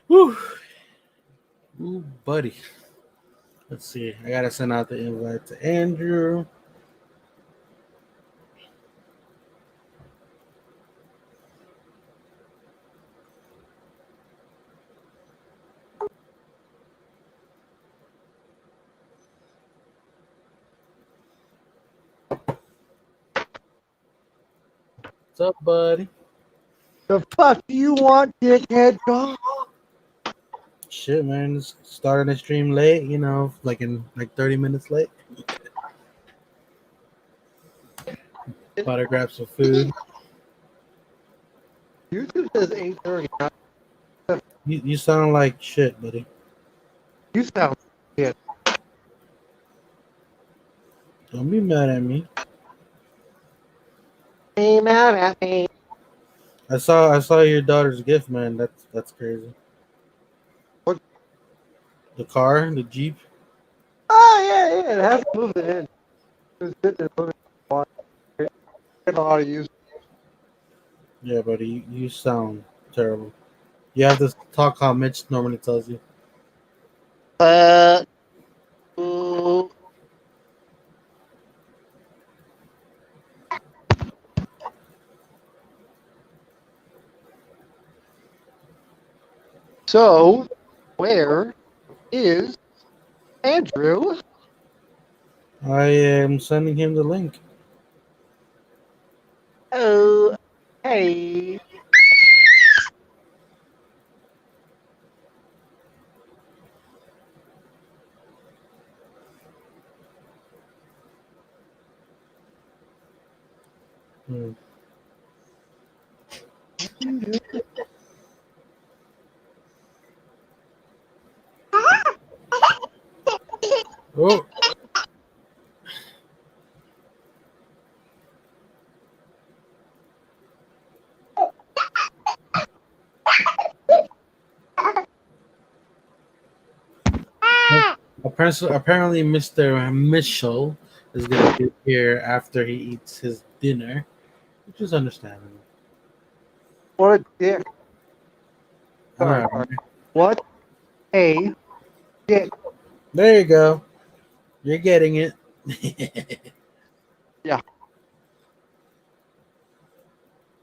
Whew. Ooh, buddy. Let's see. I gotta send out the invite to Andrew. What's up, buddy? The fuck do you want, dickhead? Dog? Shit, man. Just starting the stream late, like in like 30 minutes late. About to grab some food. YouTube says 8:30. You sound like shit, buddy. You sound shit. Don't be mad at me. Hey, mad at me. I saw your daughter's gift, man. That's crazy. What? The car, the Jeep. Oh, yeah. It has to move it in. It's sitting there moving it. I don't know how to use it. Yeah, buddy, you sound terrible. You have to talk how Mitch normally tells you. So, where is Andrew? I am sending him the link. Oh, hey. Hmm. Oh. Apparently, Mr. Mitchell is going to be here after he eats his dinner, which is understandable. What a dick. All right. What a dick. There you go. You're getting it. Yeah.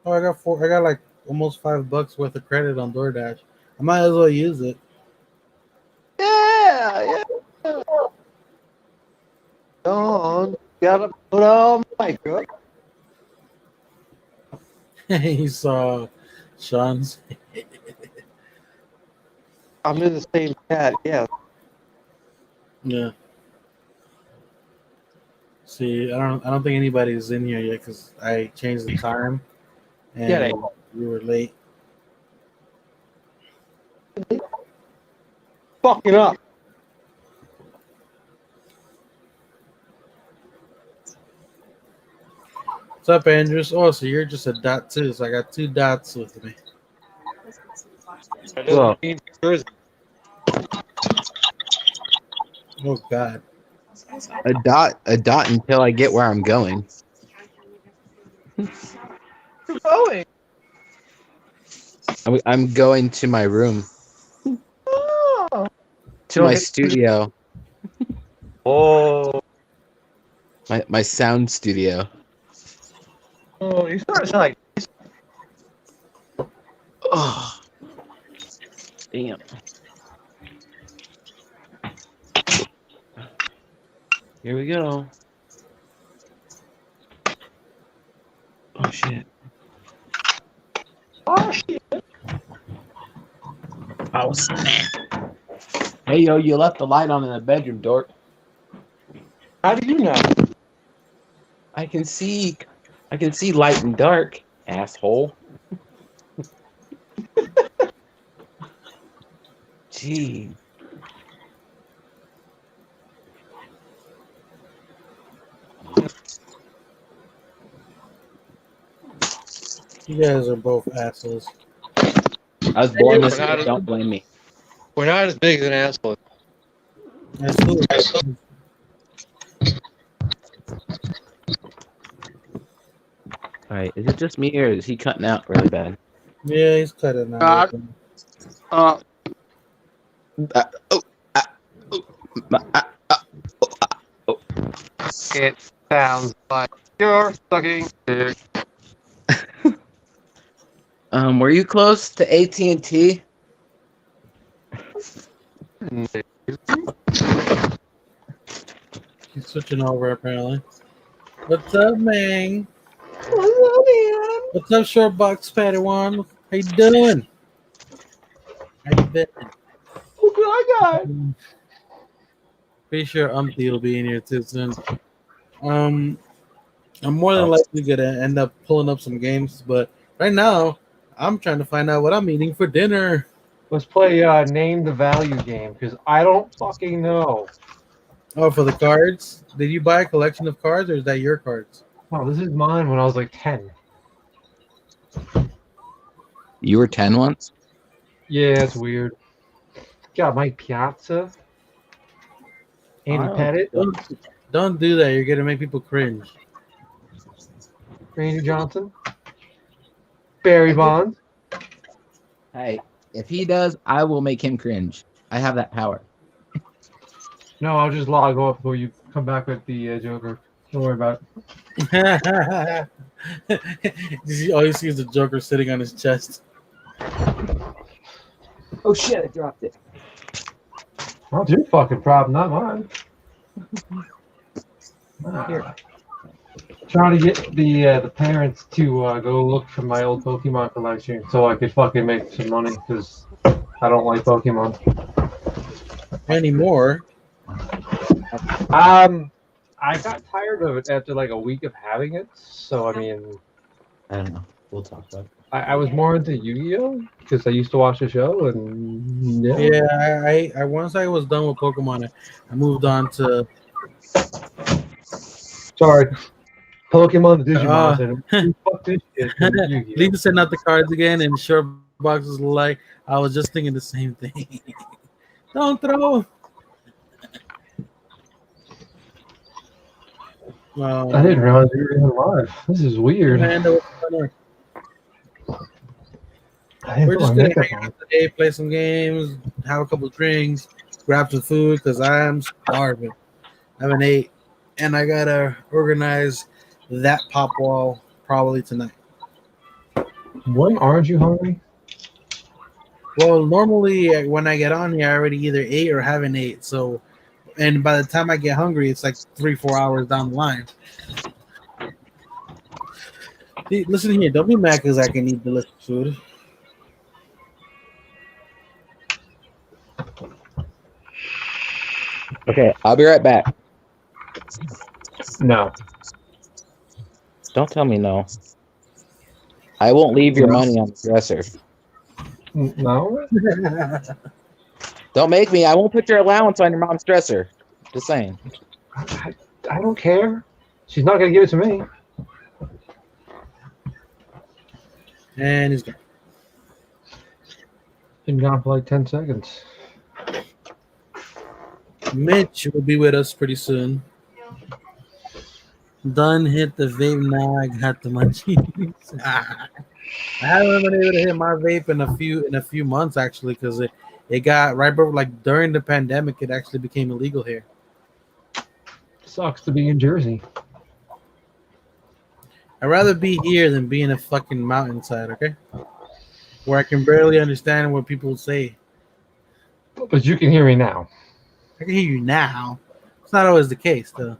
Oh, I got like almost $5 worth of credit on DoorDash. I might as well use it. Yeah. Don't gotta put on makeup. You saw Sean's. I'm in the same chat, yeah. Yeah. See, I don't think anybody's in here yet because I changed the time and we were late. Fucking up. What's up, Andrews? Oh, so you're just a dot too. So I got two dots with me. Well, Oh God. A dot until I get where I'm going. you're going. I'm going to my room, Oh. to my studio, Oh. my sound studio. Oh, you start to sound like. Oh, damn. Here we go. Oh shit. Oh shit. Oh snap. Hey yo, you left the light on in the bedroom, dork. How do you know? I can see light and dark, asshole. Gee. You guys are both assholes. I was born this way, don't blame me. We're not as big as an asshole. That's cool. Alright, is it just me or is he cutting out really bad? Yeah, he's cutting out. Oh, uh, oh, uh, oh. It sounds like you're sucking dick. Were you close to AT&T? He's switching over apparently. What's up, man? What's up, short box Padawan? How you doing? How you been? Look what I got. Pretty sure Umpty will be in here too soon. Um, I'm more than likely gonna end up pulling up some games, but right now I'm trying to find out what I'm eating for dinner. Let's play name the value game because I don't fucking know. Oh, for the cards? Did you buy a collection of cards, or is that your cards? Oh, this is mine when I was like 10. You were 10 once? Yeah, it's weird. Got Mike Piazza, Andy Pettit, Don't do that. You're gonna make people cringe. Randy Johnson, Barry Bonds. Hey, if he does, I will make him cringe. I have that power. No, I'll just log off before you come back with the Joker. Don't worry about All you see is the Joker sitting on his chest. Oh shit, I dropped it. it. That's your fucking problem, not mine. Here. Trying to get the parents to go look for my old Pokemon collection so I could fucking make some money because I don't like Pokemon. Anymore. I got tired of it after like a week of having it. So I mean, I don't know. We'll talk about it. I was more into Yu-Gi-Oh because I used to watch the show and Yeah, I once I was done with Pokemon, I moved on to Sorry, Pokemon the Digimon. Fuck this shit. Yu-Gi-Oh. Lisa sent out the cards again, and short box was like, I was just thinking the same thing. Don't throw. I didn't realize you were even live. This is weird. Amanda, we're just gonna hang out today, play some games, have a couple drinks, grab some food because I am starving. I haven't ate, and I gotta organize that pop wall probably tonight. When aren't you hungry? Well, normally when I get on here, I already either ate or haven't ate. So, and by the time I get hungry, it's like 3-4 hours down the line. Hey, listen here, don't be mad because I can eat delicious food. Okay, I'll be right back. No. Don't tell me no. I won't leave your money on the dresser. No? Don't make me. I won't put your allowance on your mom's dresser. Just saying. I don't care. She's not going to give it to me. And he's gone. Been gone for like 10 seconds. Mitch will be with us pretty soon. Done hit the vape, now I got the munchies. I haven't been able to hit my vape in a few months actually because it got right before, like during the pandemic, it actually became illegal here. Sucks to be in Jersey. I'd rather be here than be in a fucking mountainside, okay? Where I can barely understand what people say. But you can hear me now. I can hear you now. It's not always the case though.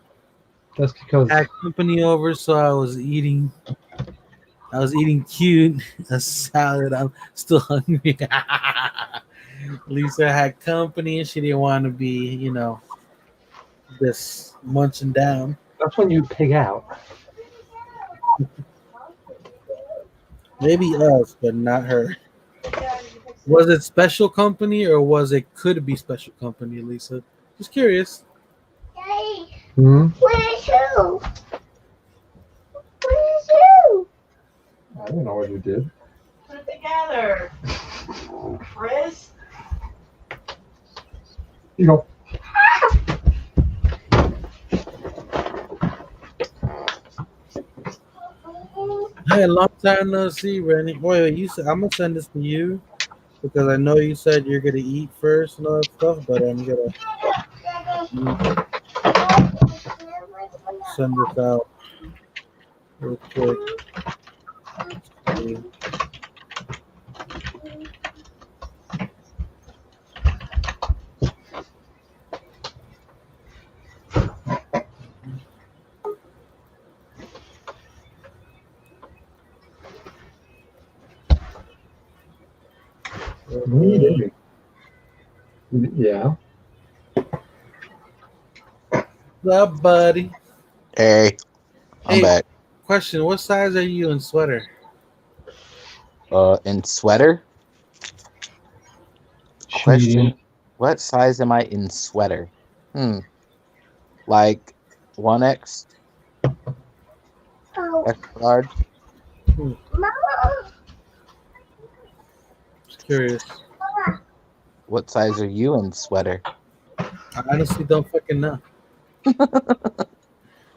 That's because I had company over, so I was eating cute, a salad. I'm still hungry. Lisa had company and she didn't want to be, just munching down. that's when you pig out. Maybe us, but not her. Was it special company or was it could be special company, Lisa? Just curious. Hmm? Where's who? Where's who? I don't know what you did. Put it together. Chris? You go. Hey, long time no see, Rennie. Wait, you said I'm gonna send this to you. because I know you said you're gonna eat first and all that stuff, but I'm gonna send this out real quick. Yeah. What's up, buddy? Hey, I'm Hey, back. question: what size are you in sweater? In sweater? Question: Cheating. what size am I in sweater? Like 1X, Oh, extra large. Mama. Just curious. What size are you in sweater? I honestly don't fucking know.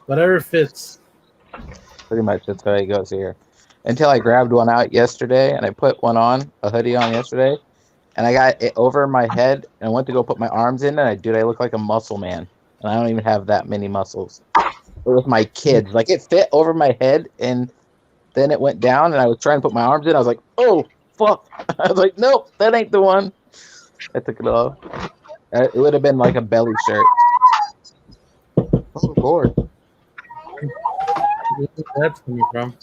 Whatever fits. Pretty much that's how it goes here. Until I grabbed one out yesterday and I put one on, a hoodie on yesterday, and I got it over my head and I went to go put my arms in and I look like a muscle man. And I don't even have that many muscles. But with my kids, like it fit over my head and then it went down and I was trying to put my arms in. I was like, oh fuck. I was like, nope, that ain't the one. I took it off. It would have been like a belly shirt. Oh Lord. Where that's coming from.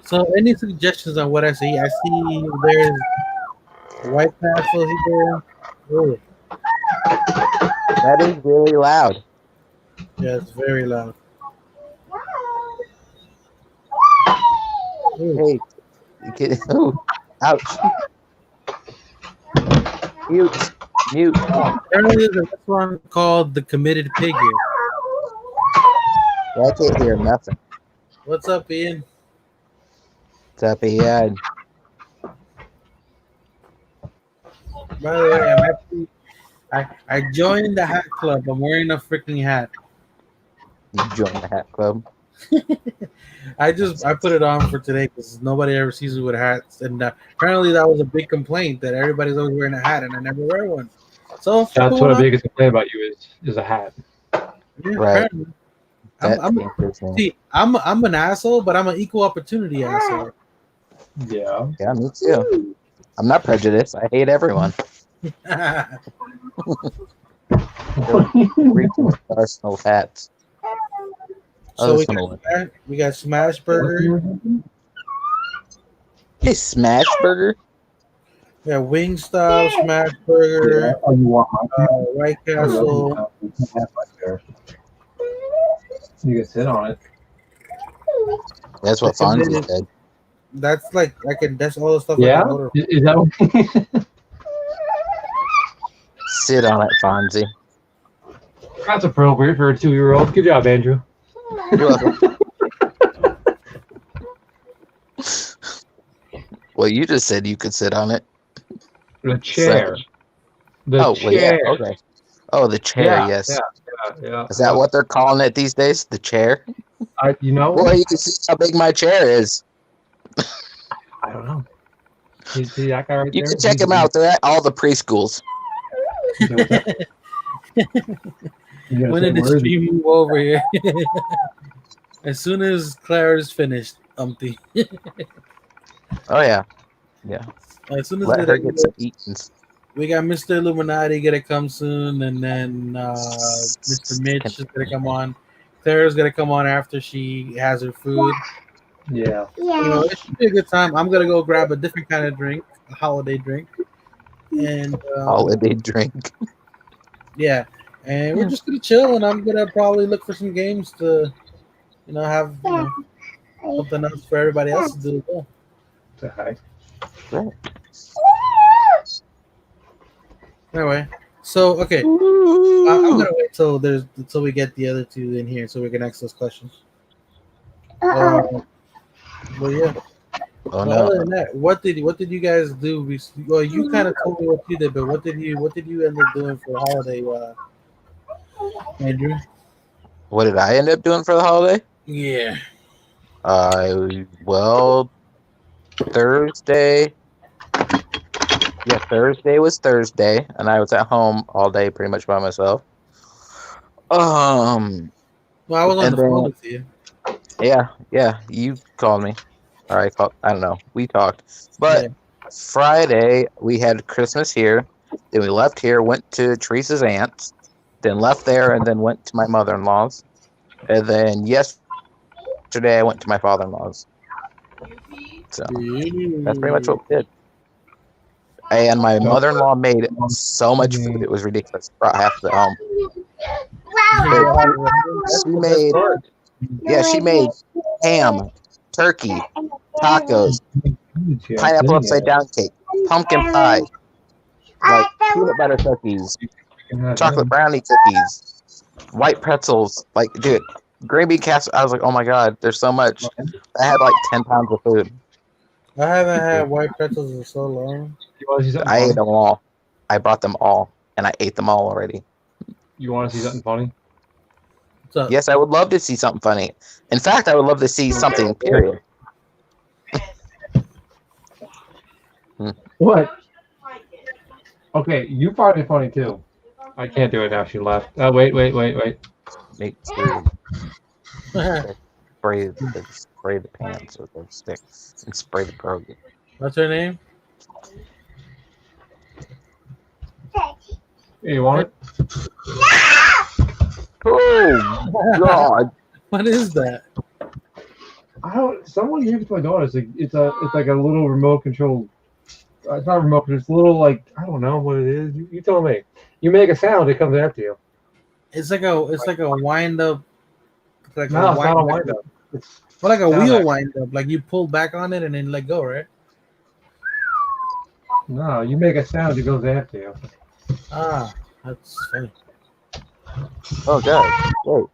So, any suggestions on what I see? I see there's White Castle here. Oh, That is really loud. yeah, it's very loud. Ooh. Hey, you kidding? Ooh, ouch. Mute. Mute. Apparently, there's a restaurant called The Committed Pig here. I can't hear nothing. What's up, Ian? What's up, Ian? By the way, I'm actually I joined the hat club. I'm wearing a freaking hat. You joined the hat club. I put it on for today because nobody ever sees me with hats, and apparently that was a big complaint that everybody's always wearing a hat and I never wear one. So That's what the biggest complaint about you is a hat. Yeah, Right. apparently. That's I'm interesting. see, I'm an asshole, but I'm an equal opportunity asshole. Yeah. Yeah, me too. I'm not prejudiced. I hate everyone. Reaching Arsenal hats. So Oh, we got Smash Burger, Hey, Smash Burger. we got Wingstop, Smash Burger, Oh, you want my White Castle. You can sit on it. That's what Fonzie said. That's like that's all the stuff I Yeah? can order. Is that what Sit on it, Fonzie. That's appropriate for a 2-year-old. Good job, Andrew. You're welcome. Well, you just said you could sit on it. The chair. The Oh, well, yeah. chair. Okay. Oh, the chair. Yes. Yeah. Is that what they're calling it these days? The chair? You know? Well, you can see how big my chair is. I don't know. You see that guy right You there? can check them out. They're at all the preschools. When did the stream move over here? As soon as Claire's finished, Umpty. Oh, yeah. Yeah. As soon as Let her get some eatings. we got Mr. Illuminati gonna come soon, and then Mr. Mitch is gonna come on. Claire's gonna come on after she has her food. Yeah. You know, it should be a good time. I'm gonna go grab a different kind of drink, a holiday drink, and Holiday drink. yeah, and we're just gonna chill, and I'm gonna probably look for some games to, have something else for everybody else to do as well. Say hi. Right. Anyway, so okay, I'm gonna wait till we get the other two in here so we can ask those questions. Well, yeah. Oh, But no. other than that, what did you guys do? Well, you kind of told me what you did, but what did you end up doing for the holiday, Andrew? What did I end up doing for the holiday? Yeah. Well, Thursday, Yeah, Thursday was Thursday, and I was at home all day, pretty much by myself. Well, I was on and the phone then with you. yeah, you called me, or I called. I don't know. We talked, but Yeah. Friday we had Christmas here. Then we left here, went to Teresa's aunt's, then left there, and then went to my mother-in-law's, and then yesterday I went to my father-in-law's. So that's pretty much what we did. And my mother-in-law made so much food; it was ridiculous. Brought half of it home. She made, she made ham, turkey, tacos, pineapple upside down cake, pumpkin pie, like peanut butter cookies, chocolate brownie cookies, white pretzels. Like, dude, green bean casserole. I was like, oh my god, there's so much. I had like 10 pounds of food. I haven't had white pretzels in so long. I ate them all. I bought them all, and I ate them all already. You want to see something funny? What's up? Yes, I would love to see something funny. In fact, I would love to see something, period. What? Okay, you find it funny too. I can't do it now. She left. Oh, wait. Make sure spray the pants with those sticks and spray the program. What's her name? Hey, you want it? Oh God! What is that? I don't. Someone gave it to my daughter. It's like a little remote control. It's not remote control. It's a little like I don't know what it is. You tell me. You make a sound, it comes after you. It's like a wind up. It's like No, a it's not a wind up. It's Well, like a sound wheel action. wind up. Like you pull back on it and then let go, right? No, you make a sound, it goes after you. Ah, that's funny. Oh God! Wait.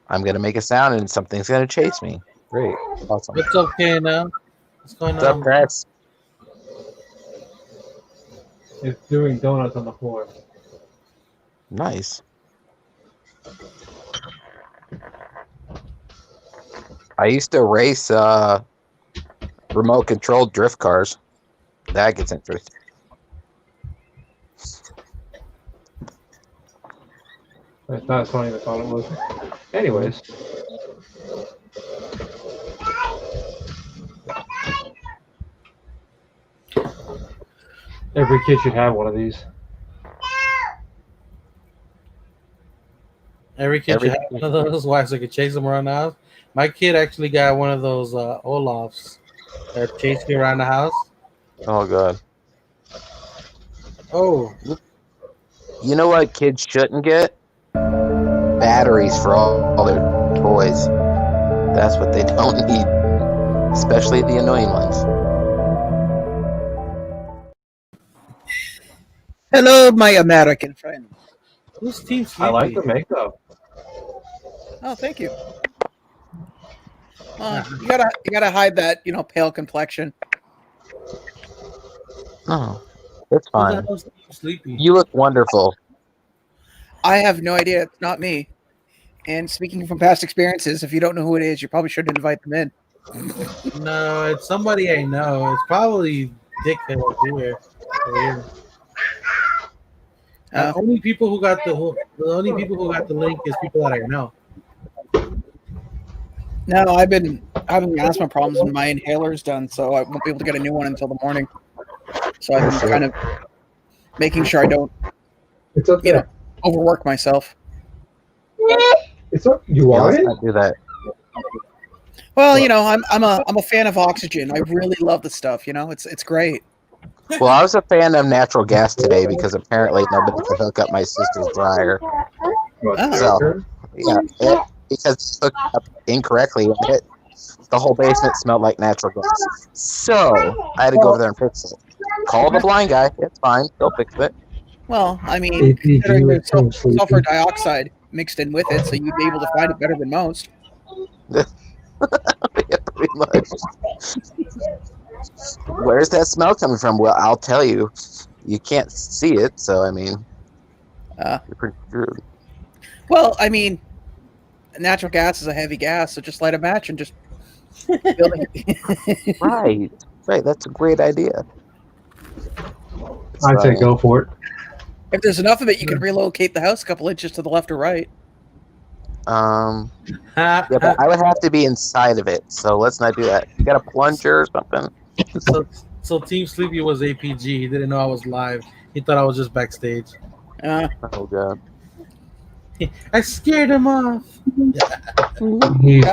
I'm gonna make a sound and something's gonna chase me. Great! Awesome. What's up, K&L? What's going What's up, on? Chris? It's doing donuts on the floor. Nice. I used to race remote controlled drift cars. That gets interesting. It's not as funny as I thought it was. Anyways. Every kid should have one of these. Every kid should have one of those. Why? So I could chase them around the house. My kid actually got one of those Olafs that chase me around the house. Oh God! Oh, You know what kids shouldn't get? Batteries for all their toys. That's what they don't need, especially the annoying ones. Hello, my American friend. whose team I like the sleepy? makeup. Oh, thank you. You gotta hide that, pale complexion. Oh, it's Who's fine. the hell's team sleepy? You look wonderful. I have no idea. It's not me. And speaking from past experiences, if you don't know who it is, you probably shouldn't invite them in. No, it's somebody I know. It's probably Dickhead over here. The only people who got the link is people that I know. No, I've been having asthma problems and my inhaler's done, so I won't be able to get a new one until the morning. So I've been kind of making sure I don't, It's up there. overwork myself. It's up. You Yeah, want let's it? not do that. Well, I'm a fan of oxygen. I really love the stuff. It's great. Well, I was a fan of natural gas today because apparently nobody could hook up my sister's dryer. So, yeah, because it hooked up incorrectly and the whole basement smelled like natural gas. So, I had to go over there and fix it. Call the blind guy. It's fine. He'll fix it. Well, I mean, considering there's sulfur dioxide mixed in with it, so you'd be able to find it better than most. Yeah, pretty much. Where's that smell coming from? Well, I'll tell you. You can't see it, so I mean, you're pretty screwed. Well, I mean, natural gas is a heavy gas, so just light a match and just build it. Right. That's a great idea. I'd say go for it. If there's enough of it, you can relocate the house a couple inches to the left or right. Yeah, but I would have to be inside of it, so let's not do that. You got a plunger or something? So Team Sleepy was APG. He didn't know I was live. He thought I was just backstage. Oh god. I scared him off.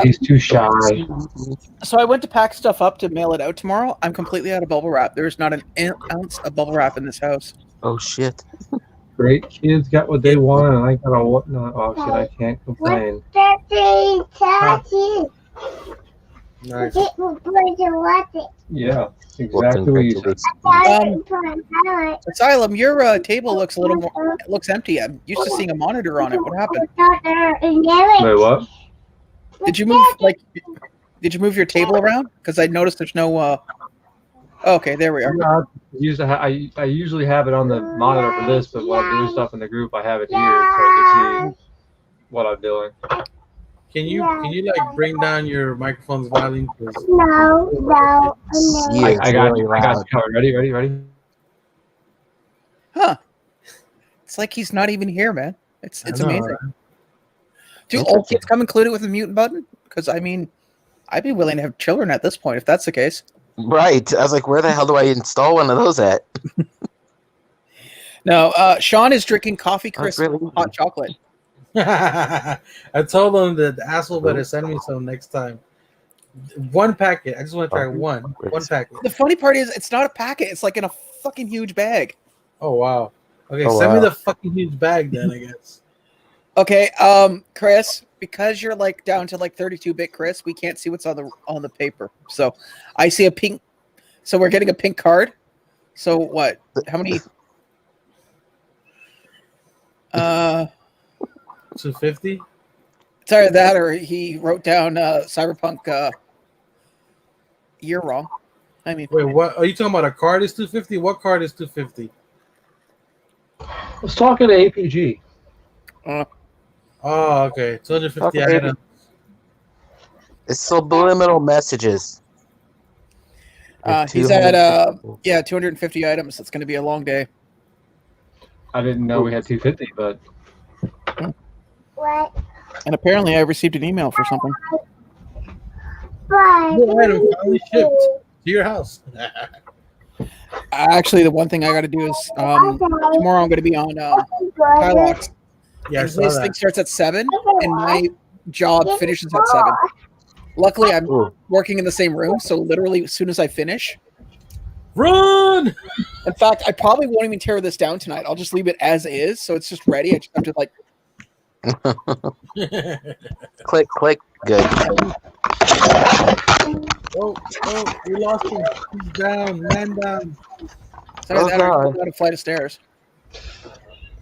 He's too shy. So I went to pack stuff up to mail it out tomorrow. I'm completely out of bubble wrap. There's not an ounce of bubble wrap in this house. Oh shit. Great kids got what they want, and I got a whatnot. Oh shit, I can't complain. Nice. Yeah, exactly what you said. Asylum, your table looks a little more looks empty. I'm used to seeing a monitor on it. What happened? Wait, what? Did you move your table around? Because I noticed there's no. Okay, there we are. I usually have it on the monitor for this, but when I'm doing stuff in the group, I have it here so I can see what I'm doing. Can you like bring down your microphone's volume? No. Yeah, I got you covered. Ready? Huh? It's like he's not even here, man. It's I know, amazing. right? Do old kids come included with a mute button? Because I mean, I'd be willing to have children at this point if that's the case. Right. I was like, where the hell do I install one of those at? No, Sean is drinking coffee crisp hot chocolate. I told him that the asshole better send me some next time. One packet. I just want to try one packet. The funny part is, it's not a packet. It's like in a fucking huge bag. Oh wow. Okay, Oh, send me wow. the fucking huge bag then. I guess. Okay, Chris, because you're like down to like 32-bit Chris, we can't see what's on the paper. So I see a pink. So we're getting a pink card. So what? How many? 250. It's either that or he wrote down Cyberpunk year wrong. I mean, Wait, what are you talking about? A card is 250? What card is 250? Let's talk to APG. Oh, okay. 250 Okay. items. It's subliminal messages. he's at 250 items. It's going to be a long day. I didn't know we had 250, but What? And apparently, I received an email for something. New item finally shipped to your house. Actually, the one thing I got to do is tomorrow I'm going to be on Kylox. Yeah, I And saw his that. thing starts at 7, and my job finishes at 7. Luckily, I'm working in the same room, so literally as soon as I finish. Run! In fact, I probably won't even tear this down tonight. I'll just leave it as is, so it's just ready. I just have to like. Click. Good. Oh, we lost him. He's down. Man down. Sorry, that God. or go down a flight of stairs.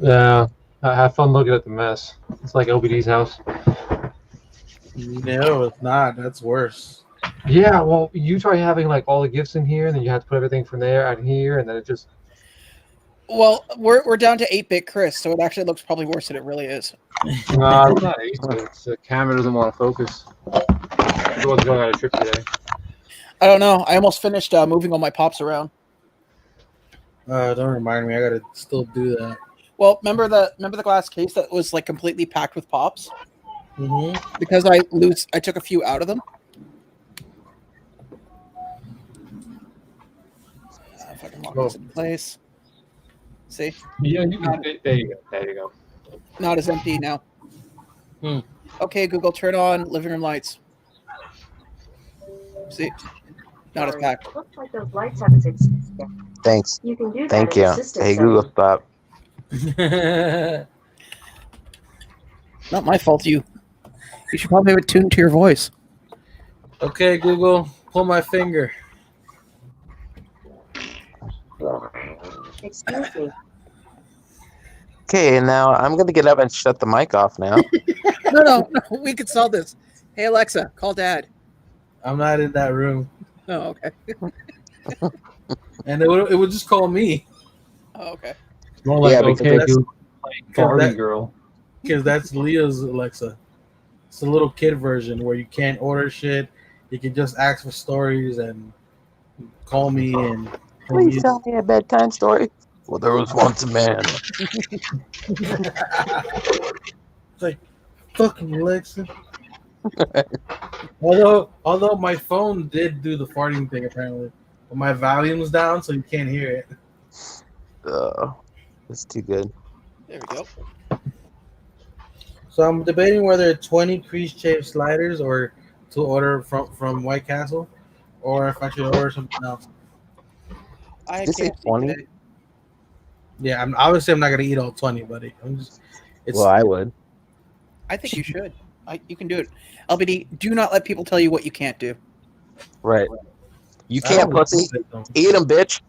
yeah, I have fun looking at the mess. It's like LBD's house. No, it's not. That's worse. Yeah, well, you try having like all the gifts in here, and then you have to put everything from there out here, and then it just. Well, we're down to 8-bit Chris, so it actually looks probably worse than it really is. Nah, it's not easy. It's the camera doesn't want to focus. The one's going on a trip today. I don't know. I almost finished moving all my pops around. Don't remind me. I gotta still do that. Well, remember the glass case that was like completely packed with pops? Mm-hmm. Because I took a few out of them. If I can lock this in place. See? Yeah, you can. There you go. Not as empty now. Okay, Google, turn on living room lights. See? Not as packed. Looks like those lights haven't existed yet. Thanks. You can do that Thank in you. the system Hey, setting. Google, stop. Not my fault. You should probably have it tuned to your voice. Okay, Google, pull my finger. Excuse me. Okay, now I'm going to get up and shut the mic off now. No, we could solve this. Hey, Alexa, call Dad. I'm not in that room, Oh, okay. and it would just call me Oh, okay. More like Yeah, because okay, that's- dude, Barbie that- girl. because that's Leo's Alexa. It's a little kid version where you can't order shit. You can just ask for stories and call me and. Please tell me a bedtime story. Well, there was once a man. It's like fucking Alexa. Although my phone did do the farting thing apparently, but my volume's down so you can't hear it. That's too good. There we go. So I'm debating whether 20 pre-shaved sliders or to order from White Castle, or if I should order something else. I Did you say can't see 20? today. Yeah, I'm not gonna eat all 20, buddy. Well, I would. I think you should. You can do it. LBD, do not let people tell you what you can't do. Right. You I can't don't pussy. think so. Eat them, bitch.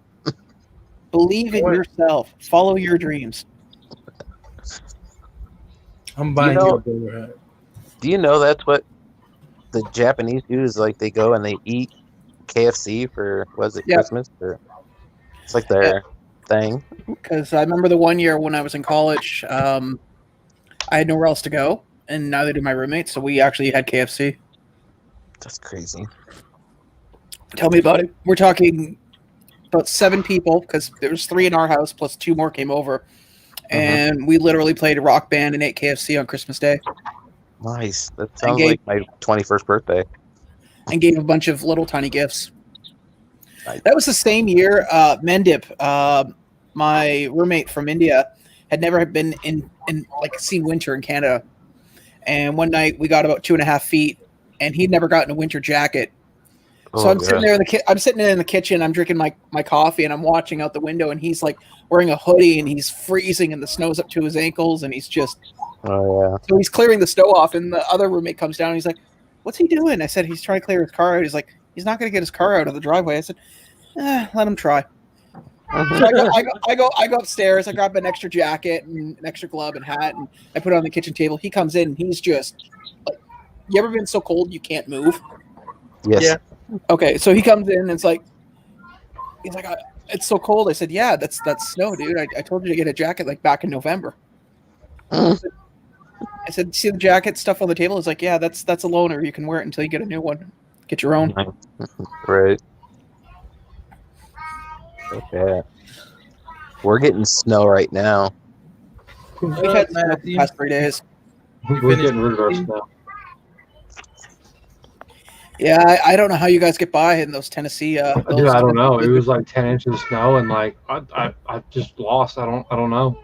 Believe in What? yourself. Follow your dreams. I'm buying know- you a bowler hat. Do you know that's what the Japanese do? Is like they go and they eat KFC for Yeah. Christmas? Or it's like their thing. Because I remember the one year when I was in college, I had nowhere else to go, and neither did my roommates, so we actually had KFC. That's crazy. Tell me about it. We're talking about 7 people, because there was 3 in our house, plus 2 more came over. And we literally played a rock band and ate KFC on Christmas Day. Nice. That sounds gave- like my 21st birthday. And gave a bunch of little tiny gifts. Nice. That was the same year. Mendip, my roommate from India, had never been in like seen winter in Canada. And one night we got about 2.5 feet, and he'd never gotten a winter jacket. So I'm sitting there I'm sitting in the kitchen. I'm drinking my coffee, and I'm watching out the window. And he's like wearing a hoodie, and he's freezing, and the snow's up to his ankles, and he's just. Oh yeah. So he's clearing the snow off, and the other roommate comes down. And he's like, "What's he doing?" I said, "He's trying to clear his car out." He's like, "He's not going to get his car out of the driveway." I said, "Let him try." So I go upstairs. I grab an extra jacket and an extra glove and hat, and I put it on the kitchen table. He comes in, and he's just like, "You ever been so cold you can't move?" Yes. Yeah. Okay, so he comes in and he's like, "It's so cold." I said, "Yeah, that's snow, dude. I told you to get a jacket like back in November." I said, "See the jacket stuff on the table?" He's like, "Yeah, that's a loaner. You can wear it until you get a new one. Get your own." Right. Okay. We're getting snow right now. We've had snow for the past 3 days. We're getting rid of our stuff. Yeah, I don't know how you guys get by in those Tennessee. Dude, I don't know. It was like 10 inches of snow, and like I just lost. I don't know.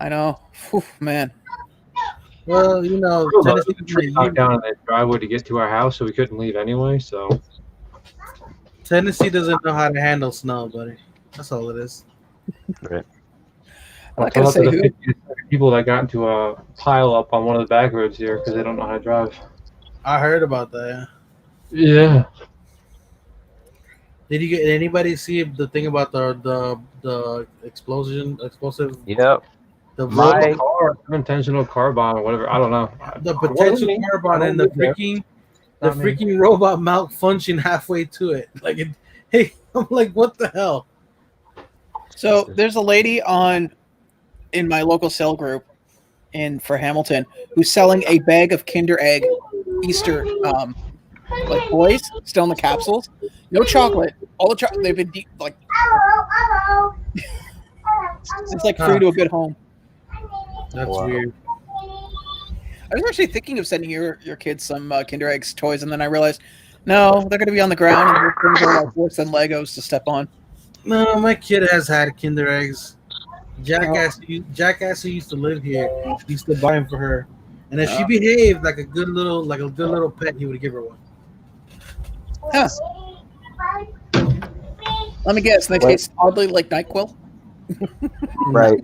I know. Whew, man. Well, you know, Tennessee Tennessee, knocked down the driveway to get to our house, so we couldn't leave anyway. So Tennessee doesn't know how to handle snow, buddy. That's all it is. Right. I'm not gonna Shout out say to who. the 50 people that got into a pile up on one of the back roads here because they don't know how to drive. I heard about that. Yeah. Did anybody see the thing about the explosive? Yep. The My- Intentional car bomb or whatever. I don't know. the potential Wasn't- car bomb and the Not me. freaking robot malfunctioning halfway to it. Like, hey, I'm like, what the hell? So there's a lady in my local cell group for Hamilton who's selling a bag of Kinder Egg Easter like toys still in the capsules. No chocolate. All the chocolate they've been like Hello. it's like free to a good home. That's Wow. weird. I was actually thinking of sending your kids some Kinder Eggs toys, and then I realized no, they're going to be on the ground and those things are like worse than Legos to step on. No, my kid has had Kinder Eggs. Jackass who used to live here used to buy them for her, and if she behaved like a good little pet, he would give her one. Huh. Let me guess. They taste oddly like NyQuil. Right.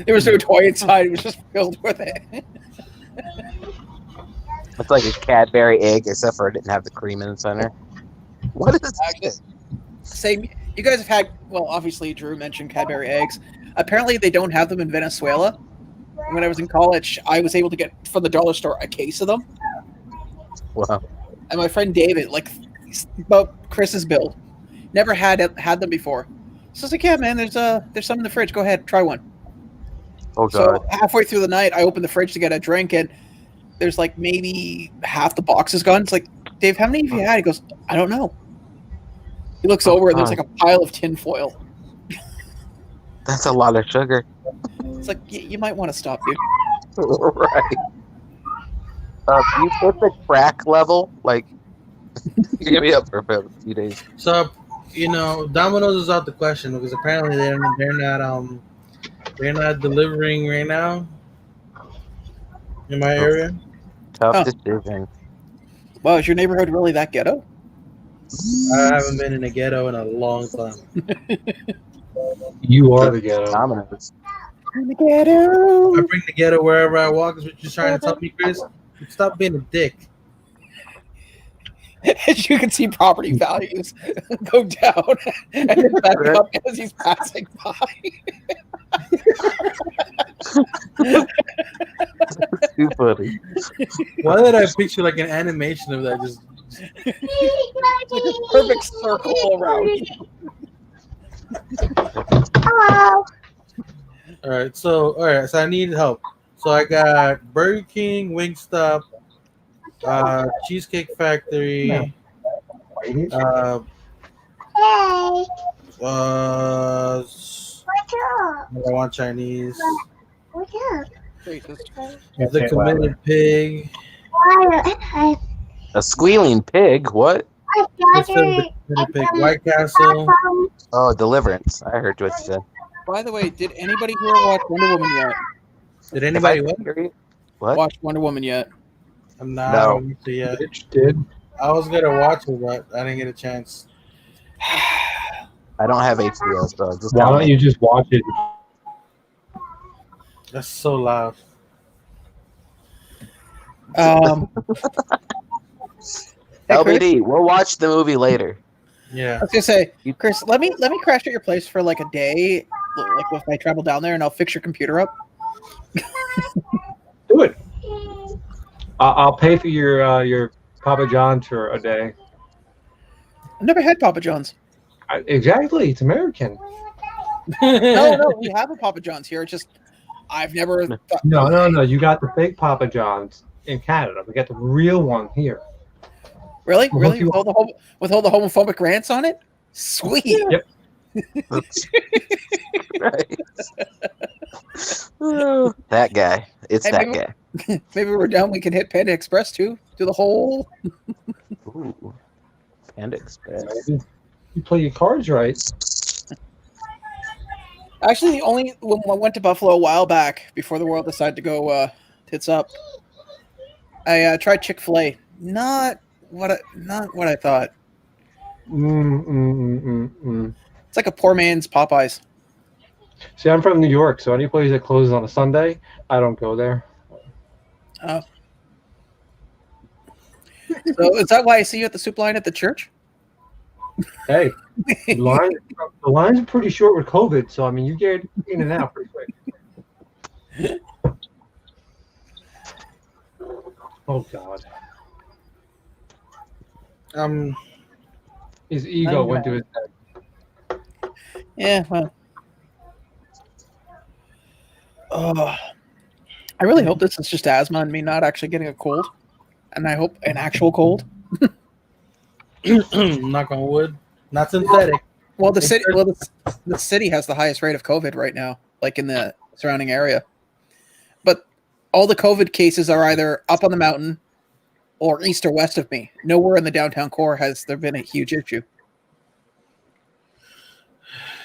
There was no toy inside. It was just filled with it. It's like a Cadbury egg, except for it didn't have the cream in the center. What is this? Same. You guys have had. Well, obviously, Drew mentioned Cadbury eggs. Apparently, they don't have them in Venezuela. When I was in college, I was able to get from the dollar store a case of them. Wow. And my friend David, like about Chris's build, never had them before. So I was like, "Yeah, man, there's some in the fridge. Go ahead, try one." Oh god. So halfway through the night, I opened the fridge to get a drink, and there's like maybe half the box is gone. It's like, Dave, how many have you had? He goes, I don't know. He looks over and there's like a pile of tinfoil. That's a lot of sugar. It's like you might want to stop, dude. Right. You hit the crack level, like you're gonna be up for a few days. So, Domino's is out the question because apparently they're not delivering right now in my area. Tough decision. Wow, is your neighborhood really that ghetto? I haven't been in a ghetto in a long time. You are the ghetto. Domino's. In the ghetto. I bring the ghetto wherever I walk. Is what you're trying to tell me, Chris? Stop being a dick. As you can see, property values go down and then back up as he's passing by. Too funny. Why did I picture like an animation of that? Just Like a perfect circle around you. Hello. all right. So I need help. So I got Burger King, Wingstop, Cheesecake Factory, Hey. uh, What's up? I want Chinese. What's up? The Committed Pig. I A squealing pig? What? Instead of the Committed Pig, White Castle. Oh, Deliverance. I heard what you said. By the way, did anybody here watch Wonder Woman yet? Did anybody win? What? Watch Wonder Woman yet? I'm not. No. I haven't watched it yet. Bitch did. I was gonna watch it, but I didn't get a chance. I don't have HBO, so just Why don't you just watch it? That's so loud. Hey, Chris, LBD. We'll watch the movie later. Yeah. I was gonna say, Chris, let me crash at your place for like a day, like if I travel down there, and I'll fix your computer up. Do it. I'll pay for your Papa John's for a day. I've never had Papa John's. Exactly. It's American. No, we have a Papa John's here. It's just I've never. No. You got the fake Papa John's in Canada. We got the real one here. Really? Well, Really? if you- With all the homophobic rants on it? Sweet. Yep. Right. That guy. It's Hey, that maybe- guy. Maybe we're down. We can hit Panda Express too. Do the whole. Ooh. Panda Express. Maybe. You play your cards right. Actually, the only when I went to Buffalo a while back before the world decided to go tits up, I tried Chick-fil-A. Not what I thought. It's like a poor man's Popeyes. See, I'm from New York, so any place that closes on a Sunday, I don't go there. Oh. So is that why I see you at the soup line at the church? Hey, the lines are pretty short with COVID, so I mean, you get in and out pretty quick. Oh God, his ego went to his head. Yeah, well. I really hope this is just asthma and me not actually getting a cold. And I hope an actual cold. Knock on wood. Not synthetic. Well, the city has the highest rate of COVID right now, like in the surrounding area. But all the COVID cases are either up on the mountain or east or west of me. Nowhere in the downtown core has there been a huge issue.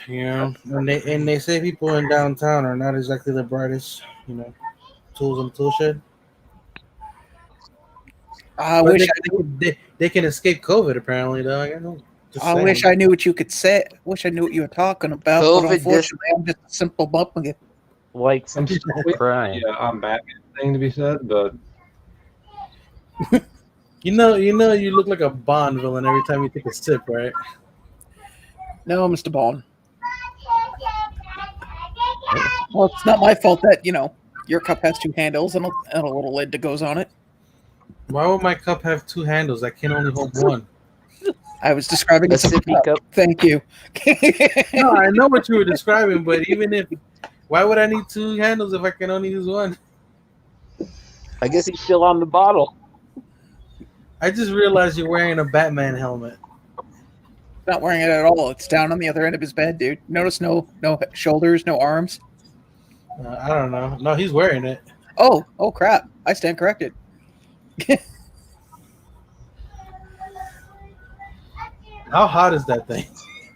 And they say people in downtown are not exactly the brightest, tools in the tool shed. I But wish they can escape COVID apparently though. I wish I knew what you could say. Wish I knew what you were talking about. COVID but unfortunately, I'm just a simple bump again. Like I'm just crying. Yeah, I'm Batman thing to be said, but you look like a Bond villain every time you take a sip, right? No, Mr. Bond. Well, it's not my fault that your cup has two handles and a little lid that goes on it. Why would my cup have two handles? I can only hold one. I was describing A a sippy sippy cup. Thank you. No, I know what you were describing, but why would I need two handles if I can only use one? I guess he's still on the bottle. I just realized you're wearing a Batman helmet. Not wearing it at all. It's down on the other end of his bed, dude. Notice no shoulders, no arms. I don't know. No, he's wearing it. Oh crap! I stand corrected. How hot is that thing?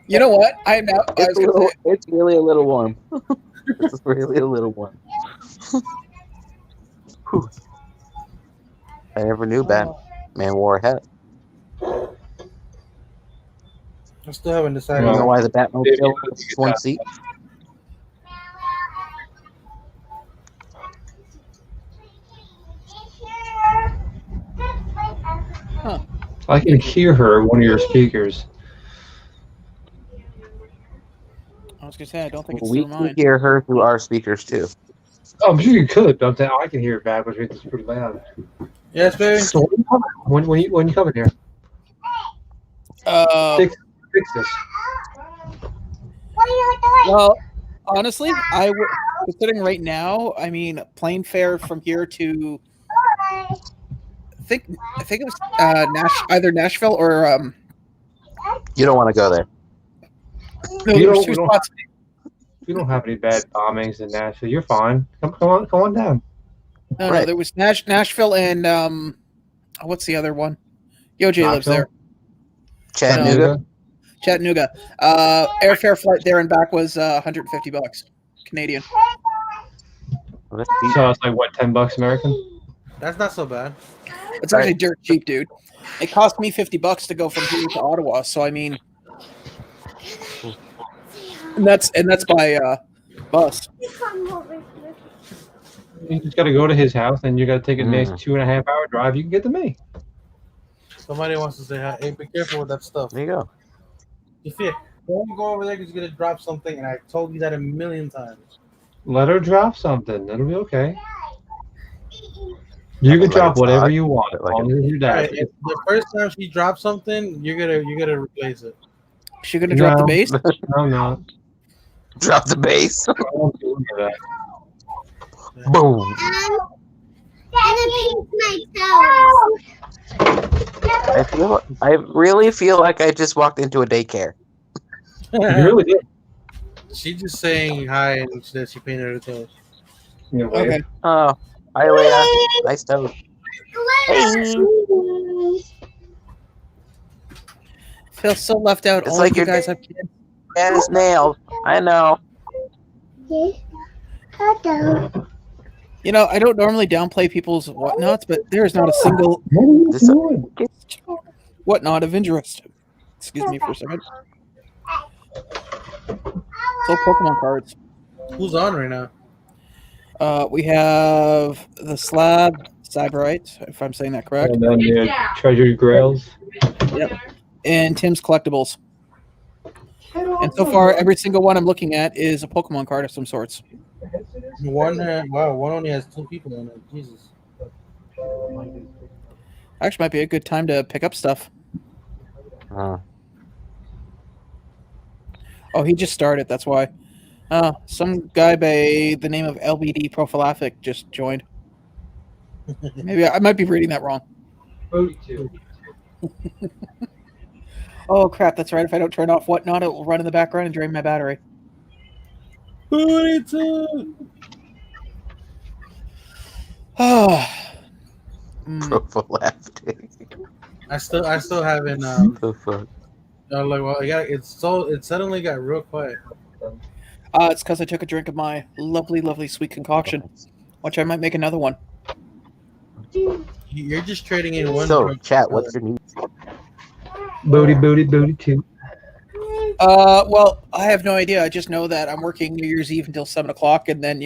You know what? I'm now. It's really a little warm. It's really a little warm. Whew. I never knew Batman wore a hat. I still haven't I decided. don't know why the Batmobile has one seat. Huh. I can hear her one of your speakers. I was gonna say I don't think it's We through can mine. hear her through our speakers too. Oh, I'm sure you could, but I'm saying I can hear it backwards. It's pretty loud. Yes, baby. So when you come in here, fix this. What are you doing? Well, honestly, considering right now, I mean, plane fare from here to I think it was either Nashville or You don't want to go there. no, You there was don't- two we don't spots. We don't have any bad bombings in Nashville. You're fine. Come on down. No, Right. there was Nashville and what's the other one? Yoj lives there. Chattanooga. Chattanooga. Airfare flight there and back was $150 Canadian. Let's So it's like what, $10 American? That's not so bad. It's actually dirt cheap, dude. It cost me $50 to go from here to Ottawa. So I mean, and that's by bus. You just got to go to his house, and you got to take a nice Mhm. 2.5 hour drive. You can get to me. Somebody wants to say, "Hey, be careful with that stuff." There you go. You feel? Don't go over there because you're gonna drop something, and I told you that a million times. Let her drop something. That'll be okay. You can Like drop it's whatever hot. you want, as Like long as you're All dad. right, if the first time she drops something, you're gonna replace it. She gonna drop the No. base? No, I'm not. Drop the bass. I won't do any of that. Boom. I really feel like I just walked into a daycare. You really did. She's just saying hi and that she painted her toes. You know, Okay. Oh, hi Leah. Nice toes. Feel so left out. It's All like of you you're- guys have kids. And it's nails. I know. You know, I don't normally downplay people's whatnots, but there is not a single This- whatnot of interest. Excuse me for a second. So Pokemon cards. Who's on right now? We have the Slab Cyberite, if I'm saying that correct, And then the treasured grails. and Tim's Collectibles. And so far, every single one I'm looking at is a Pokemon card of some sorts. One only has 2 people in it. Jesus. Actually, might be a good time to pick up stuff. Oh, he just started. That's why. Some guy by the name of LBD Prophylactic just joined. Maybe I might be reading that wrong. 42. Oh crap! That's right. If I don't turn off whatnot, it will run in the background and drain my battery. 42. Oh. Prophylactic. I still haven't. The fuck? Like, well, it suddenly got real quiet. It's because I took a drink of my lovely, lovely sweet concoction, which I might make another one. You're just trading in one. So, drink. chat, what's your news? Booty too. Well, I have no idea. I just know that I'm working New Year's Eve until 7:00, and then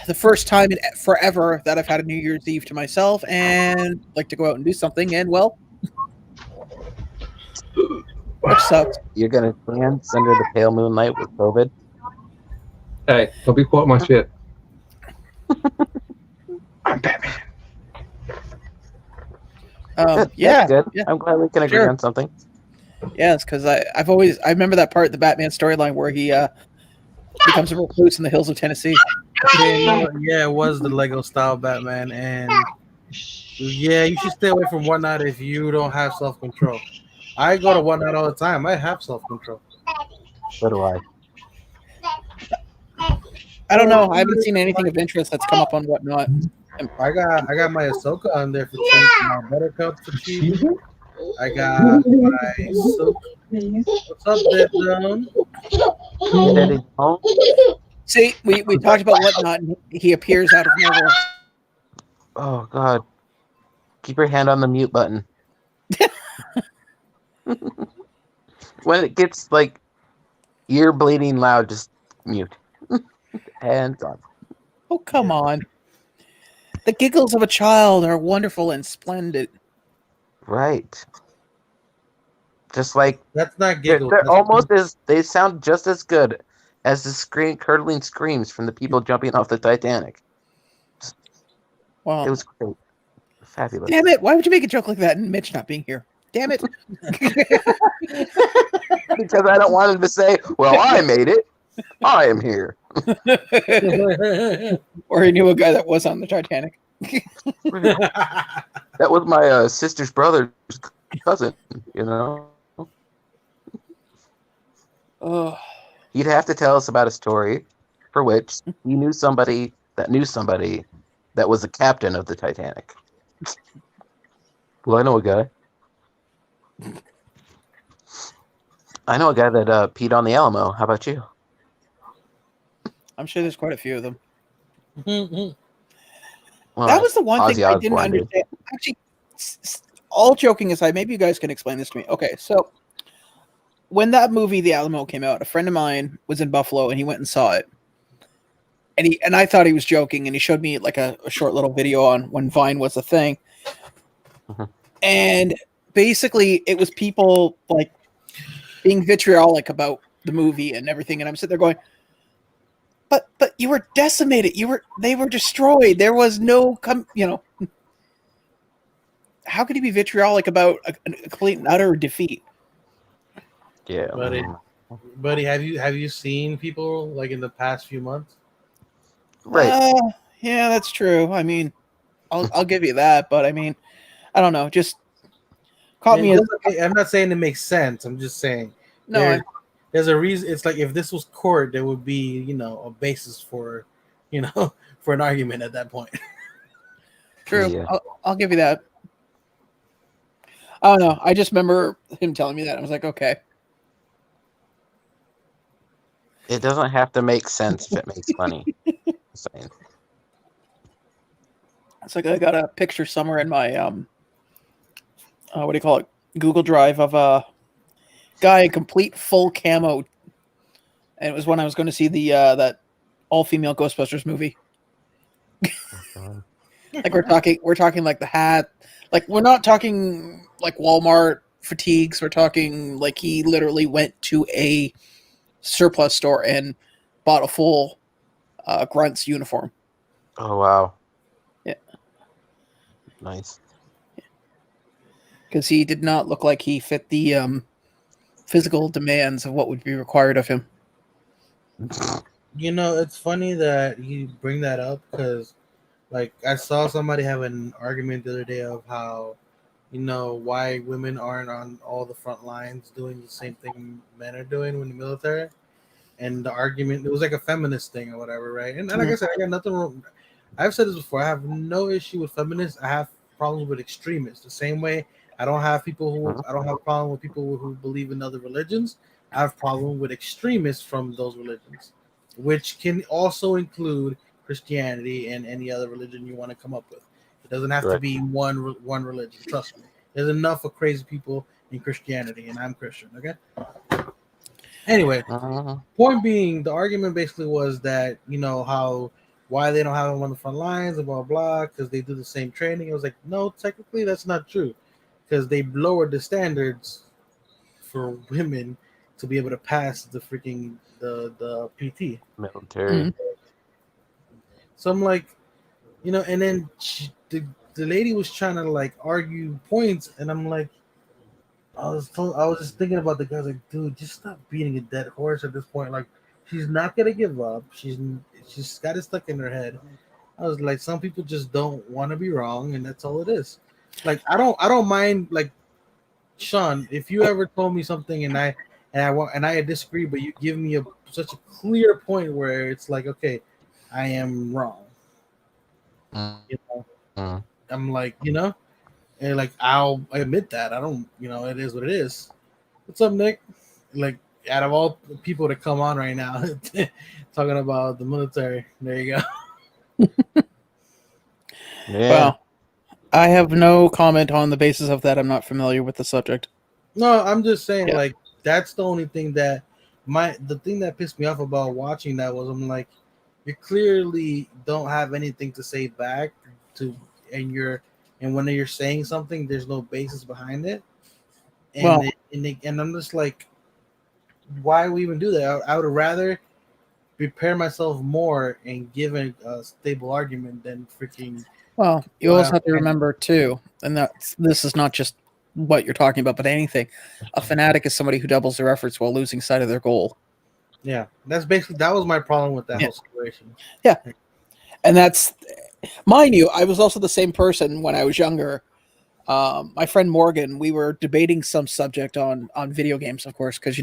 the first time in forever that I've had a New Year's Eve to myself, and like to go out and do something, and well, which sucks. You're gonna dance under the pale moonlight with COVID? Hey, don't be quoting my shit. I'm Batman. Good, Yeah, that's good. yeah. I'm glad we can agree Sure. on something. Yes, because I remember that part of the Batman storyline where he becomes a recluse in the hills of Tennessee. Yeah, it was the Lego style Batman, and yeah, you should stay away from whatnot if you don't have self control. I go to Whatnot all the time. I have self control. So do I. I don't know. I haven't seen anything of interest that's come up on Whatnot. I got my Ahsoka on there for cheap. My Buttercup for cheap. Excuse me? I got my Silk. What's up, Dead Zone? Hey, Daddy, home? See, we talked about Whatnot, and he appears out of nowhere. Oh God! Keep your hand on the mute button. When it gets like ear bleeding loud, just mute. Hands on. Oh, come on. The giggles of a child are wonderful and splendid. Right. Just like That's not they're, giggles. they're That's almost as they sound just as good as the curdling screams from the people jumping off the Titanic. Wow. It was great. Fabulous. Damn it. Why would you make a joke like that and Mitch not being here? Damn it. Because I don't want him to say, well, I made it. I am here. Or he knew a guy that was on the Titanic. That was my sister's brother's cousin, you know. Oh, He'd have to tell us about a story for which he knew somebody that was the captain of the Titanic. Well, I know a guy. I know a guy that peed on the Alamo. How about you? I'm sure there's quite a few of them. Well, That was the one thing Ozzy I didn't Osbourne did. understand. Actually, all joking aside, maybe you guys can explain this to me. Okay, so when that movie, The Alamo, came out, a friend of mine was in Buffalo and he went and saw it. And I thought he was joking, and he showed me like a short little video on when Vine was a thing. Mhm. And basically it was people like being vitriolic about the movie and everything. And I'm sitting there going, but you were decimated. They were destroyed. There was no, how could he be vitriolic about a complete and utter defeat? Yeah. buddy, have you seen people like in the past few months? Right. Yeah, that's true. I mean, I'll give you that, but I mean, I don't know. Just caught me as I'm not saying it makes sense. I'm just saying no. there's a reason. It's like if this was court, there would be a basis for for an argument at that point. True. Yeah. I'll give you that. I don't know. I just remember him telling me that. I was like, okay. It doesn't have to make sense if it makes money. Saying. It's like I got a picture somewhere in my what do you call it? Google Drive of a guy in complete full camo, and it was when I was going to see the that all female Ghostbusters movie. Like we're talking like the hat, like we're not talking like Walmart fatigues. We're talking like he literally went to a surplus store and bought a full Grunts uniform. Oh wow. Yeah. Nice. Because he did not look like he fit the physical demands of what would be required of him. It's funny that you bring that up because, like, I saw somebody have an argument the other day of how, why women aren't on all the front lines doing the same thing men are doing in the military. And the argument, it was like a feminist thing or whatever, right? And like I said, I got nothing wrong. I've said this before. I have no issue with feminists. I have problems with extremists. The same way I don't have a problem with people who believe in other religions. I have a problem with extremists from those religions, which can also include Christianity and any other religion you want to come up with. It doesn't have to be one religion. Trust me. There's enough of crazy people in Christianity, and I'm Christian. Okay. Anyway, point being, the argument basically was that why they don't have them on the front lines and blah blah because they do the same training. I was like, no, technically that's not true because they lowered the standards for women to be able to pass the freaking the PT military. Mm-hmm. So I'm like, and then the lady was trying to like argue points, and I'm like, I was just thinking about the guys like, dude, just stop beating a dead horse at this point. Like, she's not gonna give up. She's got it stuck in her head. I was like, some people just don't want to be wrong, and that's all it is. Like, I don't mind like Sean, if you ever told me something and I disagree, but you give me such a clear point where it's like, okay, I am wrong. You know, Mm. I'm like, and like I'll admit that. I don't, it is what it is. What's up, Nick? Like, out of all the people that come on right now, talking about the military, there you go. Yeah. Well, I have no comment on the basis of that. I'm not familiar with the subject. No, I'm just saying, Yeah. like, that's the only thing that the thing that pissed me off about watching that was I'm like, you clearly don't have anything to say back to, and when you're saying something, there's no basis behind it, Well, and I'm just like, why we even do that? I would rather prepare myself more and give a stable argument than freaking. Well, you Well, also have to remember too, and that this is not just what you're talking about, but anything. A fanatic is somebody who doubles their efforts while losing sight of their goal. Yeah, that was my problem with that Yeah. whole situation. Yeah, and that's, mind you, I was also the same person when I was younger. My friend Morgan, we were debating some subject on video games, of course, because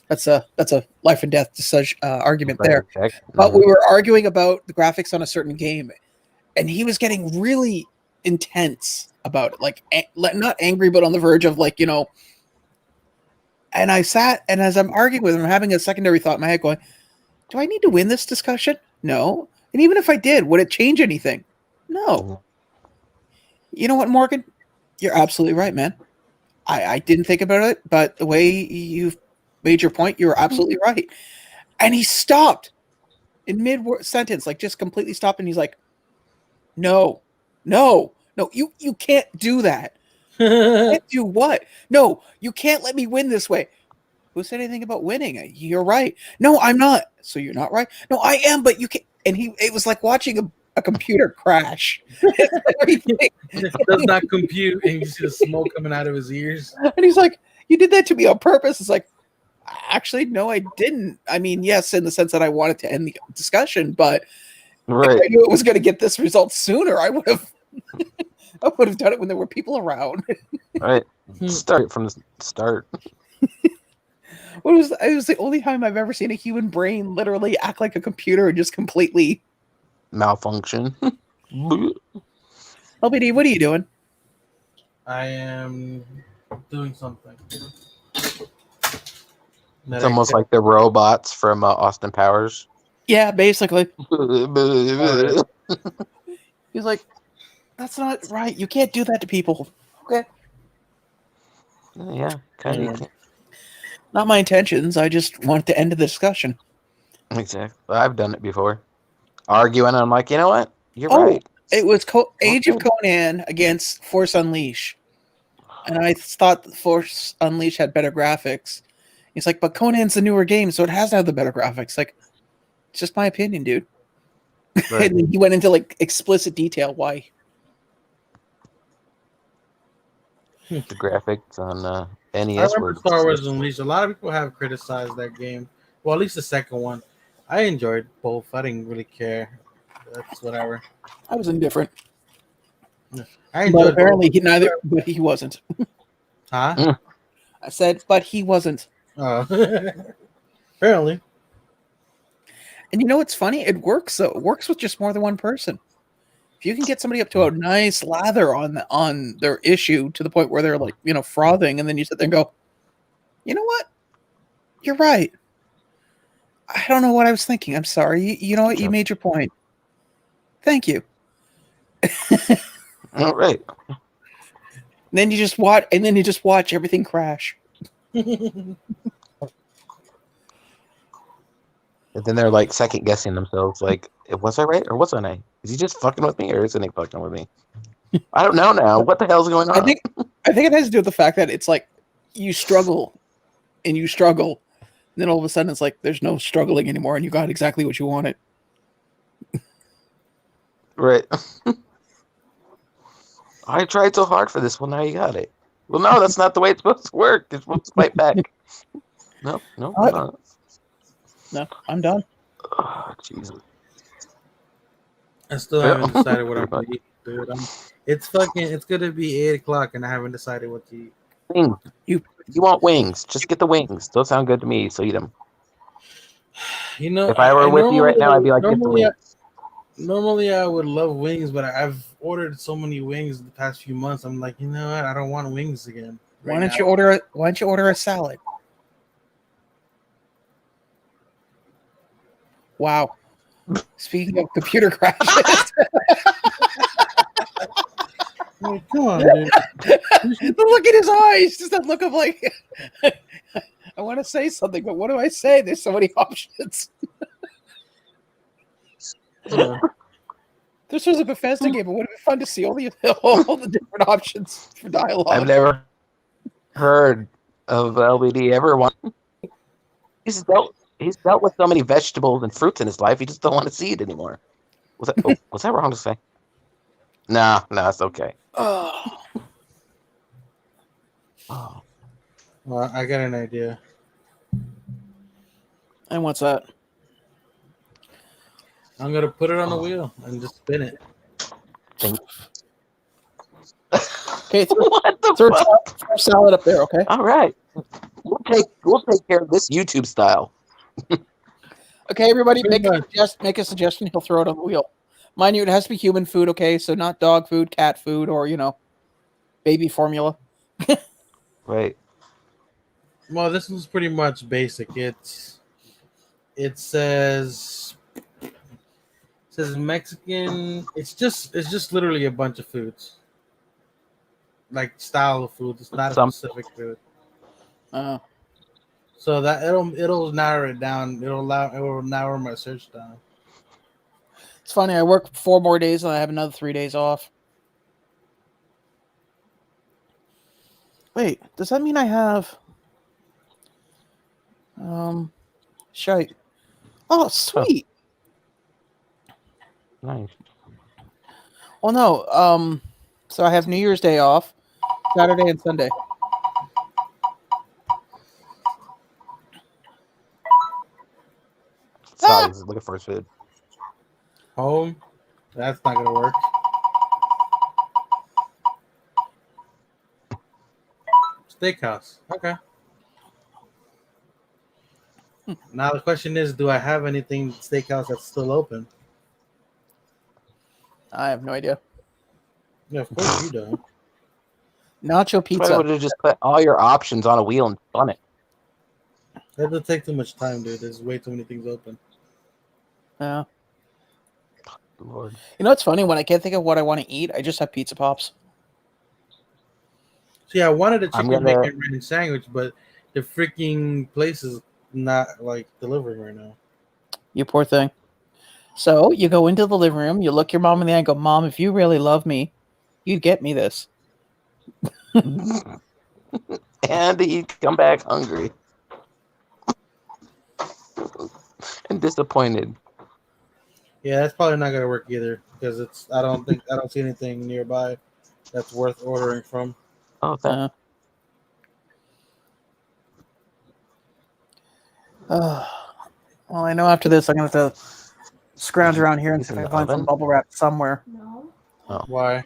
that's a life and death argument there. But we were arguing about the graphics on a certain game, and he was getting really intense about it, like not angry, but on the verge of And I sat, and as I'm arguing with him, I'm having a secondary thought in my head, going, "Do I need to win this discussion? No. And even if I did, would it change anything? No. You know what, Morgan? You're absolutely right, man. I didn't think about it, but the way you've made your point, you're absolutely right." And he stopped in mid sentence, like just completely stopped, and he's like, "No, you can't do that. Can't do what? No, you can't let me win this way." Who said anything about winning? You're right. No, I'm not. So you're not right. No, I am, but you can't. And it was like watching a computer crash. It does not compute, and you see the smoke coming out of his ears. And he's like, "You did that to me on purpose." It's like, actually, no, I didn't. I mean, yes, in the sense that I wanted to end the discussion, but Right. if I knew it was going to get this result sooner, I would have. I would have done it when there were people around. Right. Start from the start. It was the only time I've ever seen a human brain literally act like a computer and just completely Malfunction. LBD, what are you doing? I am doing something. It's almost like the robots from Austin Powers. Yeah, basically. He's like, "That's not right. You can't do that to people." Okay. Yeah, kind of. Not my intentions. I just want to end the discussion. Exactly. I've done it before. Arguing, and I'm like, you know what? You're Oh, right. it was Age of Conan against Force Unleashed. And I thought Force Unleashed had better graphics. He's like, "But Conan's the newer game, so it has to have the better graphics." Like, it's just my opinion, dude. Right. And then he went into like explicit detail why. The graphics on NES I remember were Star Wars Unleashed. A lot of people have criticized that game. Well, at least the second one. I enjoyed both. I didn't really care. That's whatever. I was indifferent. I But enjoyed apparently both. but he wasn't. Huh? I said, but he wasn't. Oh. Apparently. And you know what's funny? It works though. It works with just more than one person. If you can get somebody up to a nice lather on their issue to the point where they're like, frothing, and then you sit there and go, "You know what? You're right. I don't know what I was thinking. I'm sorry. You know what? You made your point. Thank you." All right. Then you just watch everything crash. And then they're like second guessing themselves, like, was I right or wasn't I? Is he just fucking with me or isn't he fucking with me? I don't know now. What the hell's going on? I think it has to do with the fact that it's like you struggle and you struggle, and then all of a sudden it's like there's no struggling anymore, and you got exactly what you wanted. Right. I tried so hard for this. Well, now you got it. Well, no, that's not the way it's supposed to work. It's supposed to fight back. No. No, I'm done. Oh, Jesus. I still haven't decided what I'm going to eat, dude. It's gonna be 8:00 and I haven't decided what to eat. Wings. You- You want wings? Just get the wings. Those sound good to me, so eat them. You know, If I were with you right now, I'd be like, get the normally, wings. normally I would love wings, but I've ordered so many wings the past few months. I'm like, you know what? I don't want wings again. Why don't you order a salad? Wow. Speaking of computer crashes, Like, come on, dude. the look in his eyes, just that look of like, I want to say something, but what do I say? There's so many options. Yeah. This was a Bethesda game. It would have been fun to see all the different options for dialogue. I've never heard of LBD ever. He's dealt with so many vegetables and fruits in his life. He just don't want to see it anymore. Was that wrong to say? No, it's okay. Oh, Oh, Well, I got an idea. and what's that? I'm gonna put it on the wheel and just spin it. Okay, what the throw fuck? salad up there. Okay. All right, we'll take care of this YouTube style. Okay, everybody, Pretty make a suggestion. He'll throw it on the wheel. Mind you, it has to be human food. Okay, so not dog food, cat food, or baby formula. Right. Well, this is pretty much basic. It says Mexican. It's just literally a bunch of foods, like style of food. It's not a specific food. So that it'll narrow it down. It will narrow my search down. It's funny. I work 4 more days and I have another 3 days off. Wait, does that mean I have shite? Oh, sweet. Nice. Well, no. So I have New Year's Day off, Saturday and Sunday. Sorry, he's looking for his food. Home. That's not gonna work. Steakhouse. Okay. Now the question is, do I have anything steakhouse that's still open? I have no idea. Yeah, of course you don't. Nacho I pizza. would have just put all your options on a wheel and spun it. That doesn't take too much time, dude. There's way too many things open. Yeah. Lord. You know what's funny? When I can't think of what I want to eat, I just have pizza pops. See, I wanted a chicken gonna- bacon ranch sandwich, but the freaking place is not like delivering right now. You poor thing. So you go into the living room, you look your mom in the eye and go, Mom, if you really love me, you'd get me this. And you come back hungry and disappointed. Yeah, that's probably not gonna work either because I don't see anything nearby that's worth ordering from. Oh, that. Well, I know after this I'm going to have to scrounge around here and see if I can find some bubble wrap somewhere. No. Why?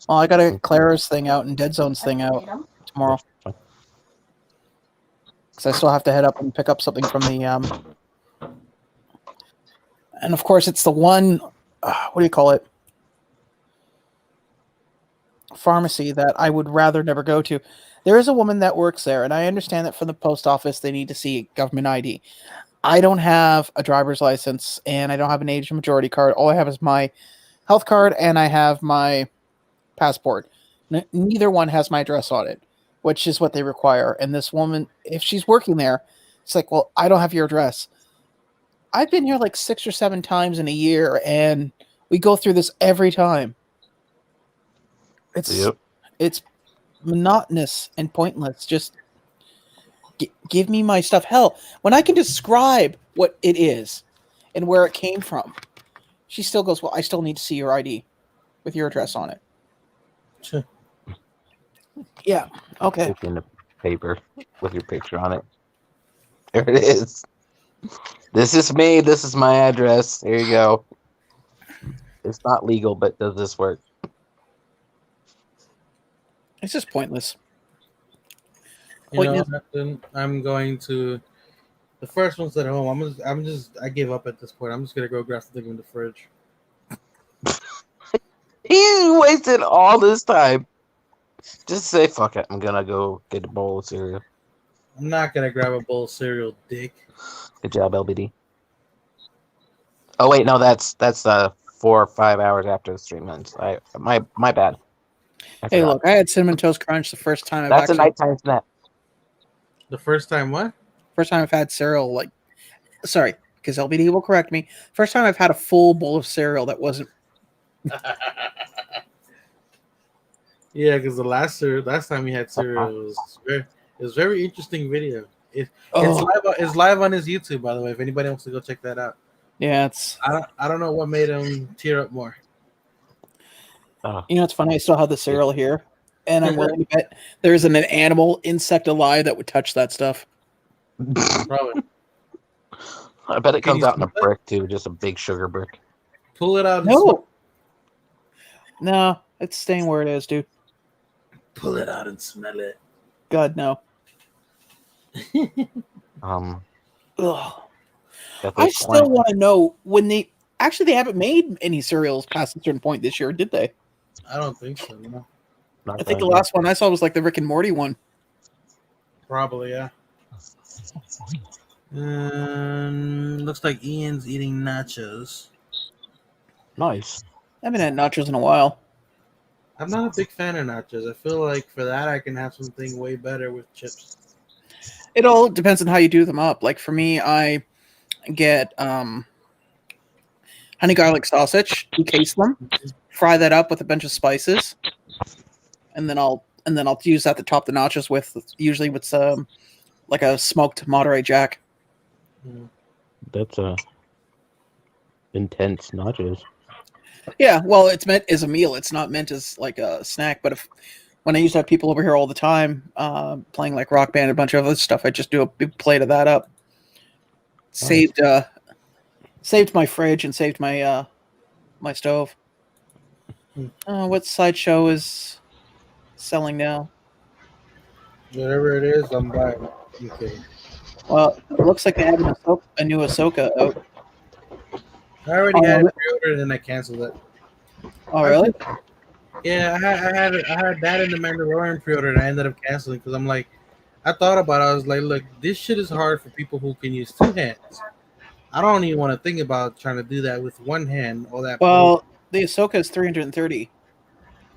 Well, I got to get Clara's thing out and Dead Zone's thing out tomorrow. Because I still have to head up and pick up something from the... And of course, it's the one... what do you call it? Pharmacy that I would rather never go to. There is a woman that works there, and I understand that from the post office they need to see government ID. I don't have a driver's license, and I don't have an age majority card. All I have is my health card, and I have my passport. Neither one has my address on it, which is what they require. And this woman, if she's working there, it's like, well, I don't have your address. I've been here like 6 or 7 times in a year, and we go through this every time. It's monotonous and pointless. Just give me my stuff. Hell, when I can describe what it is and where it came from, she still goes, well, I still need to see your ID with your address on it. Sure. Yeah. Okay. It's in the paper with your picture on it. There it is. This is me. This is my address. There you go. It's not legal, but does this work? It's just pointless. You know what, Neptune? I'm going to. The first one's at home. I give up at this point. I'm just gonna go grab something in the fridge. He wasted all this time. Just say fuck it. I'm gonna go get a bowl of cereal. I'm not gonna grab a bowl of cereal, dick. Good job, LBD. Oh wait, no, that's 4 or 5 hours after the stream ends. My bad. Hey, look, I had cinnamon toast crunch the first time. That's a nighttime snack. The first time what? First time I've had cereal. Sorry, because LBD will correct me. First time I've had a full bowl of cereal that wasn't. Yeah, because the last time we had cereal it was very interesting video. It's live on his YouTube, by the way. If anybody wants to go check that out. Yeah, it's. I don't know what made him tear up more. You know, it's funny. I still have the cereal here, and I'm willing to bet there isn't an animal, insect alive that would touch that stuff. Probably. I bet it comes out in a brick too, just a big sugar brick. Pull it out. No, it's staying where it is, dude. Pull it out and smell it. God, no. Ugh. I still want to know when they haven't made any cereals past a certain point this year, did they? I don't think so. No. I think the last one I saw was like the Rick and Morty one. Probably, yeah. Looks like Ian's eating nachos. Nice. I haven't had nachos in a while. I'm not a big fan of nachos. I feel like for that I can have something way better with chips. It all depends on how you do them up. Like for me, I get honey garlic sausage, encase them, fry that up with a bunch of spices, and then I'll use that to top the nachos with, usually with some like a smoked Monterey Jack. That's intense nachos. Yeah, well, it's meant as a meal. It's not meant as like a snack. But when I used to have people over here all the time playing like Rock Band and a bunch of other stuff, I just do a big plate of that up. Saved my fridge and saved my my stove. What sideshow is selling now? Whatever it is, I'm buying. Okay. Well, it looks like they have a new Ahsoka out. I already had it pre-ordered and I canceled it. Oh, really? Yeah, I had that in the Mandalorian pre-order and I ended up canceling because I'm like, I thought about it. I was like, look, this shit is hard for people who can use two hands. I don't even want to think about trying to do that with one hand. All that. Well, the Ahsoka is $330.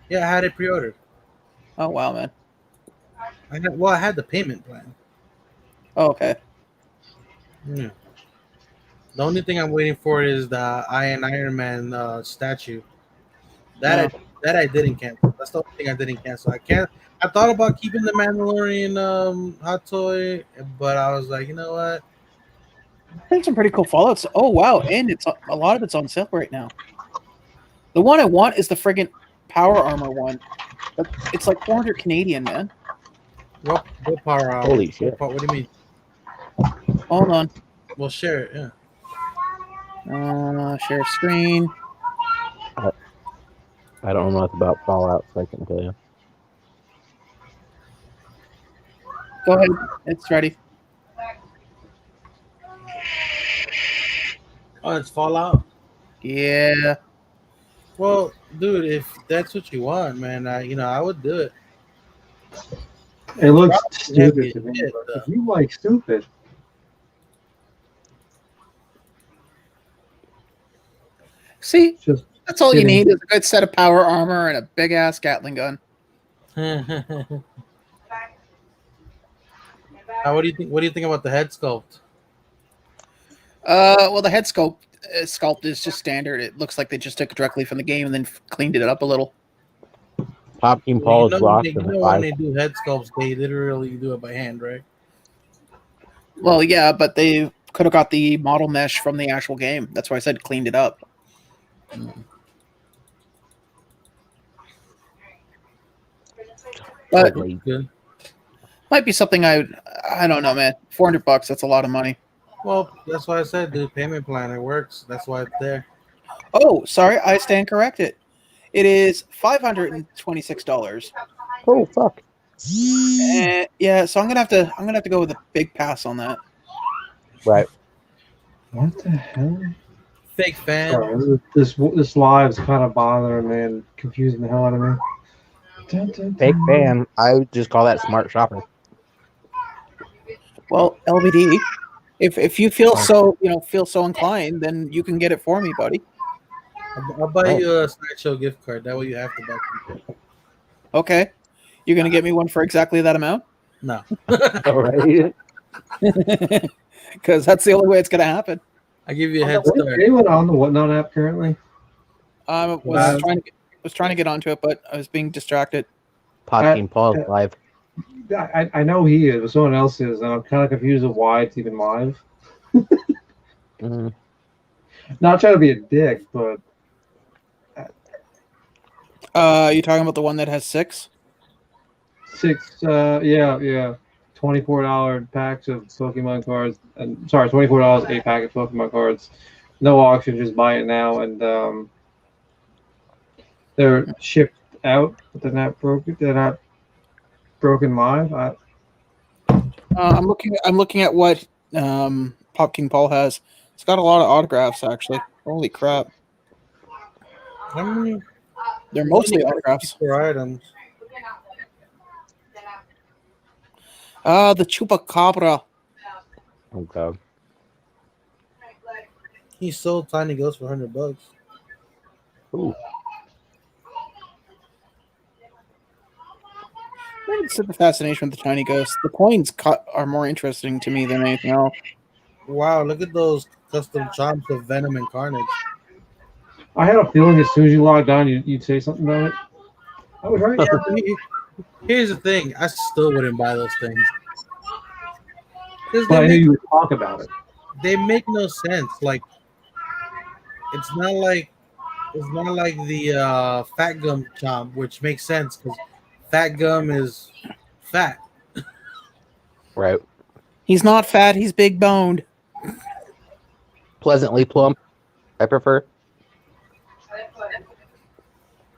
Yeah, I had it pre-ordered. Oh wow, man. I had the payment plan. Oh, okay. Yeah. The only thing I'm waiting for is the Iron Man statue. That I didn't cancel. That's the only thing I didn't cancel. I thought about keeping the Mandalorian hot toy, but I was like, you know what? There's some pretty cool Fallouts. Oh wow, and it's a lot of it's on sale right now. The one I want is the friggin' Power Armor one. But it's like 400 Canadian, man. What power armor? Holy shit. What do you mean? Hold on. Well, share it, yeah. Share screen. I don't know much about Fallout, so I can tell you. Go ahead. It's ready. Oh, it's Fallout? Yeah. Well, dude, if that's what you want, man, I would do it. It looks stupid heavy to me. shit, But if you like stupid, See, just that's all kidding. you need is a good set of power armor and a big ass Gatling gun. What do you think? What do you think about the head sculpt? Well, the head sculpt is just standard. It looks like they just took it directly from the game and then cleaned it up a little. Top Team Paul is locked in when the they do head sculpts, they literally do it by hand, right? Well, yeah, but they could have got the model mesh from the actual game. That's why I said cleaned it up. But Good. might be something I don't know, man. $400, that's a lot of money. Well, that's why I said, dude, payment plan. It works. That's why it's there. Oh, sorry, I stand corrected. It is $526. Oh fuck! Yeah, Yeah, so I'm gonna have to go with a big pass on that. Right. What the hell? Fake fan. Sorry, this live's kind of bothering me and confusing the hell out of me. Dun, dun, Fake dun. fan. I would just call that smart shopping. Well, LBD, if you feel so inclined, then you can get it for me, buddy. I'll buy Right. you a Sideshow gift card. That way you have to buy something. Okay, you're gonna get me one for exactly that amount, No. All right. because that's the only way it's gonna happen. I give you a head Is start. anyone on the Whatnot app currently? Was Wow. trying to get onto it, but I was being distracted. Popping Paul's live. I know he is, but someone else is, and I'm kind of confused of why it's even live. Mhm. Not trying to be a dick, but You talking about the one that has 6? yeah, $24 packs of Pokemon cards, and sorry, $24 a pack of Pokemon cards. No auction, just buy it now, and they're shipped out, but they're not broken. They're not broken live. I'm looking at what Pop King Paul has. It's got a lot of autographs, actually. Holy crap! How many They're mostly autographs. for items? The Chupacabra. Oh god. He sold Tiny Ghost for $100. Ooh. It's the fascination with the tiny ghosts. The coins are more interesting to me than anything else. Wow, look at those custom chomps of Venom and Carnage. I had a feeling as soon as you logged on, you'd say something about it. I was right. Yeah, but here's the thing. I still wouldn't buy those things. Because But I knew you would talk about it. they make no sense. Like it's not like the fat gum chomp, which makes sense because fat gum is fat. Right. He's not fat. He's big boned. Pleasantly plump. I prefer.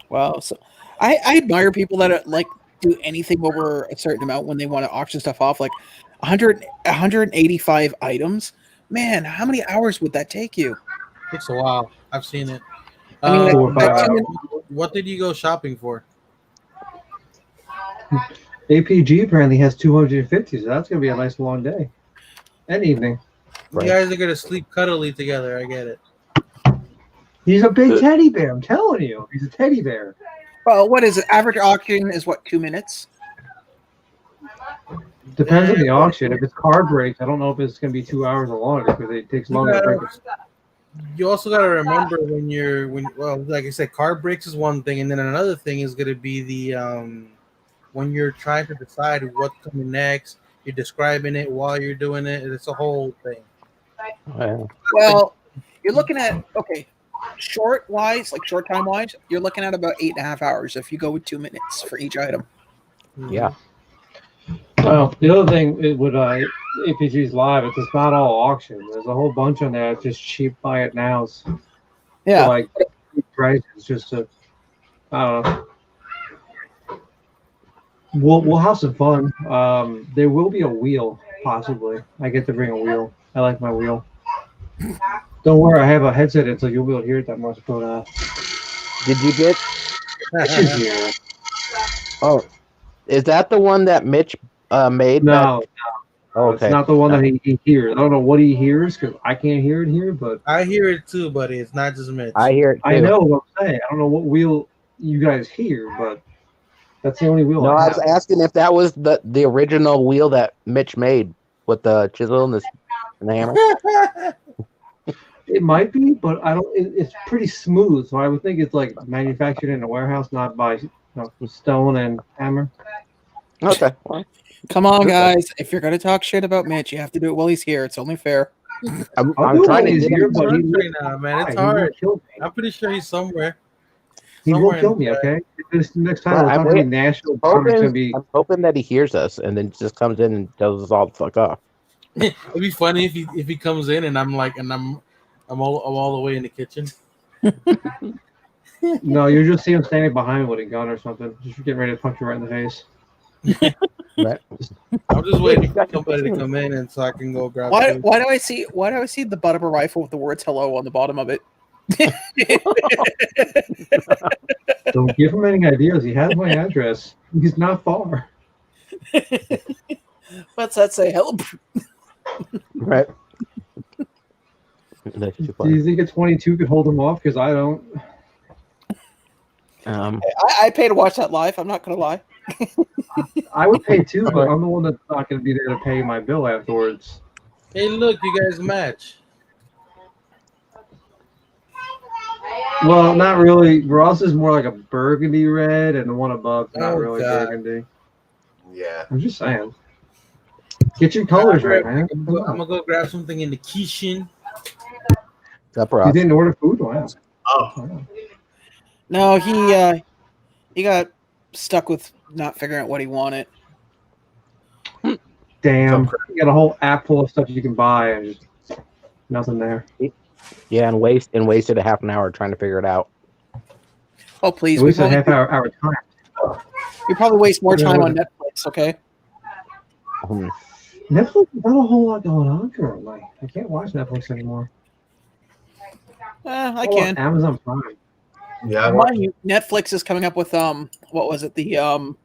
Wow. So I admire people that are, like, do anything over a certain amount when they want to auction stuff off, like 185 items. Man, how many hours would that take you? Takes a while. I've seen it. I mean, Four or five hours. What did you go shopping for? APG apparently has 250, so that's gonna be a nice long day and evening. Right. You guys are gonna sleep cuddly together. I get it. He's a big teddy bear. I'm telling you, he's a teddy bear. well, what is it? Average auction is what, 2 minutes? Depends on the auction. If it's card breaks, I don't know if it's gonna be 2 hours or longer because it takes longer to break it. You also got to remember like I said, card breaks is one thing, and then another thing is gonna be the when you're trying to decide what's coming next. You're describing it while you're doing it. It's a whole thing. Wow. Well, you're looking at, okay, short time wise, you're looking at about 8.5 hours if you go with 2 minutes for each item. Yeah. Well, the other thing with APG's live, it's not all auction. There's a whole bunch on there. It's just cheap buy it nows. Yeah. So, like prices just to, I don't know. We'll have some fun. There will be a wheel, possibly. I get to bring a wheel. I like my wheel. Don't worry, I have a headset in, so you'll be able to hear it that much. But Did you get? Mitch is here. Oh, is that the one that Mitch made? No, Okay. it's not the one that he hears. I don't know what he hears because I can't hear it here. But I hear it too, buddy. It's not just Mitch. I hear it too. I know what I'm saying. I don't know what wheel you guys hear, but that's the only wheel. No, I I have. was asking if that was the original wheel that Mitch made with the chisel and the hammer. It might be, but I don't. It's pretty smooth, so I would think it's like manufactured in a warehouse, not by stone and hammer. Okay. Well, Come on, guys. If you're going to talk shit about Mitch, you have to do it while he's here. It's only fair. I'm I'll do it trying when to he's get here, him. but he right now, man. It's He won't hard. kill me. I'm pretty sure he's somewhere. He Somewhere won't kill in me, there. okay? This next time, Well, it's I'm not gonna be waiting. national. It's gonna be. I'm hoping that he hears us and then just comes in and tells us all the fuck off. It'd be funny if he comes in and I'm all the way in the kitchen. No, you just see him standing behind me with a gun or something, just getting ready to punch you right in the face. Right. I'm just waiting for somebody to come in and so I can go grab Why food. do I see the butt of a rifle with the words "hello" on the bottom of it? Don't give him any ideas. He has my address. He's not far. What's that say? Help. Right. That's too Do funny. you think a 22 could hold him off? Because I don't. I pay to watch that live. I'm not gonna lie. I would pay too, but I'm the one that's not going to be there to pay my bill afterwards. Hey, look, you guys match. Well, not really. Ross is more like a burgundy red, and the one above not Oh, really God. burgundy. Yeah. I'm just saying. Get your colors right, man. I'm gonna go grab something in the kitchen. Up, You Ross. didn't order food? Wow. Oh, Wow. No, he got stuck with not figuring out what he wanted. Damn. You got a whole app full of stuff you can buy, and just nothing there. Yeah, and wasted a half an hour trying to figure it out. Oh please, At least a half hour time. we probably waste more Yeah, time what- on Netflix. Okay. Netflix, not a whole lot going on currently. I can't watch Netflix anymore. I Oh, can. Amazon Prime. yeah. I watched Mind you, Netflix is coming up with what was it, the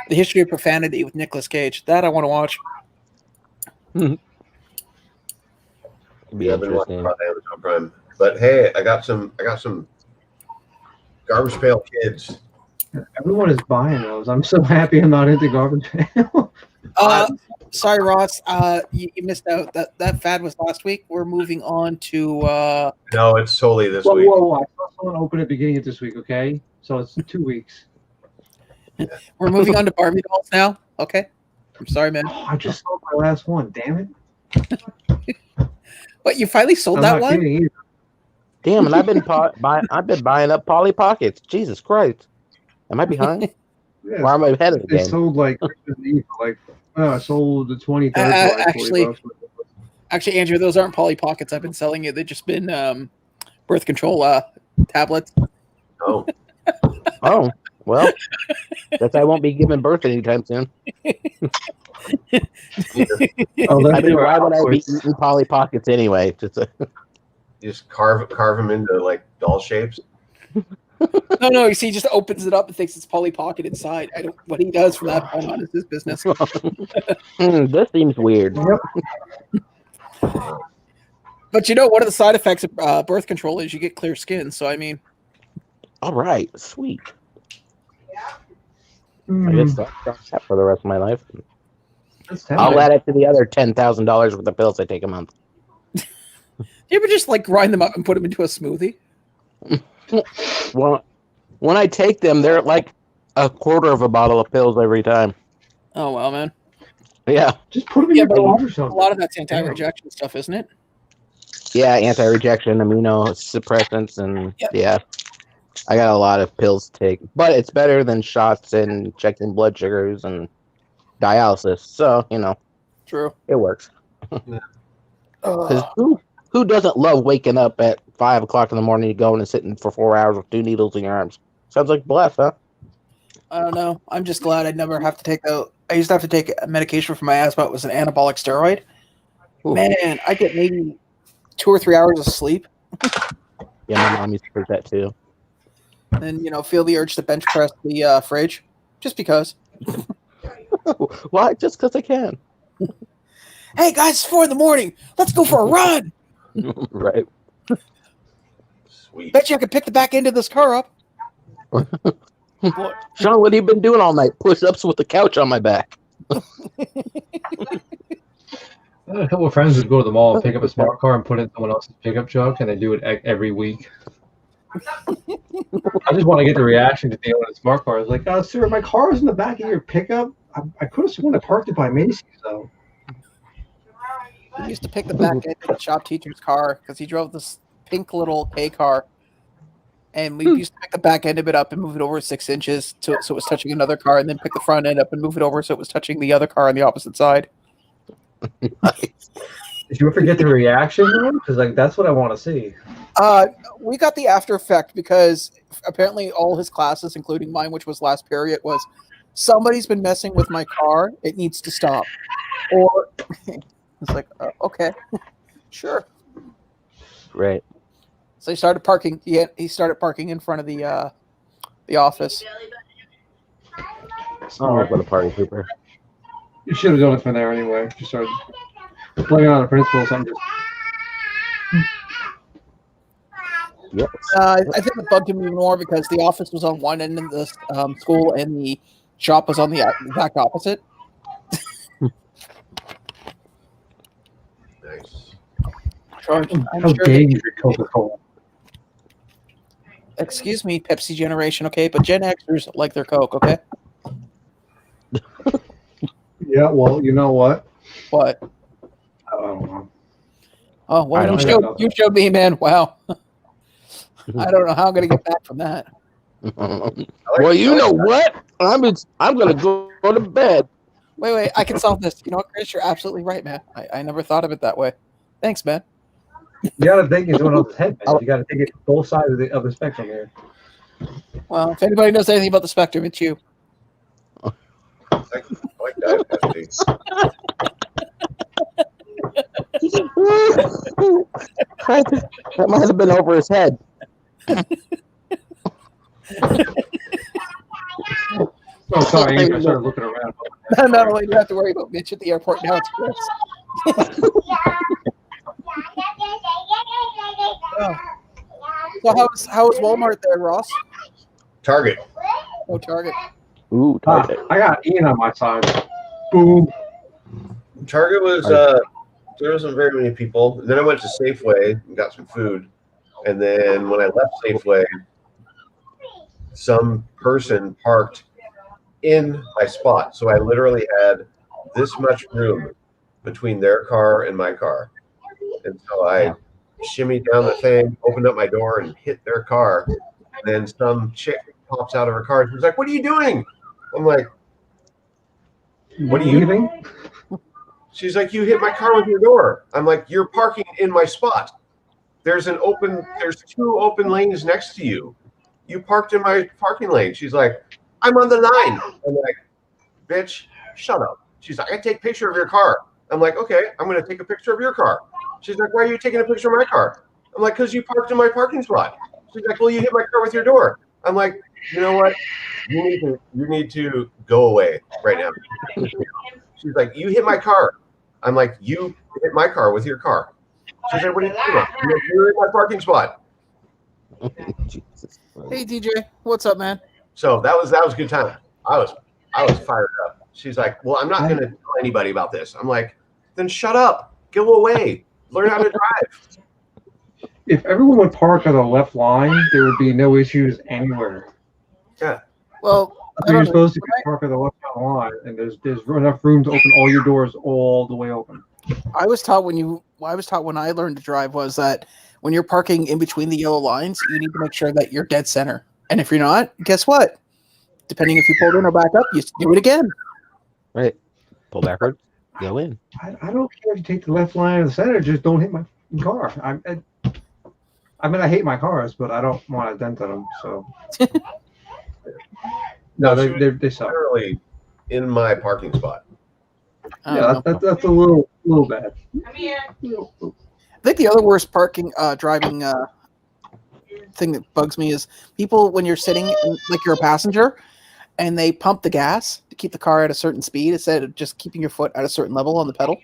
History of Profanity with Nicolas Cage. That I want to watch. It'd be Yeah, I've been watching interesting. Amazon Prime. But hey, I got some Garbage Pail Kids. Everyone is buying those. I'm so happy I'm not into Garbage Pail. Sorry, Ross. You missed out. That fad was last week. We're moving on to No, it's solely this Whoa, week. whoa, I saw someone open it beginning of this week, okay? So it's 2 weeks. we're moving on to Barbie dolls now. Okay. I'm sorry, man. Oh, I just sold my last one. Damn it. What, you finally sold I'm that not one? kidding either. Damn, and I've been buying up Polly Pockets. Jesus Christ. Am I behind? Yeah, Why am I ahead of the they game? sold like Christmas Eve, like I sold the 23rd for like actually- 40 bucks. Actually, Andrew, those aren't Polly Pockets I've been selling you. They've just been birth control tablets. Oh, Oh, well, guess I won't be giving birth anytime soon. Oh, I mean, why would I be eating Polly Pockets anyway? Just you just carve them into like doll shapes. No. You see, he just opens it up and thinks it's Polly Pocket inside. I don't. What he does from that point on is his business. this seems weird. But you know, one of the side effects of birth control is you get clear skin. So I mean, All right, sweet. I Mm, guess that's that for the rest of my life. that's I'll tempting. add it to the other $10,000 worth of pills I take a month. do you ever just like grind them up and put them into a smoothie? Well, when I take them, they're like a quarter of a bottle of pills every time. Oh well, man. Yeah, Just put them in Yeah, your but food or A something. lot of that's anti-rejection stuff, isn't it? yeah, anti-rejection, immunosuppressants, and yeah, I got a lot of pills to take. But it's better than shots and checking blood sugars and dialysis. So True. it works. Because Ugh. who doesn't love waking up at 5 o'clock in the morning, going and sitting for 4 hours with 2 needles in your arms? Sounds like bless, huh? I don't know. I'm just glad I'd never have to take I used to have to take a medication for my asthma. It was an anabolic steroid. Ooh. Man, I get maybe 2 or 3 hours of sleep, Yeah, my mom used to take that too. and feel the urge to bench press the fridge, just because. Why? Just because I can. Hey guys, it's 4 a.m. Let's go for a run. Right. Sweet. Bet you I could pick the back end of this car up. Sean, what have you been doing all night? Push-ups with the couch on my back. A couple of friends would go to the mall and pick up a smart car and put it in someone else's pickup truck, and they do it every week. I just want to get the reaction to the owner of the smart car. It's like, sir, my car is in the back of your pickup. I could have sworn I parked it by Macy's, though. He used to pick the back end of the shop teacher's car because he drove this pink little K car. And we used to pick the back end of it up and move it over 6 inches so it was touching another car, and then pick the front end up and move it over so it was touching the other car on the opposite side. Nice. Did you ever get the reaction, though? Because that's what I want to see. We got the after effect because apparently all his classes, including mine, which was last period, was somebody's been messing with my car. It needs to stop. Or it's like, okay, sure. Right. So he started parking. He started parking in front of the office. Oh, what a party pooper. You should have done it from there anyway. Just started playing on a principle or something. Yes. I think it bugged him even more because the office was on one end of the school and the shop was on the exact opposite. Nice. So I'm How sure dare you drink Coca-Cola? excuse me, Pepsi generation, okay? But Gen Xers like their Coke, okay? Yeah, well, you know what? What? I don't know. Oh, well, I you don't showed me, man. Wow. I don't know how I'm going to get back from that. Well, you know what? I'm gonna go to bed. Wait, I can solve this. You know what, Chris? You're absolutely right, man. I never thought of it that way. Thanks, man. You got to think in someone else's head, man. You got to think it both sides of the spectrum here. Well, if anybody knows anything about the spectrum, it's you. I like that, Pepsi. That might have been over his head. Oh, sorry, I started looking around. Not only do you have to worry about Mitch at the airport, now it's Chris. Oh. So how was Walmart there, Ross? Target. Oh, Target. Ooh, Target. I got Ian on my side. Boom. Target was there wasn't very many people. Then I went to Safeway and got some food. And then when I left Safeway, some person parked in my spot. So I literally had this much room between their car and my car. And so I shimmied down the thing, opened up my door and hit their car. And then some chick pops out of her car and she's like, "What are you doing?" I'm like, "What are you doing?" She's like, "You hit my car with your door." I'm like, "You're parking in my spot. There's two open lanes next to you. You parked in my parking lane." She's like, "I'm on the line." I'm like, "Bitch, shut up." She's like, "I take a picture of your car." I'm like, "Okay, I'm going to take a picture of your car." She's like, "Why are you taking a picture of my car?" I'm like, "Because you parked in my parking spot." She's like, "Well, you hit my car with your door." I'm like, "You know what? You need to go away right now." She's like, "You hit my car." I'm like, "You hit my car with your car." She's like, "What are you doing?" I'm like, "You're in my parking spot." Jesus. Hey, DJ. What's up, man? So that was a good time. I was fired up. She's like, "Well, I'm not going to tell anybody about this." I'm like, "Then shut up. Go away. Learn how to drive." If everyone would park on the left line, there would be no issues anywhere. Yeah. Well, You're supposed to park on the left line, and there's enough room to open all your doors all the way open. I was taught when I learned to drive was that when you're parking in between the yellow lines, you need to make sure that you're dead center. And if you're not, guess what? Depending if you pulled in or back up, you do it again. Right. Pull backwards. Go in. I don't care if you take the left line or the center, just don't hit my car. I mean, I hate my cars, but I don't want to dent on them. So no, they suck. Literally in my parking spot. Yeah, that's a little bad. I think the other worst driving thing that bugs me is people when you're sitting like you're a passenger and they pump the gas to keep the car at a certain speed instead of just keeping your foot at a certain level on the pedal.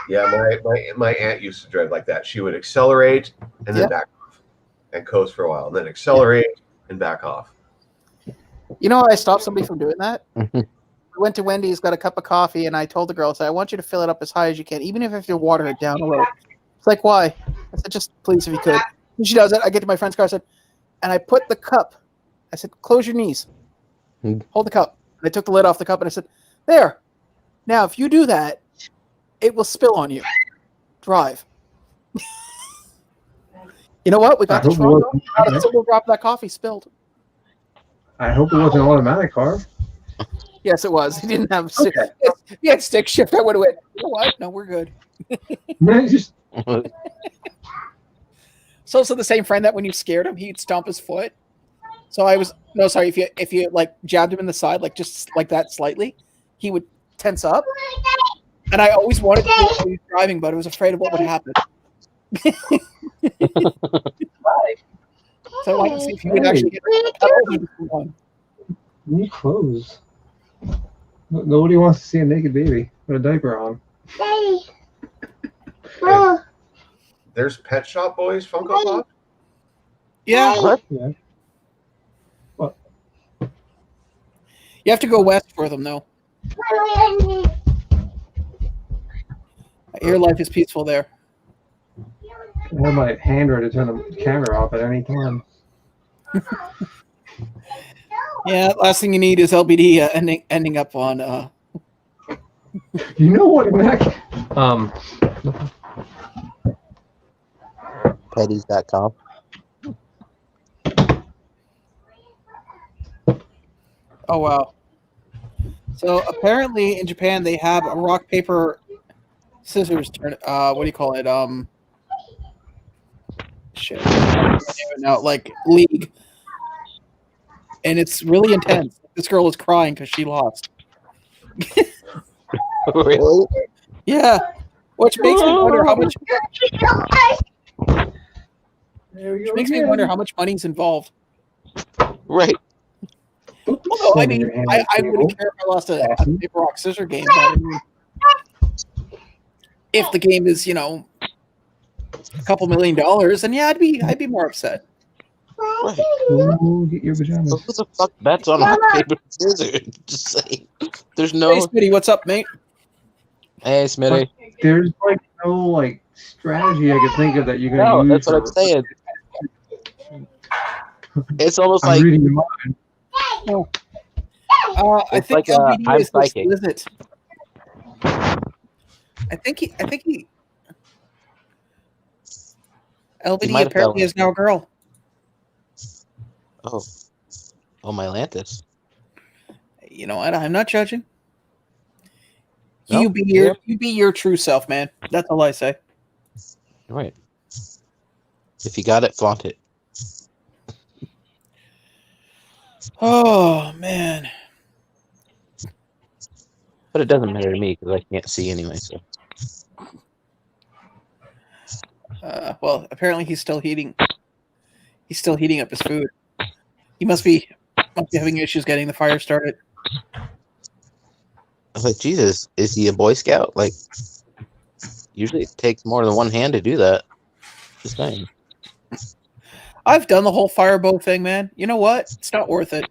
Yeah, my aunt used to drive like that. She would accelerate and then back off and coast for a while, and then accelerate and back off. You know, I stopped somebody from doing that. I went to Wendy's, got a cup of coffee, and I told the girl, I want you to fill it up as high as you can, even if you're watering it down a little. It's like, why? I said, just please, if you could. And she does it. I get to my friend's car, I said, and I put the cup, I said, close your knees. Hold the cup. And I took the lid off the cup, and I said, there. Now, if you do that, it will spill on you. Drive. You know what? We got to Toronto. A single drop of that coffee spilled. I hope it wasn't an automatic car. Yes, it was. He didn't have stick. He had stick shift. I would have went, you know what? No, we're good. Just So the same friend that when you scared him, he'd stomp his foot. So I was no sorry if you like jabbed him in the side like just like that slightly, he would tense up. And I always wanted to do it while he was driving, but I was afraid of what would happen. So I wanted to see if he would actually get on. New clothes. Nobody wants to see a naked baby with a diaper on. There's Pet Shop Boys Funko Pop? Yeah. What? Yeah. You have to go west for them, though. Your life is peaceful there. I have my hand ready to turn the camera off at any time. Yeah, last thing you need is LBD ending up on. You know what, Mac? Petties.com. Oh wow! So apparently in Japan they have a rock paper scissors turn. What do you call it? Shit. No, like league, and it's really intense. This girl is crying because she lost. Really? Yeah, which makes me wonder how much. Which makes me wonder how much money's involved. Right. Although, I mean, I wouldn't care if I lost a paper rock scissor game. But I mean, if the game is, you know, a couple $1 million, then yeah, I'd be more upset. Right. Ooh, get your pajamas. Who the fuck bets on rock, paper, scissors? Just saying. There's no. Hey, Smitty, what's up, mate? Hey, Smitty. There's like no like strategy I could think of that you're gonna use. That's what I'm saying. It's almost I'm like reading your mind. I It's think like, LBD I'm is psychic. explicit. I think he. He LBD might have apparently fell is now a girl. oh my Atlantis. You know what? I'm not judging. No? You be your true self, man. That's all I say. Right. If you got it, flaunt it. Oh man. But it doesn't matter to me because I can't see anyway. So Well, apparently he's still heating. He's still heating up his food. He must be having issues getting the fire started. I was like, Jesus, is he a Boy Scout? Like, usually it takes more than one hand to do that. Just saying. I've done the whole firebow thing, man. You know what? It's not worth it.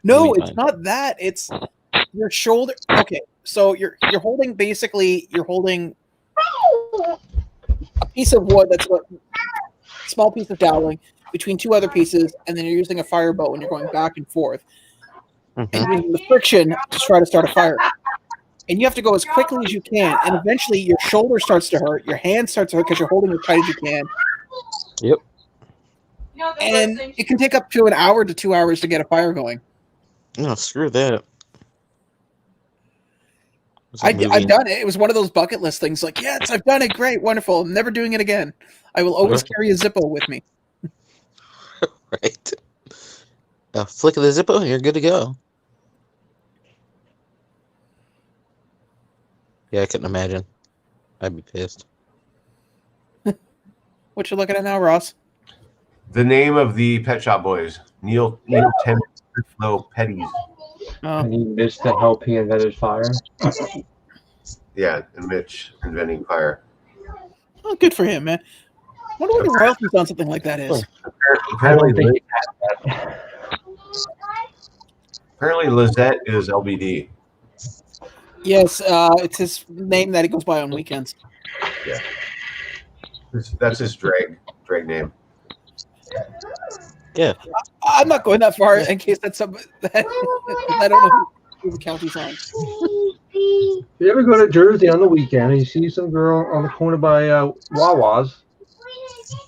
No, it's not that. It's your shoulder. Okay, so you're holding a piece of wood that's a small piece of dowling between two other pieces, and then you're using a firebow and you're going back and forth. And you're using the friction to try to start a fire. And you have to go as quickly as you can, and eventually your shoulder starts to hurt, your hand starts to hurt because you're holding as tight as you can. Yep. And it can take up to an hour to 2 hours to get a fire going. No, screw that. I've done it. It was one of those bucket list things. Like, yes, I've done it. Great, wonderful. I'm never doing it again. I will always carry a Zippo with me. Right. A flick of the Zippo, you're good to go. Yeah, I couldn't imagine. I'd be pissed. What you looking at now, Ross? The name of the Pet Shop Boys, Neil Tennant Petties. Oh. And he missed the help he invented fire. Yeah, and Mitch inventing fire. Oh, good for him, man. I wonder what the royalties on something like that is. Apparently Lizette is LBD. Yes, it's his name that he goes by on weekends. Yeah. That's his drag name. Yeah. I'm not going that far in case that's somebody that I don't know who the county's on. You ever go to Jersey on the weekend and you see some girl on the corner by Wawa's?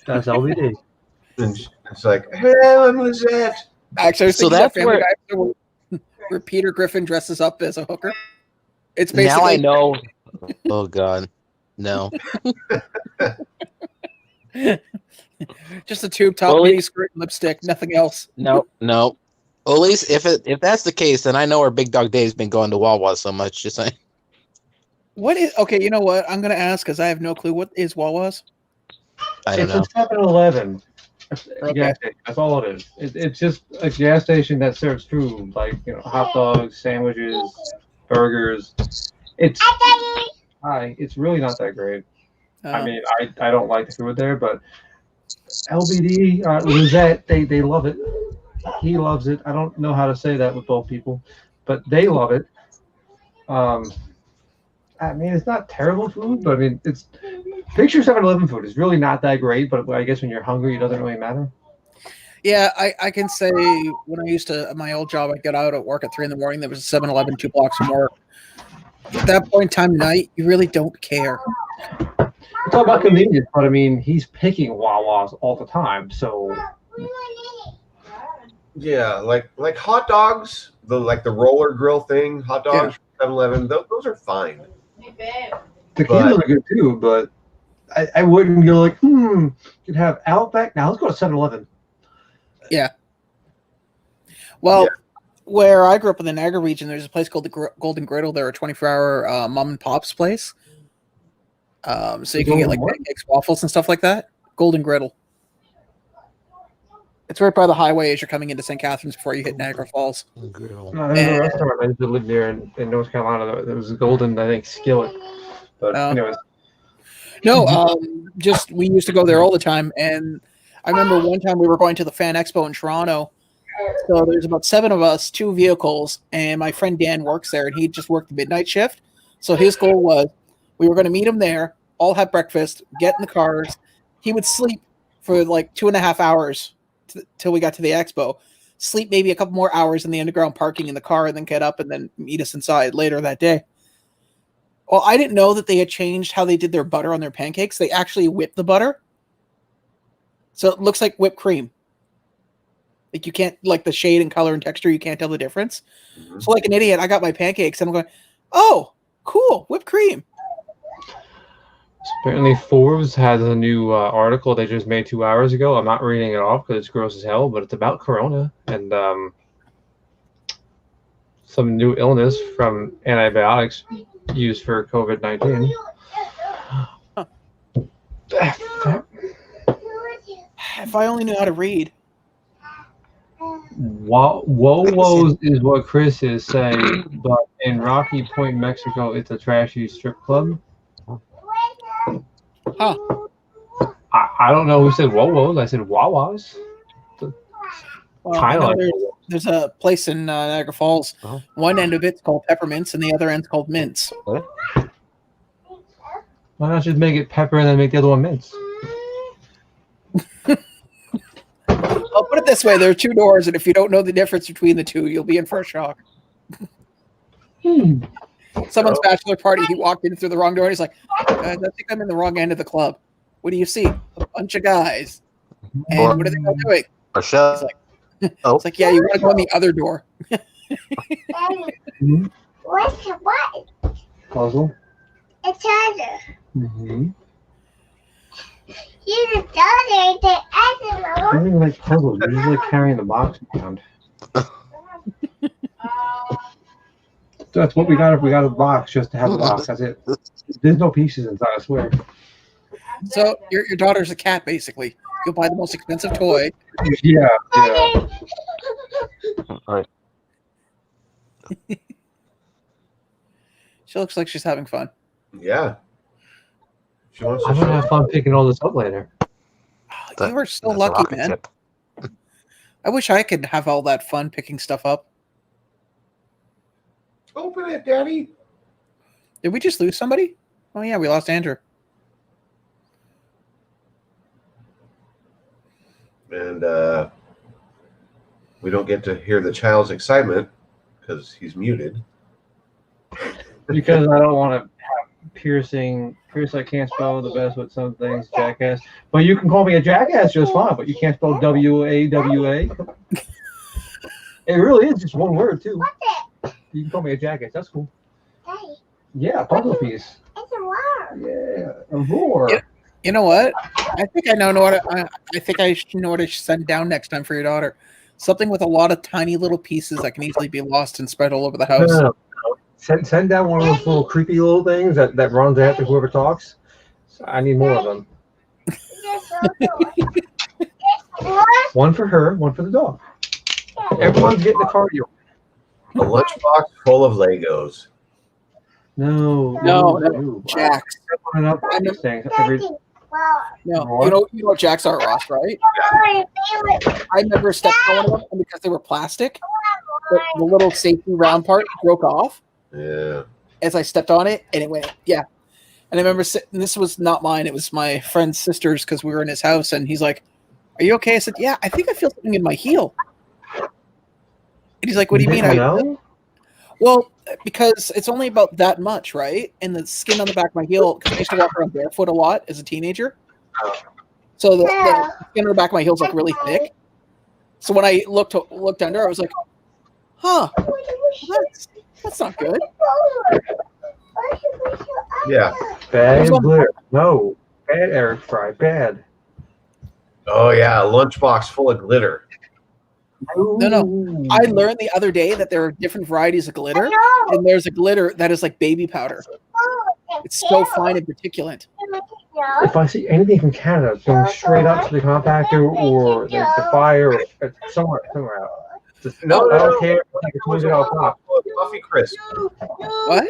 That's LBD. And it's like, hey, I'm Lizette. Actually, I was So thinking that's that Family Guy where Peter Griffin dresses up as a hooker. It's basically Now I know. Oh God, no. Just a tube top, Well, mini skirt, and lipstick, nothing else. No. Well, at least if that's the case, then I know where Big Dog Dave's been going to Wawa so much. Just saying. What is okay? You know what? I'm gonna ask because I have no clue. What is Wawa's? I don't It's know. a 7-Eleven. Okay. Gas station. That's all it is. It's just a gas station that serves food, like hot dogs, sandwiches, burgers. It's It's really not that great. I mean, I don't like the food there, but LBD, Lizette, they love it. He loves it. I don't know how to say that with both people, but they love it. I mean, it's not terrible food, but I mean, it's picture 7-Eleven food. It's really not that great, but I guess when you're hungry, it doesn't really matter. Yeah, I can say when I used to, at my old job, I'd get out at work at 3 a.m. There was a 7-Eleven 2 blocks from work. At that point in time of night, you really don't care. It's all about convenience, but I mean, he's picking Wawas all the time, so. Yeah, like hot dogs, the roller grill thing, hot dogs, 7-Eleven, those are fine. Tequilas are good too, but I wouldn't go like, could have Outback. Now let's go to 7-Eleven. Yeah. Well, where I grew up in the Niagara region, there's a place called the Golden Griddle. They're a 24-hour mom and pop's place. So you can get like pancakes, waffles, and stuff like that. Golden Griddle. It's right by the highway as you're coming into St. Catharines before you hit Niagara Falls. No, there's a restaurant I used to live there in North Carolina. There was a Golden, I think, Skillet. But anyways. No, just we used to go there all the time. And I remember one time we were going to the Fan Expo in Toronto. So there's about 7 of us, 2 vehicles, and my friend Dan works there, and he just worked the midnight shift. So his goal was we were going to meet him there, all have breakfast, get in the cars. He would sleep for like 2.5 hours till we got to the expo. Sleep maybe a couple more hours in the underground parking in the car, and then get up and then meet us inside later that day. Well, I didn't know that they had changed how they did their butter on their pancakes. They actually whip the butter. So it looks like whipped cream. Like you can't, like the shade and color and texture, you can't tell the difference. Mm-hmm. So like an idiot, I got my pancakes and I'm going, oh, cool, whipped cream. Apparently Forbes has a new article they just made 2 hours ago. I'm not reading it off because it's gross as hell, but it's about Corona and some new illness from antibiotics used for COVID-19. Huh. If I only knew how to read. Whoa is what Chris is saying, but in Rocky Point, Mexico, it's a trashy strip club. Huh. I don't know who said whoa-who's. I said Wawas. Well, there's a place in Niagara Falls. Oh. One end of it's called Peppermints, and the other end's called Mints. What? Why not just make it pepper and then make the other one mints? I'll put it this way: there are 2 doors, and if you don't know the difference between the 2, you'll be in for a shock. Someone's bachelor party, he walked in through the wrong door, and he's like, I think I'm in the wrong end of the club. What do you see? A bunch of guys. And what are they all doing? A show. He's like, it's like, yeah, you want to go in the other door. What's the what? Puzzle. A charger. Mm-hmm. You're the daughter that I don't even like puzzles. You're just like carrying the box around. That's what we got. If we got a box, just to have a box. That's it. There's no pieces inside, I swear. So your daughter's a cat, basically. You'll buy the most expensive toy. Yeah. All right. She looks like she's having fun. Yeah. She wants to I'm gonna have fun picking all this up later. You are so lucky, man. I wish I could have all that fun picking stuff up. Open it, Daddy. Did we just lose somebody? Oh, yeah, we lost Andrew. And we don't get to hear the child's excitement because he's muted. Because I don't want to have piercing. Pierce, I can't spell the best with some things, jackass. But you can call me a jackass just fine, but you can't spell W-A-W-A. It really is just one word, too. You can call me a jackass. That's cool. Daddy. Yeah, puzzle piece. It's a roar. Yeah, a roar. You know what? I think I know what I think I should know what I should send down next time for your daughter. Something with a lot of tiny little pieces that can easily be lost and spread all over the house. No. Send down one of those little creepy little things that runs after whoever talks. I need more of them. One for her, one for the dog. Everyone's getting a cardio. A lunchbox full of Legos. No. Jacks. No, you know Jacks are Ross, right? I remember stepping on one of them, and because they were plastic, the little safety round part broke off. Yeah. As I stepped on it, and it went, yeah. And I remember this was not mine; it was my friend's sister's because we were in his house, and he's like, "Are you okay?" I said, "Yeah, I think I feel something in my heel." And he's like, "What do you mean?" Well, because it's only about that much, right? And the skin on the back of my heel, because I used to walk around barefoot a lot as a teenager. So the skin on the back of my heel is like really thick. So when I looked under, I was like, huh, that's not good. Yeah. Bad glitter. No. Bad, Eric Fry. Bad. Oh, yeah. A lunchbox full of glitter. No. I learned the other day that there are different varieties of glitter, and there's a glitter that is like baby powder. It's so fine and particulate. If I see anything from Canada going straight up to the compactor or the fire or somewhere out, just, I don't care. Like a $20 Coffee crisp. What?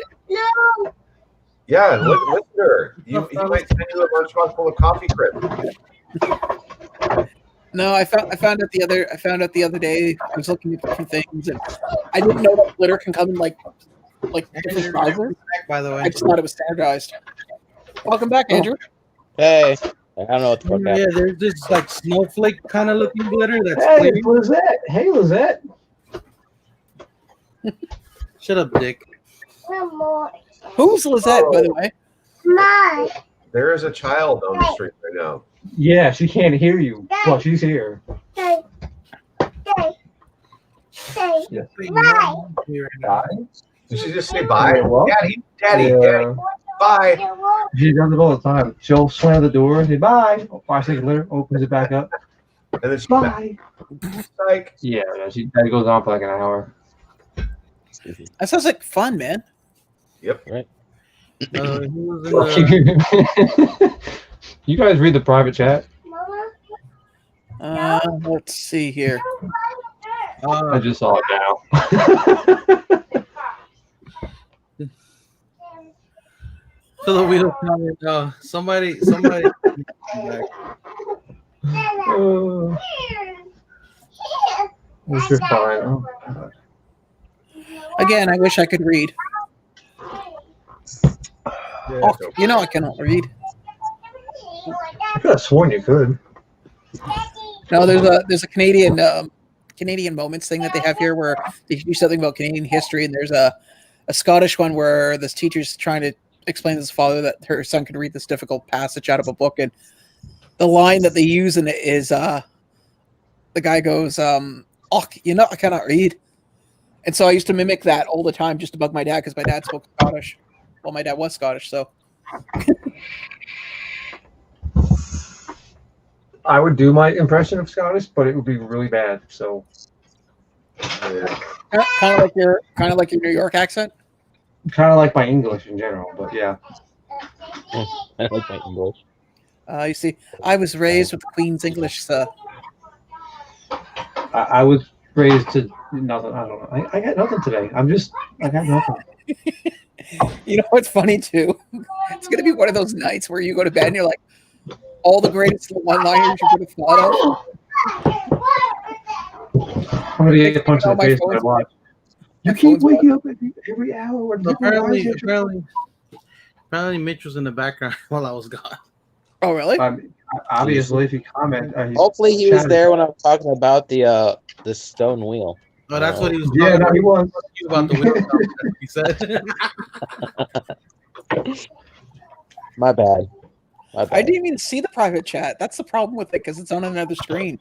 Yeah, listener, he might send you a lunchbox full of coffee crisp. No, I found out the other day. I was looking at different things, and I didn't know that glitter can come in like different sizes. By the way, I just thought it was standardized. Welcome back, Andrew. Hey, I don't know what the fuck yeah, happened. there's this like snowflake kind of looking glitter that's Hey, clear. it's Lizette. Hey, Lizette. Shut up, Dick. Who's Lizette, by the way? There is a child on the street right now. Yeah, she can't hear you, but she's here. Yes. Bye. Did she just say bye? What? Daddy, Yeah. bye. She does it all the time. She'll slam the door and say bye. 5 seconds later, opens it back up. And then she's Bye. like, Yeah, that goes on for like an hour. That sounds like fun, man. yep. Right. He was in the, You guys read the private chat? Let's see here. I just saw it now. so the wheel comment. Somebody. Which you're fine. Oh, God. Again, I wish I could read. Oh, you know I cannot read. I could have sworn you could. No, there's a Canadian moments thing that they have here where they do something about Canadian history, and there's a Scottish one where this teacher's trying to explain to his father that her son can read this difficult passage out of a book, and the line that they use in it is the guy goes, "Oh, you know I cannot read," and so I used to mimic that all the time just to bug my dad because my dad spoke Scottish. Well, my dad was Scottish, so. I would do my impression of Scottish, but it would be really bad. So, Kind of like your New York accent. kind of like my English in general, but yeah. I like my English. You see, I was raised with Queen's English, sir. I was raised to nothing. I don't know. I got nothing today. I got nothing. You know what's funny too? It's gonna be one of those nights where you go to bed and you're like, all the greatest one-liners you could have thought of. I'm gonna get punched in the face when I watch. You keep waking up every hour. Apparently, Mitch was in the background while I was gone. Oh, really? Obviously, if you comment, Hopefully, he was there when I was talking about the stone wheel. Oh, that's what he was. Yeah, no, he was. About the wheel. He said. My bad. I didn't even see the private chat. That's the problem with it because it's on another screen.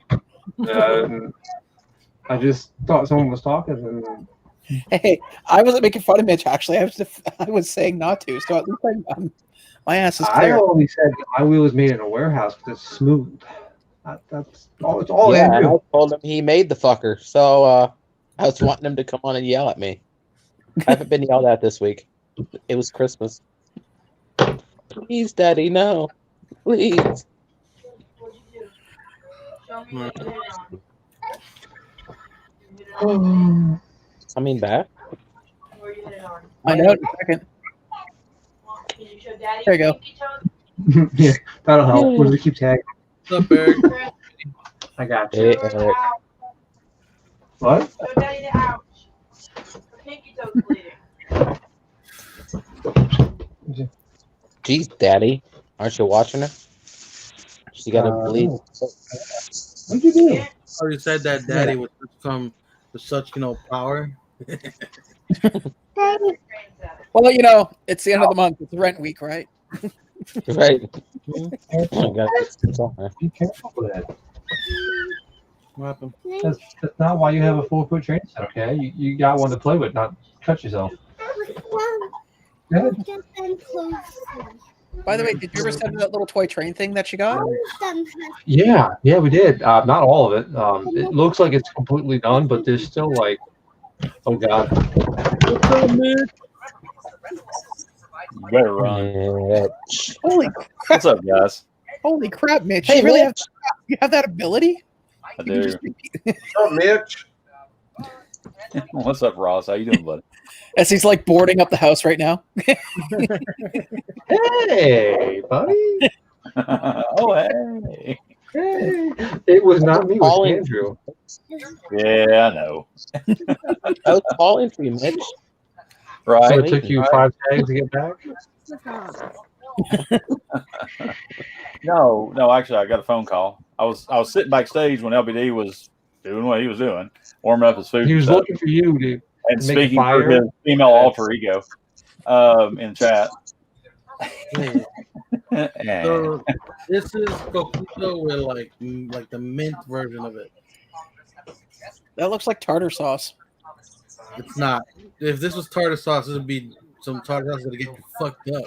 I just thought someone was talking. And... Hey, I wasn't making fun of Mitch. Actually, I was saying not to. So at least My ass is I clear. always said my wheel was made in a warehouse because it's smooth. That's all. It's all Yeah, and I Andrew. told him he made the fucker. So I was wanting him to come on and yell at me. I haven't been yelled at this week. It was Christmas. Please, Daddy, no. Please. Coming back? I know. In a second. There you go. Yeah, that'll help. We'll just keep tagging. What's up, Eric? I got Hey, you. Eric. What? Jeez, Daddy. Aren't you watching her? She got to bleed. No. What'd you do? Oh, you said that Daddy would come with such, power. Well, you know, it's the end of the month. It's rent week, right? Right. Oh my God. It's on her. Be careful with that. What happened? That's not why you have a 4-foot train set, okay? You got one to play with, not cut yourself. Good. By the way, did you ever send her that little toy train thing that she got? Yeah, we did. Not all of it. It looks like it's completely done, but there's still like, oh God. You better run. Mitch. Holy crap! What's up, guys? Holy crap, Mitch! Hey, you really Mitch. you have that ability? I You can do. just What's up, Mitch? What's up, Ross? How you doing, buddy? as he's like boarding up the house right now. Hey, buddy. Oh, hey. Hey. It was not me, it was Calling. Andrew. Yeah, I know. I was calling for you, Mitch. So Right? it took you 5 tags to get back? No. Actually, I got a phone call. I was sitting backstage when LBD was doing what he was doing, warming up his food. He was and stuff, looking for you to and make a speaking for fire. his female alter ego in chat. And So this is coquito with like the mint version of it. That looks like tartar sauce. It's not. If this was tartar sauce, this would be some tartar sauce that'll get you fucked up.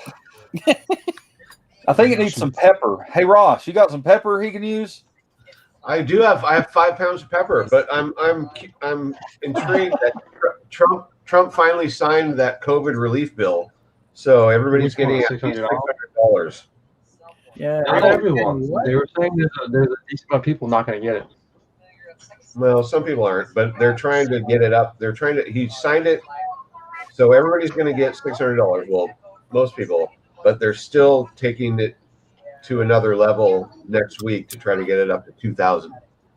I think it needs some pepper. Hey, Ross, you got some pepper he can use? I have 5 pounds of pepper, but I'm intrigued that Trump finally signed that COVID relief bill, so everybody's getting at least $600. Yeah. Not everyone. They were saying there's a decent amount of people not going to get it. Well, some people aren't, but they're trying to get it up. He signed it, so everybody's going to get $600. Well, most people, but they're still taking it to another level next week to try to get it up to $2,000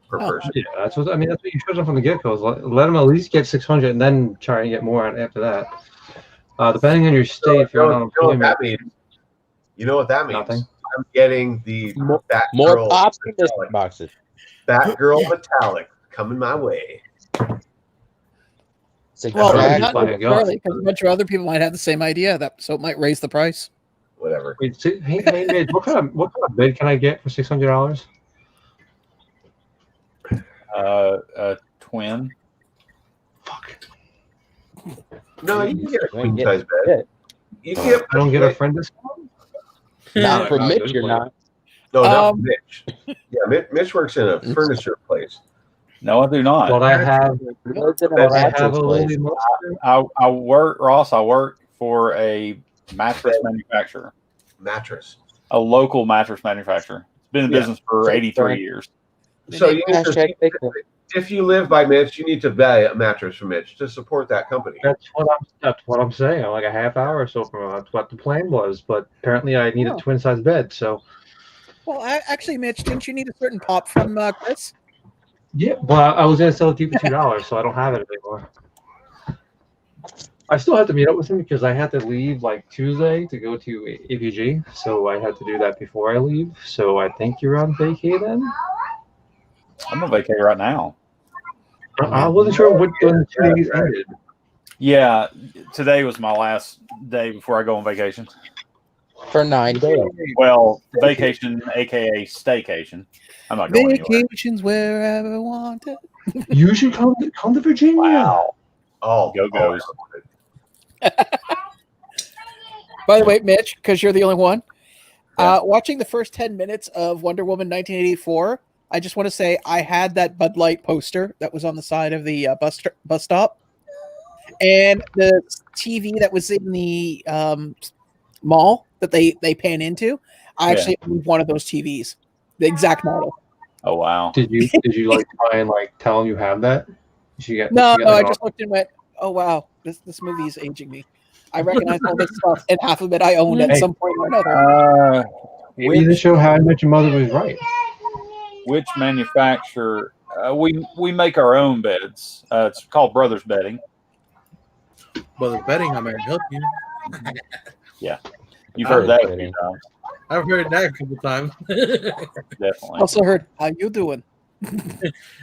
per person. Yeah, that's what you should have done from the get-go. Let them at least get 600 and then try and get more after that. Depending on your state, if you're on unemployment, You know what that means? Nothing. I'm getting the Fat More Girl pops in this Metallic. boxes. Fat Girl Metallic coming my way. It's a Well, Right. not Fine, go. necessarily, because a bunch of other people might have the same idea, so it might raise the price. Whatever. Wait, hey, Mitch, what kind of bid can I get for $600? A twin. Fuck. No, you can get a queen Get- size bed. You can get. I don't get a friend discount? Not for No, Mitch, good you're boy. not. No, not Um, Mitch. Yeah, Mitch works in a furniture place. No, I do not. But I have Lives in a But I have mattress a place. Lily Monster. I work, Ross. I work for a mattress manufacturer, Mattress. a local mattress manufacturer. It's been in Yeah. business for 83 years. So you need to, Hashtag fake it. if you live by Mitch, you need to buy a mattress from Mitch to support that company. That's what I'm saying. I'm like a half hour or so from that's what the plan was. But apparently, I need a Oh. twin size bed. So Well, actually, Mitch, didn't you need a certain pop from Chris? yeah, but I was gonna sell it to you for $2, so I don't have it anymore. I still have to meet up with him because I had to leave like Tuesday to go to APG, so I had to do that before I leave. So I think you're on vacay then. I'm on vacay right now. I wasn't sure what the 2 days ended. Yeah, today was my last day before I go on vacation. For 9 days. Well, vacation, aka staycation. I'm not going anywhere. Vacations wherever I want it. You should come to Virginia. Wow, Oh, Go-Go's. By the way, Mitch, because you're the only one, watching the first 10 minutes of Wonder Woman 1984, I just want to say I had that Bud Light poster that was on the side of the bus stop, and the TV that was in the mall that they pan into. I actually owned one of those TVs, the exact model. Oh wow! Did you like try and like tell him you have that? No, I just looked and went, "Oh wow, this movie is aging me." I recognize all this stuff, and half of it I owned at some point or another. Maybe the show How I Met Your Mother was right. Which manufacturer? We make our own beds. It's called Brothers Bedding. Brothers Bedding, I might help you. Yeah, you've heard that a few times. I've heard that a couple times. Definitely. Also heard, "How you doing?"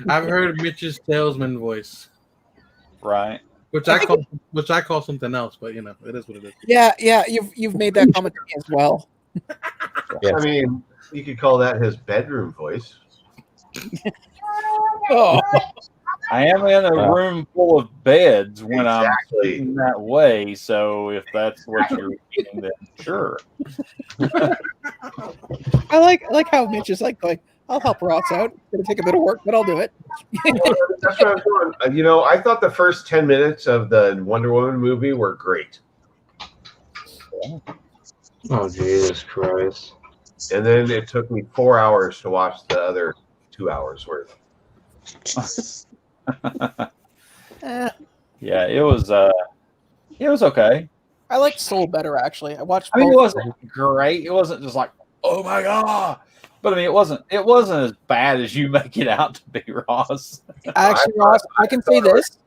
I've heard Mitch's salesman voice, right? Which I call something else, but you know, it is what it is. Yeah, you've made that comment to me as well. I mean, you could call that his bedroom voice. Oh. I am in a room full of beds when I'm Exactly. in that way. So if that's what you're eating, then sure. I like how Mitch is like going, "I'll help Ross out. It's gonna take a bit of work, but I'll do it." That's what I'm doing. You know, I thought the first 10 minutes of the Wonder Woman movie were great. Oh, Jesus Christ. And then it took me 4 hours to watch the other 2 hours worth. Yeah, it was okay. I liked Soul better actually. I watched. I mean, it both. wasn't great. It wasn't just like, oh my god. But I mean, it wasn't as bad as you make it out to be, Ross. Actually, Ross, I can say this,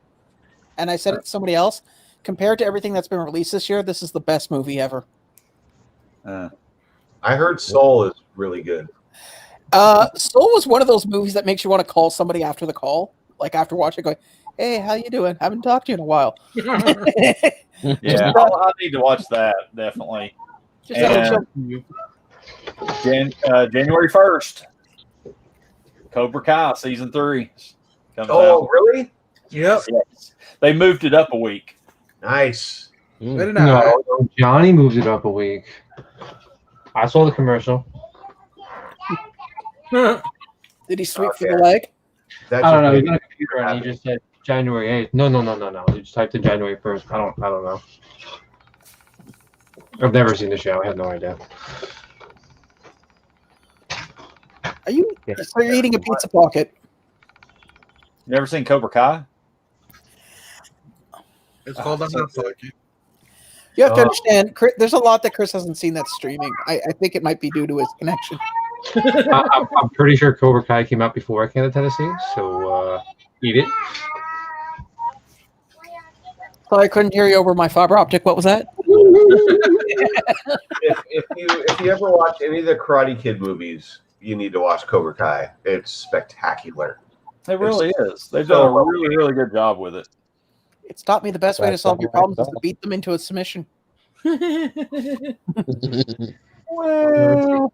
and I said it to somebody else. Compared to everything that's been released this year, this is the best movie ever. I heard Soul is really good. Soul was one of those movies that makes you want to call somebody after the call, like after watching, going, "Hey, how you doing? Haven't talked to you in a while." Yeah, I need to watch that definitely. January 1st, Cobra Kai season 3 comes out. Really? Yep. Yes. They moved it up a week. Nice. No, Johnny moved it up a week. I saw the commercial. Did he sweep for the leg? I don't know. He's on a computer and he just said January 8th. No. He just typed in January 1st. I don't know. I've never seen the show. I have no idea. Are you? So you're eating a pizza pocket? Never seen Cobra Kai? It's called a hot pocket. You have to understand, Chris, there's a lot that Chris hasn't seen that's streaming. I think it might be due to his connection. I'm pretty sure Cobra Kai came out before I came to Tennessee, so eat it. So I couldn't hear you over my fiber optic. What was that? If you ever watch any of the Karate Kid movies, you need to watch Cobra Kai. It's spectacular. It really is. They've done a really, really good job with it. It's taught me the best way to solve your problems is to beat them into a submission. Well,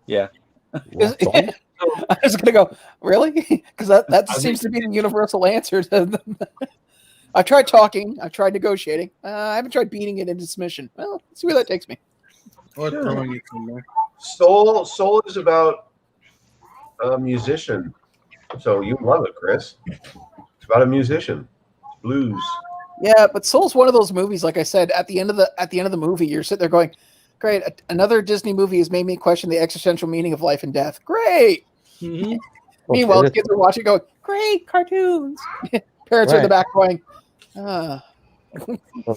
yeah. I was going to go, really? Because that seems to be the universal answer to them. I've tried talking. I've tried negotiating. I haven't tried beating it into submission. Well, let's see where that takes me. Or throwing it somewhere. Soul is about a musician. So you love it, Chris. It's about a musician. Blues. Yeah, but Soul's one of those movies. Like I said, at the end of the movie, you're sitting there going, "Great! Another Disney movie has made me question the existential meaning of life and death." Great. Mm-hmm. Meanwhile, kids are watching, going, "Great cartoons." Parents are in the back going, "Oh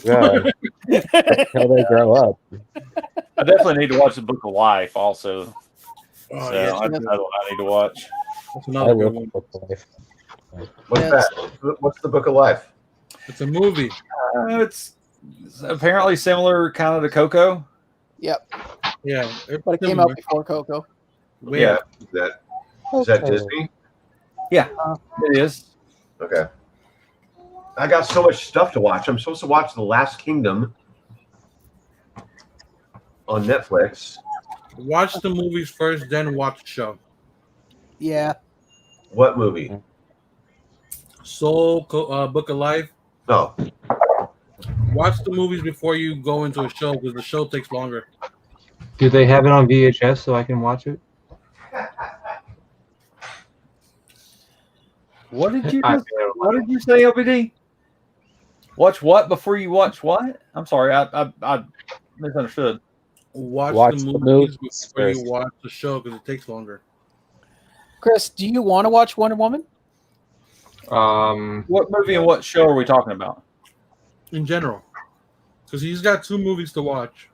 God, how they grow up." I definitely need to watch The Book of Life also. Oh, so yeah, that's another one I need to watch. That's another good one. Book of Life. What's that? What's the Book of Life? It's a movie. It's apparently similar kind of to Coco. Yep. Yeah. But it came out before Coco. Yeah. Is that Disney? Yeah, it is. Okay. I got so much stuff to watch. I'm supposed to watch The Last Kingdom on Netflix. Watch the movies first, then watch the show. Yeah. What movie? Soul, Book of Life. Oh. Watch the movies before you go into a show because the show takes longer. Do they have it on VHS so I can watch it? What did you I- what did you say, LBD? Watch what before you watch what? I'm sorry, I misunderstood. Watch the movies before first. you watch the show because it takes longer. Chris, do you want to watch Wonder Woman? What movie and what show are we talking about? In general, because he's got 2 movies to watch.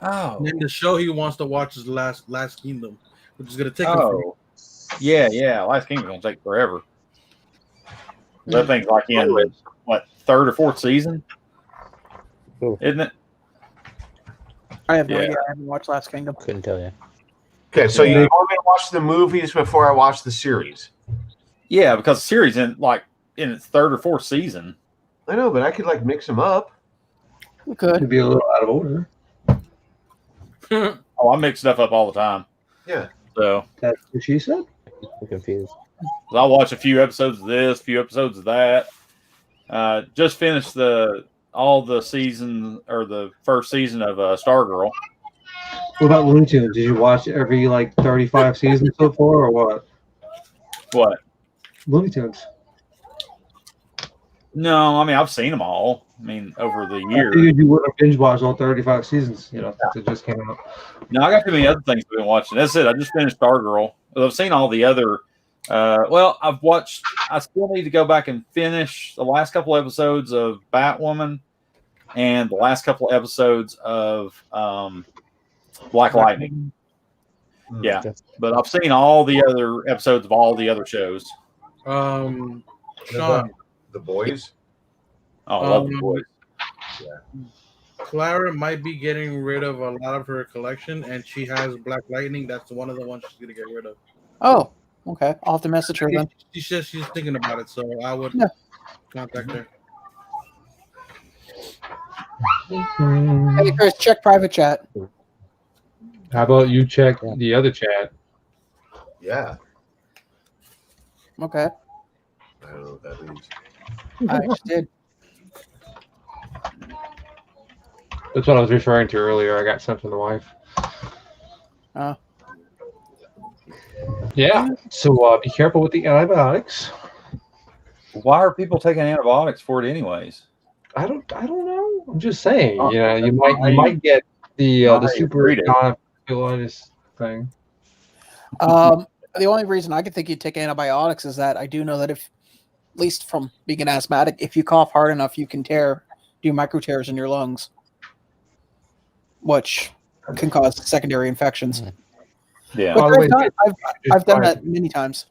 Oh, And then the show he wants to watch is Last Kingdom, which is gonna take him. oh, yeah. Last Kingdom's gonna take forever. That thing's like in what 3rd or 4th season, isn't it? I have no Yeah. idea. I haven't watched Last Kingdom. Couldn't tell you. Okay, so Yeah. you want me to watch the movies before I watch the series? Yeah, because the series in its 3rd or 4th season. I know, but I could like mix them up. We could. It'd be a little out of order. Oh, I mix stuff up all the time. Yeah. So That's what she said. I'm confused. I'll watch a few episodes of this, a few episodes of that. Just finished all the season or the first season of Stargirl. What about Looney Tunes? Did you watch every 35 seasons so far, or what? What? Looney Tunes. No, I mean I've seen them all. I mean over the I years. figured you would have binge watched all 35 seasons. Since it just came out. No, I got too many other things I've been watching. That's it. I just finished Stargirl. I've seen all the other. I've watched. I still need to go back and finish the last couple episodes of Batwoman and the last couple episodes of Black Lightning. Yeah, but I've seen all the other episodes of all the other shows. Sean, The Boys. Oh, I love the boys. Clara might be getting rid of a lot of her collection, and she has Black Lightning. That's one of the ones she's gonna get rid of. Oh, okay. I'll have to message her then. She says she's thinking about it, so I would contact her. Hey, Chris, check private chat. How about you check the other chat? Yeah. Okay. I don't know what that means. I just did. That's what I was referring to earlier. I got sent from the wife. Oh. Yeah. So be careful with the antibiotics. Why are people taking antibiotics for it, anyways? I don't know. I'm just saying. Oh, You might get the super treat it. colitis thing. The only reason I could think you'd take antibiotics is that I do know that if, at least from being an asthmatic, if you cough hard enough, you can do micro tears in your lungs, which can cause secondary infections. Yeah. But By the way, I've done that many times.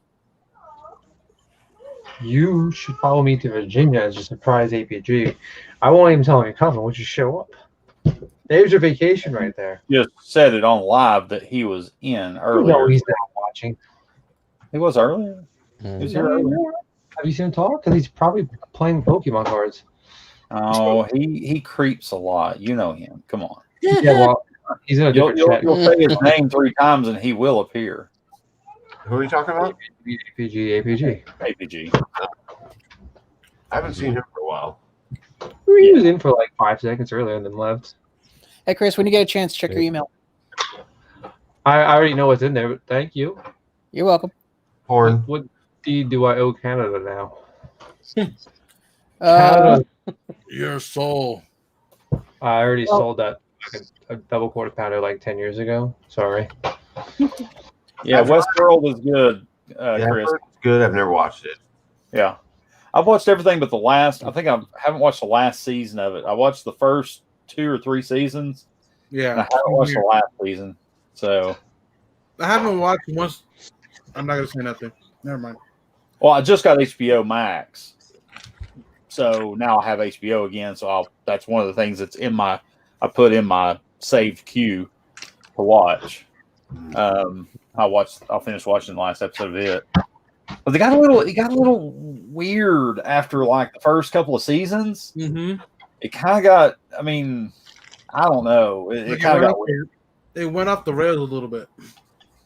You should follow me to Virginia as a surprise APG. I won't even tell him you're coming. Would you show up? There's your vacation right there. Just said it on live that he was in earlier. No, he's not watching. He was earlier. He was here earlier. Have you seen him talk? Because he's probably playing Pokemon cards. Oh, he creeps a lot. You know him. Come on. Yeah, well, he's in a different chat. You'll say his name 3 times and he will appear. Who are you talking about? APG. APG. I haven't seen him for a while. He was in for like 5 seconds earlier and then left. Hey, Chris, when you get a chance, check your email. I already know what's in there, but thank you. You're welcome. Porn. What deed do I owe Canada now? Uh, Your soul. I already sold that a double quarter pounder like 10 years ago. Sorry. Yeah, Westworld is good, Yeah, Chris. it's good. I've never watched it. Yeah. I've watched everything but the last. I think I haven't watched the last season of it. I watched the first 2 or 3 seasons. Yeah. And I haven't watched the last season. So, I haven't watched once. I'm not gonna say nothing. Never mind. well, I just got HBO Max. So now I have HBO again. So that's one of the things that's I put in my saved queue to watch. I'll finish watching the last episode of it. But it got a little weird after like the first couple of seasons. Mm-hmm. It kind of got, I mean, I don't know. It kind of got weird. It went off the rails a little bit.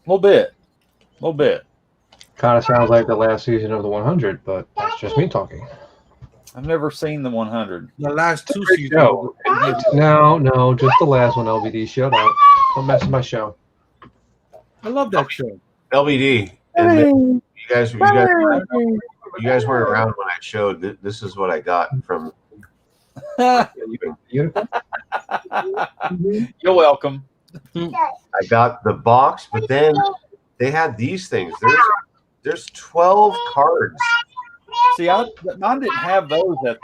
A little bit. Kind of sounds like the last season of the 100, but that's just me talking. I've never seen the 100. The last two Great seasons. show. No, just the last one. LBD. Shut up. Don't mess with my show. I love that show. LBD. And then you guys weren't around when I showed. This is what I got from. Unicorn? You're welcome. I got the box, but then they had these things. There's 12 cards. See, mine didn't have those at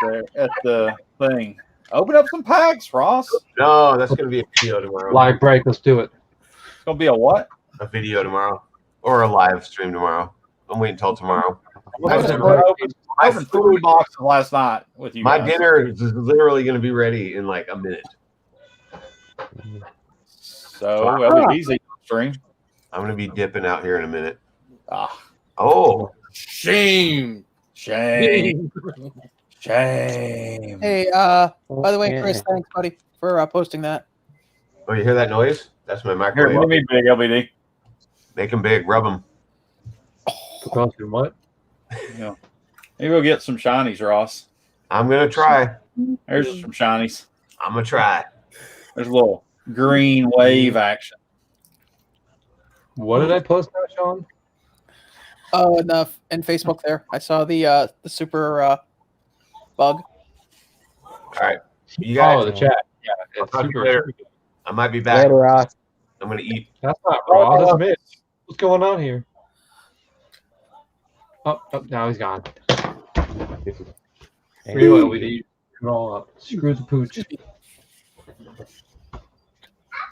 the thing. Open up some packs, Ross. No, that's gonna be a video tomorrow. Live break. Let's do it. It's gonna be a what? A video tomorrow, or a live stream tomorrow. I'm waiting until tomorrow. I opened 3 boxes last night with you. My guys. dinner is literally going to be ready in like a minute. So LBD's eating stream. I'm going to be dipping out here in a minute. Ah, Oh, Shame. shame. Hey, by the way, Chris, thanks, buddy, for posting that. oh, you hear that noise? That's my Here, microwave. let me big LBD. Make them big. Rub them. What? Yeah. Maybe we'll get some shinies, Ross. I'm going to try. There's some shinies. I'm going to try. There's a little green wave action. What did I post now, Sean? Oh, enough. And Facebook there. I saw the super bug. All right. You guys, Oh, the chat. Yeah, I'll it's talk to you super. later. I might be back. Later, Ross. I'm going to eat. That's not raw. That's Mitch. What's going on here? Oh, now he's gone. Real LBD. Roll up. Screw the pooch.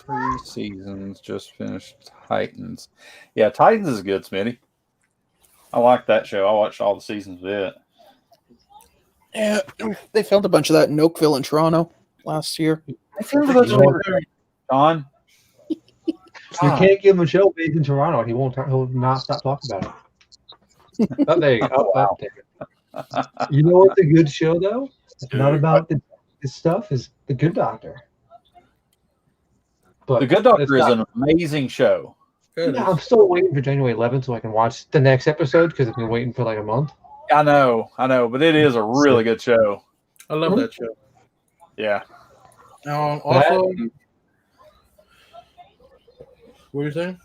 3 seasons, just finished Titans. Yeah, Titans is good, Smitty. I like that show. I watched all the seasons of it. Yeah, they filmed a bunch of that in Oakville and Toronto last year. John? You can't give him a show based in Toronto. He'll not stop talking about it. Oh, there you go. Oh, wow. You know what's a good show though? It's not about this stuff. Is The Good Doctor. But The Good Doctor is an amazing show. Yeah, I'm still waiting for January 11th so I can watch the next episode because I've been waiting for like a month. I know, but it is a really good show. I love that show. Yeah. Also, what are you saying?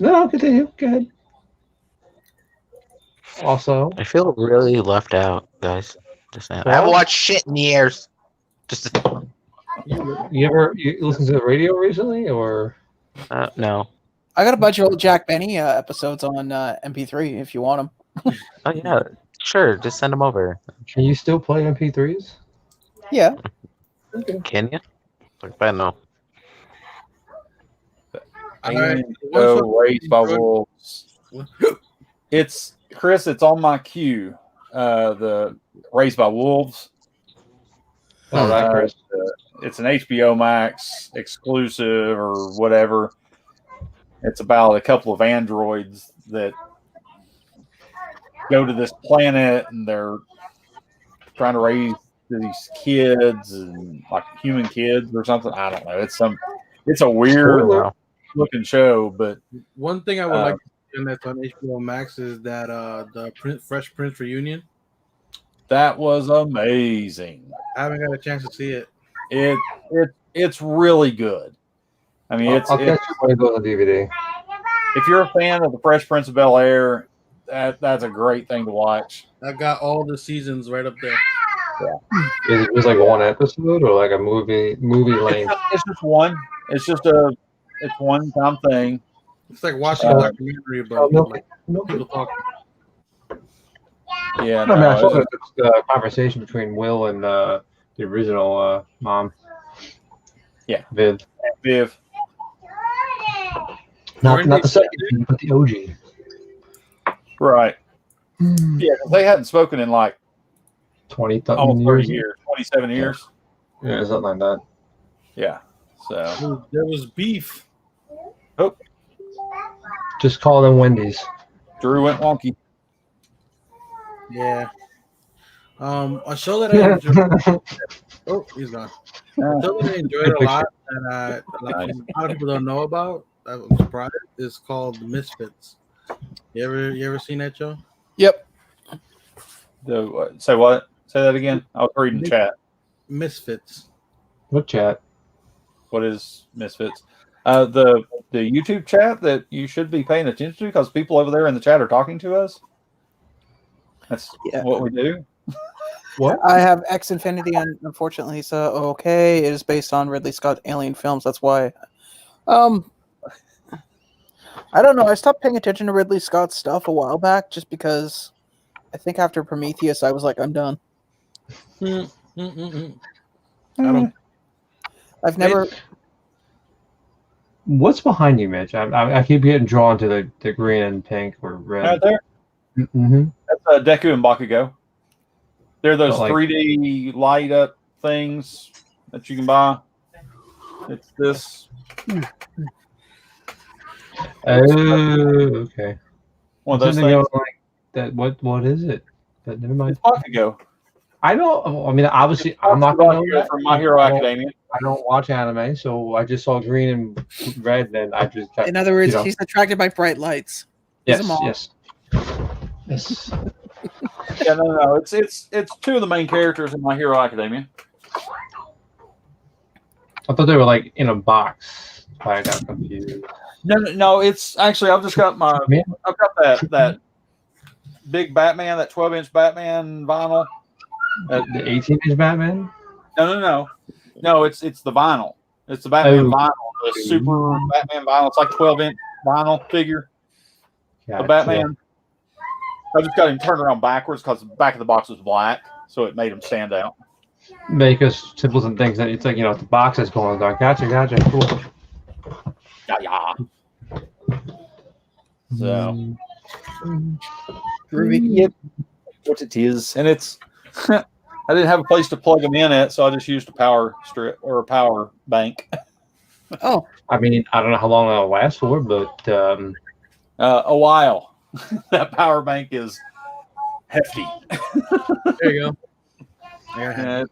No, continue. Go ahead. Also, I feel really left out, guys. Just saying. I haven't watched shit in years. Just you listen to the radio recently, or no? I got a bunch of old Jack Benny episodes on MP3 if you want them. Oh yeah, sure. Just send them over. Can you still play MP3s? Yeah. Can you? I don't know. Raised by Wolves. It's Chris. It's on my queue. The Raised by Wolves. All right, Chris. It's an HBO Max exclusive or whatever. It's about a couple of androids that go to this planet and they're trying to raise these kids and like human kids or something. I don't know. It's a weird looking show, but one thing I would like to see on that's on HBO Max is that the Fresh Prince reunion. That was amazing. I haven't got a chance to see it. It's really good. I mean, I'll catch you when it goes on DVD. If you're a fan of the Fresh Prince of Bel-Air, that's a great thing to watch. I got all the seasons right up there. Yeah. Is it just like one episode or like a movie length? It's just one. It's one time thing. It's like watching a documentary about people talking. Yeah, no, I saw the conversation between Will and the original mom. Yeah, Viv. Weren't Not they- the second, but the OG. Right. Yeah, 'cause they hadn't spoken in like 20 almost 30 years. years, 27 years. Yeah, something like that. Yeah. So There was beef. Just call them Wendy's. Drew went wonky. Yeah. A show that I enjoyed. Oh, he's gone. A show that I enjoyed a lot that a lot of people don't know about. I'm surprised. Is called The Misfits. You ever seen that show? Yep. Say Say that again. I was reading chat. Misfits. What chat? What is Misfits? The YouTube chat that you should be paying attention to because people over there in the chat are talking to us. That's what we do. What? I have X Infinity, and unfortunately, so okay, it is based on Ridley Scott alien films. That's why. I don't know. I stopped paying attention to Ridley Scott's stuff a while back, just because I think after Prometheus, I was like, I'm done. I don't. I've never. What's behind you, Mitch? I keep getting drawn to the green and pink or red. Right there. Mm-hmm. That's Deku and Bakugo. They're those But, like, 3D light up things that you can buy. It's this. Oh, okay. One of those Something things. like that. What is it? But never mind. It's Bakugo. I don't. I mean, obviously, I'm not going to know that. From My Hero Academia. I don't watch anime, so I just saw green and red, and I just. In other words, he's attracted by bright lights. Yes. Yeah, no. It's two of the main characters in My Hero Academia. I thought they were like in a box. I got confused. No. It's actually I've got that big Batman, that 12-inch Batman vinyl. The 18-inch Batman? No. It's the vinyl. It's the Batman vinyl, the super Batman vinyl. It's like 12-inch vinyl figure. Gotcha. The Batman. I just got him turned around backwards because the back of the box was black, so it made him stand out. Because symbols and things that it's like, the box is going dark. Gotcha, cool. Yeah. So Yep. what it is, and it's I didn't have a place to plug them in at, so I just used a power strip or a power bank. Oh, I mean, I don't know how long that'll last for, but a while. That power bank is hefty. There you go. And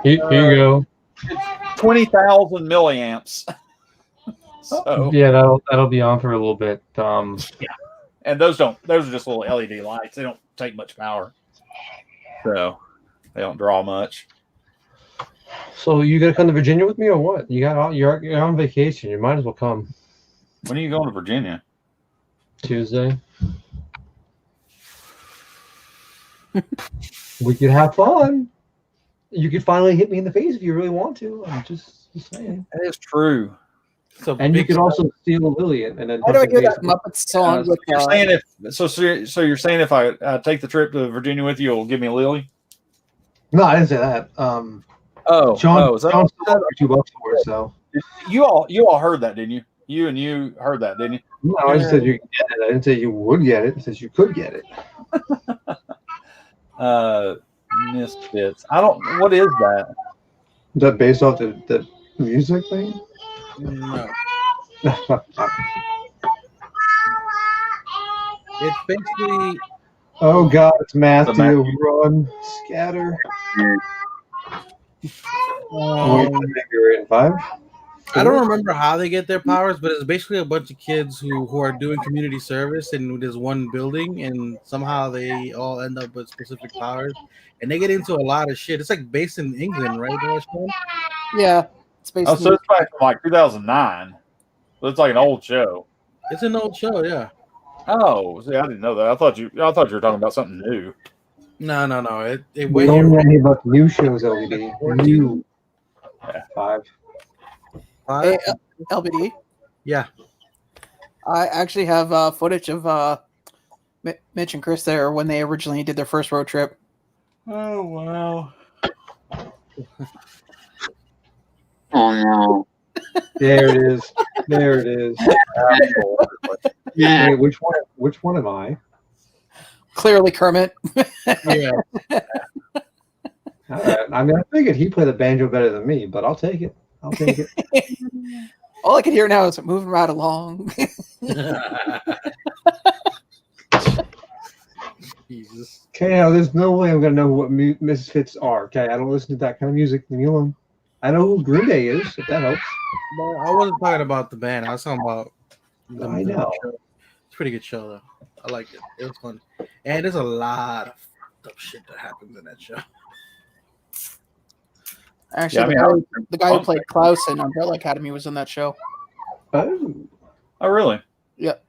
here you go. It's 20,000 milliamps. So Yeah, that'll be on for a little bit. and those are just little LED lights. They don't take much power, so they don't draw much. So you gonna come to Virginia with me or what? You're on vacation. You might as well come. When are you going to Virginia? Tuesday. We could have fun. You could finally hit me in the face if you really want to. I'm just saying. That is true. And you could also steal a Lillian and then. How do I hear that Muppets song? So you're saying you're saying if I take the trip to Virginia with you, you'll give me a lily? No, I didn't say that. Sean John $2 for it, so. You all heard that, didn't you? You heard that, didn't you? No, I just said you could get it. I didn't say you would get it. I said you could get it. Misfits. What is that? Is that based off the music thing? No. It's basically. Oh God, it's Matthew. Run, scatter. Wait, figure in 5. I don't remember how they get their powers, but it's basically a bunch of kids who are doing community service in this one building, and somehow they all end up with specific powers, and they get into a lot of shit. It's like based in England, right? Yeah, it's based. Oh, so it's back from like 2009. So it's like an old show. It's an old show, yeah. Oh, see, I didn't know that. I thought you were talking about something new. No. We don't know anything about new shows, LBD. New. 5. Hey, LBD. Yeah. I actually have footage of Mitch and Chris there when they originally did their first road trip. Oh wow! Oh no! There it is. Wait, which one am I? Clearly, Kermit. Yeah. All right. I mean, I figured he played the banjo better than me, but I'll take it. All I can hear now is moving right along. Jesus. Okay, now there's no way I'm gonna know what Misfits are. Okay, I don't listen to that kind of music. Leave me alone. I know who Green Day is, if that helps. No, I wasn't talking about the band. I was talking about I know. show. It's a pretty good show, though. I like it. It was fun. And there's a lot of fucked up shit that happens in that show. Actually, the guy who played Klaus in Umbrella Academy was in that show. Oh, really? Yep.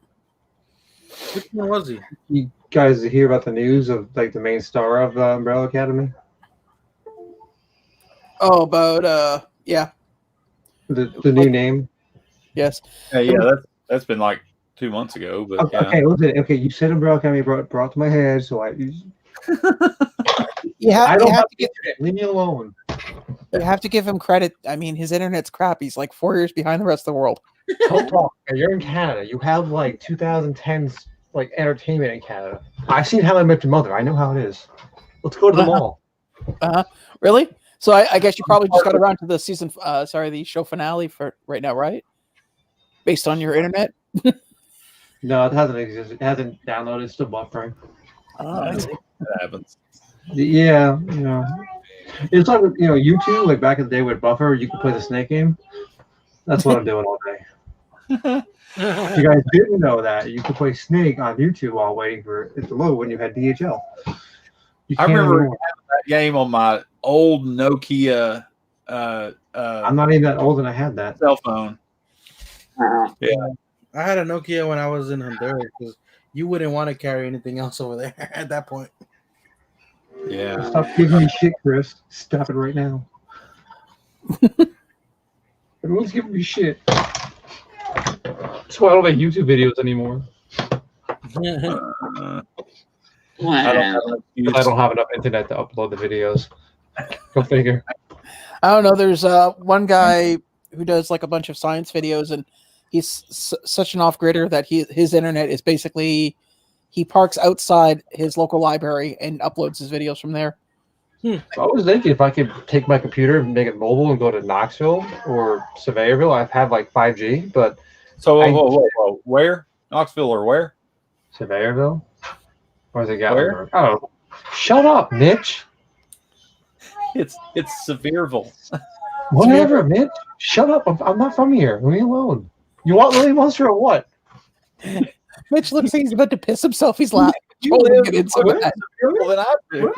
Which one was he? you guys hear about the news of like the main star of Umbrella Academy? Oh, about yeah. The new name. Yes. Yeah, that's been like 2 months ago. But Okay, listen. Okay, you said Umbrella Academy brought to my head, so I don't have the internet. Leave me alone. You have to give him credit. I mean, his internet's crap. He's like 4 years behind the rest of the world. Don't talk. You're in Canada. You have like 2010s like entertainment in Canada. I've seen How I Met Your Mother. I know how it is. Let's go to the mall. Really? So I guess you probably just got around to the the show finale for right now, right? Based on your internet. No, it hasn't existed. It hasn't downloaded. It's still buffering. that happens. Yeah, it's like YouTube. Like back in the day with buffer, you could play the Snake game. That's what I'm doing all day. If you guys didn't know that, you could play Snake on YouTube while waiting for it to load when you had DHL. I remember having that game on my old Nokia. I'm not even that old, and I had that cell phone. Yeah, I had a Nokia when I was in Honduras because you wouldn't want to carry anything else over there at that point. Yeah. Stop giving me shit, Chris. Stop it right now. Everyone's giving me shit. That's why I don't make YouTube videos anymore. I don't have enough internet to upload the videos. Go figure. I don't know. There's one guy who does like a bunch of science videos, and he's such an off-gridder that his internet is basically he parks outside his local library and uploads his videos from there. I was thinking if I could take my computer and make it mobile and go to Knoxville or Surveyorville, I'd have like 5G. But whoa, where? Knoxville or where? Surveyorville? Or is it Gatlinburg? Oh, shut up, Mitch. It's Sevierville. Whatever, Mitch. Shut up. I'm not from here. Leave me alone. You want Lily Munster or what? Mitch looks like he's about to piss himself. He's laughing. Get into that. Than I do.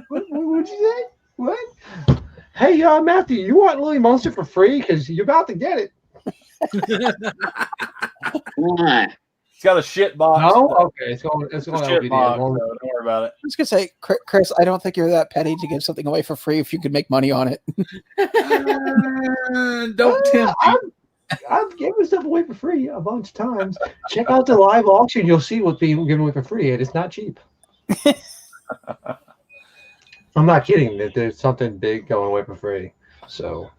What'd you say? What? Hey, Matthew, you want Lily Munster for free? Because you're about to get it. It's got a shit box. No? Okay, it's going shit box. Don't worry about it. I was gonna say, Chris, I don't think you're that petty to give something away for free if you could make money on it. Don't tempt me. I've given stuff away for free a bunch of times. Check out the live auction. You'll see what's being given away for free. It is not cheap. I'm not kidding. There's something big going away for free. So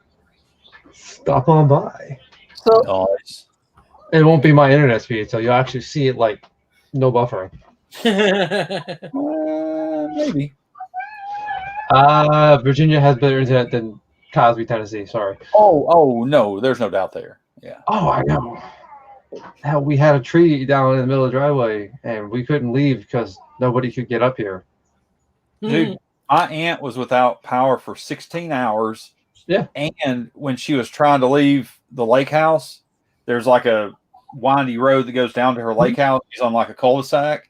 stop on by. So nice. It won't be my internet speed, so you'll actually see it like no buffering. Maybe. Virginia has better internet than Cosby, Tennessee. Sorry. Oh no, there's no doubt there. Yeah. Oh, I know. Hell, we had a tree down in the middle of the driveway, and we couldn't leave because nobody could get up here. Dude, my aunt was without power for 16 hours. Yeah. And when she was trying to leave the lake house, there's like a windy road that goes down to her lake house. She's on like a cul-de-sac.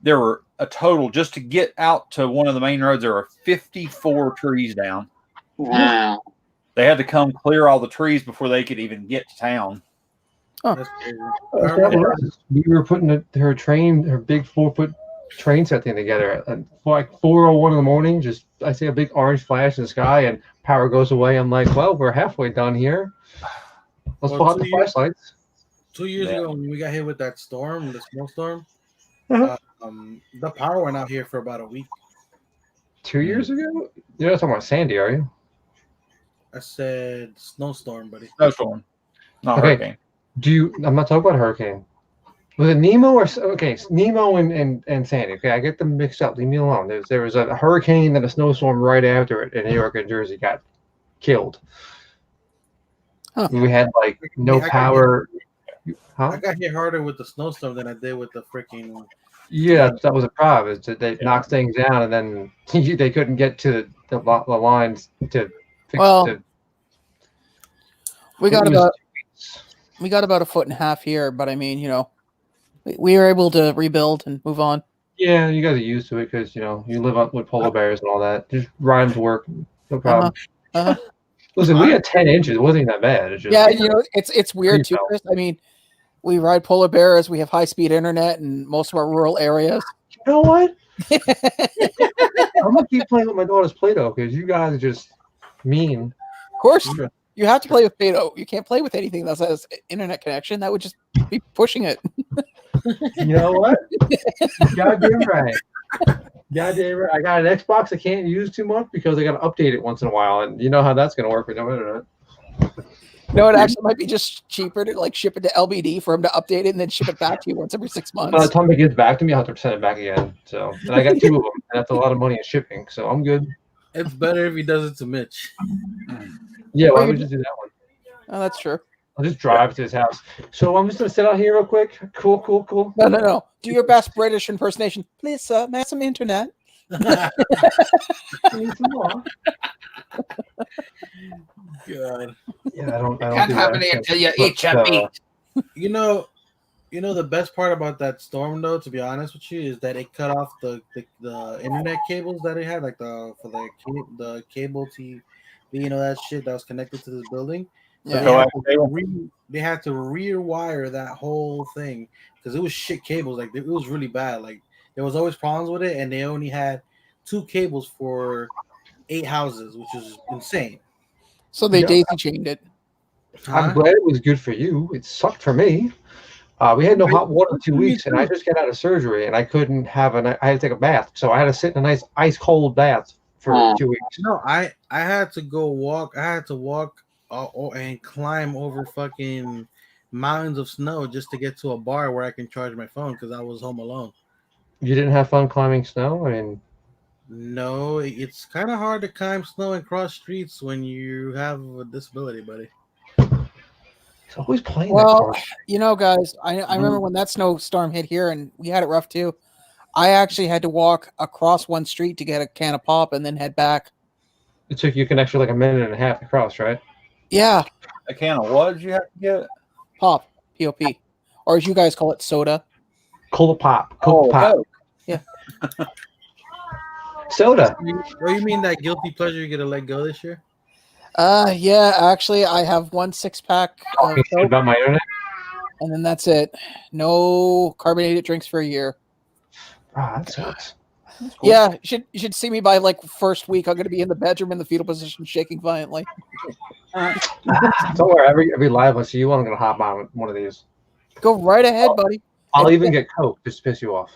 There were a total, just to get out to one of the main roads, there were 54 trees down. Wow. They had to come clear all the trees before they could even get to town. Oh. That's crazy. We were putting her big 4-foot train set thing together at like 4:01 in the morning. Just I see a big orange flash in the sky and power goes away. I'm like, well, we're halfway done here. Let's pull out the flashlights. 2 years ago, when we got hit with that storm, the snowstorm, the power went out here for about a week. 2 years ago? You're not talking about Sandy, are you? I said snowstorm, buddy. Snowstorm, not Okay. hurricane. I'm not talking about hurricane. Was it Nemo or okay? Nemo and Sandy. Okay, I get them mixed up. Leave me alone. There was a hurricane and a snowstorm right after it in New York and Jersey got killed. Huh. We had like no power. I got hit harder with the snowstorm than I did with the freaking. Yeah, that was a problem. Is that they knocked things down and then they couldn't get to the lines to fix it. We got about a foot and a half here, but I mean, we were able to rebuild and move on. Yeah, you guys are used to it because you live up with polar bears and all that. Just ride them to work, no problem. Listen, we had 10 inches. It wasn't even that bad. It's just, Yeah, it's weird too, Chris. I mean, we ride polar bears. We have high speed internet in most of our rural areas. You know what? I'm gonna keep playing with my daughter's Play-Doh because you guys are just mean. Of course, you have to play with Play-Doh. You can't play with anything that has internet connection. That would just be pushing it. You know what? Goddamn right. Goddamn right. I got an Xbox I can't use too much because I got to update it once in a while, and you know how that's gonna work with no internet. No, it actually might be just cheaper to like ship it to LBD for him to update it and then ship it back to you once every 6 months. By the time it gets back to me, I'll have to send it back again. So, and I got 2 of them, and that's a lot of money in shipping. So I'm good. It's better if he does it to Mitch. Yeah, why don't we just do that one? Oh, that's true. I'll just drive to his house. So I'm just gonna sit out here real quick. Cool. No. Do your best British impersonation, please, sir. May I have some internet? God. Yeah, I don't Can't do have that. any until you eat your meat. You know the best part about that storm, though, to be honest with you, is that it cut off the internet cables that it had, like the cable TV, that shit that was connected to this building. So they had to rewire that whole thing because it was shit cables. Like it was really bad. Like there was always problems with it, and they only had 2 cables for 8 houses, which is insane. So they daisy chained it. I'm glad it was good for you. It sucked for me. We had no hot water in 2 weeks, and I just got out of surgery, and I couldn't have I had to take a bath, so I had to sit in a nice ice cold bath for 2 weeks. No, I had to go walk. I had to walk and climb over fucking mountains of snow just to get to a bar where I can charge my phone because I was home alone. You didn't have fun climbing snow? I mean, no, it's kind of hard to climb snow and cross streets when you have a disability, buddy. It's always playing. Well, guys, I remember when that snowstorm hit here and we had it rough too. I actually had to walk across one street to get a can of pop and then head back. It took you an extra like a minute and a half to cross, right? Yeah. A can of what did you have to get? Pop, P-O-P. Or as you guys call it, soda. Cola pop. Cola pop. Yeah. Soda. Oh, you mean that guilty pleasure you get to let go this year? Yeah, actually, I have 1 6-pack of Coke, about my internet? and then that's it. No carbonated drinks for a year. That sucks. Cool. Yeah, you should see me by like first week. I'm going to be in the bedroom in the fetal position, shaking violently. Don't worry, every live I see you, I'm going to hop on one of these. Go right ahead, buddy. I'll even get Coke just to piss you off.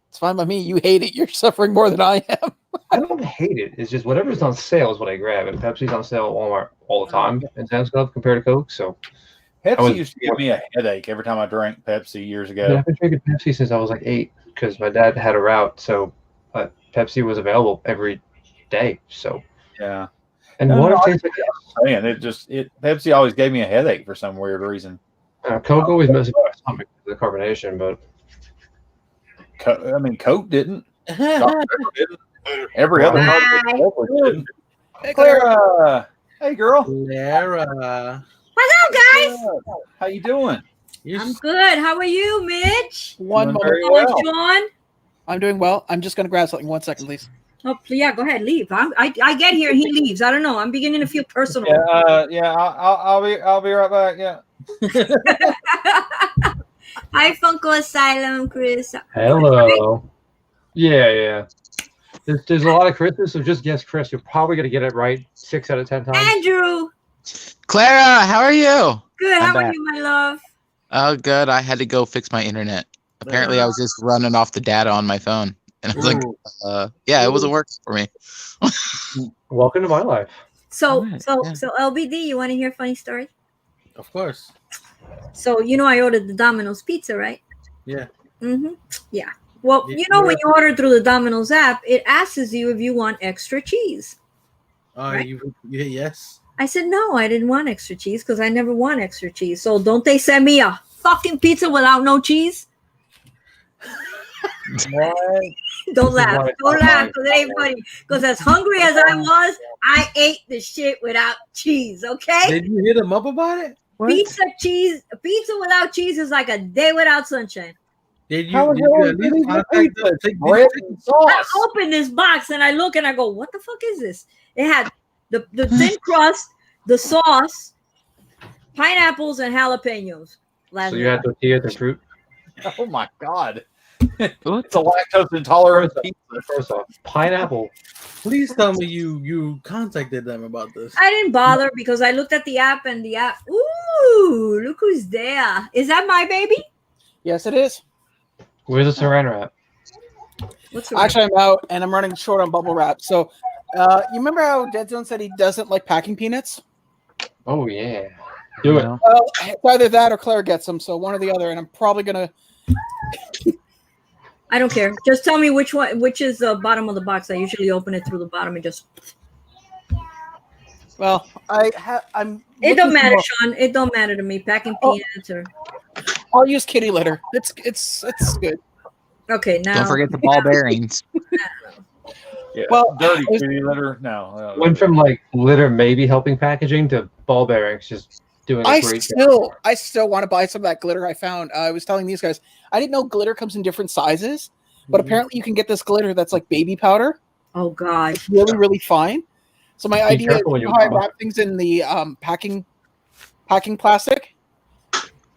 It's fine by me. You hate it. You're suffering more than I am. I don't hate it. It's just whatever's on sale is what I grab, and Pepsi's on sale at Walmart all the time and Sam's Club compared to Coke. So Pepsi used to give me a headache every time I drank Pepsi years ago. I've been drinking Pepsi since I was like 8 because my dad had a route, so Pepsi was available every day. So yeah, and water tastes like man, Pepsi always gave me a headache for some weird reason. Coke always messes with my stomach because of the carbonation, but Coke didn't. Didn't. Every other didn't. Hey, Clara. Hey, girl. Clara. What's up, guys? How you doing? I'm good. How are you, Mitch? One moment. Very well. Sean? I'm doing well. I'm just going to grab something. 1 second, please. Oh, yeah, go ahead. Leave. I get here and he leaves. I don't know. I'm beginning to feel personal. Yeah. I'll be right back. Yeah. Hi, Funko Asylum, Chris. hello. Yeah. There's a lot of Chris's, so just guess Chris. You're probably gonna get it right 6 out of 10 times. Andrew. Clara, how are you? Good. I'm How are back. you, my love? Oh, good. I had to go fix my internet. Apparently, I was just running off the data on my phone, and I was like, it wasn't working for me. Welcome to my life. So LBD, you want to hear a funny story? Of course. So I ordered the Domino's pizza, right? Yeah. Yeah. Well, when you order through the Domino's app, it asks you if you want extra cheese. Right? Yes. I said, no, I didn't want extra cheese because I never want extra cheese. So don't they send me a fucking pizza without no cheese? Don't laugh. Don't laugh because it ain't funny. Because as hungry as I was, I ate the shit without cheese, okay? Did you hit him up about it? Pizza without cheese is like a day without sunshine. Did How you, the did hell you is at least it contact pizza? them? Did Bread you and take- I sauce. open this box and I look and I go, what the fuck is this? It had the thin crust, the sauce, pineapples, and jalapenos. So you had tortillas and fruit. Oh my god. What? It's a lactose intolerant First off- pizza. First off, pineapple. Please tell me you contacted them about this. I didn't bother because I looked at the app and the app. Ooh, look who's there! Is that my baby? Yes, it is. Where's the saran wrap? What's the Actually, I'm out and I'm running short on bubble wrap. So, you remember how Dead Zone said he doesn't like packing peanuts? Oh yeah, do it. No. Well, it's either that or Claire gets them, so one or the other. And I'm probably gonna. I don't care. Just tell me which one, which is the bottom of the box. I usually open it through the bottom and just. Well, I'm. It don't looking matter, for- Sean. It don't matter to me. Packing Oh. peanuts or. I'll use kitty litter. It's good. Okay, now. Don't forget the ball bearings. Yeah. Well, Dirty there's- kitty litter. No. Went from like litter maybe helping packaging to ball bearings just doing a I great job. still want to buy some of that glitter I found. I was telling these guys, I didn't know glitter comes in different sizes, but apparently you can get this glitter that's like baby powder. Oh God. It's really, really fine. So my idea is careful when you how I rub it. wrap things in the packing plastic.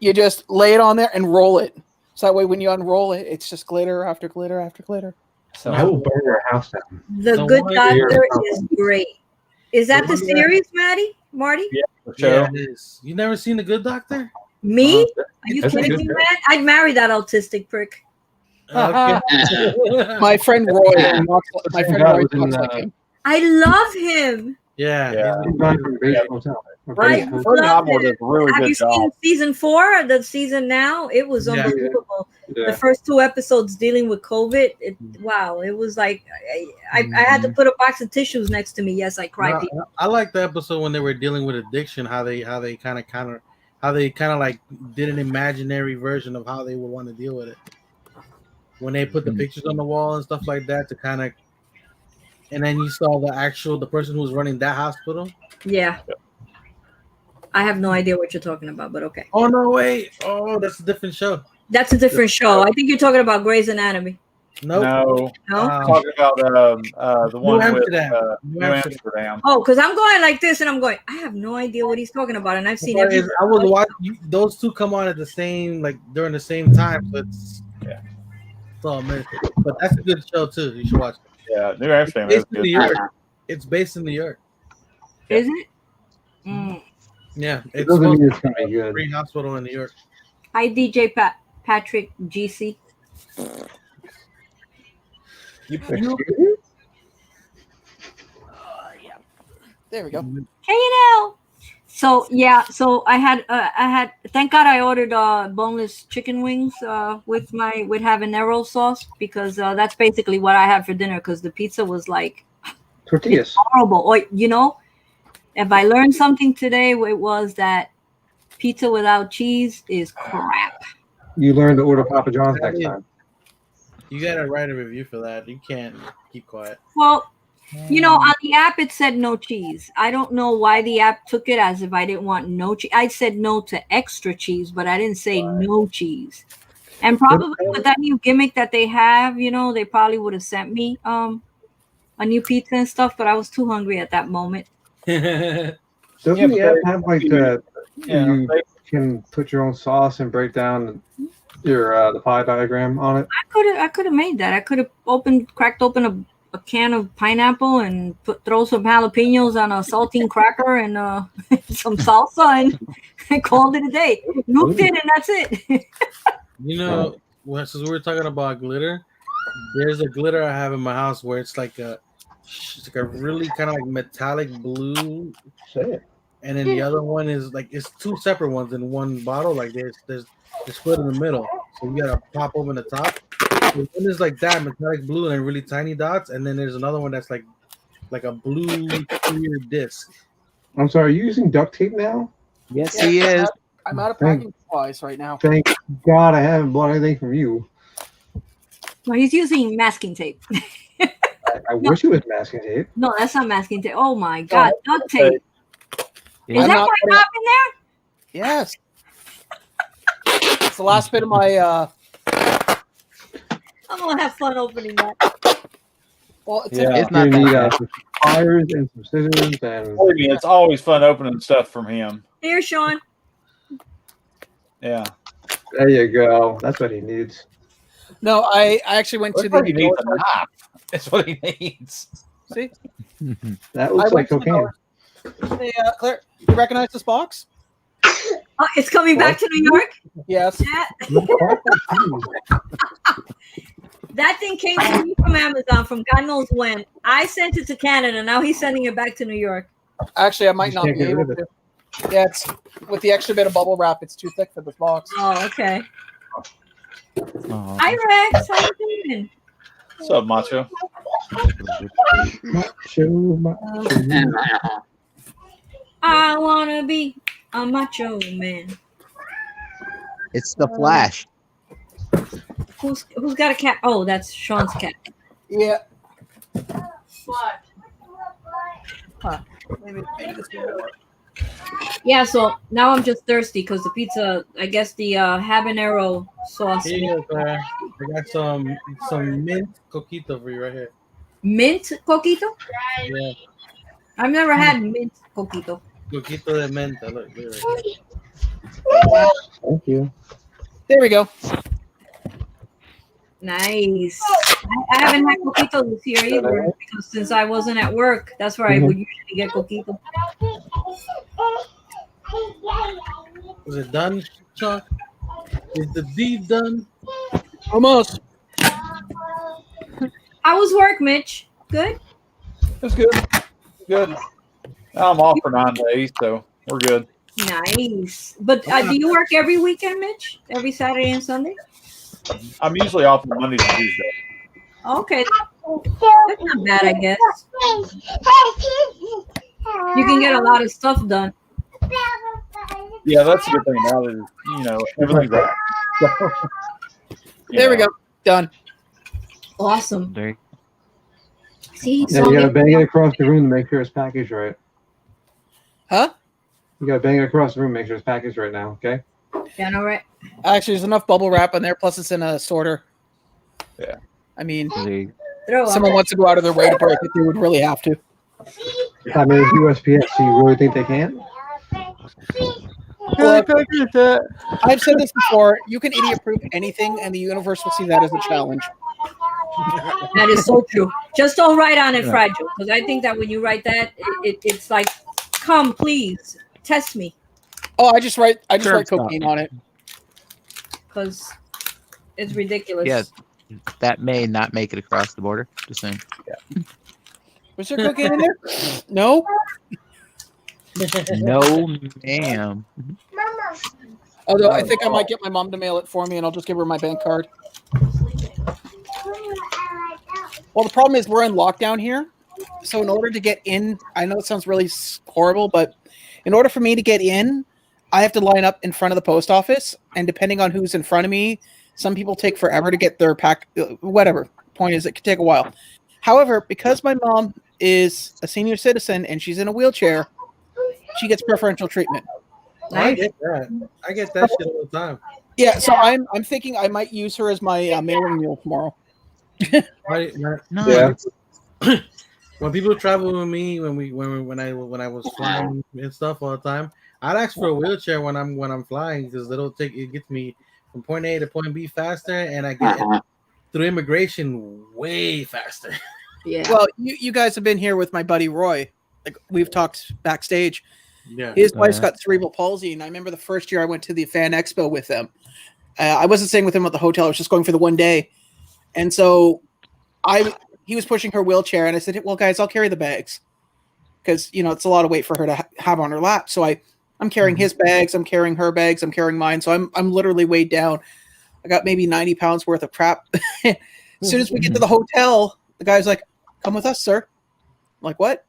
You just lay it on there and roll it. So that way when you unroll it, it's just glitter after glitter after glitter. So I will burn your house down. The So Good why- Doctor is great. Is that the So why- series, Marty? for Yeah, sure. it is. You never seen The Good Doctor? Me? Are you That's a kidding good me, pick. man? I'd marry that autistic prick. Okay. My friend Roy, my friend guy Roy was in, talks like him. I love him. yeah. Yeah. He's guy from Great Hotel. I Great Hotel. Freddie love Highmore it. does a really Have good you seen job. season 4? The season now? It was Yeah. unbelievable. Yeah. The first 2 episodes dealing with COVID. Wow, it was like I had to put a box of tissues next to me. Yes, I cried. No, I like the episode when they were dealing with addiction, how they kind of like did an imaginary version of how they would want to deal with it. When they put the pictures on the wall and stuff like that to kind of, and then you saw the person who was running that hospital. Yeah. I have no idea what you're talking about, but okay. Oh no, wait! Oh, that's a different show. That's a different show. I think you're talking about Grey's Anatomy. Nope. No. No? Um, Talking about the one Amsterdam. with New New Amsterdam. Amsterdam. Oh, because I'm going like this and I'm going, I have no idea what he's talking about. And I've seen But every I was watching those two come on at the same, like during the same time. So it's all man. But that's a good show too. You should watch it. Yeah, New Amsterdam It's is based in good. New York. It's based in New York. Is it? Mm. Yeah, It it's doesn't supposed mean to it's gonna be be a good. free hospital in New York. Hi, DJ Patrick GC. There we go. Hey, so I had thank God I ordered boneless chicken wings with habanero sauce because that's basically what I had for dinner because the pizza was like Tortillas. horrible. Or if I learned something today, it was that pizza without cheese is crap. You learn to order Papa John's next time. You gotta write a review for that. You can't keep quiet. Well, on the app it said no cheese. I don't know why the app took it as if I didn't want no cheese. I said no to extra cheese, but I didn't say no cheese. And probably with that new gimmick that they have, they probably would have sent me a new pizza and stuff, but I was too hungry at that moment. Doesn't Yeah, the but app they- have like the Yeah, you can put your own sauce and break down your the pie diagram on it? I could have made that. I could have cracked open a can of pineapple and throw some jalapenos on a saltine cracker and some salsa and called it a day. Nuked it and that's it. Since we were talking about glitter, there's a glitter I have in my house where it's like a really kind of like metallic blue. Say it. And then the other one is like it's two separate ones in one bottle. Like there's split in the middle, so you gotta pop open the top. So one is like that metallic blue and really tiny dots, and then there's another one that's like a blue clear disc. I'm sorry, are you using duct tape now? Yes, he is. I'm out of packing supplies right now. Thank God I haven't bought anything from you. Well, he's using masking tape. I wish it was masking tape. No, that's not masking tape. Oh my God, duct tape. Yeah. Is I'm that not my gonna- top in there? Yes. It's the last bit of my I'm gonna have fun opening that. Well, it's Yeah. It's not You need that bad. some pliers and some scissors and Believe me, it's always fun opening stuff from him. Here, Sean. Yeah. there you go. That's what he needs. no. I actually went to Looks like he the needs a knife. That's what he needs. see. That I looks like went to the cocaine. dollar- Hey, Claire, you recognize this box? Oh, it's coming back to New York. Yes. That thing came to me from Amazon from God knows when. I sent it to Canada. Now he's sending it back to New York. Actually, I might Just not can't be get able rid of to. Yeah, it's with the extra bit of bubble wrap. It's too thick for this box. Oh, okay. Oh. Hi, Rex. How you doing? What's up, Macho? I wanna be a macho man. It's the Flash. Who's got a cat? Oh, that's Sean's cat. Yeah. What? Huh. Maybe this will work. Yeah, so now I'm just thirsty because the pizza, I guess the habanero sauce. Here you go, Claire. I got some mint coquito for you right here. Mint coquito? Yeah, I've never had mint coquito. coquito de menta. Look, here. Thank you. There we go. Nice. I haven't had coquito this year either because since I wasn't at work, that's where I would usually get coquito. Is it done, Chuck? Is the deed done? Almost. How was work, Mitch? Good? That's good. Good. I'm off for 9 days, so we're good. Nice. But do you work every weekend, Mitch? Every Saturday and Sunday? I'm usually off on Mondays and Tuesdays. Okay. That's not bad, I guess. You can get a lot of stuff done. Yeah, that's a good thing about it. Everything's right. There we go. Done. Awesome. There. See, Yeah, so you gotta bang it across the room to make sure it's packaged right. Huh? You gotta bang it across the room, make sure it's packaged right now. Okay. yeah, no, right. Actually, there's enough bubble wrap in there. Plus, it's in a sorter. Yeah. I mean, There. Throw if someone wants to go out of their way to break it, they would really have to. I mean, it's USPS. So you really think they can? Look, I've said this before. You can idiot-proof anything, and the universe will see that as a challenge. That is so true. Just don't write on it fragile, because I think that when you write that, it's like, come, please, test me, Oh, I just write Sure. cocaine on it. because it's ridiculous. Yeah, that may not make it across the border. Just saying. Was there cocaine in there? No. No, ma'am. Although I think I might get my mom to mail it for me, and I'll just give her my bank card. Well, the problem is we're in lockdown here, so in order to get in, I know it sounds really horrible, but in order for me to get in, I have to line up in front of the post office, and depending on who's in front of me, some people take forever to get their pack. Whatever. Point is, it could take a while. However, because my mom is a senior citizen and she's in a wheelchair, she gets preferential treatment. I get that. I get that shit all the time. Yeah, so I'm thinking I might use her as my mailing mule tomorrow. Right? Yeah. When people travel with me, when I was flying and stuff all the time, I'd ask for a wheelchair when I'm flying because it gets me from point A to point B faster, and I get through immigration way faster. Yeah. Well, you guys have been here with my buddy Roy. Like we've talked backstage. Yeah. His wife's got cerebral palsy, and I remember the first year I went to the Fan Expo with them. I wasn't staying with him at the hotel; I was just going for the one day. And so, he was pushing her wheelchair, and I said, "Well, guys, I'll carry the bags because it's a lot of weight for her to have on her lap." So I'm carrying his bags, I'm carrying her bags, I'm carrying mine. So I'm literally weighed down. I got maybe 90 pounds worth of crap. As soon as we get to the hotel, the guy's like, "Come with us, sir." I'm like, what?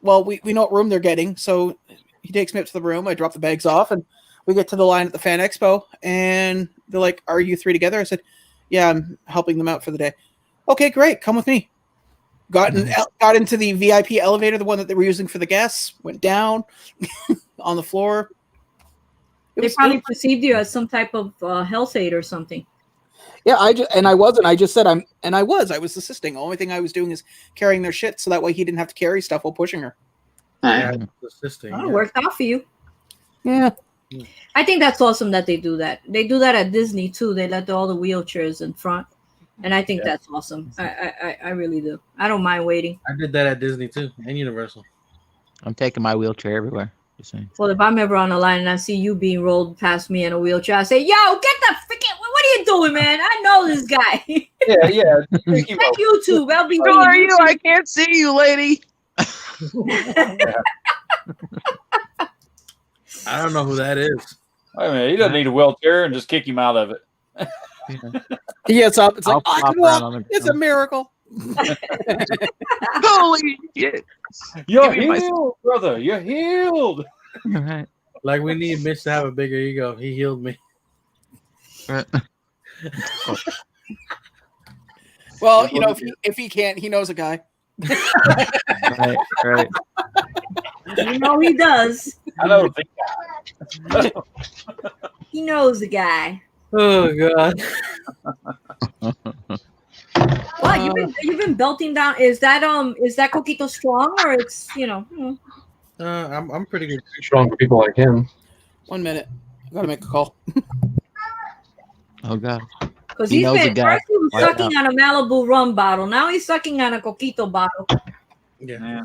Well, we know what room they're getting, so he takes me up to the room. I drop the bags off, and we get to the line at the Fan Expo, and they're like, "Are you three together?" I said, "Yeah, I'm helping them out for the day." Okay, great. Come with me. Got into the VIP elevator, the one that they were using for the guests. Went down on the floor. They probably perceived you as some type of health aid or something. Yeah, I wasn't. I just said I was assisting. The only thing I was doing is carrying their shit, so that way he didn't have to carry stuff while pushing her. Yeah, assisting. Oh, it worked out for you. Yeah. I think that's awesome that they do that. They do that at Disney too. They let all the wheelchairs in front, and I think that's awesome. I really do. I don't mind waiting. I did that at Disney too, and Universal. I'm taking my wheelchair everywhere. Just saying. Well, if I'm ever on the line and I see you being rolled past me in a wheelchair, I say, "Yo, get the freaking! What are you doing, man? I know this guy." Yeah. Check YouTube, LBD. Who are you? I can't see you, lady. I don't know who that is. Wait a minute, he doesn't need a wheelchair, and just kick him out of it. He gets up. It's like, I'll I flop can around walk. on the It's a miracle. Holy shit! You're Give me my- healed, brother. You're healed. Right. Like we need Mitch to have a bigger ego. He healed me. Well, you know, if he can't, he knows a guy. Right. You know he does. I know the guy. He knows the guy. Oh God. Wow, you've been belting down. Is that Coquito strong or it's I'm pretty good. Strong for people like him. 1 minute. I gotta make a call. Oh God. Because He he's knows been the guy. first he was Why sucking on a Malibu rum bottle. Now he's sucking on a Coquito bottle. Yeah.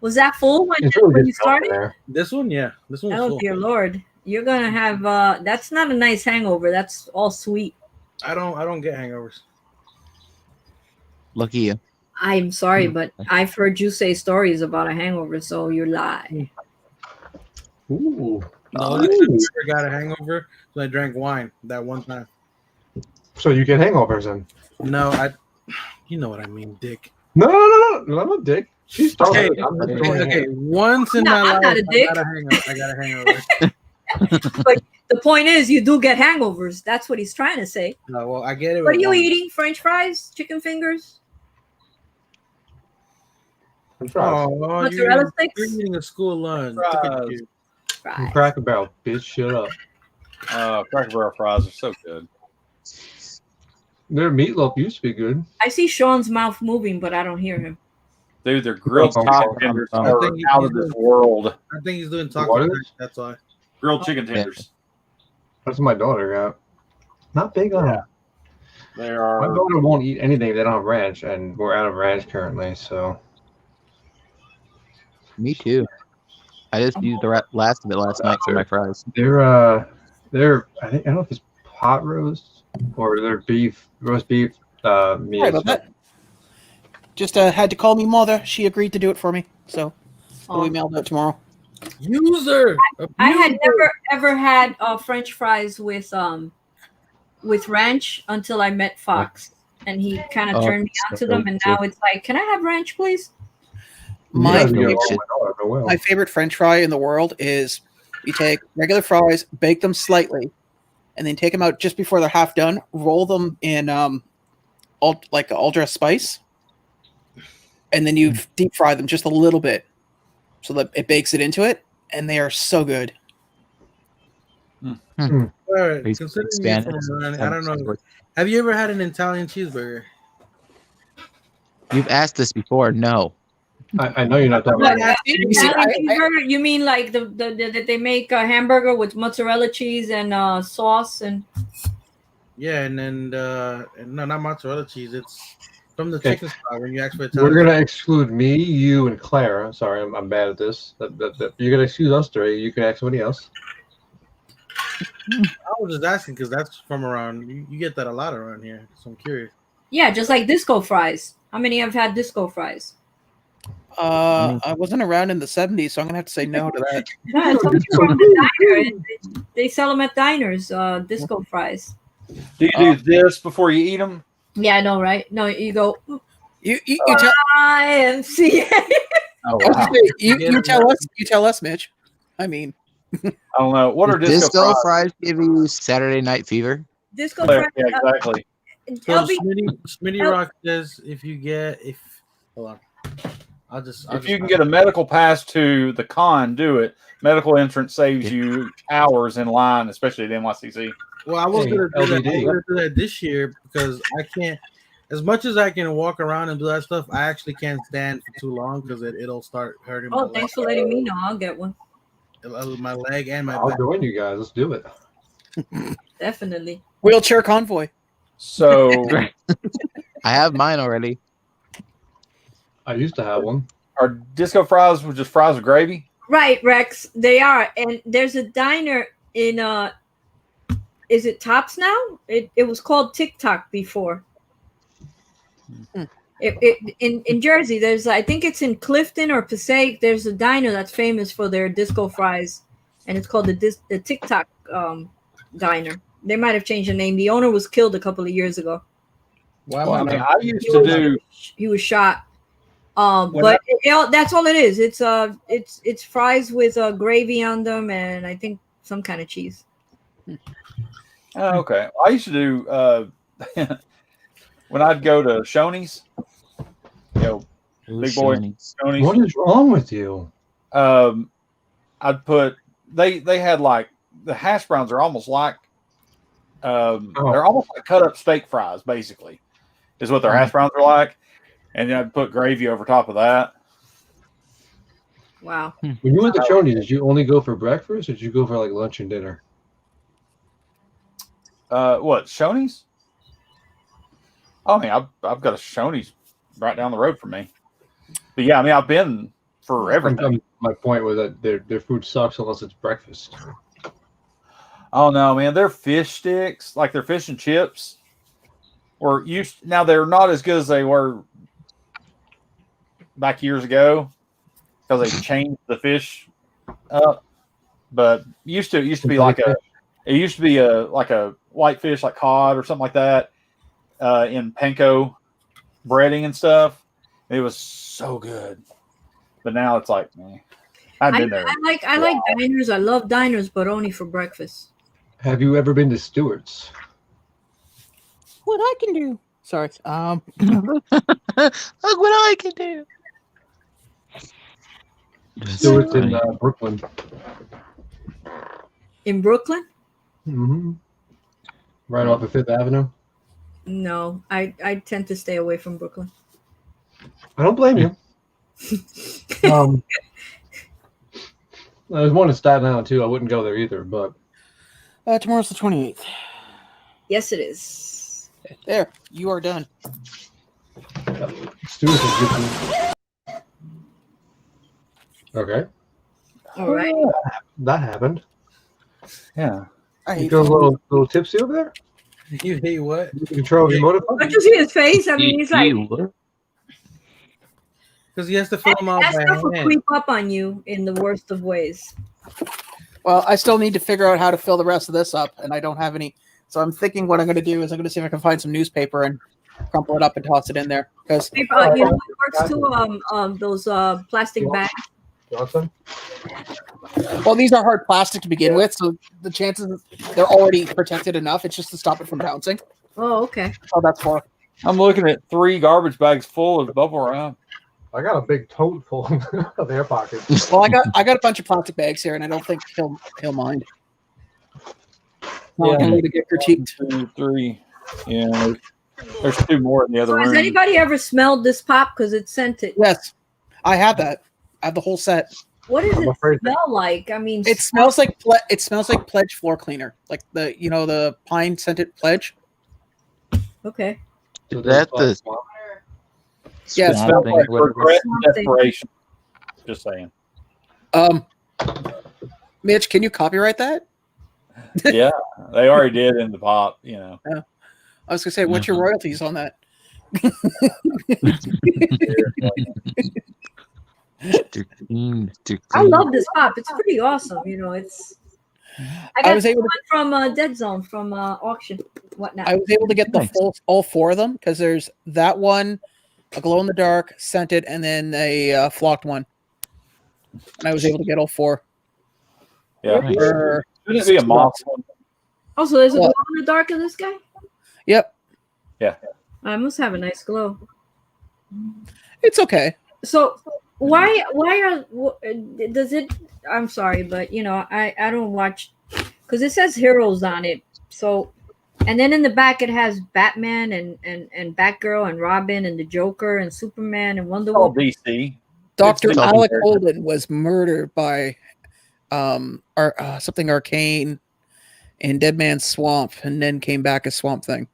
Was that full when It's really you good started? there. This one, yeah. This one's Oh full. dear Lord. You're gonna have that's not a nice hangover. That's all sweet. I don't get hangovers. Lucky you. I'm sorry, but I've heard you say stories about a hangover, so you lie. Ooh. The only time I ever got a hangover was I drank wine that one time. So you get hangovers then? No, you know what I mean, Dick. No, I'm a dick. She's talking. Okay. Once in my I'm life, not a dick. I got a hangover. But the point is, you do get hangovers. That's what he's trying to say. No, well, I get it. What are you eating? French fries? Chicken fingers? Oh, Mozzarella sticks? You're eating a school lunch. Look at you. Fries. Cracker Barrel, bitch, shut up. Cracker Barrel fries are so good. Their meatloaf used to be good. I see Sean's mouth moving, but I don't hear him. Dude, their grilled Oh, chicken oh, tenders I are think out he's of this doing- world. I think he's doing What taco. is Night, it? that's why. Grilled chicken tenders. That's what my daughter got. Not big on them. They My are. daughter won't eat anything that don't have ranch, and we're out of ranch currently. So Me too. I just used the last of it last night for my fries. they're I think I don't know if it's pot roast or their roast beef meat. Sorry about that. Just had to call me mother. She agreed to do it for me, so we'll be mailed out tomorrow. User. I had never ever had French fries with ranch until I met Fox, and he kind of turned me on to them, and now it's like, can I have ranch, please? My My favorite French fry in the world is you take regular fries, bake them slightly, and then take them out just before they're half done. Roll them in like ultra spice, and then you deep fry them just a little bit, so that it bakes it into it, and they are so good. All right. He's Considering you're Spanish. from Iran, I don't know. Have you ever had an Italian cheeseburger? You've asked this before. No. I know you're not talking What, about. Italian cheeseburger? You mean like the they make a hamburger with mozzarella cheese and sauce and? Yeah, and then no, not mozzarella cheese. It's from the Okay. chicken spot when you ask for Italian. We're gonna exclude me, you, and Clara. Sorry, I'm bad at this. You're gonna exclude us three. You can ask somebody else. I was just asking because that's from around. You get that a lot around here, so I'm curious. Yeah, just like disco fries. How many have had disco fries? I wasn't around in the 70s, so I'm gonna have to say no to that. Yeah, it's something from the diner. They sell them at diners. Disco fries. Do you do this before you eat them? Yeah, I know, right? No, you go. You tell IMCA. Oh, wow. you tell us, Mitch. I mean, I don't know. What are Does disco disco fries? fries give you Saturday night fever? Disco Yeah, fries. exactly. So LB Smitty Rock says hold on, If you can get a medical pass to the con, do it. Medical entrance saves you hours in line, especially at NYCC. Well, I was Hey, gonna do that. I was LBD. gonna do that this year because I can't. As much as I can walk around and do that stuff, I actually can't stand for too long because it'll start hurting my Oh, leg, thanks for letting me know. I'll get one. my leg and my I'll back. join you guys. Let's do it. Definitely. Wheelchair convoy. So I have mine already. I used to have one. are disco fries with just fries with gravy? Right, Rex. They are. And there's a diner in is it Tops now? It was called TikTok before. In Jersey, there's I think it's in Clifton or Passaic. There's a diner that's famous for their disco fries, and it's called the TikTok diner. They might have changed the name. The owner was killed a couple of years ago. Why Well, I am mean, I? I used to do. He was shot. When But that's all it is. It's fries with gravy on them, and I think some kind of cheese. Oh, okay. I used to do when I'd go to Shoney's, big boy Shoney's. What is wrong with you? I'd put they had like the hash browns are almost like they're almost like cut up steak fries, basically, is what their hash browns are like. And then I'd put gravy over top of that. Wow. When you went to Shoney's, did you only go for breakfast or did you go for like lunch and dinner? What, Shoney's? Oh, I mean, I've got a Shoney's right down the road from me. But yeah, I mean, I've been for everything. My point was that their food sucks unless it's breakfast. Oh no, man, they're fish sticks, like they're fish and chips. Now they're not as good as they were back years ago because they changed the fish up. But it used to be like a white fish like cod or something like that in panko breading and stuff. It was so good. But now it's like, man, I've been there. I like diners. I love diners, but only for breakfast. Have you ever been to Stewart's? What I can do. Sorry. Look what I can do. Stewart's in Brooklyn. In Brooklyn? Mm-hmm. Right off of Fifth Avenue. No, I tend to stay away from Brooklyn. I don't blame you. There's one in Staten Island too. I wouldn't go there either, but Tomorrow's the 28th. Yes, it is. There, you are done. Stewart's is good food. Okay. All right. That happened. Yeah. You feel a little tipsy over there? You hate what? You control your motor. Don't you see his face? I mean, he's like Because he has to fill them out that by stuff will hand. creep up on you in the worst of ways. Well, I still need to figure out how to fill the rest of this up, and I don't have any. So I'm thinking what I'm going to do is I'm going to see if I can find some newspaper and crumple it up and toss it in there. Because You know what works too? Those plastic bags. Johnson? well, these are hard plastic to begin with, so the chances they're already protected enough. It's just to stop it from bouncing. Oh, okay. Oh, that's for. I'm looking at 3 garbage bags full of bubble wrap. I got a big tote full of air pockets. Well, I got a bunch of plastic bags here, and I don't think he'll mind. Yeah. I need to get critiqued. 1, 2, 3. Yeah, there's 2 more in the other So has room. anybody ever smelled this pop? Because it scented. Yes, I have that. I have the whole set. What does I'm it afraid- smell like? I mean, It smells like Pledge floor cleaner, like the pine scented Pledge. okay. Is that the Yeah, swamp Smells thing, like whatever? regret and desperation. Just saying. Mitch, can you copyright that? Yeah, they already did in the pop. I was gonna say, what's your royalties on that? I love this pop. It's pretty awesome. It's. I got was able one from Dead Zone from auction, whatnot. I was able to get the all 4 of them because there's that one, a glow in the dark, scented, and then a flocked one. And I was able to get all 4. Yeah. For- Shouldn't it be a moth one? Also, there's a What? glow in the dark of this guy. Yep, I must have a nice glow. it's okay. So why does it? I'm sorry, but I don't watch because it says heroes on it. So, and then in the back it has Batman and Batgirl and Robin and the Joker and Superman and Wonder All Woman. DC. Dr. It's Alec DC. Holden was murdered by something arcane in Dead Man's Swamp and then came back as Swamp Thing.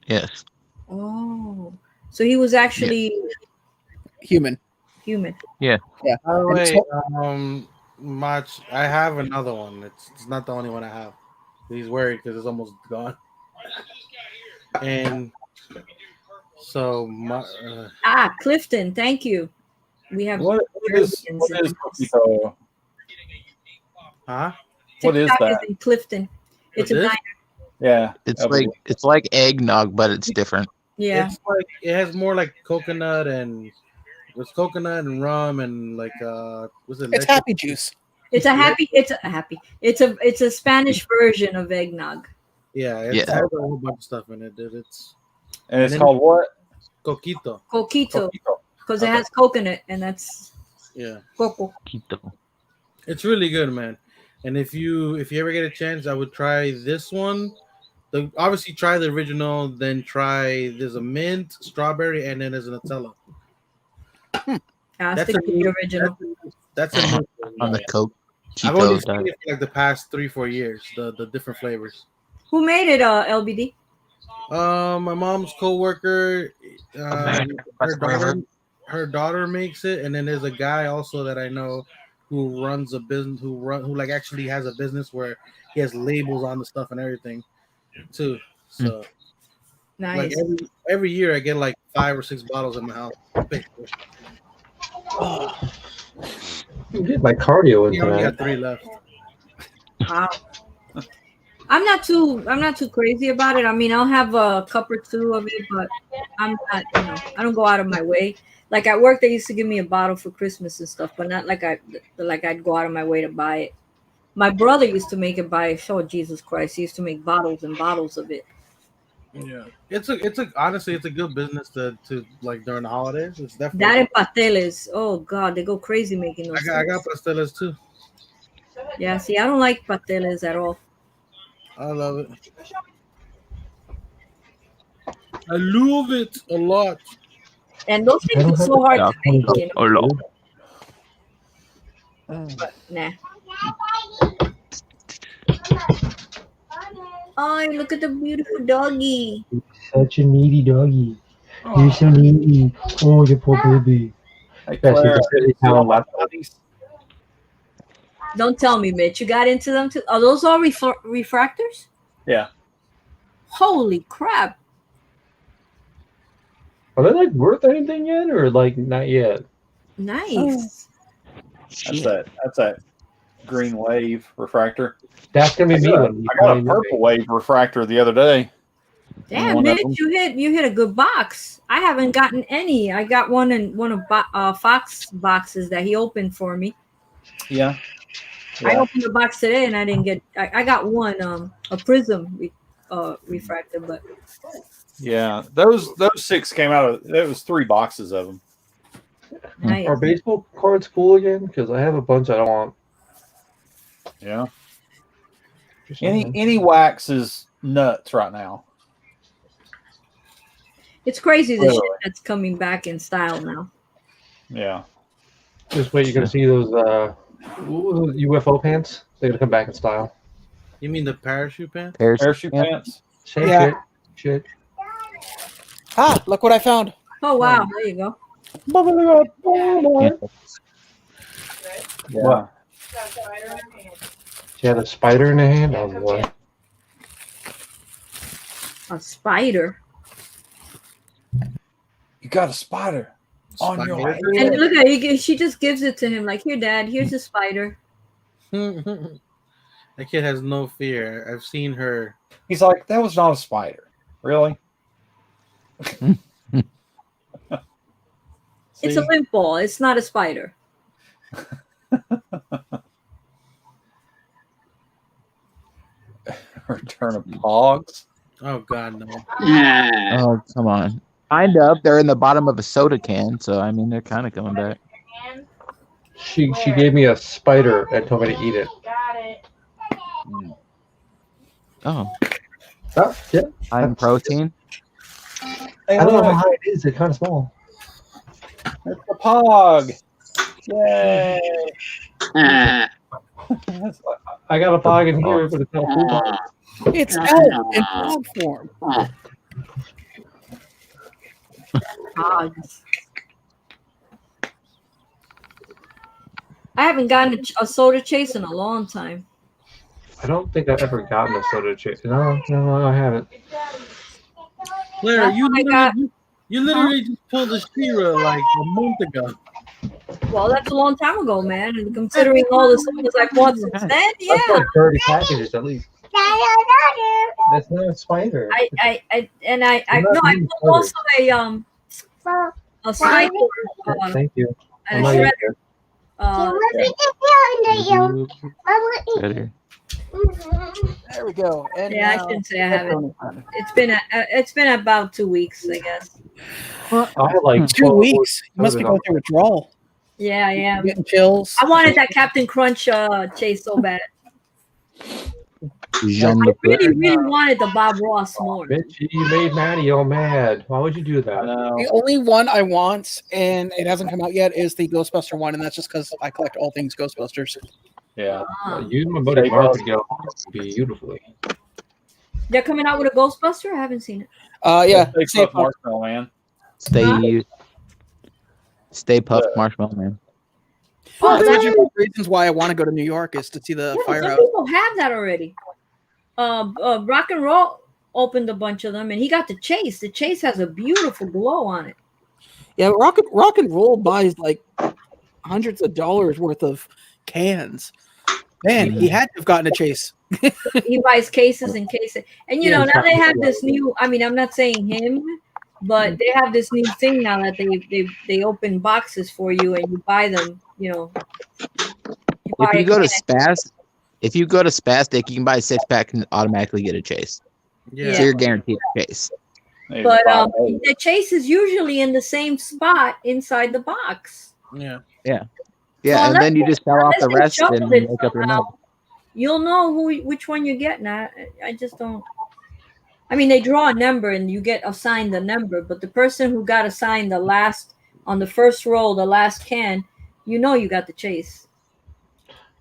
Yes. Oh, so he was actually Human. human. Yeah. By the And way, much. I have another one. It's not the only one I have. He's worried because it's almost gone. And so, Clifton, thank you. We have What is Coquito? huh? What is TikTok that? is in Clifton. It's What a is? diner. Yeah, It's like eggnog, but it's different. Yeah. It's like it has more like coconut and with coconut and rum and like what's it? It's happy juice. It's a Spanish version of eggnog. Yeah, it Yeah. has a whole bunch of stuff in it, dude. It's and it's then- called what? Coquito. Coquito. Coquito. Because it has coconut and that's Yeah, coco. it's really good, man. And if you ever get a chance, I would try this one. Obviously try the original, then try there's a mint, strawberry, and then there's a Nutella. That's the new- original. That's a new one. On the Coke. I've only Cheeto seen diet. it for like the past 3-4 years. The different flavors. Who made it, LBD? My mom's coworker, her daughter makes it, and then there's a guy also that I know who runs a business, who like actually has a business where he has labels on the stuff and everything, too. So, Nice. like every year I get like 5 or 6 bottles in my house. You get my cardio We into only that. got 3 left. Wow. I'm not too crazy about it. I mean, I'll have a cup or two of it, but I'm not, I don't go out of my way. Like at work, they used to give me a bottle for Christmas and stuff, but not like I'd go out of my way to buy it. My brother used to make it by Jesus Christ. He used to make bottles and bottles of it. Yeah, it's honestly it's a good business to like during the holidays. It's definitely That and pasteles. Oh God, they go crazy making those. I got pasteles too. Yeah, see, I don't like pasteles at all. I love it. I love it a lot. And those things are so hard to make, But nah. Oh, look at the beautiful doggy. Such a needy doggy. You're so needy. Oh, you poor baby. Hey, Yeah, she's Claire, a silly town laptop. Don't tell me, Mitch. You got into them too? Are those all refractors? Yeah. Holy crap. Are they like worth anything yet, or like not yet? Nice. That's that green wave refractor. That's gonna be me when I got a purple wave refractor the other day. Damn, Mitch, you hit a good box. I haven't gotten any. I got one in one of Fox boxes that he opened for me. Yeah. I opened the box today and I didn't get. I got one a prism refractor, but yeah, those 6 came out of. There was 3 boxes of them. nice. Are baseball cards cool again? Because I have a bunch I don't want. Yeah. Any wax is nuts right now. It's crazy the Really? shit that's coming back in style now. Yeah. Just wait, you're gonna see those UFO pants. They're gonna come back in style. You mean the parachute pants? Parachute pants. Same Yeah. shit. Ah, look what I found. Oh wow, there you go. Yeah. What? She had a spider in her hand. Oh boy. A spider. You got a spider on your Spider? head. And look at it, she just gives it to him like, here, Dad, here's a spider. That kid has no fear. I've seen her. He's like, that was not a spider. Really? It's a See? lint ball. It's not a spider. Return of Pogs. Oh God, no. Oh, come on. Kind of. They're in the bottom of a soda can, so I mean, they're kind of coming back. She gave me a spider and told me to eat it. Oh, Yeah. high in protein. I don't know how high it is. It's kind of small. It's the Pog. Yay! I got a Pog in here, but it's not a full Pog. It's out in pod form. Pogs. I haven't gotten a soda chase in a long time. I don't think I've ever gotten a soda chase. No, I haven't. Claire, That's what I got. you literally just pulled a Shira like a month ago. Well, that's a long time ago, man. And considering all the sodas I bought since then, yeah. That's like 30 packages at least. That's not a spider. I bought also a cycle. Thank you. And I'm a not shredder. Better. There we go. And Yeah, I shouldn't say I haven't. It's been about 2 weeks, I guess. I had like 2 weeks. You must be going through withdrawal. Yeah, I am. Getting chills. I wanted that Captain Crunch chase so bad. Jean I really wanted the Bob Ross more. Mitchie, you made Maddie all mad. Why would you do that? The only one I want, and it hasn't come out yet, is the Ghostbuster one, and that's just because I collect all things Ghostbusters. Yeah. You and my buddy Mark would go beautifully. They're coming out with a Ghostbuster? I haven't seen it. Yeah. Stay Puft Marshmallow Man. Stay Puft Marshmallow Man. Oh, that's one of the reasons why I want to go to New York is to see the Yeah, firehouse. some people have that already. Rock and Roll opened a bunch of them, and he got the Chase. The Chase has a beautiful glow on it. Yeah, rock and Roll buys like hundreds of dollars worth of cans. Man, he had to have gotten a Chase. He buys cases and cases, and you know now they have this new. I mean, I'm not saying him, but they have this new thing now that they open boxes for you and you buy them. You know, If you go to Spastic, you can buy a 6-pack and automatically get a Chase. Yeah. So you're guaranteed a Chase. But the Chase is usually in the same spot inside the box. Yeah. Yeah. So Yeah, and then you just sell off the unless rest they and shuffled it make up your somehow, money. You'll know which one you're getting. I just don't. I mean, they draw a number and you get assigned the number, but the person who got assigned the last on the first roll, the last can, you know you got the Chase.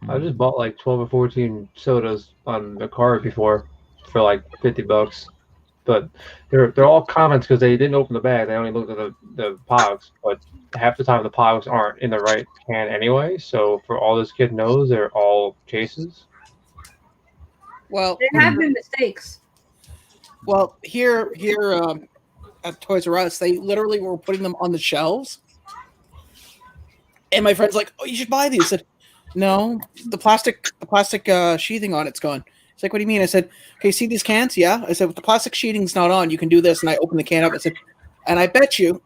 I just bought like 12 or 14 sodas on the card before for like $50, but they're all comments because they didn't open the bag. They only looked at the Pogs, but half the time the Pogs aren't in the right can anyway. So for all this kid knows, they're all Chases. Well, There have been mistakes. Well, here at Toys R Us, they literally were putting them on the shelves, and my friend's like, "Oh, you should buy these." I said, "No, the plastic sheathing on it's gone." It's like, "What do you mean?" I said, "Okay, see these cans? Yeah." I said, "If the plastic sheathing's not on, you can do this." And I opened the can up. I said, "And I bet you,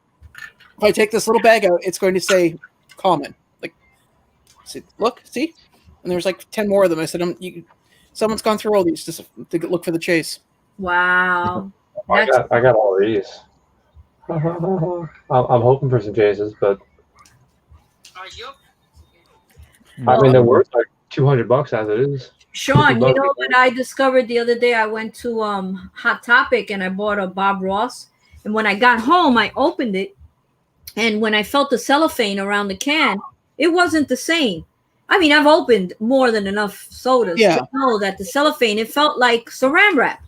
if I take this little bag out, it's going to say common." Like, I said, "Look, see," and there's like 10 more of them. I said, "Someone's gone through all these just to look for the Chase." Wow. I got all these. I'm hoping for some Chases, but I mean they're worth like $200 as it is. Sean, you know what I discovered the other day? I went to Hot Topic and I bought a Bob Ross. And when I got home, I opened it. And when I felt the cellophane around the can, it wasn't the same. I mean, I've opened more than enough sodas to know that the cellophane, it felt like saran wrap.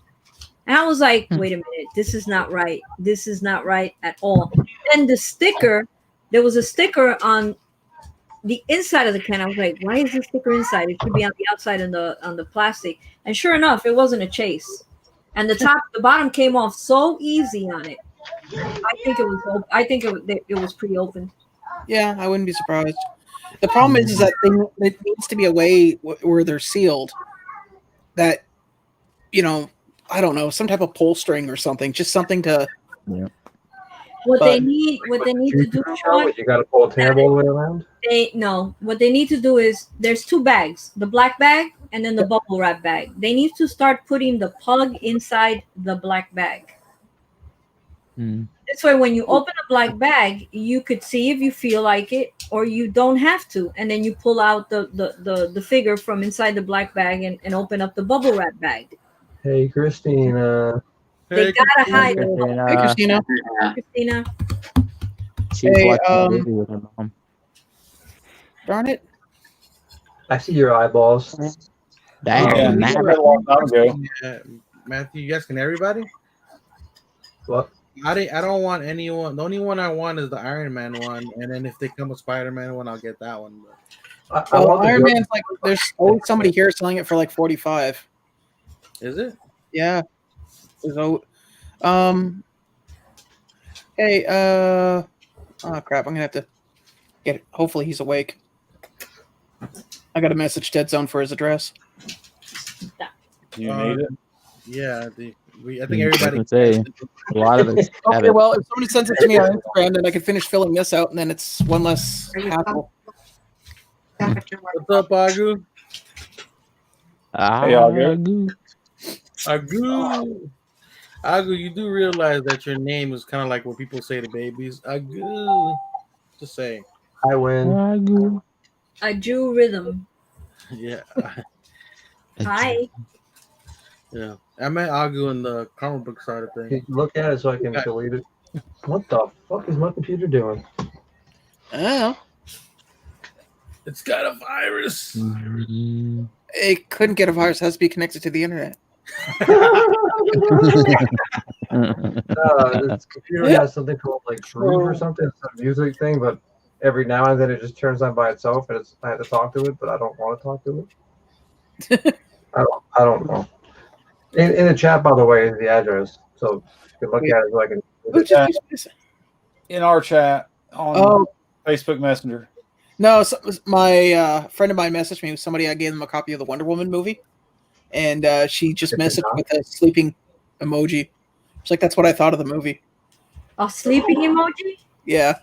And I was like, wait a minute, this is not right. This is not right at all. And the sticker, there was a sticker on the inside of the can. I was like, why is the sticker inside? It should be on the outside on the plastic. And sure enough, it wasn't a Chase. And the bottom came off so easy on it. I think it was pretty open. Yeah, I wouldn't be surprised. The problem is that it needs to be a way where they're sealed. That, you know, I don't know, some type of pull string or something, just something to. Yeah. What they need to do, Sean, you got to pull a tab all the way around. What they need to do is there's 2 bags, the black bag and then the bubble wrap bag. They need to start putting the plug inside the black bag. This way, when you open a black bag, you could see if you feel like it, or you don't have to, and then you pull out the figure from inside the black bag and open up the bubble wrap bag. Hey, Christina. They gotta hide. Hey, Christina. Christina. She was Hey, watching a movie with her mom. Darn it. I see your eyeballs. Dang, Yeah, nabbit. a long time ago. Matthew, you asking everybody? What? I don't want anyone. The only one I want is the Iron Man one, and then if they come with Spider-Man one, I'll get that one. But I Well, want the Iron girl- Man's like, there's always somebody here selling it for like 45. is it? Yeah. So, hey, oh crap, I'm gonna have to get it. Hopefully he's awake. I got a message Dead Zone for his address. You need it. Yeah, I think I was everybody. gonna say, a lot of us have Okay, it. well, if somebody sends it to me on Instagram, then I can finish filling this out, and then it's one less hassle. What's up, Agu? Hey, Agu. Agu. Agu, you do realize that your name is kind of like what people say to babies. Agu. Just saying. I win. A Jew rhythm. Yeah. Hi. Yeah. I met Agu in the comic book side of things. Look at it so I can delete it. What the fuck is my computer doing? Oh, It's got a virus. it couldn't get a virus. It has to be connected to the internet. This computer has something called like Groove or something. It's a music thing, but every now and then it just turns on by itself, and I have to talk to it, but I don't want to talk to it. I don't know. In the chat, by the way, is the address, so you can look at it so I can. Who just keeps missing? In our chat on Oh, Facebook Messenger. no, my friend of mine messaged me with somebody. I gave them a copy of the Wonder Woman movie, and she just messaged with a sleeping emoji. She's like, "That's what I thought of the movie." A sleeping emoji? Yeah.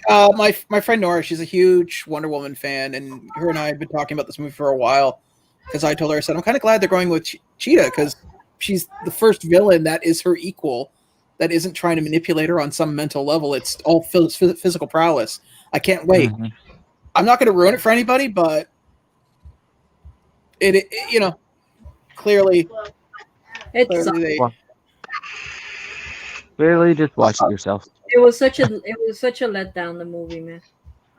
Oh. My friend Nora, she's a huge Wonder Woman fan, and her and I had been talking about this movie for a while. Because I told her, I said, I'm kind of glad they're going with Cheetah, because she's the first villain that is her equal, that isn't trying to manipulate her on some mental level. It's all physical prowess. I can't wait. Mhm. I'm not going to ruin it for anybody, but it clearly It's Clearly, just watch it yourself. it was such a letdown, the movie, man.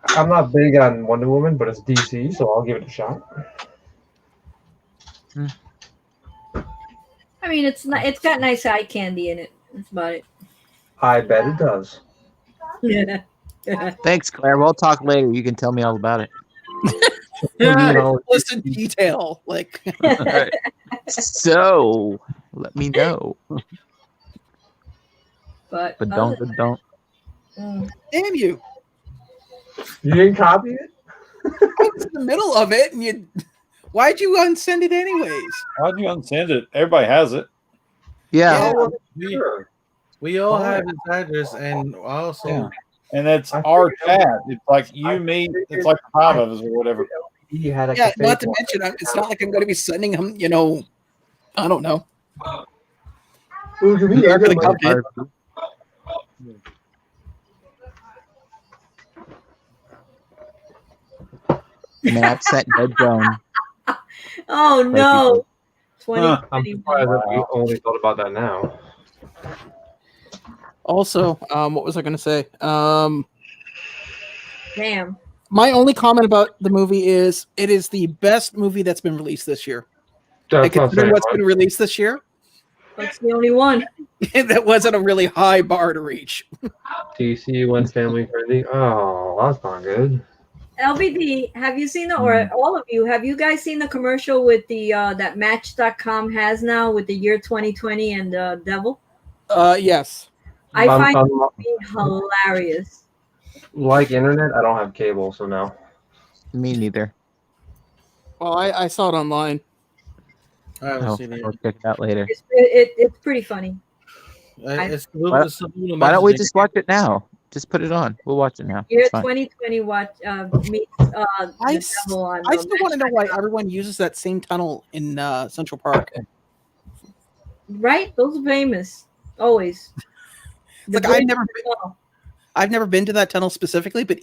I'm not big on Wonder Woman, but it's DC, so I'll give it a shot. I mean, it's got nice eye candy in it. That's about it. I bet it does. Yeah. Thanks, Claire. We'll talk later. You can tell me all about it. listen detail. Like, Right. So, let me know. But don't. Mm. damn you. You didn't copy it? I was in the middle of it, and why'd you unsend it anyways? Why'd you unsend it? Everybody has it. Yeah. We all have his address, and also. Yeah. And it's our chat. It's like you, me. It's like the 5 of us or whatever. Yeah, not to mention, it's not like I'm going to be sending him, I don't know. They're going to copy it. Map sent Dead Zone. Oh no! 20. I'm surprised that we only thought about that now. Also, what was I going to say? Damn. My only comment about the movie is it is the best movie that's been released this year. That's not Considering saying what's much. been released this year, That's the only one. that wasn't a really high bar to reach. DC went family friendly. Oh, that's not good. LBD, have you seen or all of you, have you guys seen the commercial with the that Match.com has now with the year 2020 and the devil? Yes. I find I'm- it to be hilarious. Like internet, I don't have cable, so no. Me neither. Well, I saw it online. I haven't Oh, seen it. I'll check it out later. It's pretty funny. It's Why don't we just watch it now? Just put it on. We'll watch it now. Year It's fine. 2020 meets I the devil on still want to know why everyone uses that same tunnel in Central Park. right? Those are famous. Always. Like I've never been to that tunnel specifically, but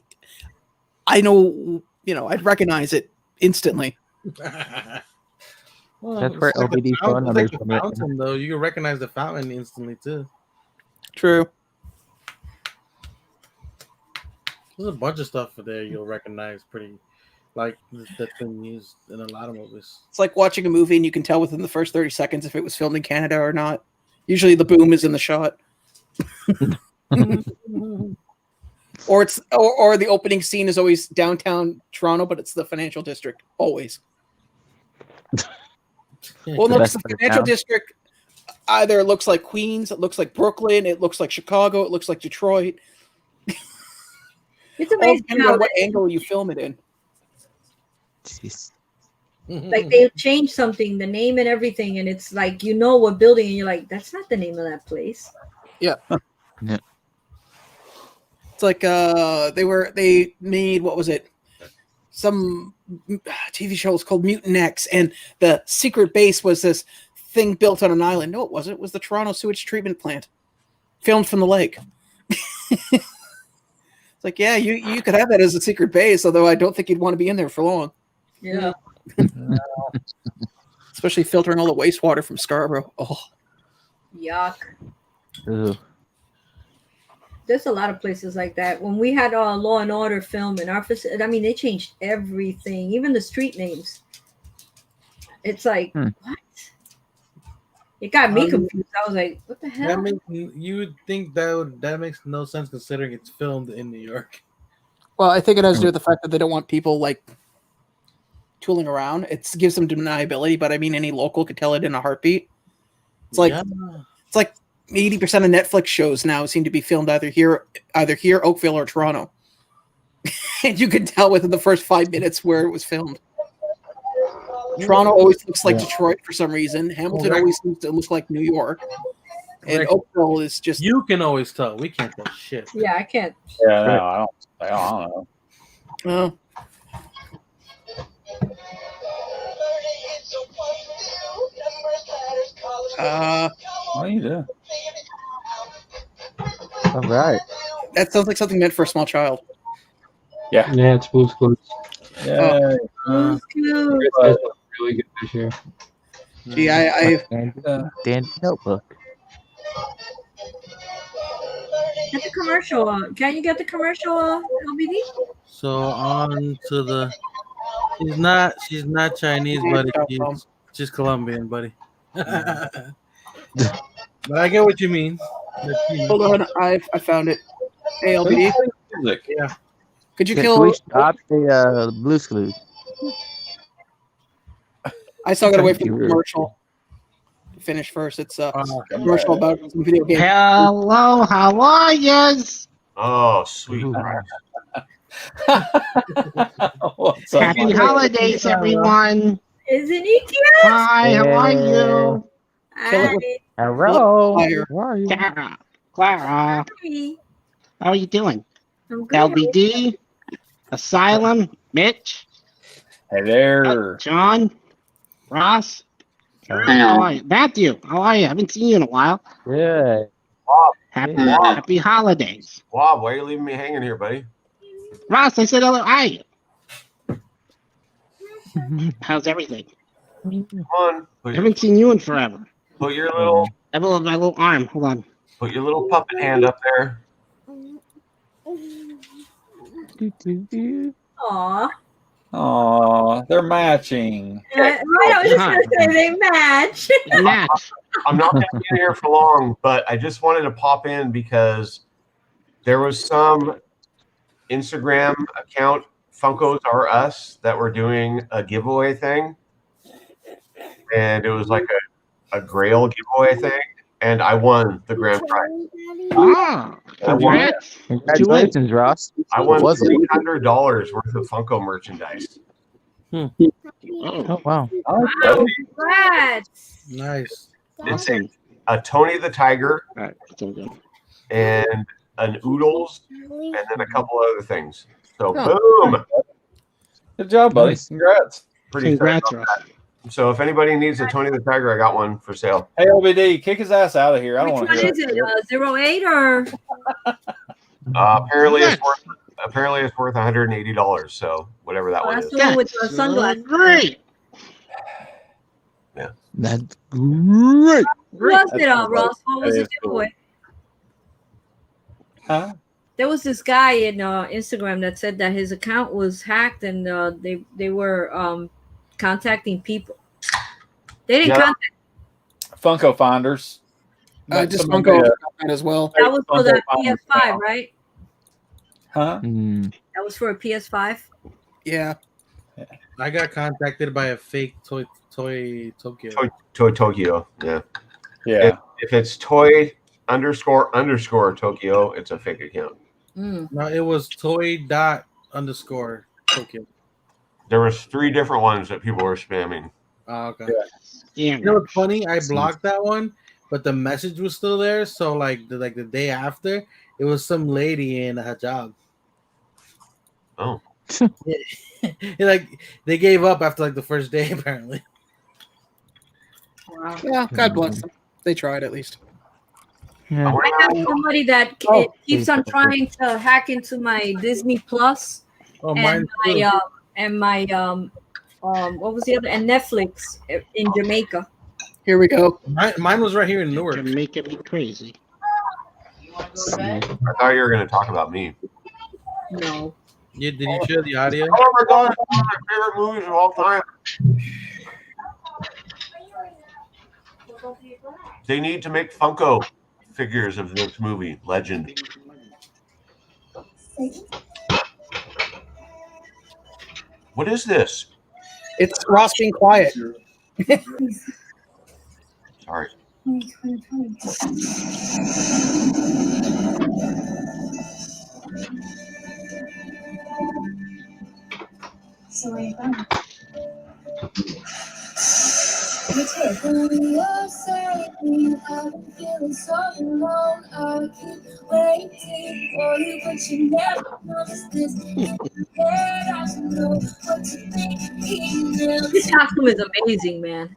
I know, I'd recognize it instantly. Well, That's where it's like the LBD phone fountain, numbers it's like the come in. fountain, though. You can recognize the fountain instantly too. True. There's a bunch of stuff there you'll recognize pretty, like that's been used in a lot of movies. It's like watching a movie and you can tell within the first 30 seconds if it was filmed in Canada or not. Usually the boom is in the shot. Or the opening scene is always downtown Toronto, but it's the financial district. Always. Well, no, because the financial district either looks like Queens, it looks like Brooklyn, it looks like Chicago, it looks like Detroit. It's amazing depending how on what angle you film it in. Jeez. like they change something, the name and everything, and it's like you know what building, and you're like, that's not the name of that place. Yeah. Yeah. It's like they made, what was it? Some TV show was called Mutant X, and the secret base was this thing built on an island. No, it wasn't. It was the Toronto sewage treatment plant, filmed from the lake. It's like, yeah, you could have that as a secret base, although I don't think you'd want to be in there for long. Yeah. Especially filtering all the wastewater from Scarborough. Oh, Yuck. Ugh. There's a lot of places like that. When we had Law and Order film in our facility, I mean, they changed everything, even the street names. It's like, what? It got me confused. I was like, what the hell? That makes, you would think that makes no sense considering it's filmed in New York. well, I think it has to do with the fact that they don't want people like tooling around. It gives them deniability, but I mean, any local could tell it in a heartbeat. It's like 80% of Netflix shows now seem to be filmed either here, Oakville, or Toronto, and you can tell within the first 5 minutes where it was filmed. Toronto always looks like Detroit for some reason. Hamilton always seems to look like New York, and Oakville is just. You can always tell. We can't tell shit. Yeah, I can't. Yeah, no, I don't know. What are you doing? All right. That sounds like something meant for a small child. Yeah. Yeah, it's Blue's Clues. Yeah. Blue's Clues. It's really good this year. Gee, I Dandy notebook. Get the commercial. Can you get the commercial, LBD? So on to the. She's not Chinese, buddy. She's Colombian, buddy. But I get what you mean. hold on, I found it. Hey, LBD. Yeah. Could you Can kill? we stop the Blue's Clues? I still gotta wait for the commercial to finish first. It's a commercial about some video game. Hello, how are yous? Oh, sweet. Happy holidays, everyone. Isn't he cute? Hi, how are you? Hi. Hello. Fire. How are you? Clara. Hi. How are you doing? I'm good. LBD, Asylum, Mitch, Hey there. John, Ross. How are you? Matthew, how are you? I haven't seen you in a while. Good. Happy holidays. Bob, why are you leaving me hanging here, buddy? Ross, I said hello. Hi. How's everything? Come on. I haven't seen you in forever. Put your little My little arm. Hold on. put your little puppet hand up there. Aw. Aw, they're matching. Right, I was just going to say they match. Match. I'm not going to be here for long, but I just wanted to pop in because there was some Instagram account, Funkos Are Us, that were doing a giveaway thing. And it was like a Grail giveaway thing. And I won the grand prize. Ah, congrats. Congratulations, Ross. I won What was it? $300 worth of Funko merchandise. Oh, wow. Wow, congrats. Nice. It's a Tony the Tiger and an Oodles and then a couple other things. So boom. Good job, buddy. Congrats. Pretty Congrats, excited about that. So if anybody needs a Tony the Tiger, I got one for sale. Hey, LBD, kick his ass out of here. I don't want Which to one hear is that. it? 08 or? Apparently it's worth $180. So whatever that one That's is. the one with the sunglasses. Great. That's great. What's it, sounds like- Ross? What was that the is cool. giveaway? Huh? There was this guy in Instagram that said that his account was hacked and they were contacting people. They didn't Yeah. contact. Funko Finders. Just Someone Funko made that as well. That was for Funko that Finders PS5, now. right? Huh? That was for a PS5. Yeah. I got contacted by a fake Toy Tokyo. Toy Tokyo. Yeah. Yeah. If it's Toy __ Tokyo, it's a fake account. No, it was toy._ Tokyo. There was 3 different ones that people were spamming. Oh, okay. Yeah. You know what's funny? I blocked that one, but the message was still there. So like the day after, it was some lady in a hijab. Oh. Like they gave up after like the first day apparently. Wow. Yeah. God bless them. They tried at least. Yeah. I have somebody that keeps on trying to hack into my Disney Plus Oh, mine and my what was the other, and Netflix in Jamaica. Here we go. Mine was right here in Newark. You're making me crazy. I thought you were going to talk about me. No. Yeah, did you share the audio? Oh my god, it's one of my favorite movies of all time. They need to make Funko figures of this movie, Legend. What is this? It's Ross being quiet. Sorry. So are you going? I've been feeling so alone. I keep waiting for you, but you never promised this. I should know what you think. This costume is amazing, man.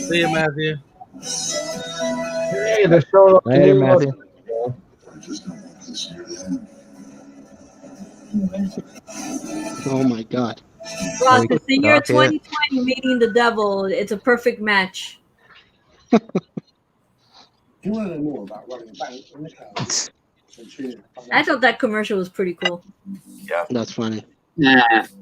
See you, Matthew. Hey, they're showing up. Later, Matthew. Oh my god. Ross, it's the year Rocket. 2020 meeting the devil. It's a perfect match. You want to know about running a bank in the car? I thought that commercial was pretty cool. Yeah. That's funny.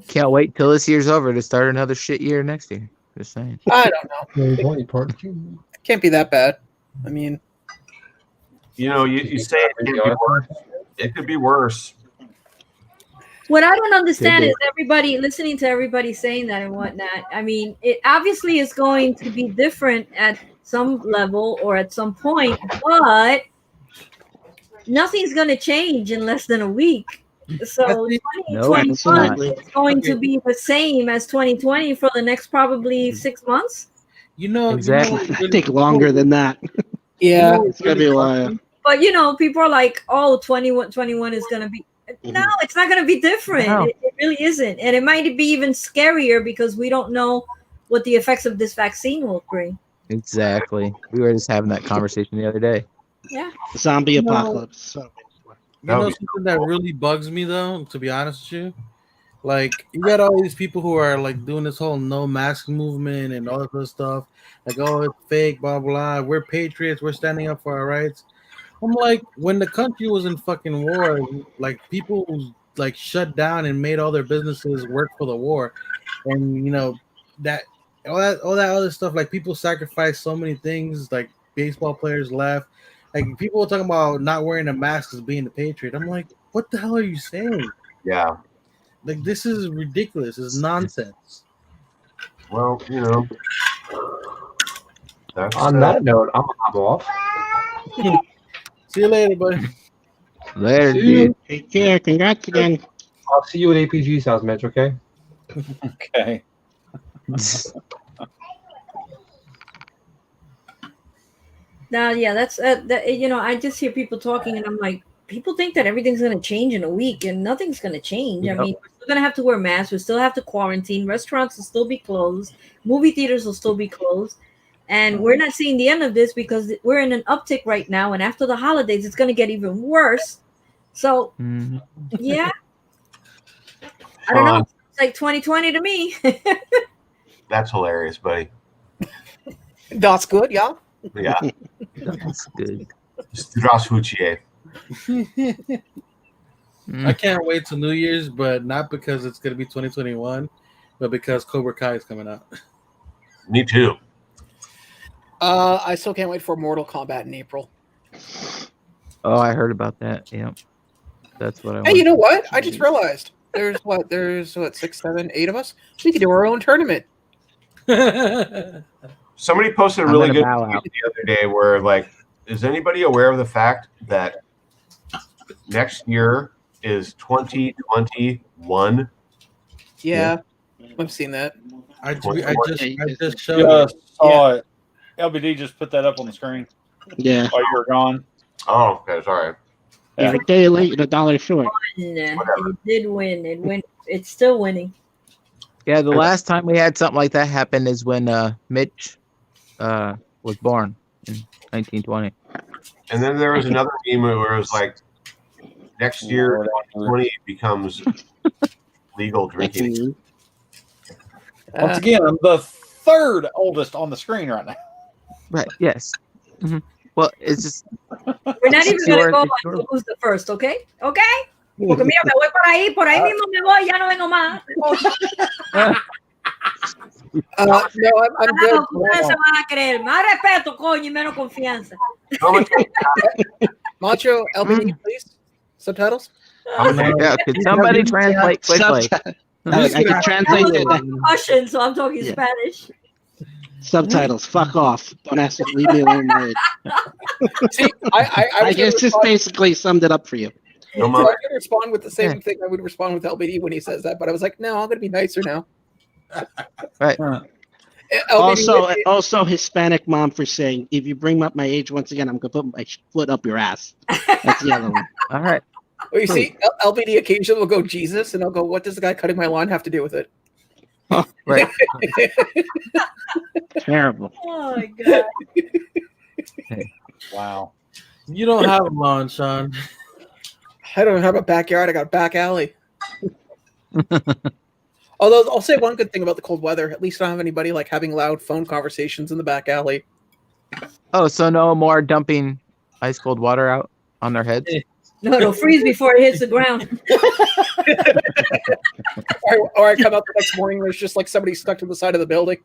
Can't wait till this year's over to start another shit year next year. Just saying. I don't know. 2020 part 2. Can't be that bad. I mean, You know, you say it could be worse. It could be worse. What I don't understand is everybody listening to everybody saying that and whatnot. I mean, it obviously is going to be different at some level or at some point, but nothing's going to change in less than a week. So 2021 is going to be the same as 2020 for the next probably 6 months. You know, Exactly. It'll take longer than that. yeah. It's gonna be a while. But you know, people are like, "Oh, 21 is going to be." No, it's not going to be different. No. It really isn't, and it might be even scarier because we don't know what the effects of this vaccine will bring. Exactly. We were just having that conversation the other day. Yeah. Zombie You know- apocalypse. So, You know something that really bugs me though, to be honest with you? Like you got all these people who are like doing this whole no mask movement and all that other stuff. Like, oh, it's fake, blah blah. We're patriots, we're standing up for our rights. I'm like, when the country was in fucking war, like people like shut down and made all their businesses work for the war. And you know, that all that other stuff, like people sacrificed so many things, like baseball players left. Like people were talking about not wearing a mask as being a patriot. I'm like, what the hell are you saying? Yeah. Like this is ridiculous. It's nonsense. Well, you know. That's, On that note, I'm gonna hop off. See you later, buddy. Later, See you. dude. take care. Congrats again. I'll see you at APG's house, Mitch. Okay. Okay. Now, yeah, that's that. You know, I just hear people talking, and I'm like, people think that everything's going to change in a week, and nothing's going to change. I Yep. mean, we're still going to have to wear masks. We still have to quarantine. Restaurants will still be closed. Movie theaters will still be closed. And we're not seeing the end of this because we're in an uptick right now. And after the holidays, it's going to get even worse. So, yeah. I don't know. It's like 2020 to me. That's hilarious, buddy. That's good, yeah. Yeah. That's good. Здравствуйте. I can't wait till New Year's, but not because it's going to be 2021, but because Cobra Kai is coming out. Me too. I still can't wait for Mortal Kombat in April. Oh, I heard about that. Yeah. That's what I want. Hey, you know what? I just realized there's what 6, 7, 8 of us. We could do our own tournament. Somebody posted a I'm really gonna good bow tweet out. the other day where, like, is anybody aware of the fact that next year is 2021? Yeah, I've seen that. I just Just showed saw it. LBD just put that up on the screen. Yeah. While you were gone. Oh, okay, sorry. You're a day late and $1 short. It did win. It went. It's still winning. Yeah, the last time we had something like that happen is when Mitch was born in 1920. And then there was another meme where it was like, next year, 2020 becomes legal drinking. Once again, I'm the third oldest on the screen right now. Right. Yes. Mm-hmm. Well, it's just. We're not even going to go on who's the first, okay? Okay? Porque mira, me voy por ahí mismo me voy, ya no vengo más. No, I'm good. Ustedes se van a creer. Más respeto, coño, y menos confianza. Macho, LBD, please. Subtitles? Yeah, could somebody translate quickly? I can translate I'm that. Russian, so I'm talking Yeah. Spanish. Subtitles. Fuck off. Don't ask me. Leave me alone. See, I guess this basically summed it up for you. I could respond with the same thing I would respond with LBD when he says that, but I was like, no, I'm going to be nicer now. Right. Also, Hispanic mom for saying, if you bring up my age once again, I'm going to put my foot up your ass. That's the other one. All right. Well, you see, LBD occasionally will go Jesus, and I'll go, what does the guy cutting my lawn have to do with it? Right. Terrible. Oh, my God. Wow. You don't have a lawn, Sean. I don't have a backyard. I got a back alley. Although I'll say one good thing about the cold weather. At least I don't have anybody like having loud phone conversations in the back alley. Oh, so no more dumping ice cold water out on their heads? No, it'll freeze before it hits the ground. Or I come out the next morning, there's just like somebody stuck to the side of the building.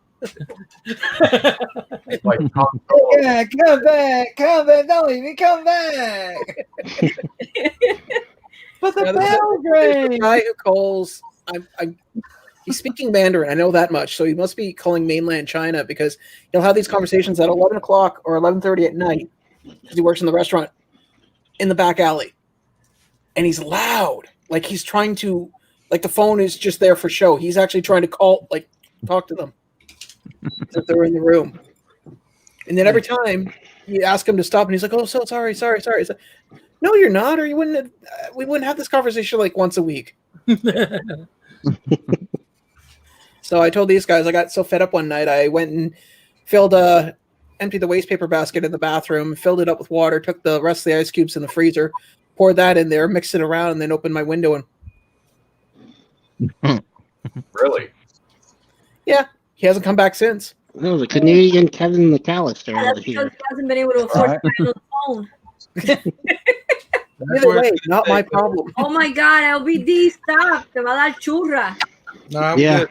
Like, Yeah, come back, don't leave me, come back. But the bell rang. The guy who calls, he's speaking Mandarin. I know that much. So he must be calling mainland China because he'll have these conversations at 11 o'clock or 11:30 at night because he works in the restaurant in the back alley. And he's loud. Like he's trying to, like the phone is just there for show. He's actually trying to call, like talk to them if they're in the room. And then every time you ask him to stop and he's like, oh, so sorry. It's like, no, you're not, or you wouldn't. We wouldn't have this conversation like once a week. So I told these guys, I got so fed up one night. I went and emptied the waste paper basket in the bathroom, filled it up with water, took the rest of the ice cubes in the freezer, poured that in there, mixed it around, and then opened my window and. Really? Yeah, he hasn't come back since. No, the Canadian Kevin McAllister That's over because here. he hasn't been able to afford to pay on the phone. Either way, not my problem. Oh my God, LBD, stop! Te va a dar churra. No, I'm Yeah. good.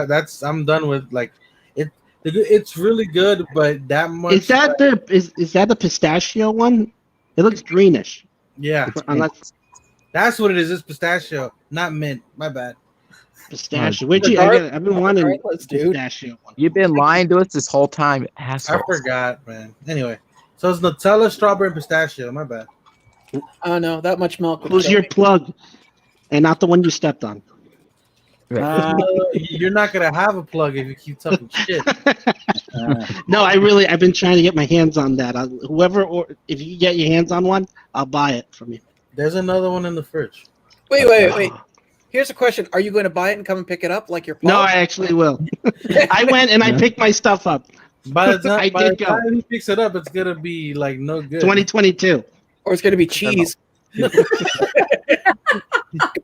That's I'm done with like it. It's really good, but that much. Is that the pistachio one? It looks greenish. Yeah, Unless that's what it is. It's pistachio, not mint. My bad. pistachio. I've been wanting pistachio one. You've been lying to us this whole time, asshole. I forgot, man. Anyway, so it's Nutella, strawberry, and pistachio. My bad. Oh no, that much milk. Who's your plug? And not the one you stepped on. You're not gonna have a plug if you keep talking shit. No, I've been trying to get my hands on that. If you get your hands on one, I'll buy it from you. There's another one in the fridge. Wait. Here's a question: are you going to buy it and come and pick it up like your? No, I actually will. I went and I picked my stuff up. By the time, I by the did go. time he picks it up, it's gonna be like no good. 2022. Or it's going to be cheese. Put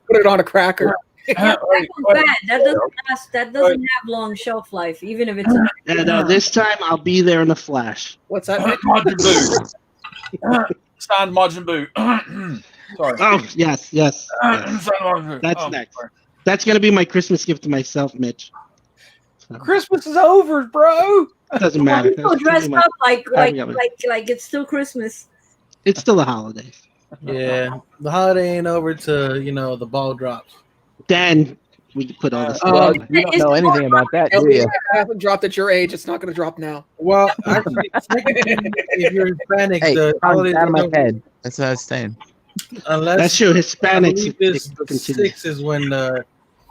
it on a cracker. That goes bad. That doesn't last. That doesn't have long shelf life, even if it's a. And this time I'll be there in a flash. What's that? Mitch? Majin Buu. Signed Majin Buu. Sorry. Oh yes. Signed Majin Buu. That's Oh, next. sorry. That's gonna be my Christmas gift to myself, Mitch. Christmas is over, bro. Doesn't matter. People That's dressed gonna be up like my- it's still Christmas. It's still the holidays. Yeah, the holiday ain't over till the ball drops. Then we can put all this. Well, you don't know anything about that, do you? It hasn't dropped at your age. It's not going to drop now. Well, actually, if you're Hispanic, Hey, the holidays out of my don't- head. That's what I was saying. Unless That's true. I Hispanics. believe this, the continue. 6th is when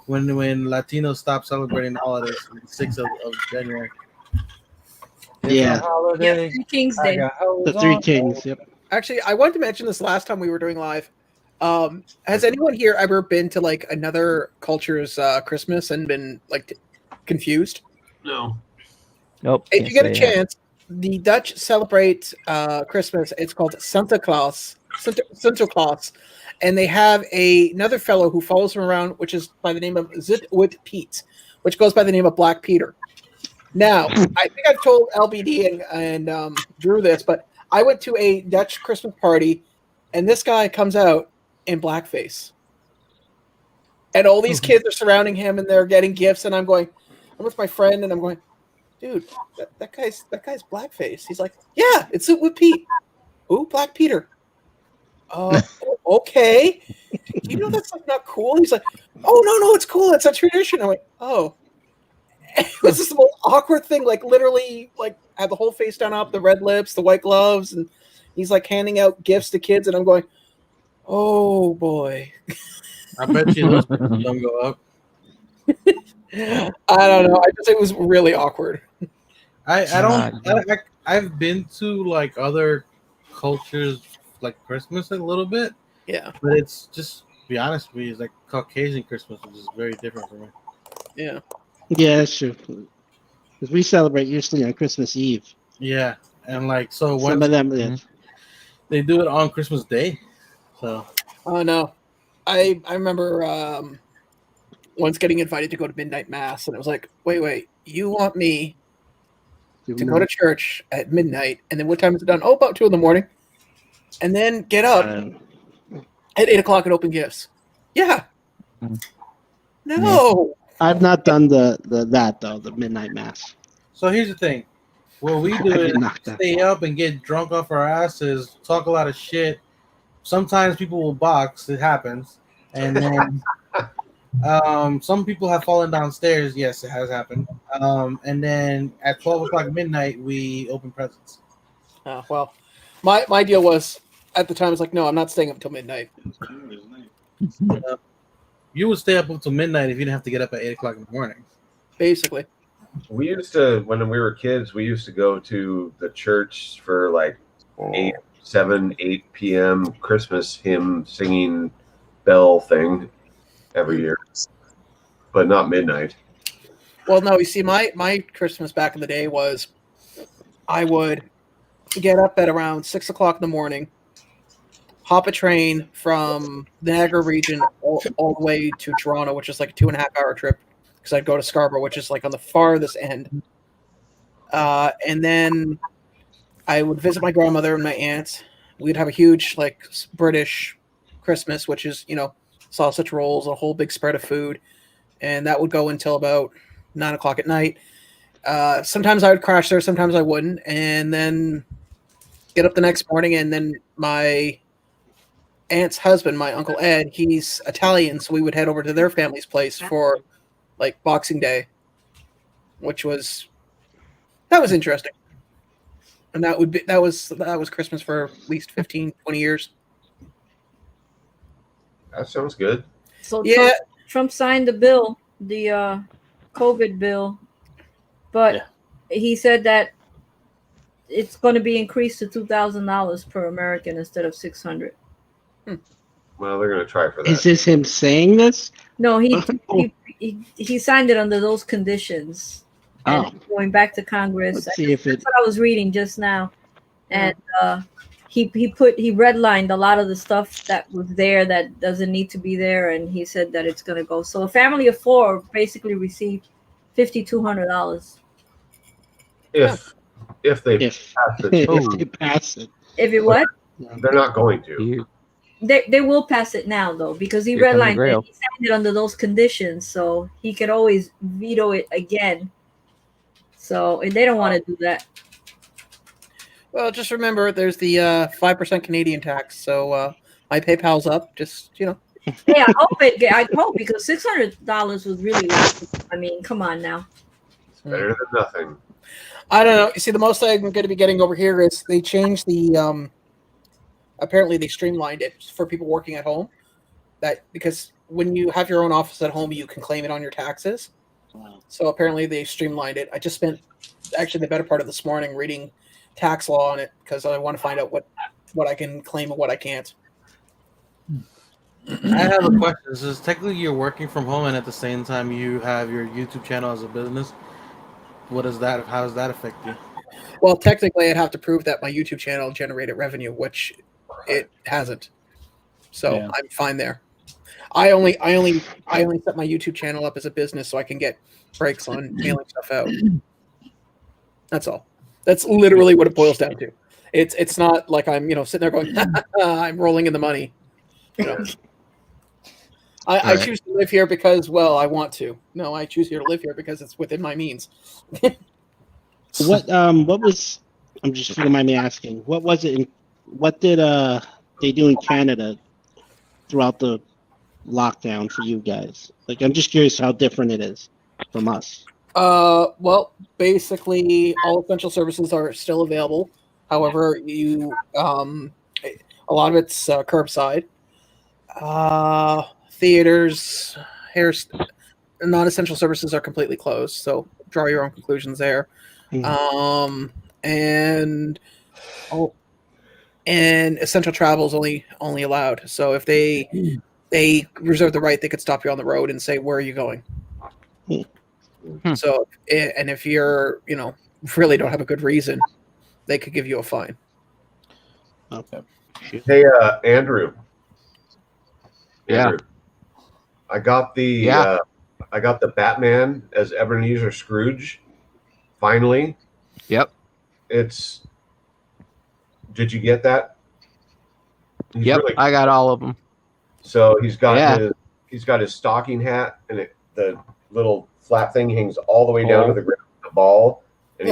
Latinos stop celebrating the holidays. The 6th of January. Yeah. Yeah, Three Kings Day. The Three Kings. Yep. Actually, I wanted to mention this last time we were doing live. Has anyone here ever been to like another culture's Christmas and been like confused? No. Nope. If can't you get a say that. chance, the Dutch celebrate Christmas. It's called Santa Claus. Santa Claus. And they have another fellow who follows him around, which is by the name of Zitwood Pete, which goes by the name of Black Peter. Now, I think I've told LBD and Drew this, but I went to a Dutch Christmas party, and this guy comes out in blackface. And all these kids are surrounding him, and they're getting gifts, and I'm with my friend, and I'm going, dude, that guy's blackface. He's like, yeah, it's Zitwood Pete. Ooh, Black Peter. Okay. You know that's like not cool? He's like, oh no, it's cool. It's a tradition. I went, oh. It was this little awkward thing, like literally, like had the whole face done up, the red lips, the white gloves, and he's like handing out gifts to kids, and I'm going, oh boy. I bet you those people don't go up. I don't know. I just it was really awkward. I've been to like other cultures like Christmas a little bit. Yeah. But it's just to be honest with you, it's like Caucasian Christmas, which is very different for me. Yeah. Yeah, that's true. Because we celebrate usually on Christmas Eve. Yeah. And like so Some of them, yeah. they do it on Christmas Day. So Oh no. I remember once getting invited to go to midnight mass, and it was like, wait, you want me to go to church at midnight, and then what time is it done? Oh, about 2 a.m. And then get up at 8 o'clock and open gifts. Yeah. No. I've not done the midnight mass. So here's the thing. What we do I've is been knocked out. stay up and get drunk off our asses, talk a lot of shit. Sometimes people will box. It happens. And then some people have fallen downstairs. Yes, it has happened. And then at 12 o'clock midnight, we open presents. Oh, well, my deal was at the time, it's like, no, I'm not staying up until midnight. You would stay up until midnight if you didn't have to get up at 8 o'clock in the morning. Basically. We used to, when we were kids, we used to go to the church for like 8 p.m. Christmas hymn singing bell thing every year, but not midnight. Well, no, you see, my Christmas back in the day was I would get up at around 6 o'clock in the morning, hop a train from the Niagara region all the way to Toronto, which is like a 2.5-hour trip, because I'd go to Scarborough, which is like on the farthest end. And then I would visit my grandmother and my aunt. We'd have a huge like British Christmas, which is, sausage rolls, a whole big spread of food. And that would go until about 9 o'clock at night. Sometimes I would crash there, sometimes I wouldn't. And then get up the next morning, and then my aunt's husband, my Uncle Ed, he's Italian, so we would head over to their family's place for like Boxing Day, which was interesting. And that was Christmas for at least 15, 20 years. That sounds good. So Yeah. Trump signed the bill, the COVID bill, but he said that it's going to be increased to $2,000 per American instead of $600. Well, they're going to try for that. Is this him saying this? No, he signed it under those conditions. And going back to Congress, Let's see if that's what I was reading just now. And he redlined a lot of the stuff that was there that doesn't need to be there, and he said that it's going to go. So a family of 4 basically received $5,200. If they pass it. If they pass it. If it what? They're not going to. They will pass it now though, because he Here comes the redlined it. Grail. He signed it under those conditions, so he could always veto it again. So and they don't want to do that. Well, just remember, there's the 5% Canadian tax. So my PayPal's up. Just Hey, I hope because $600 was really laughable. I mean, come on now. It's better than nothing. I don't know. You see, the most I'm going to be getting over here is they changed the. Apparently, they streamlined it for people working at home. That because when you have your own office at home, you can claim it on your taxes. So apparently, they streamlined it. I just spent actually the better part of this morning reading tax law on it because I want to find out what I can claim and what I can't. I have a question. So technically you're working from home and at the same time you have your YouTube channel as a business. What is that? How does that affect you? Well, technically, I'd have to prove that my YouTube channel generated revenue, which it hasn't. So Yeah. I'm fine there. I only set my YouTube channel up as a business so I can get breaks on mailing stuff out. That's all. That's literally what it boils down to. It's not like I'm sitting there going I'm rolling in the money. I choose to live here because I want to. No, I choose here to live here because it's within my means. What was? I'm just if you don't mind me asking. What was it? What did they do in Canada throughout the lockdown for you guys? Like, I'm just curious how different it is from us. Well, basically, all essential services are still available. However, a lot of it's curbside. Theaters, non-essential services are completely closed. So draw your own conclusions there. And essential travel is only allowed. So if they reserve the right, they could stop you on the road and say, "Where are you going?" So, and if you're really don't have a good reason, they could give you a fine. Okay. Hey, Andrew. Yeah. Andrew, I got the Batman as Ebenezer Scrooge. Finally. Yep. Did you get that? Yep, really I got all of them. So he's got his stocking hat, and the little flap thing hangs all the way down to the ground with the ball, and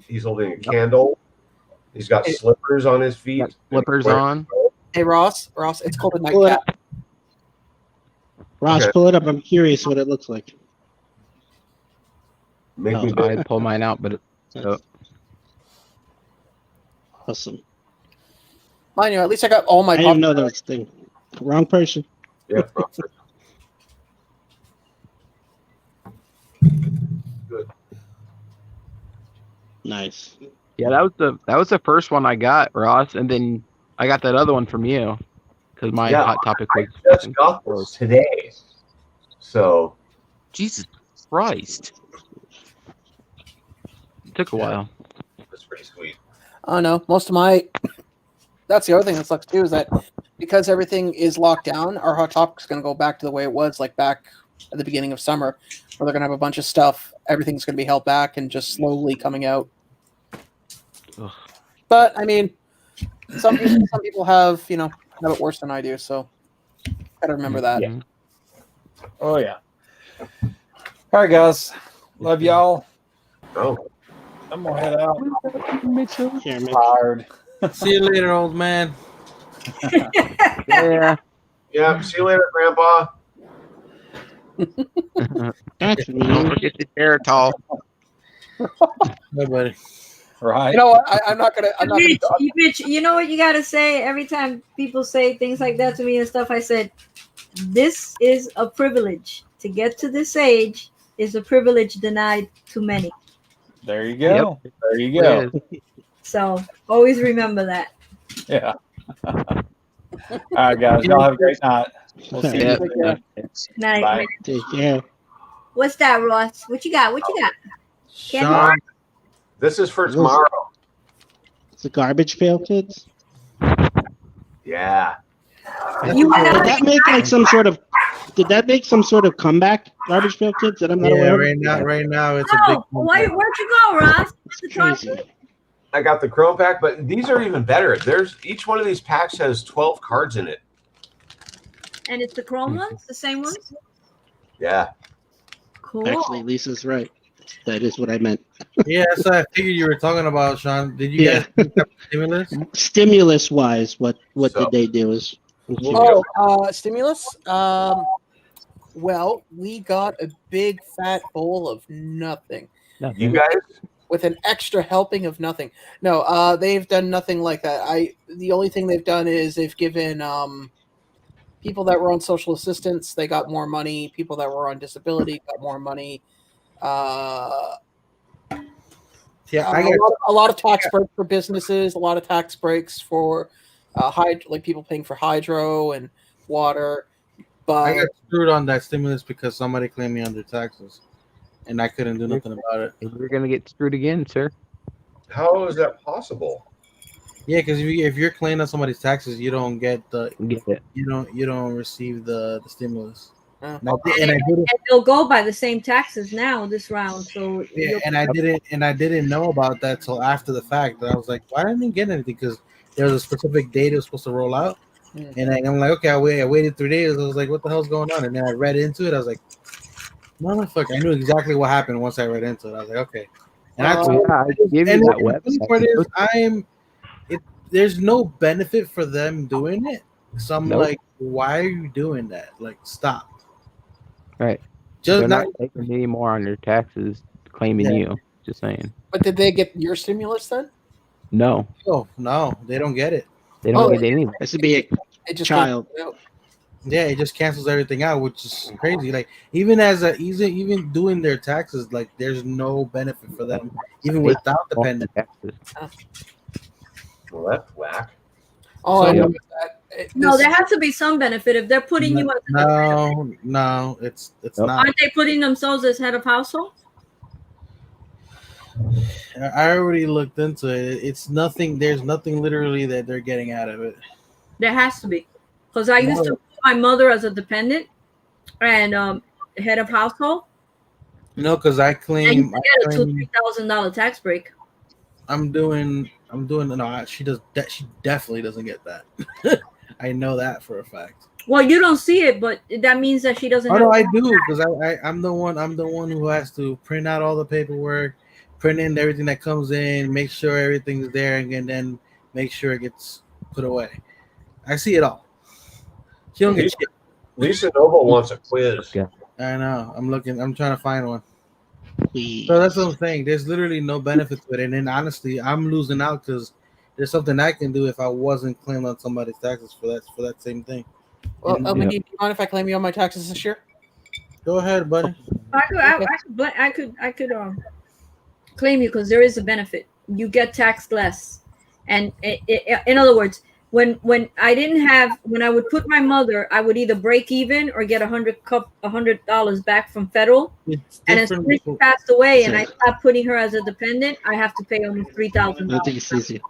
he's holding a candle. He's got slippers on his feet. Slippers on. Hey Ross, it's called a nightcap. Ross, pull it up. I'm curious what it looks like. I pull mine out, but awesome. Mind you, at least I got all my. I didn't know that was thing. Wrong person. Yeah. Wrong person. Good. Nice. Yeah, that was the first one I got, Ross, and then I got that other one from you because my hot topic was. I just got those today. So. Jesus Christ. It took a while. That's pretty sweet. Oh no, most of my. That's the other thing that sucks too is that because everything is locked down, our hot topic is going to go back to the way it was, like back at the beginning of summer, where they're going to have a bunch of stuff. Everything's going to be held back and just slowly coming out. Ugh. But I mean, some people have have it worse than I do, so gotta remember that. Yeah. Oh yeah. All right, guys. Love y'all. Oh. I'm gonna head out. Here, Tired. See you later, old man. Yeah. Yeah. See you later, Grandpa. That's me. Don't forget the Geritol. Nobody. Right. You know what? I'm not gonna. Mitch, you know what you gotta say every time people say things like that to me and stuff. I said, "This is a privilege. To get to this age is a privilege denied to many." There you go. Yep. There you go. So always remember that. Yeah. All right, guys. Y'all have a great night. We'll see Yeah. you. Night. Bye. Take care. What's that, Ross? What you got? What you got? Candy Sean, bar? This is for What is tomorrow. It's a garbage pail kids. Yeah. You went Did out that make like some sort of? Did that make some sort of comeback? Garbage pail kids that I'm not yeah, aware of. right now it's a big. Oh, where'd you go, Ross? It's crazy. I got the Chrome pack, but these are even better. There's each one of these packs has 12 cards in it. And it's the chrome ones, the same ones? Yeah. Cool. Actually, Lisa's right. That is what I meant. Yeah, so I figured you were talking about, Sean. Did you Yeah. guys pick up stimulus? Stimulus wise, what So- did they do? Is Stimulus. Well, we got a big fat bowl of nothing You guys? with an extra helping of nothing. No, they've done nothing like that. The only thing they've done is they've given people that were on social assistance, they got more money. People that were on disability got more money. Yeah, A lot of tax breaks for businesses, a lot of tax breaks for like people paying for hydro and water. I But got screwed on that stimulus because somebody claimed me under taxes, and I couldn't do nothing about it. You're gonna get screwed again, sir. How is that possible? Yeah, because if you're claiming on somebody's taxes, you don't get Get it. you don't receive the stimulus. Oh. And I did it. And they'll go by the same taxes now this round. So Yeah, and I didn't know about that till after the fact. And I was like, why didn't I get anything? Because there was a specific date it was supposed to roll out, and I'm like, okay, I waited 3 days. I was like, what the hell's going on? And then I read into it. I was like, motherfucker, I knew exactly what happened once I read into it. I was like, okay. And I give you and that the funny website. part is, there's no benefit for them doing it. So I'm Nope. like, why are you doing that? Like, stop. Right. Just They're not. not taking any more on your taxes, claiming Yeah. you. Just saying. But did they get your stimulus then? No, Oh no, they don't get it. they don't get any. Has to be a It just child. Yeah, it just cancels everything out, which is crazy. Like even even doing their taxes, like there's no benefit for them, even without the pandemic. Well, that's whack. Oh, So, I know yeah. that. no, there has to be some benefit if they're putting you as No, it's not. aren't they putting themselves as head of household? I already looked into it. It's nothing. There's nothing literally that they're getting out of it. There has to be. Because I used to put my mother as a dependent and head of household. No, because I And claim. you get a $2,000-$3,000 tax break. I'm doing. No, she does. She definitely doesn't get that. I know that for a fact. Well, you don't see it, but that means that she doesn't. Oh have no, I do because I'm the one who has to print out all the paperwork, print in everything that comes in, make sure everything's there, and then make sure it gets put away. I see it all. She don't get shit. Lisa Noble wants a quiz. I know. I'm trying to find one. So that's what I'm saying. There's literally no benefit to it, and then honestly, I'm losing out because there's something I can do if I wasn't claimed on somebody's taxes for that same thing. Well, And- do you mind if I claim you on my taxes this year? Go ahead, buddy. I could claim you because there is a benefit. You get taxed less, and in other words, when I would put my mother, I would either break even or get $100 back from federal. And as soon as she passed away, and I stopped putting her as a dependent, I have to pay almost $3,000. I think it's easy.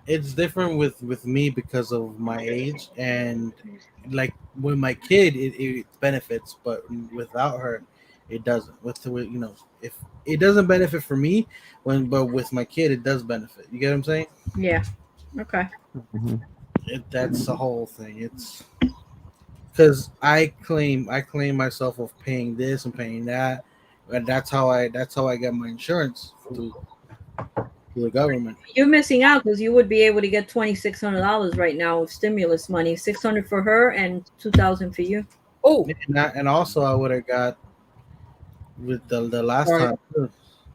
It's different with me because of my age, and like with my kid it benefits, but without her it doesn't. If it doesn't benefit for me but with my kid it does benefit. You get what I'm saying? Yeah. Okay. That's the whole thing. It's because I claim myself of paying this and paying that, and that's how I get my insurance through the government. You're missing out because you would be able to get $2,600 right now of stimulus money, $600 for her and $2,000 for you. Oh, and also I would have got with the last time.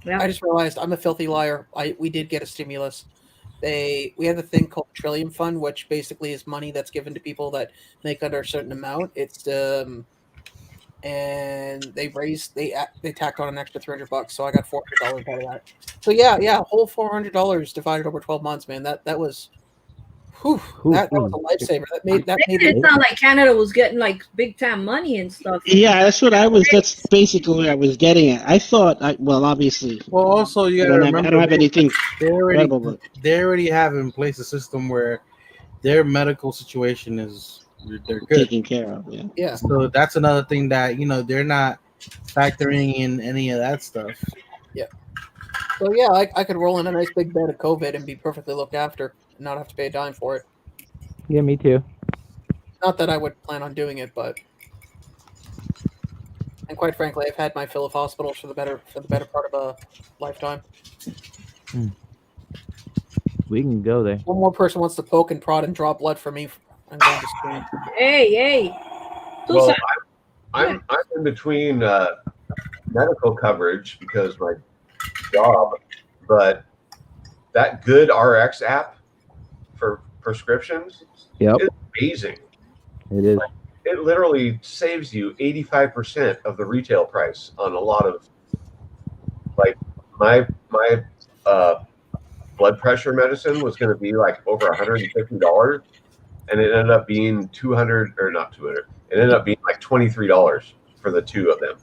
Yeah. I just realized I'm a filthy liar. We did get a stimulus. We have a thing called Trillium Fund, which basically is money that's given to people that make under a certain amount. It's and they tacked on an extra $300, so I got $400 out of that. So yeah, whole $400 divided over 12 months, man. That was Whew, that was a lifesaver. That made It sounded like Canada was getting like big time money and stuff. Yeah, that's basically what I was getting at. I thought, well, obviously, Well, also you I gotta don't remember have anything they credible, but they already have in place a system where their medical situation is they're good. taken care of. Yeah. Yeah. So that's another thing that they're not factoring in any of that stuff. Yeah. So yeah, I could roll in a nice big bed of COVID and be perfectly looked after and not have to pay a dime for it. Yeah, me too. Not that I would plan on doing it, but and quite frankly, I've had my fill of hospitals for the better part of a lifetime. We can go there. One more person wants to poke and prod and draw blood for me. I'm going to scream. Hey. Well, I'm in between medical coverage because my job, but that Good RX app for prescriptions is amazing. It is. It literally saves you 85% of the retail price on a lot of, like, my blood pressure medicine was going to be like over $150, and it ended up being 200 or not 200. It ended up being like $23 for the two of them.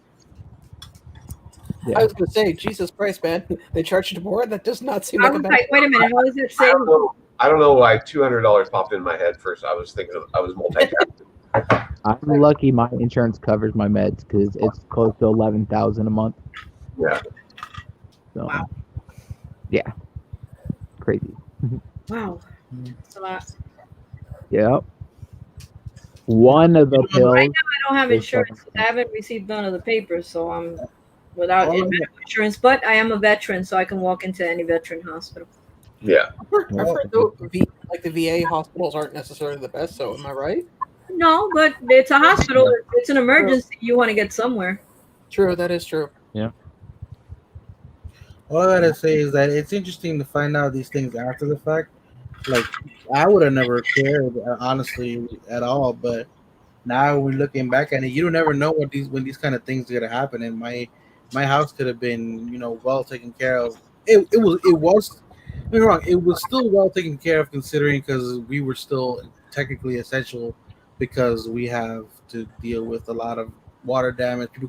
Yeah. I was going to say, Jesus Christ, man, they charged you more. That does not seem like a bad. Wait a minute, how is it saying? I don't know why $200 popped in my head first. I was thinking I was multitasking. I'm lucky my insurance covers my meds because it's close to $11,000 a month. Yeah. So, yeah, crazy. Wow, that's a lot. Yep. One of the pills. Right now, I don't have insurance. I haven't received none of the papers, so I'm without medical insurance. But I am a veteran, so I can walk into any veteran hospital. Yeah. I've heard the VA hospitals aren't necessarily the best. So am I right? No, but it's a hospital. It's an emergency. You want to get somewhere. True, that is true. Yeah. All I gotta say is that it's interesting to find out these things after the fact. Like, I would have never cared, honestly, at all. But now we're looking back at it. You don't ever know when these kind of things are gonna happen. And my house could have been, well taken care of. It was. Don't get me wrong. It was still well taken care of, considering because we were still technically essential, because we have to deal with a lot of water damage. People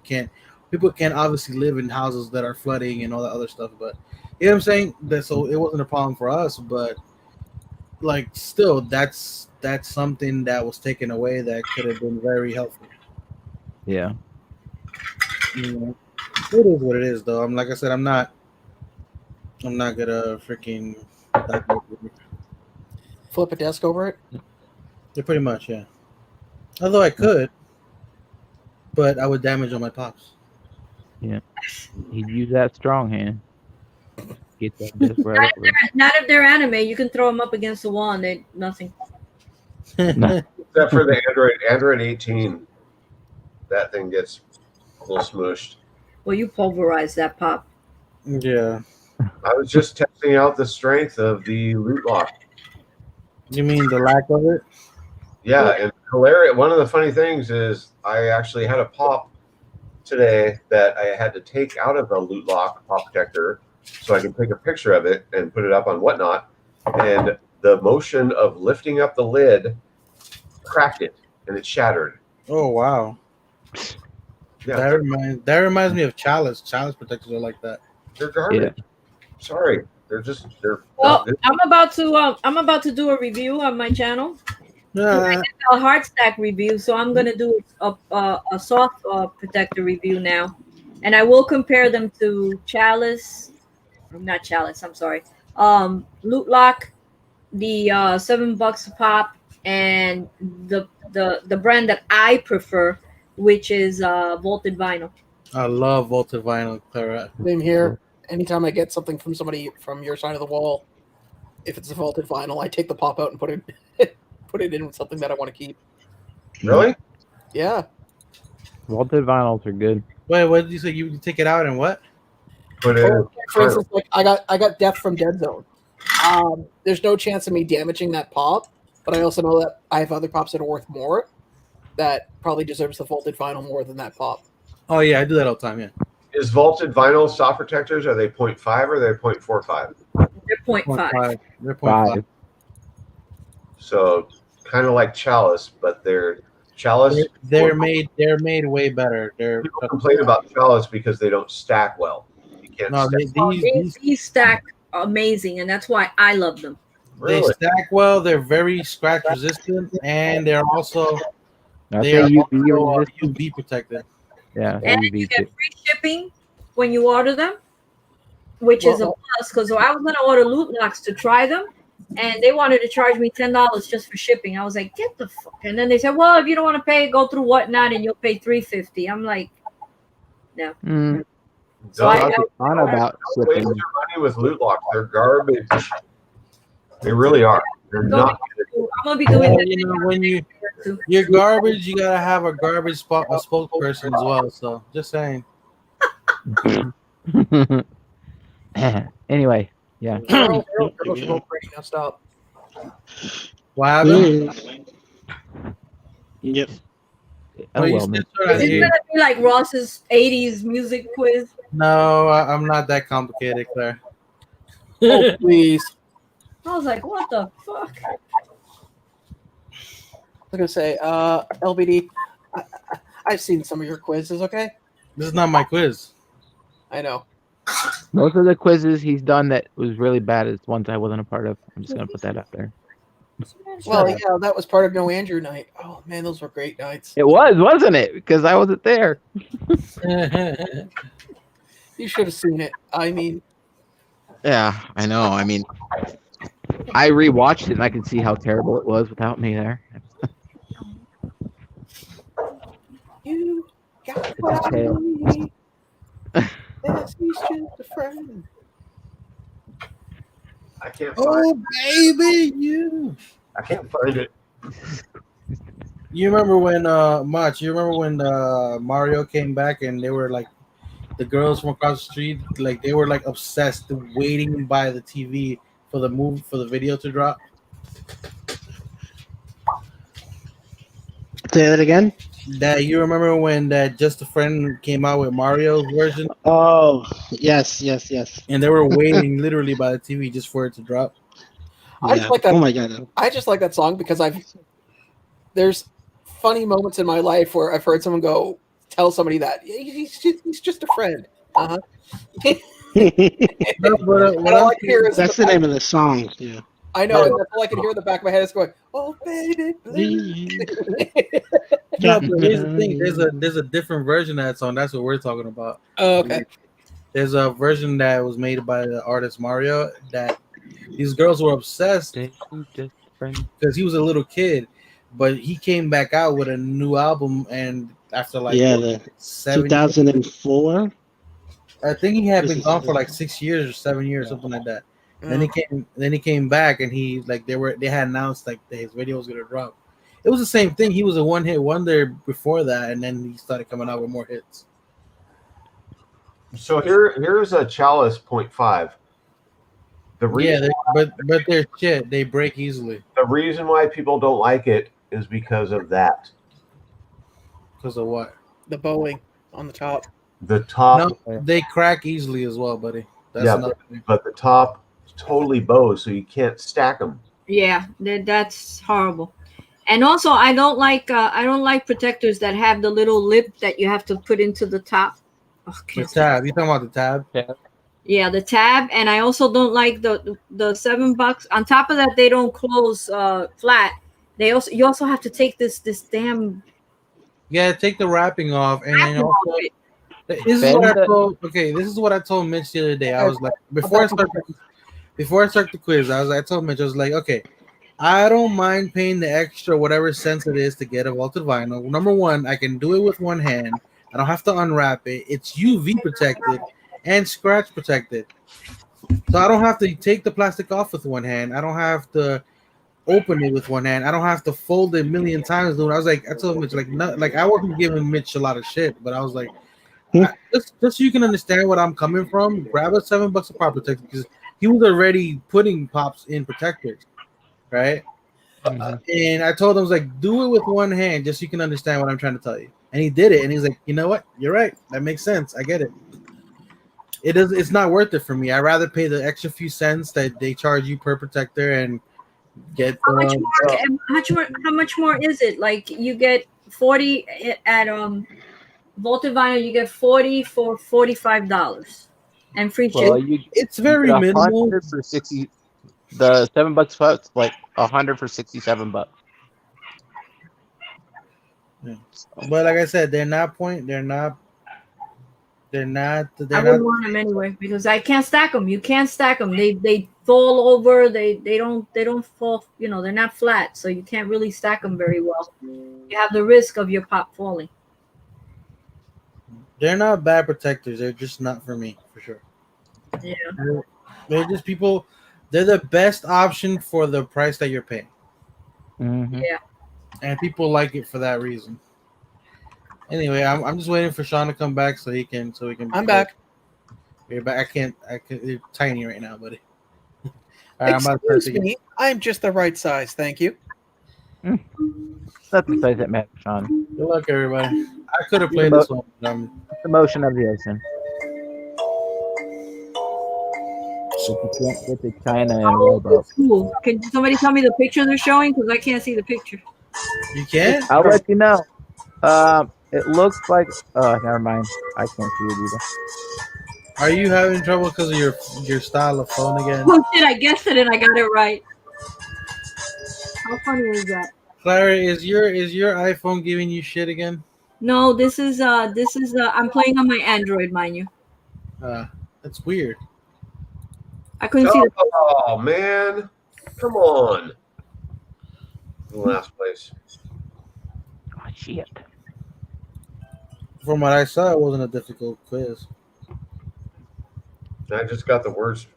can't obviously live in houses that are flooding and all that other stuff. But you know what I'm saying? So it wasn't a problem for us, but like still that's something that was taken away that could have been very helpful. Yeah. It is what it is, though. I'm like I said, I'm not gonna freaking flip a desk over it. Yeah, pretty much, yeah. Although I could, but I would damage all my pops. Yeah, he'd use that strong hand. Get that disc right over. Not if they're anime. You can throw them up against the wall and they nothing. Except for the Android 18, that thing gets a little smooshed. Well, you pulverize that pop. Yeah. I was just testing out the strength of the loot lock. You mean the lack of it? Yeah, and hilarious. One of the funny things is I actually had a pop today that I had to take out of the loot lock pop protector so I can take a picture of it and put it up on Whatnot. And the motion of lifting up the lid cracked it and it shattered. Oh wow! Yeah, that reminds me of Chalice. Chalice protectors are like that. They're garbage. Yeah. Sorry, they're. Well, I'm about to do a review on my channel. I did a hard stack review, so I'm gonna do a soft protector review now, and I will compare them to Chalice. Not Chalice. I'm sorry. Loot Lock, the $7 a pop, and the brand that I prefer, which is Vaulted Vinyl. I love Vaulted Vinyl, Clara. Same here. Anytime I get something from somebody from your side of the wall, if it's a Vaulted Vinyl, I take the pop out and put it in with something that I want to keep. Really? Yeah. Vaulted vinyls are good. Wait, what did you say? You take it out and what? Put it. For instance, like I got Death from Dead Zone. There's no chance of me damaging that pop, but I also know that I have other pops that are worth more that probably deserves the Vaulted Vinyl more than that pop. Oh yeah, I do that all the time. Yeah. Is Vaulted Vinyl soft protectors? Are they 0.5 or are they 0.45? They're 0.5. They're 0.5. 5. 0.5. So kind of like Chalice, but they're Chalice. They're made way better. People complain about Chalice because they don't stack well. You can't. No, stack. These stack amazing, and that's why I love them. They Really? stack well. They're very scratch resistant, and they're also They are UV UV protected. Yeah, And UV you get too. free shipping when you order them, which is a plus. Because I was gonna order loot locks to try them, and they wanted to charge me $10 just for shipping. I was like, get the fuck. And then they said, well, if you don't want to pay, go through whatnot, and you'll pay $350. I'm like, no. So I on about Don't waste your money with loot locks. They're garbage. They really are. They're not. I'm gonna be doing that. You know, when you're garbage, you gotta have a garbage spokesperson as well. So just saying. Anyway, yeah. Stop. What happened? Yep. Oh, Well, you well, still man. trying Is to it hear- gonna be like Ross's '80s music quiz? No, I'm not that complicated, Claire. Oh, please. I was like, what the fuck? I was gonna say, LBD. I've seen some of your quizzes. Okay, This is not my quiz. I know. Most of the quizzes he's done that was really bad is ones I wasn't a part of. I'm just gonna put that out there. Well, yeah, that was part of No Andrew night. Oh man, those were great nights. It was, wasn't it? Because I wasn't there. You should have seen it. I mean, Yeah, I know. I mean, I rewatched it and I can see how terrible it was without me there. you got It's a what I tale. need. Yes, he's just a friend. I can't Oh find. baby, you. I can't find it. You remember when Mach? You remember when Mario came back and they were like the girls from across the street, like they were like obsessed, waiting by the TV for the video to drop. Say that again. That you remember when that Just a Friend came out with Mario's version, Oh, yes. and they were waiting literally by the TV just for it to drop. I just like that. Oh my god. I just like that song because there's funny moments in my life where I've heard someone tell somebody that he's just a friend. No, but, And all I can hear is That's the name of the song. Yeah. I know, and that's all I can hear in the back of my head is going, "Oh baby, please." no, but here's the thing: there's a different version of that song. That's what we're talking about. Oh, okay. There's a version that was made by the artist Mario that these girls were obsessed because he was a little kid, but he came back out with a new album, and after like The 2004. I think he had been gone for like 6 years or 7 years, something like that. Then he came back, and they had announced like that his video was gonna drop. It was the same thing. He was a one-hit wonder before that, and then he started coming out with more hits. So here's a Chalice 0.5. But they're shit. They break easily. The reason why people don't like it is because of that. Because of what? The bowing on the top. The top. No, they crack easily as well, buddy. That's Yeah, another thing. but the top is totally bows, so you can't stack them. Yeah, that's horrible. And also, I don't like protectors that have the little lip that you have to put into the top. The tab. You talking about the tab? Yeah, the tab, and I also don't like the $7. On top of that, they don't close flat. You also have to take this damn. Yeah, take the wrapping off, and wrapping also off it. this is what I told. Okay, this is what I told Mitch the other day. I was like, before I start the quiz, I told Mitch, I was like, okay, I don't mind paying the extra whatever cents it is to get a vaulted vinyl. Number one, I can do it with one hand. I don't have to unwrap it. It's UV protected and scratch protected, so I don't have to take the plastic off with one hand. I don't have to open it with one hand. I don't have to fold it a million times. Dude, I told Mitch I wasn't giving Mitch a lot of shit, but I was like, just so you can understand what I'm coming from, grab a $7 of pop protector because he was already putting pops in protectors, right? And I told him, I was like, do it with one hand just so you can understand what I'm trying to tell you. And he did it, and he's like, you know what? You're right. That makes sense. I get it. It's not worth it for me. I'd rather pay the extra few cents that they charge you per protector and Get How much more is it? Like you get 40 at Volta Vinyl, you get 40 for $45 and free Well, shipping. it's you very get minimal. 100 for 60. The $7 plus like 100 for $67. Yeah. But like I said, they're not. They're not. I They're not. wouldn't want them anyway because I can't stack them. You can't stack them. They fall over. They don't fall. You know, they're not flat, so you can't really stack them very well. You have the risk of your pop falling. They're not bad protectors. They're just not for me, for sure. Yeah. They're just people. They're the best option for the price that you're paying, Mm-hmm. Yeah. and people like it for that reason. Anyway, I'm just waiting for Sean to come back so he can. I'm back. You're back. I can't. You're tiny right now, buddy. All right, I'm about to Excuse press again. me. I'm just the right size. Thank you. That's the size that matters, Sean. Good luck, everybody. I could have played this one. But the motion of the ocean. So you can't get to China and rowboat. Cool. Can somebody tell me the picture they're showing? Because I can't see the picture. You can't? I'll let you know. It looks like. Oh, never mind. I can't see it either. Are you having trouble because of your style of phone again? Oh shit! I guessed it and I got it right. How funny is that? Clara, is your iPhone giving you shit again? No, this is I'm playing on my Android, mind you. That's weird. I couldn't see the. Oh man, come on. In last place. Oh shit. From what I saw, it wasn't a difficult quiz. I just got the words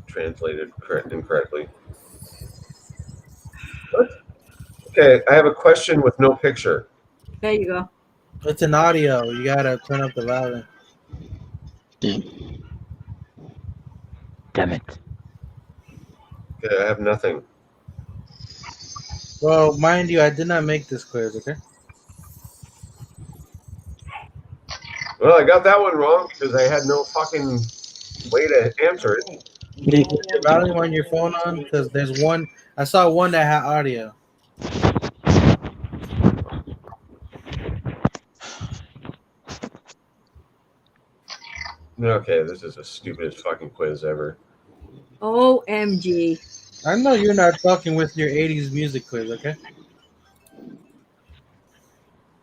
translated incorrectly. What? Okay, I have a question with no picture. There you go. It's an audio. You gotta turn up the volume. Damn it. Okay, I have nothing. Well, mind you, I did not make this quiz, okay? Well, I got that one wrong because I had no fucking way to answer it. You put your volume on your phone on? Because there's one. I saw one that had audio. Okay, this is the stupidest fucking quiz ever. OMG. I know you're not fucking with your 80s music quiz, okay?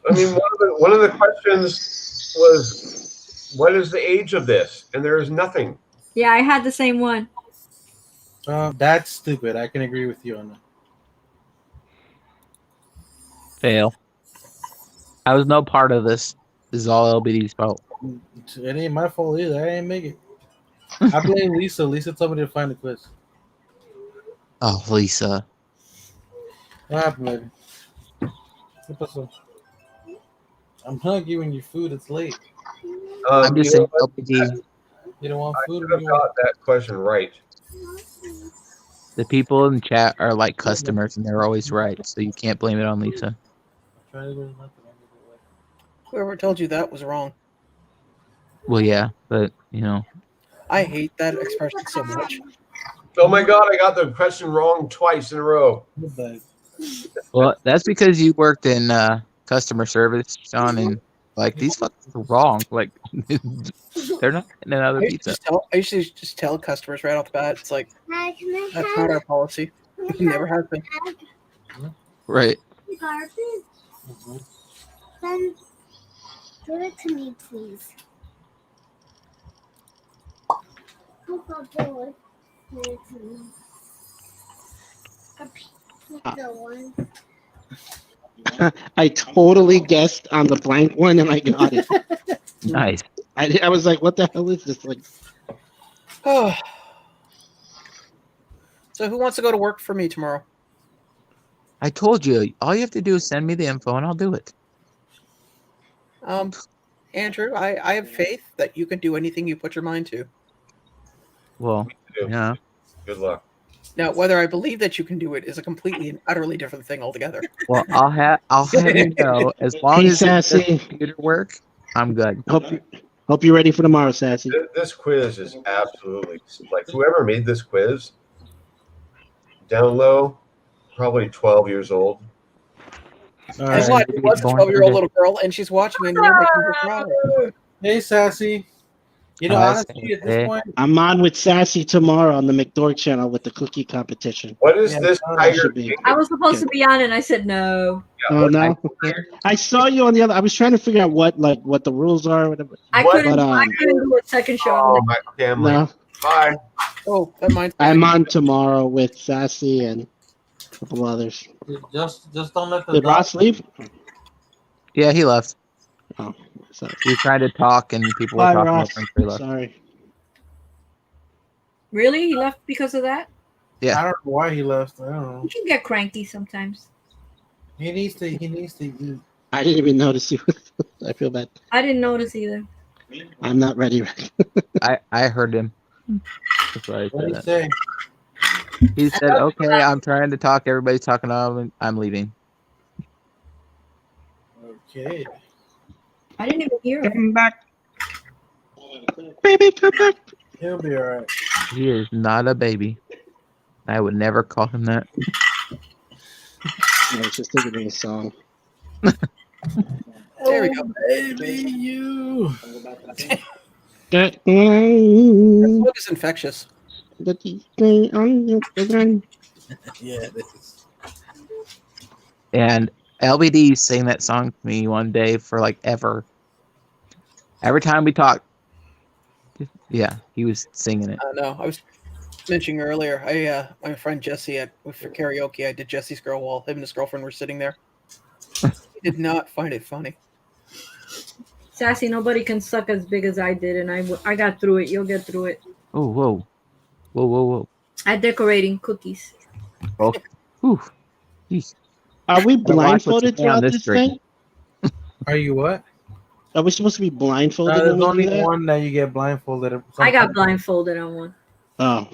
I mean, one of the questions was, what is the age of this? And there is nothing. Yeah, I had the same one. That's stupid. I can agree with you on that. Fail. I was no part of this. This is all LBD's fault. It ain't my fault either. I didn't make it. I blame Lisa. Lisa told me to find the quiz. Oh, Lisa. What happened, baby? What pasó? I'm hungry when your food. It's late. I'm just saying what? LBD. You don't want I food? could have got that question right. The people in chat are like customers and they're always right, so you can't blame it on Lisa. Whoever told you that was wrong. Well, yeah, but you know. I hate that expression so much. Oh my god, I got the question wrong twice in a row. Well, that's because you worked in customer service, Sean, and like these fuckers are wrong. Like they're not getting another pizza. I used to just tell customers right off the bat. It's like that's not our policy. It never has been. Right. Garbage. Then give it to me, please. Oh, Papa, give it to me. A pizza one. I totally guessed on the blank one and I got it. Nice. I was like, what the hell is this? Like, Oh. So who wants to go to work for me tomorrow? I told you. All you have to do is send me the info and I'll do it. Andrew, I have faith that you can do anything you put your mind to. Well, yeah. Good luck. Now, whether I believe that you can do it is a completely and utterly different thing altogether. Well, I'll have you know, as long as Sassy. it's computer work, I'm good. Hope you're ready for tomorrow, Sassy. This quiz is absolutely like whoever made this quiz down low, probably 12 years old. All And right. what? It was a 12-year-old little girl, and she's watching, and you're making her cry. Hey, Sassy. You know, Hi, honestly, at this Sassy. point, I'm on with Sassy tomorrow on the McDork channel with the cookie competition. What is Yeah, this that tiger? should be- I was supposed to be on, and I said no. Oh no! I saw you on the other. I was trying to figure out what the rules are. Or whatever. I What? couldn't. But, I couldn't do a second show. Oh, my family. No, Bye. Oh, that mine's I'm on tomorrow with Sassy and a couple others. just don't let the Did dog. Ross leave? Yeah, he left. Oh, sorry. He tried to talk, and people were Bye, talking Ross. over him, so he left. Sorry. Really? He left because of that? Yeah. I don't know why he left. I don't know. He can get cranky sometimes. He needs to eat. I didn't even notice you. I feel bad. I didn't notice either. I'm not ready. I heard him. That's why I What did he said that. say? He said, "Okay, I'm trying to talk. Everybody's talking. I'm leaving." Okay. I didn't even hear him. Come back, baby. Come back. He'll be all right. He is not a baby. I would never call him that. I was just thinking of a song. There we go. Baby, you. Get That book is infectious. on your children. Yeah, it is. And LBD sang that song to me one day for like ever. Every time we talk, yeah, he was singing it. I know. I was mentioning earlier. My friend Jesse for karaoke. I did Jesse's Girl while him and his girlfriend were sitting there. He did not find it funny. Sassy, nobody can suck as big as I did, and I got through it. You'll get through it. Oh, whoa. I'm decorating cookies. Oh, whew. Jeez. Are we watch what you blindfolded say on throughout this this drink. thing? Are you what? Are we supposed to be blindfolded? There's when we only do that? one that you get blindfolded. I got blindfolded on one. Oh,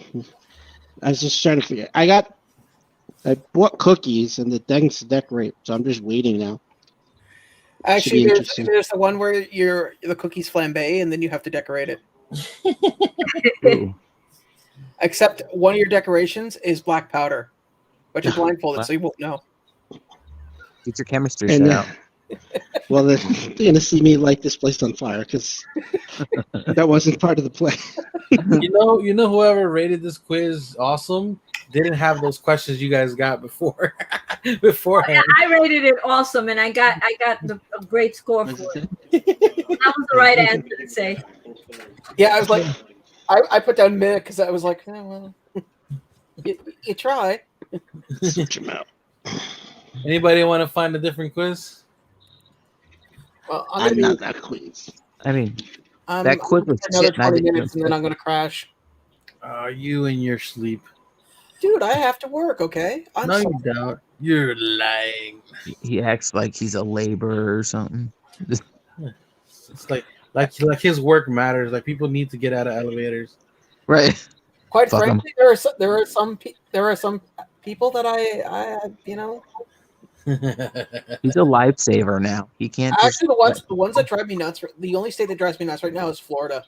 I was just trying to figure. I bought cookies and the things to decorate, so I'm just waiting now. Actually, be there's interesting. the one where the cookies flambe, and then you have to decorate it. Ooh. Except one of your decorations is black powder, but you're blindfolded, What? so you won't know. Get your chemistry And set out. well, they're gonna see me light this place on fire because that wasn't part of the plan. You know, whoever rated this quiz awesome didn't have those questions you guys got beforehand. I rated it awesome, and I got a great score for it. That was the right answer to say. Yeah, I was like, I put down mid because I was like, oh, well, you try. Such a mouth. Anybody want to find a different quiz? Well, I'm not that quiz. I mean, I'm that quiz was another shit, and I 20 didn't minutes, and then even- I'm gonna crash. You in your sleep. Dude, I have to work. Okay, I'm No, sorry. you don't. You're lying. He acts like he's a laborer or something. It's like his work matters. Like people need to get out of elevators. Right. Quite Fuck 'em. frankly, there are some people that I He's a lifesaver now. He can't just actually the ones that drive me nuts. The only state that drives me nuts right now is Florida.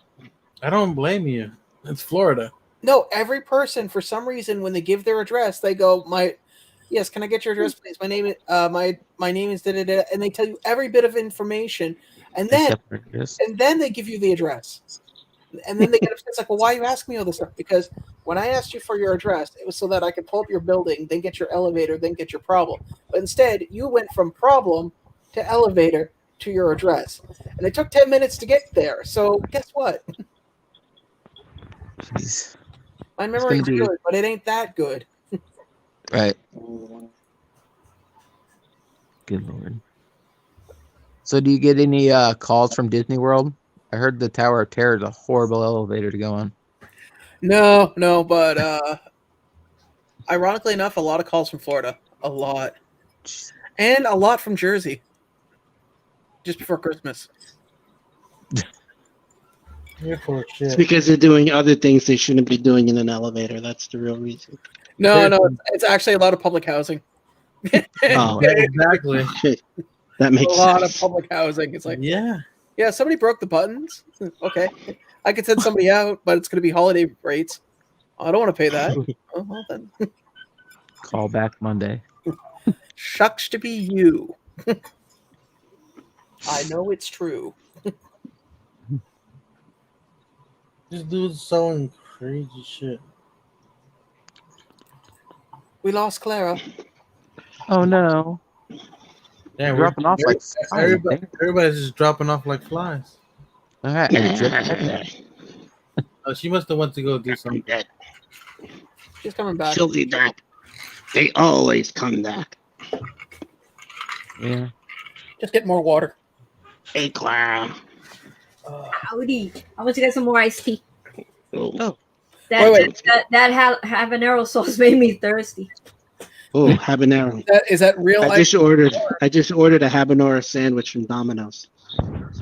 I don't blame you. It's Florida. No, every person for some reason when they give their address, they go, yes, can I get your address, please? My name is da-da-da," and they tell you every bit of information, and then except for this. they give you the address, and then they get upset. It's like, well, why are you asking me all this stuff? Because when I asked you for your address, it was so that I could pull up your building, then get your elevator, then get your problem. But instead, you went from problem to elevator to your address, and it took 10 minutes to get there. So guess what? Jeez. My memory's gonna be- good, but it ain't that good. Right. Good lord. So, do you get any calls from Disney World? I heard the Tower of Terror is a horrible elevator to go on. No, but ironically enough, a lot of calls from Florida. A lot. And a lot from Jersey. Just before Christmas. You're full of It's shit. because they're doing other things they shouldn't be doing in an elevator. That's the real reason. No, it's actually a lot of public housing. Oh, Yeah, exactly. okay. That A makes lot sense. of public housing. It's like, Yeah. yeah, somebody broke the buttons. Okay. I could send somebody out, but it's going to be holiday rates. I don't want to pay that. Oh, well, then. Call back Monday. Shucks to be you. I know it's true. This dude's selling crazy shit. We lost Clara. Oh no! Damn, Dropping off like flies. everybody's just dropping off like flies. All right, I just said that. Oh, she must have went to go do something. She's coming back. She'll be back. They always come back. Yeah. Just get more water. Hey, Clara. Howdy. I want to get some more iced tea. Oh, Wait. That habanero sauce made me thirsty. oh, habanero. Is that real? I just ordered a habanero sandwich from Domino's.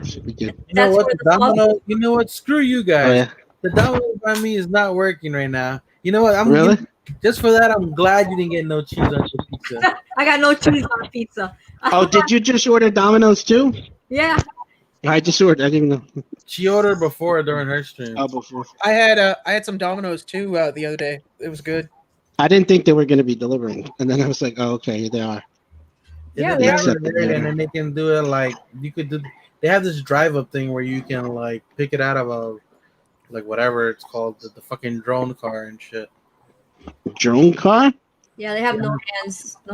Should be good. You know That's what? where The the fluff- Domino. You know what? Screw you guys. Oh yeah. The Domino by me is not working right now. You know what? Really? Just for that, I'm glad you didn't get no cheese on your pizza. I got no cheese on pizza. Oh, did you just order Domino's too? Yeah. I just ordered. I didn't know. She ordered before during her stream. Oh, before. I had some Domino's too the other day. It was good. I didn't think they were going to be delivering, and then I was like, oh, okay, here they are. Yeah, they they have are. it there, and then they can do it like you could do. They have this drive-up thing where you can like pick it out of a like whatever it's called, the fucking drone car and shit. Drone car? Yeah, they have no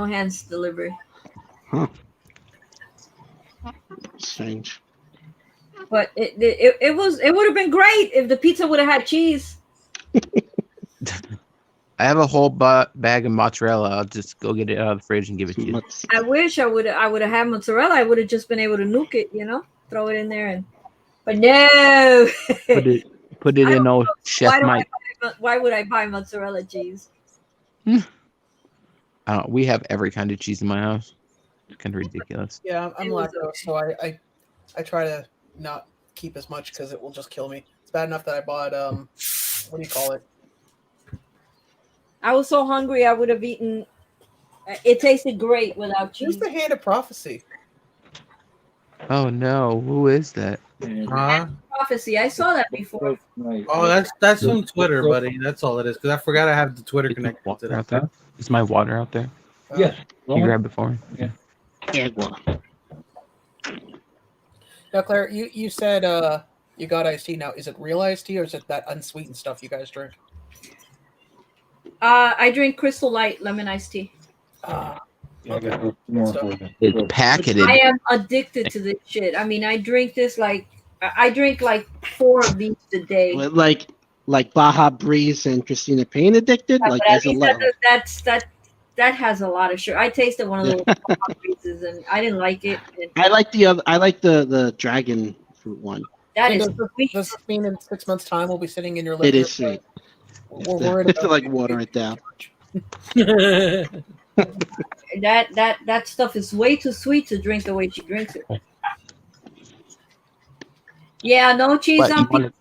hands delivery. Huh. Strange. But it would have been great if the pizza would have had cheese. I have a whole bag of mozzarella. I'll just go get it out of the fridge and give it to you. I wish I would have had mozzarella. I would have just been able to nuke it, throw it in there but no. Put it in old Chef Mike. Why would I buy mozzarella cheese? We have every kind of cheese in my house. It's kind of ridiculous. Yeah, I'm lactose, so I try to not keep as much because it will just kill me. It's bad enough that I bought what do you call it? I was so hungry I would have eaten. It tasted great without cheese. Who's the Hand of Prophecy? Oh no, who is that? Huh? Prophecy. I saw that before. Oh, that's on Twitter, buddy. That's all it is. Because I forgot I have the Twitter connected to Out that. there? Is my water out there? Yes. You grabbed it for me. Yeah. Yeah, well. Now, Claire, you said you got iced tea. Now, is it real iced tea or is it that unsweetened stuff you guys drink? I drink Crystal Light lemon iced tea. It's packeted. I am addicted to this shit. I mean, I drink like 4 of these a day. Like Baja Breeze and Christina Payne addicted. Like there's a lot. That has a lot of sugar. I tasted one of those Baja Breezes and I didn't like it. I like the other. I like the dragon fruit one. That is sweet. Does this mean in 6 months' time we'll be sitting in your living It room? is sweet. We're worried It's about like water it down. that stuff is way too sweet to drink the way she drinks it. Yeah, no cheese on pizza,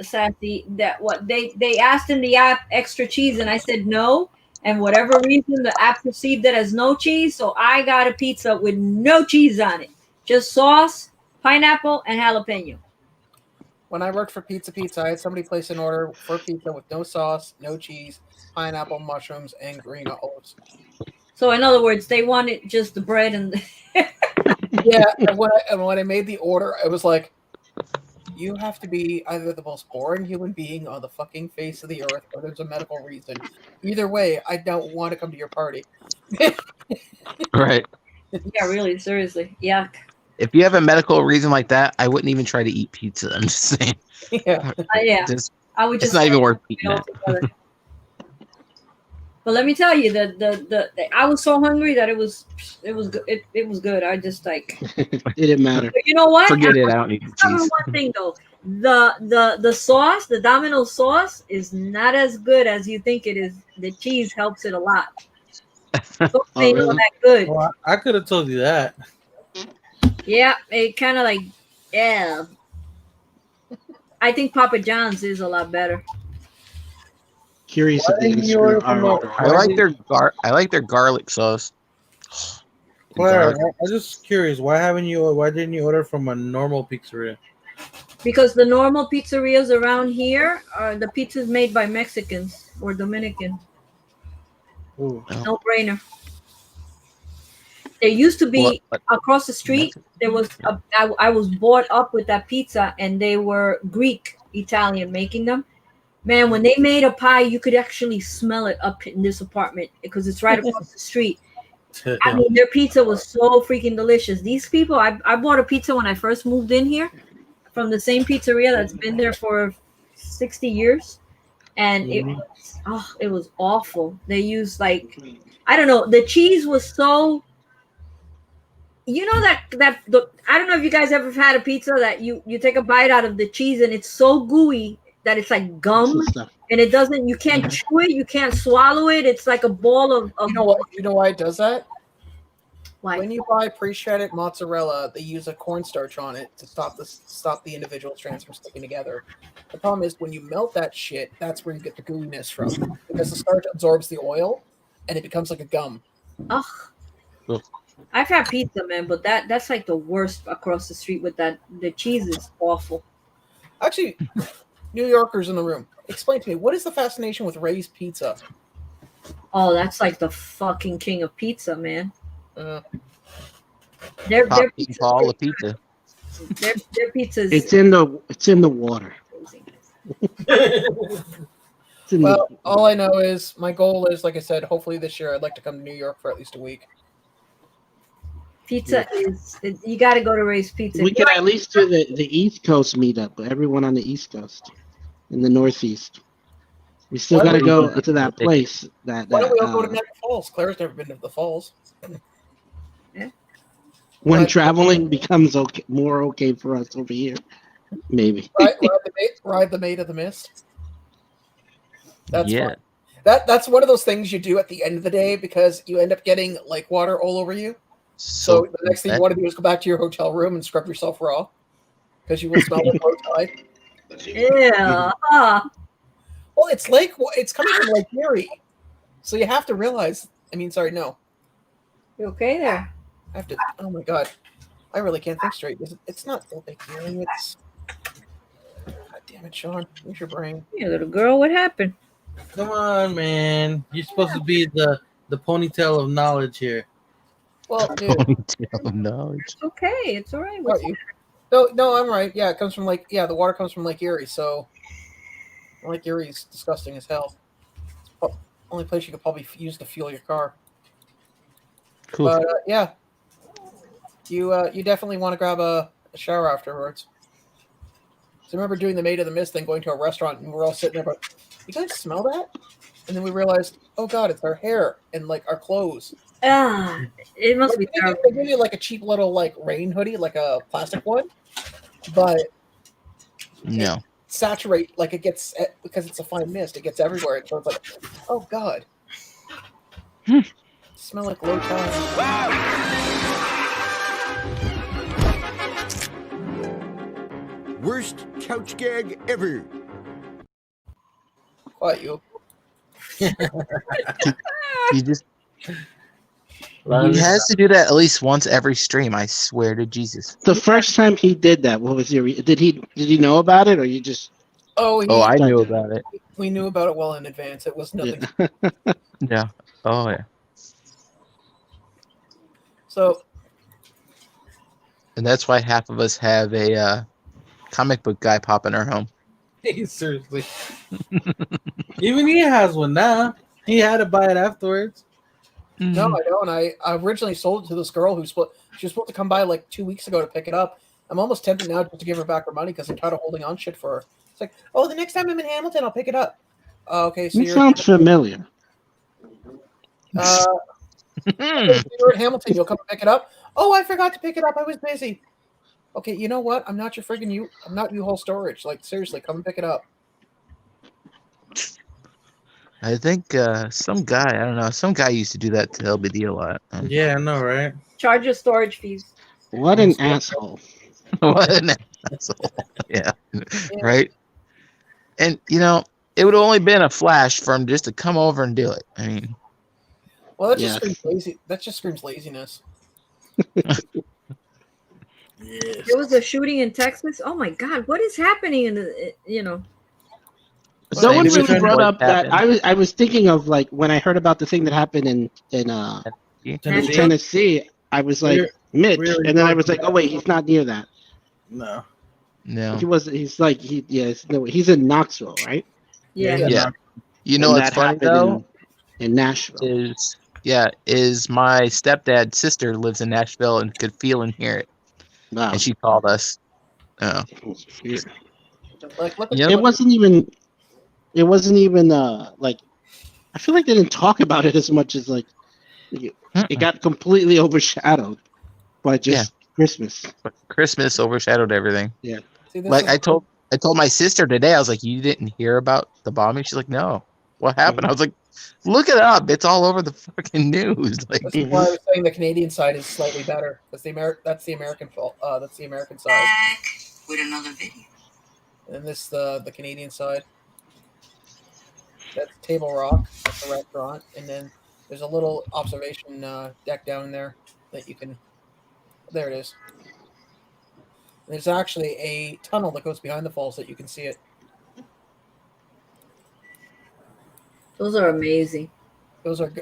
Sassy. That what they asked in the app extra cheese, and I said no. And whatever reason, the app perceived it as no cheese, so I got a pizza with no cheese on it, just sauce, pineapple, and jalapeno. When I worked for Pizza, I had somebody place an order for pizza with no sauce, no cheese, pineapple, mushrooms, and green olives. So in other words, they wanted just the bread and. Yeah, and when I made the order, it was like, you have to be either the most boring human being on the fucking face of the earth, or there's a medical reason. Either way, I don't want to come to your party. Right. Yeah, really, seriously, yuck. If you have a medical reason like that, I wouldn't even try to eat pizza. I'm just saying. Yeah. Yeah. I would just. It's not even worth eating that. But let me tell you, the I was so hungry that it was good. It was good. I just like. It didn't matter. But you know what? Forget it. I don't need the cheese. One thing though, the sauce, the Domino sauce, is not as good as you think it is. The cheese helps it a lot. Don't say really? that good. Well, I could have told you that. Yeah, it kind of like, yeah. I think Papa John's is a lot better. Curious if they just order I like their garlic sauce. Claire, I'm just curious. Why didn't you order from a normal pizzeria? Because the normal pizzerias around here are the pizzas made by Mexicans or Dominican. Ooh. No brainer. There used to be What? across the street. There was I was brought up with that pizza, and they were Greek Italian making them. Man, when they made a pie, you could actually smell it up in this apartment because it's right across the street. I mean, their pizza was so freaking delicious. These people, I bought a pizza when I first moved in here from the same pizzeria that's been there for 60 years. And it was awful. They used like, I don't know, the cheese was so, you know, I don't know if you guys ever had a pizza that you take a bite out of the cheese and it's so gooey that it's like gum. And it doesn't, you can't chew it, you can't swallow it. It's like a ball of You know what? You know why it does that? Why? When you buy pre-shredded mozzarella, they use a cornstarch on it to stop the individual strands from sticking together. The problem is when you melt that shit, that's where you get the gooiness from because the starch absorbs the oil and it becomes like a gum. Ugh. I've had pizza, man, but that's like the worst across the street with that. The cheese is awful. Actually, New Yorkers in the room, explain to me, what is the fascination with Ray's Pizza? Oh, that's like the fucking king of pizza, man. Their pizza. All the pizza. Their pizza's. It's in the water. Well, all I know is my goal is, like I said, hopefully this year I'd like to come to New York for at least a week. Pizza is, you got to go to Ray's Pizza. We could at least do the East Coast meetup. Everyone on the East Coast, in the Northeast. We still got to go to that place. Why don't we all go to Niagara Falls? Claire's never been to the falls. When traveling becomes more okay for us over here, maybe. Ride the Maid of the Mist. That's yeah. fun. That's one of those things you do at the end of the day because you end up getting like water all over you. So the next thing you want to do is go back to your hotel room and scrub yourself raw because you will smell like low tide. Yeah. Well, it's coming from Lake Erie, so you have to realize. Sorry, no. You okay there? I have to. Oh my god, I really can't think straight. It's not Lake Erie. It's. God damn it, Sean. Where's your brain? Yeah, little girl. What happened? Come on, man. You're supposed to be the ponytail of knowledge here. Well, dude. Ponytail of knowledge. It's okay. It's all right. No, I'm right. Yeah, it comes from the water comes from Lake Erie. So Lake Erie is disgusting as hell. It's the only place you could probably use to fuel your car. Cool. But yeah, you definitely want to grab a shower afterwards. So I remember doing the Maid of the Mist thing, going to a restaurant, and we're all sitting there, but you guys smell that? And then we realized, oh god, it's our hair and like our clothes. It must be terrible. They give you like a cheap little like rain hoodie, like a plastic one, but no, saturate like it gets because it's a fine mist. It gets everywhere, so it's like, oh god, smell like low tide. Worst couch gag ever. Quiet you. You just. He has to do that at least once every stream. I swear to Jesus. The first time he did that, what was your? Did he know about it, or you just? Oh, I knew about it. We knew about it well in advance. It was nothing. Yeah. Oh yeah. So. And that's why half of us have a comic book guy pop in our home. Hey, seriously. Even he has one now. He had to buy it afterwards. No, I don't. I originally sold it to this girl she was supposed to come by like 2 weeks ago to pick it up. I'm almost tempted now just to give her back her money because I'm tired of holding on shit for her. It's like, oh, the next time I'm in Hamilton, I'll pick it up. Okay, so it sounds familiar. If you're in Hamilton, you'll come pick it up. Oh, I forgot to pick it up. I was busy. Okay, you know what? I'm not your friggin' you. I'm not U-Haul storage. Like seriously, come and pick it up. I think some guy used to do that to LBD a lot. Yeah, I know, right? Charge your storage fees. What an asshole. What an asshole. Yeah. Right? And, it would have only been a flash for him just to come over and do it. I mean. Well, that just screams lazy. That just screams laziness. There was a shooting in Texas. Oh my God, what is happening in the? Someone Maybe really brought up that happened. I was thinking of like when I heard about the thing that happened in Tennessee. Tennessee. I was like Mitch, we already and then I talked was like, about oh wait, he's not near that. No. No. He was. He's like he. Yes. No. He's in Knoxville, right? Yeah. Yeah. You know And what's that funny happened though? in Nashville. Is my stepdad's sister lives in Nashville and could feel and hear it. Wow. And she called us. Oh. Like, look Yep. It wasn't even. It wasn't even like. I feel like they didn't talk about it as much as like. It got completely overshadowed by just Christmas. Christmas overshadowed everything. Yeah. See, this Like is- I told my sister today, I was like, "You didn't hear about the bombing?" She's like, "No, what happened?" I was like, "Look it up. It's all over the fucking news." Like, This is why I was saying the Canadian side is slightly better. That's the American fault. That's the American side. Back with another video. And this the Canadian side. That's Table Rock. That's the restaurant, and then there's a little observation deck down there that you can. There it is. There's actually a tunnel that goes behind the falls that you can see it. Those are amazing.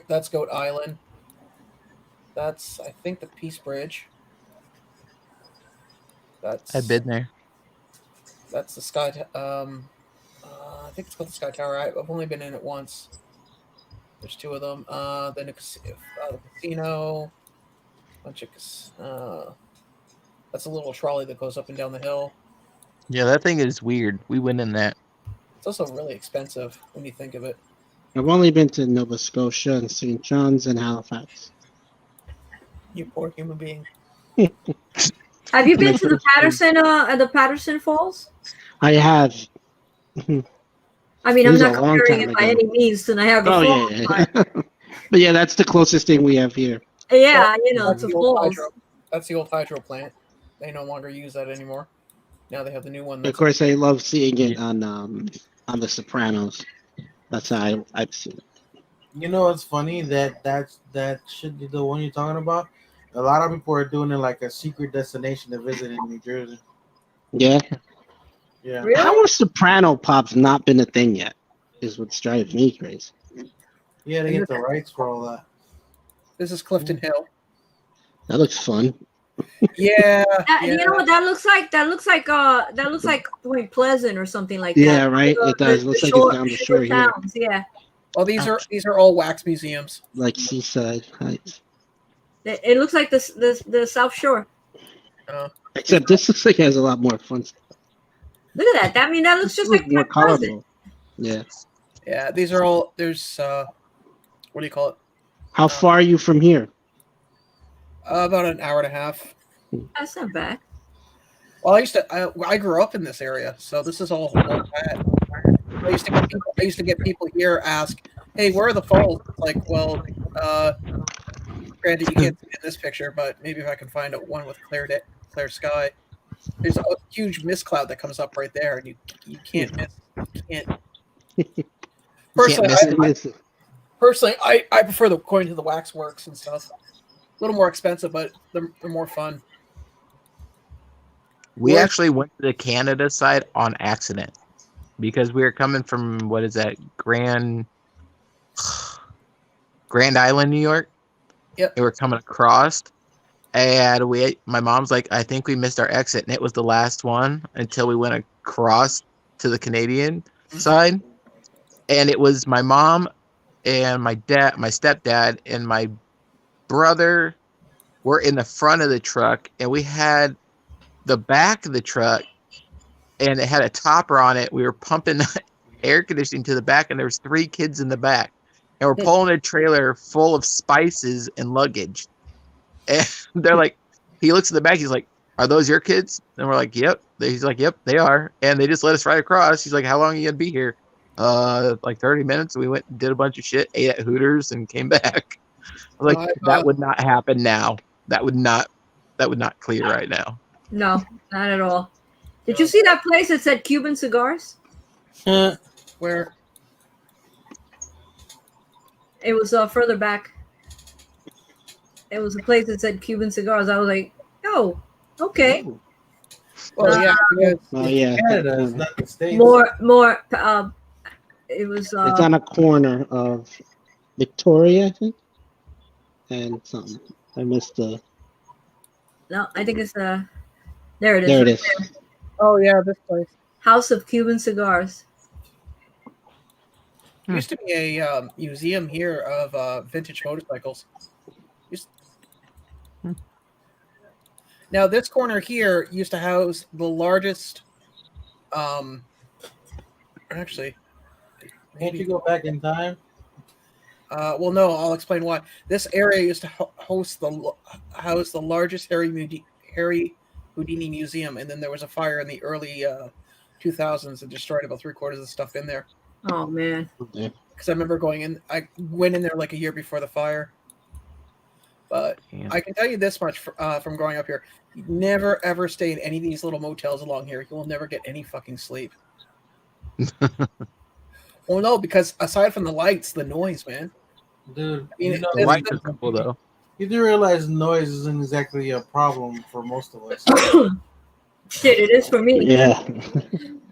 That's Goat Island. That's I think the Peace Bridge. That's I've been there. That's the Sky. I think it's called the Sky Tower. I've only been in it once. There's two of them. Then the casino. Bunch of. That's a little trolley that goes up and down the hill. Yeah, that thing is weird. We went in that. It's also really expensive when you think of it. I've only been to Nova Scotia and St. John's and Halifax. You poor human being. Have you been to the Patterson Falls? I have. I mean, It I'm was not a long comparing time it by ago. any means to Niagara Oh Falls. yeah, yeah. But yeah, that's the closest thing we have here. Yeah, you know, That's it's a the old falls. hydro. That's the old hydro plant. They no longer use that anymore. Now they have the new one. Of That's course, I love seeing it on The Sopranos. That's how I've seen it. You know, it's funny that should be the one you're talking about. A lot of people are doing it like a secret destination to visit in New Jersey. Yeah. Yeah. Really? How have Soprano Pops not been a thing yet? Is what's driving me crazy. Yeah, to get the rights for all that. This is Clifton Hill. That looks fun. Yeah, You know what that looks like? That looks like Point Pleasant or something like Yeah, that. right. It does. Looks like it's down the shore here, towns. Yeah. Oh, these are all wax museums. like Seaside Heights. It looks like the South Shore. Except this looks like it has a lot more fun stuff. Look at that. I mean, that looks just like more Point Pleasant. colorful. Yeah. Yeah, these are all. There's what do you call it? How far are you from here? About an hour and a half. That's not bad. Well, I grew up in this area, so this is all bad. I used to get people here ask, "Hey, where are the falls?" It's like, well, granted, you can't see it in this picture, but maybe if I can find one with clear sky. There's a huge mist cloud that comes up right there, and you can't miss. You can't. Personally, I prefer going to the waxworks and stuff. A little more expensive, but they're more fun. We actually went to the Canada side on accident because we were coming from what is that Grand Island, New York. Yep. And we're coming across, and my mom's like, I think we missed our exit, and it was the last one until we went across to the Canadian side, and it was my mom and my stepdad, and my brother were in the front of the truck, and we had the back of the truck, and it had a topper on it. We were pumping air conditioning to the back, and there was 3 kids in the back, and we're pulling a trailer full of spices and luggage. And they're like, he looks in the back, he's like, are those your kids? And we're like, yep. He's like, yep, they are. And they just let us right across. He's like, how long are you gonna be here? Like 30 minutes. We went and did a bunch of shit, ate at Hooters, and came back. I was like, that would not happen now. That would not clear right now. No, not at all. Did you see that place that said Cuban cigars? Where? It was further back. It was a place that said Cuban cigars. I was like, oh, okay. Well, yeah. Oh yeah. Canada is not the States. More It was It's on a corner of Victoria, I think, and something. I missed the. no, I think it's there it is. There it Right is. there. Oh yeah, this place House of Cuban Cigars. used to be a museum here of vintage motorcycles. Now this corner here used to house the largest. Actually, Can't you go back in time? well, no, I'll explain why. This area used to house the largest Harry Houdini museum, and then there was a fire in the early 2000s that destroyed about 3/4 of the stuff in there. Oh man. Okay. Because I remember going in, I went in there like a year before the fire. But I can tell you this much from growing up here: you never ever stay in any of these little motels along here. You will never get any fucking sleep. Well, no, because aside from the lights, the noise, man. Dude, I mean, The lights are cool though. You do realize noise isn't exactly a problem for most of us. Shit, it is for me. Yeah.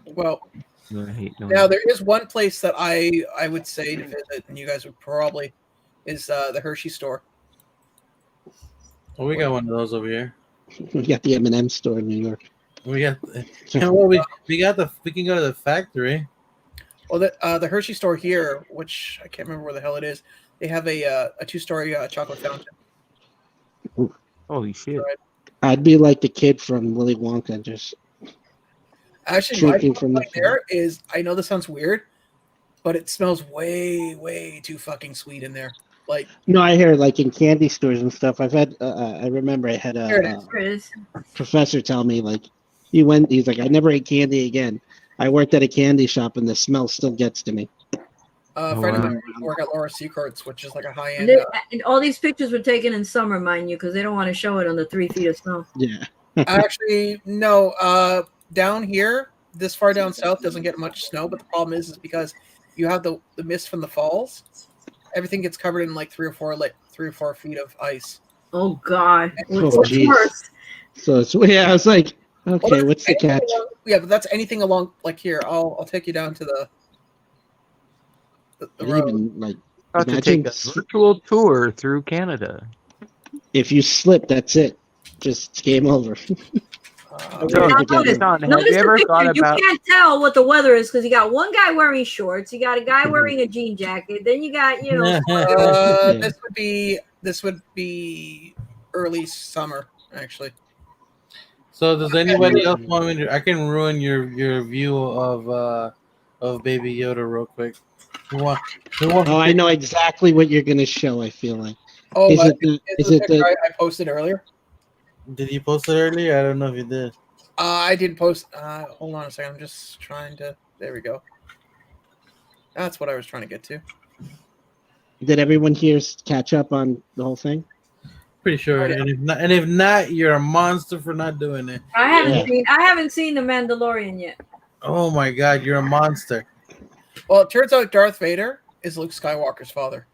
Well, I hate noise. now there is one place that I would say to visit, and you guys would probably is the Hershey store. Well, we got one of those over here. We got the M&M store in New York. We got, and well, we can go to the factory. Well, the Hershey store here, which I can't remember where the hell it is, they have a 2-story chocolate fountain. Holy shit! I'd be like the kid from Willy Wonka, just Actually, my drinking from the point there is, I know this sounds weird, but it smells way, way too fucking sweet in there. Like, No, I hear like in candy stores and stuff. I've had. I remember I had Here it a is. Here it is. professor tell me like he's like, I never ate candy again. I worked at a candy shop and the smell still gets to me. a friend of mine work at Laura Seacourts, which is like a high And, end. and all these pictures were taken in summer, mind you, because they don't want to show it on the 3 feet of snow. Yeah. Actually, no. Down here, this far down south, doesn't get much snow. But the problem is because you have the mist from the falls. Everything gets covered in like 3 or 4 feet of ice. Oh God, Oh, what's geez. worse? So it's I was like, okay, what's the catch? Yeah, but that's anything along like here. I'll take you down to the road. Even like About to imagine take a virtual tour through Canada. if you slip, that's it. Just it's game over. So, Now, John, notice have you the ever picture. thought You about? can't tell what the weather is because you got one guy wearing shorts, you got a guy wearing a jean jacket, then you got This would be early summer, actually. So does anybody else want me to? I can ruin your view of Baby Yoda real quick. Who wants Oh, I know exactly what you're gonna show. I feel like. Oh, Is but it the? is Is it picture the? I posted earlier? Did you post it earlier? I don't know if you did. I didn't post. Hold on a second. I'm just trying to. There we go. That's what I was trying to get to. Did everyone here catch up on the whole thing? Pretty sure. Oh, yeah. And if not, you're a monster for not doing it. I haven't seen The Mandalorian yet. Oh my God, you're a monster. Well, it turns out Darth Vader is Luke Skywalker's father.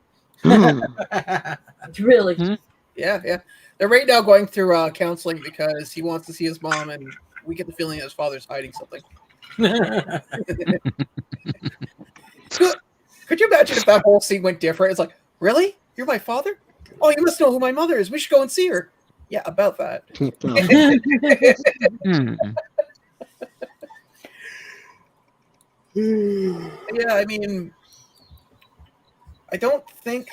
Really? Yeah. They're right now going through counseling because he wants to see his mom, and we get the feeling that his father's hiding something. Could you imagine if that whole scene went different? It's like, really? You're my father? Oh, you must know who my mother is. We should go and see her. Yeah, about that. Yeah, I mean, I don't think.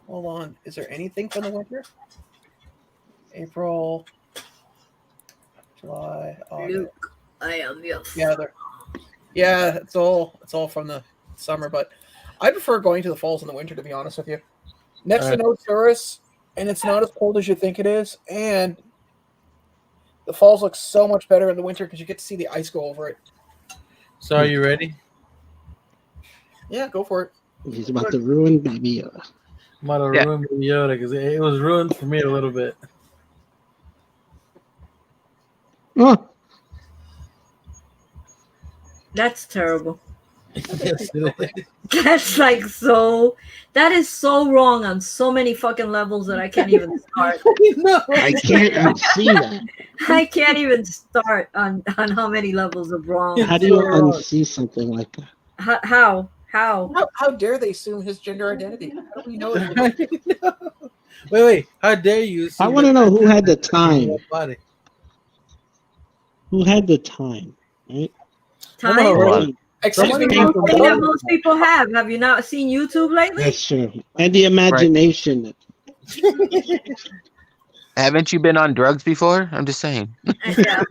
Hold on. Is there anything from the winter? April, July, August. Luke, I am yes. Yeah, it's all from the summer, but I prefer going to the falls in the winter, to be honest with you. Next to no tourists, and it's not as cold as you think it is, and the falls look so much better in the winter because you get to see the ice go over it. So are you ready? Yeah, go for it. He's about to ruin Baby Yoda. I'm about to ruin Baby Yoda because it was ruined for me a little bit. Oh. That's terrible. Yes, it is. That's like so. That is so wrong on so many fucking levels that I can't even start. I can't unsee that. I can't even start on how many levels of wrong. How do you unsee something like that? How? How dare they assume his gender identity? How do we know it? Wait. How dare you? I want to know who had the time. Body. Who had the time? Right? Time. Hold on. Excuse me. It's Came the from thing that nowhere. most people have. Have you not seen YouTube lately? That's true. And the imagination. Haven't you been on drugs before? I'm just saying. Yeah.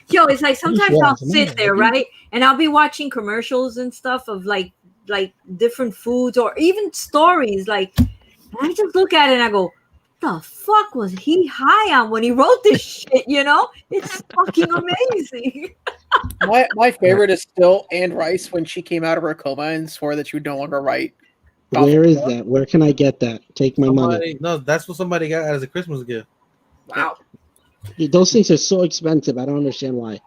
Yo, it's like sometimes I'll sit there, right, and I'll be watching commercials and stuff of like different foods or even stories. Like, and I just look at it and I go, "The fuck was he high on when he wrote this shit?" You know, it's fucking amazing. My favorite is still Anne Rice when she came out of her coma and swore that she would no longer write. Where is that? Where can I get that? Take my money. No, that's what somebody got as a Christmas gift. Wow. Those things are so expensive. I don't understand why.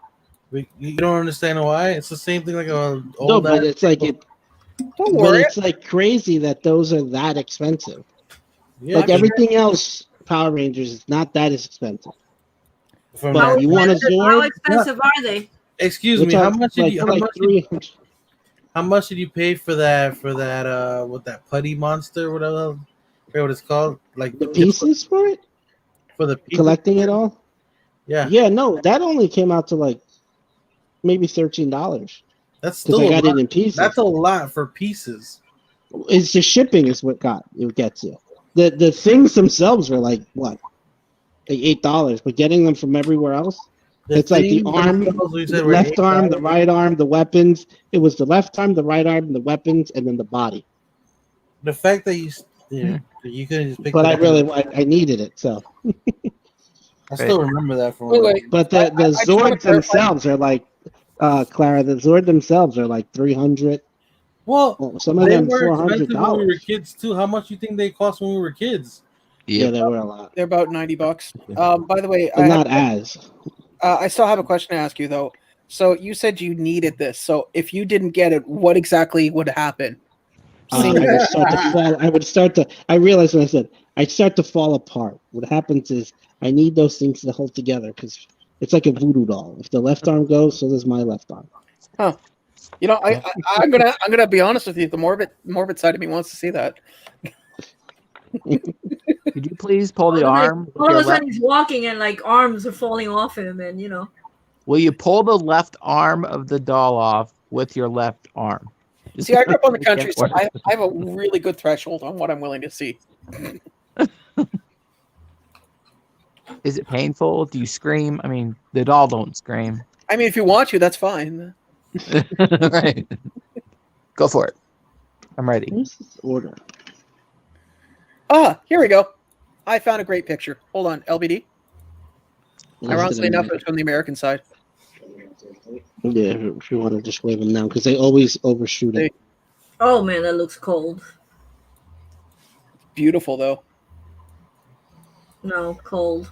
You don't understand why? It's the same thing like a No, but it's like it. Don't But worry. it's like crazy that those are that expensive. Yeah, Like everything else, Power Rangers is not that as expensive. From But that- you want a How Zord? expensive are they? Excuse Which me, are how much did like you? for How like much? 300. How much did you pay for that? With that putty monster, whatever, I forget what it's called. Like The pieces for it? for the pieces? Collecting it all? Yeah, Yeah, no, that only came out to like maybe $13 that's because still I got a lot. it in pieces. That's a lot for pieces. It's the shipping is what gets you. The things themselves are like what, like $8, but getting them from everywhere else. It's like the things arm, themselves, we the said, were left arm, the $8. right arm, the weapons. It was the left arm, the right arm, the weapons, and then the body. The fact that you couldn't just pick But it up. I needed it, so. I still remember that from. Wait. But I the just wanna Zords clarify- themselves are like, Clara, the Zord themselves are like 300. Well, Some of they them were expensive when we were $400. kids too. How much do you think they cost when we were kids? Yeah, they were a lot, They're about $90. By the way, but not as. I still have a question to ask you though. So you said you needed this. So if you didn't get it, what exactly would happen? I would start to fall. I realized when I said I'd start to fall apart. What happens is I need those things to hold together because it's like a voodoo doll. If the left arm goes, so does my left arm. Huh. You know, I'm gonna be honest with you. The morbid side of me wants to see that. Could you please pull the arm? with All of your a sudden, left- he's walking and like arms are falling off him, and you know. Will you pull the left arm of the doll off with your left arm? See, I grew up on the It can't country, so work. I have a really good threshold on what I'm willing to see. Is it painful? Do you scream? I mean, the doll don't scream. I mean, if you want to, that's fine. Right. Go for it. I'm ready. What's this order? Here we go. I found a great picture. Hold on, LBD. Ironically enough, it was from the American side. Yeah, if you want to just wave them down because they always overshoot it. Oh man, that looks cold. Beautiful though. No, cold.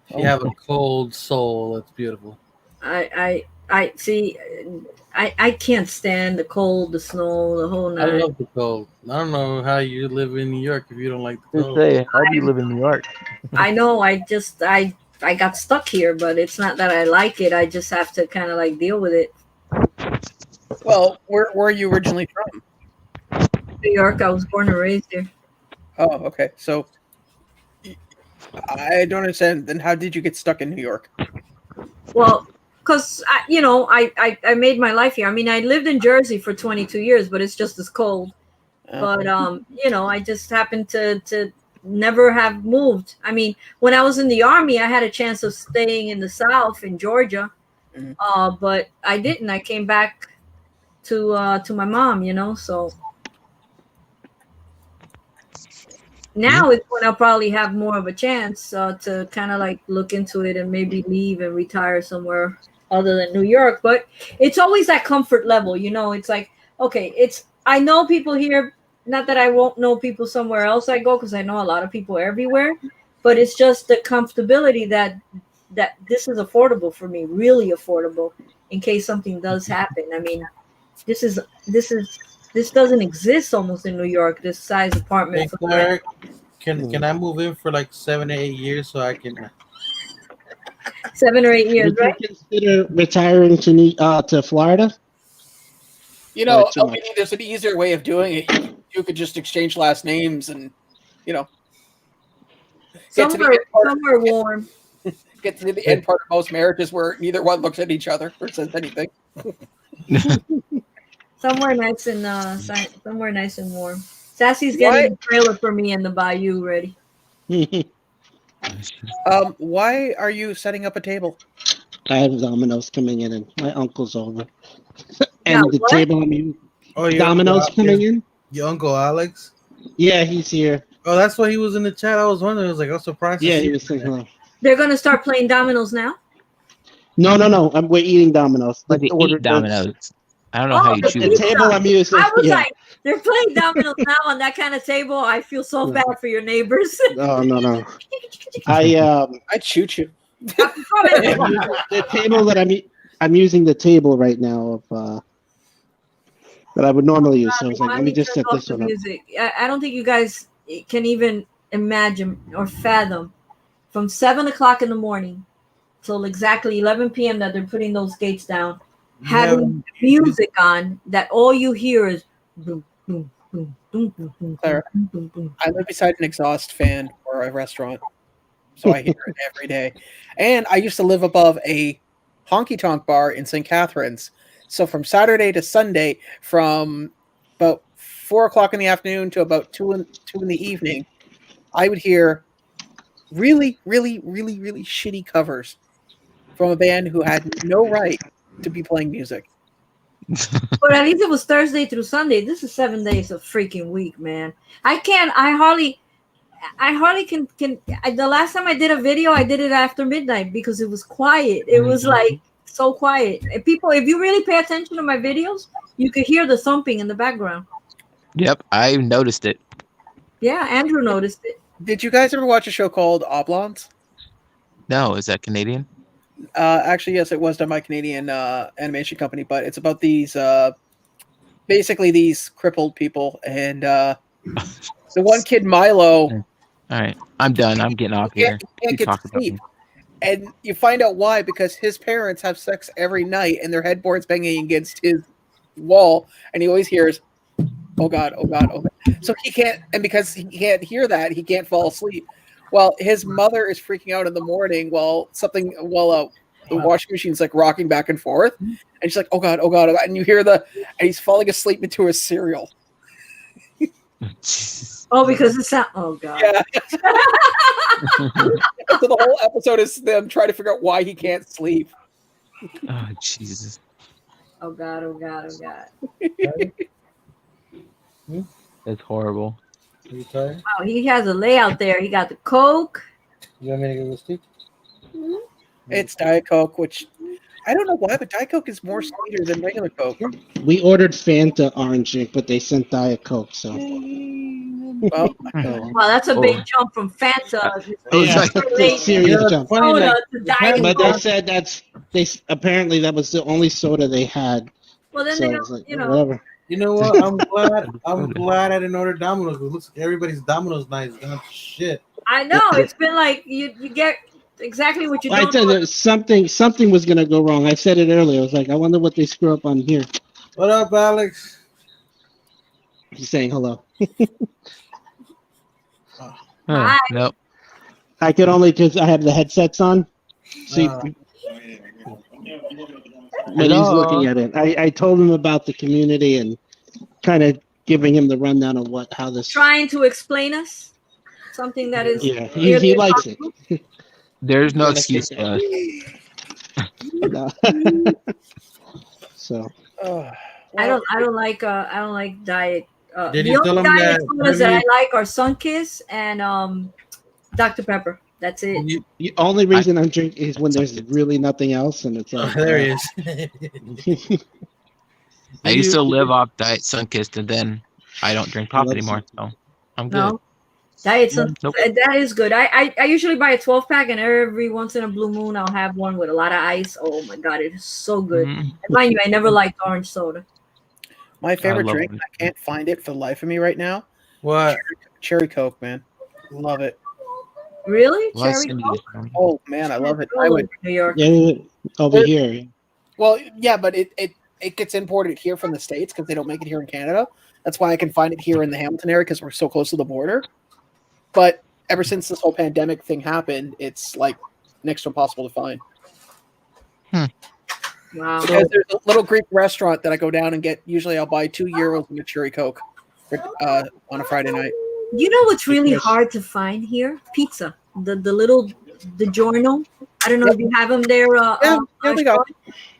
If you have a cold soul, it's beautiful. I see. I can't stand the cold, the snow, the whole I night. love the cold. I don't know how you live in New York if you don't like the Just cold. say, how do you live in New York? I know. I got stuck here, but it's not that I like it. I just have to kind of like deal with it. Well, where are you originally from? New York. I was born and raised here. Oh, okay. So I don't understand. Then how did you get stuck in New York? Well, because I made my life here. I mean, I lived in Jersey for 22 years, but it's just as cold. But I just happened to never have moved. I mean, when I was in the army, I had a chance of staying in the South in Georgia, but I didn't. I came back to my mom, so now it's when I'll probably have more of a chance to kind of like look into it and maybe leave and retire somewhere other than New York. But it's always that comfort level, it's like, okay, I know people here. Not that I won't know people somewhere else I go, because I know a lot of people everywhere, but it's just the comfortability that this is affordable for me, really affordable, in case something does happen. I mean, this doesn't exist almost in New York, this size apartment. Hey, Clark, can I move in for like 7 or 8 years so I can? 7 or 8 years, Would you right? consider retiring to Florida? You know, Or too LBD, much. there's an easier way of doing it. You could just exchange last names and, you know, get to the end part. Somewhere warm. Get to the end part of most marriages where neither one looks at each other or says anything. Somewhere nice and somewhere nice and warm. Sassy's getting a trailer for me in the bayou ready. Why are you setting up a table? I have Domino's coming in, and my uncle's over. Yeah, And the what? table I'm using, Oh, Domino's coming in. Your uncle Alex? Yeah, he's here. Oh, that's why he was in the chat. I was wondering. I was like, I'm surprised. to Yeah, see he him was saying there. hello. They're gonna start playing dominoes now. No. We're eating Domino's. But they eat Domino's. I don't know how you the choose. The table I'm using. I was Yeah. like, they're playing dominoes now on that kind of table. I feel so bad for your neighbors. No. I'd shoot you. The table that I'm using the table right now of that I would normally use. So I was like, let me just set this one up. Music. I don't think you guys can even imagine or fathom from 7 o'clock in the morning till exactly 11 p.m. that they're putting those gates down, having music on that all you hear is boom, boom, boom, boom, boom, boom, Claire, boom, boom, boom. I live beside an exhaust fan for a restaurant, so I hear it every day. And I used to live above a honky tonk bar in St. Catharines. So from Saturday to Sunday, from about 4 o'clock in the afternoon to about 2 in the evening, I would hear really, really, really, really shitty covers from a band who had no right to be playing music. But at least it was Thursday through Sunday. This is 7 days of freaking week, man. I hardly can. The last time I did a video, I did it after midnight because it was quiet. It was like so quiet. If you really pay attention to my videos, you could hear the thumping in the background. Yep, I noticed it. Yeah, Andrew noticed it. Did you guys ever watch a show called Oblongs? No, is that Canadian? Actually, yes, it was done by a Canadian animation company, but it's about these basically these crippled people, and the one kid, Milo. All right, I'm done. I'm getting off here. Can't You get talk to about sleep. me. And you find out why, because his parents have sex every night and their headboard's banging against his wall, and he always hears, oh God, oh God, oh God. So he can't, and because he can't hear that, he can't fall asleep. Well, his mother is freaking out in the morning while the washing machine's like rocking back and forth, and she's like, oh God, oh God, oh God. And you hear and he's falling asleep into his cereal. Oh, because it's not. Oh God. Yeah. So the whole episode is them trying to figure out why he can't sleep. Oh Jesus. Oh God, oh God, oh God. That's horrible. Are you tired? Oh, he has a layout there. He got the Coke. You want me to go sleep? It's Diet Coke, which I don't know why, but Diet Coke is more sweeter than regular Coke. We ordered Fanta orange drink, but they sent Diet Coke. So. Well, wow, that's a big jump from Fanta. Serious jump. Soda to Diet But Coke. they said apparently that was the only soda they had. Well, then So they I don't, was like, you know. whatever. You know what? I'm glad I didn't order Domino's. It looks like everybody's Domino's night is gone to shit. I know it's been like you get exactly what you I don't. said know. that something was gonna go wrong. I said it earlier. I was like, I wonder what they screw up on here. What up, Alex? He's saying hello. Hi. Nope. I could only because I have the headsets on. See, when he's looking at it, I told him about the community and kind of giving him the rundown of how this. Trying to explain us something that is. Yeah, he likes it. There's no excuse for us. No. So. I don't like diet. Did The you only tell him diet that sodas that I like are Sunkiss and Dr. Pepper. That's it. The only reason I'm drinking is when there's really nothing else, and it's like there he is. I used to live off Diet Sunkist, and then I don't drink pop anymore, so I'm good. No, diet Sun. Nope. That is good. I usually buy a 12-pack, and every once in a blue moon I'll have one with a lot of ice. Oh my God, it is so good. And mind you, I never liked orange soda. My favorite I love drink, it. I can't find it for the life of me right now. What? Cherry Coke, man. Love it. Really? Well, Cherry Cindy Coke? just- Oh man, I love it. I would. New York. yeah, over here. Well, yeah, but it it gets imported here from the States because they don't make it here in Canada. That's why I can find it here in the Hamilton area because we're so close to the border. But ever since this whole pandemic thing happened, it's like next to impossible to find. Wow. Because there's a little Greek restaurant that I go down and get. Usually, I'll buy €2 and a cherry Coke for, on a Friday night. You know what's really hard to find here? Pizza. The little DiGiorno. I don't know if you have them there. We go.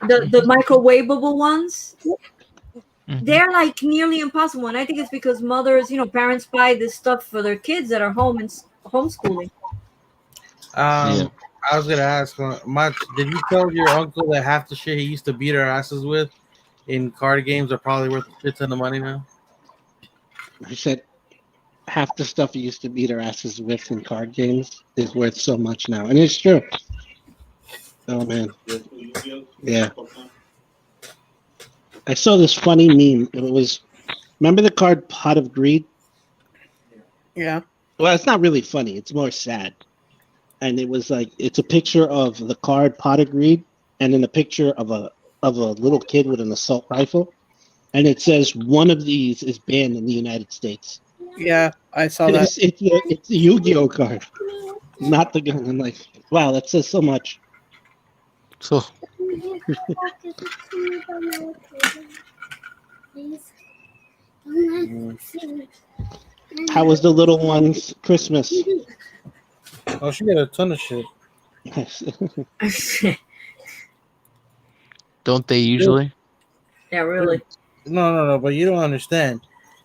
The microwavable ones. They're like nearly impossible, and I think it's because mothers, parents buy this stuff for their kids that are home and homeschooling. I was gonna ask, did you tell your uncle that half the shit he used to beat our asses with in card games are probably worth a shit ton of money now? I said half the stuff he used to beat our asses with in card games is worth so much now, and it's true. Oh man, yeah. I saw this funny meme. It was, remember the card Pot of Greed? Yeah. Well, it's not really funny. It's more sad. And it was like, it's a picture of the card Pot of Greed, and then a picture of a little kid with an assault rifle, and it says one of these is banned in the United States. Yeah, I saw And that. it's a Yu-Gi-Oh card, not the gun. I'm like, wow, that says so much. So how was the little one's Christmas? Oh, she got a ton of shit. don't they usually? Yeah, really. No, but you don't understand.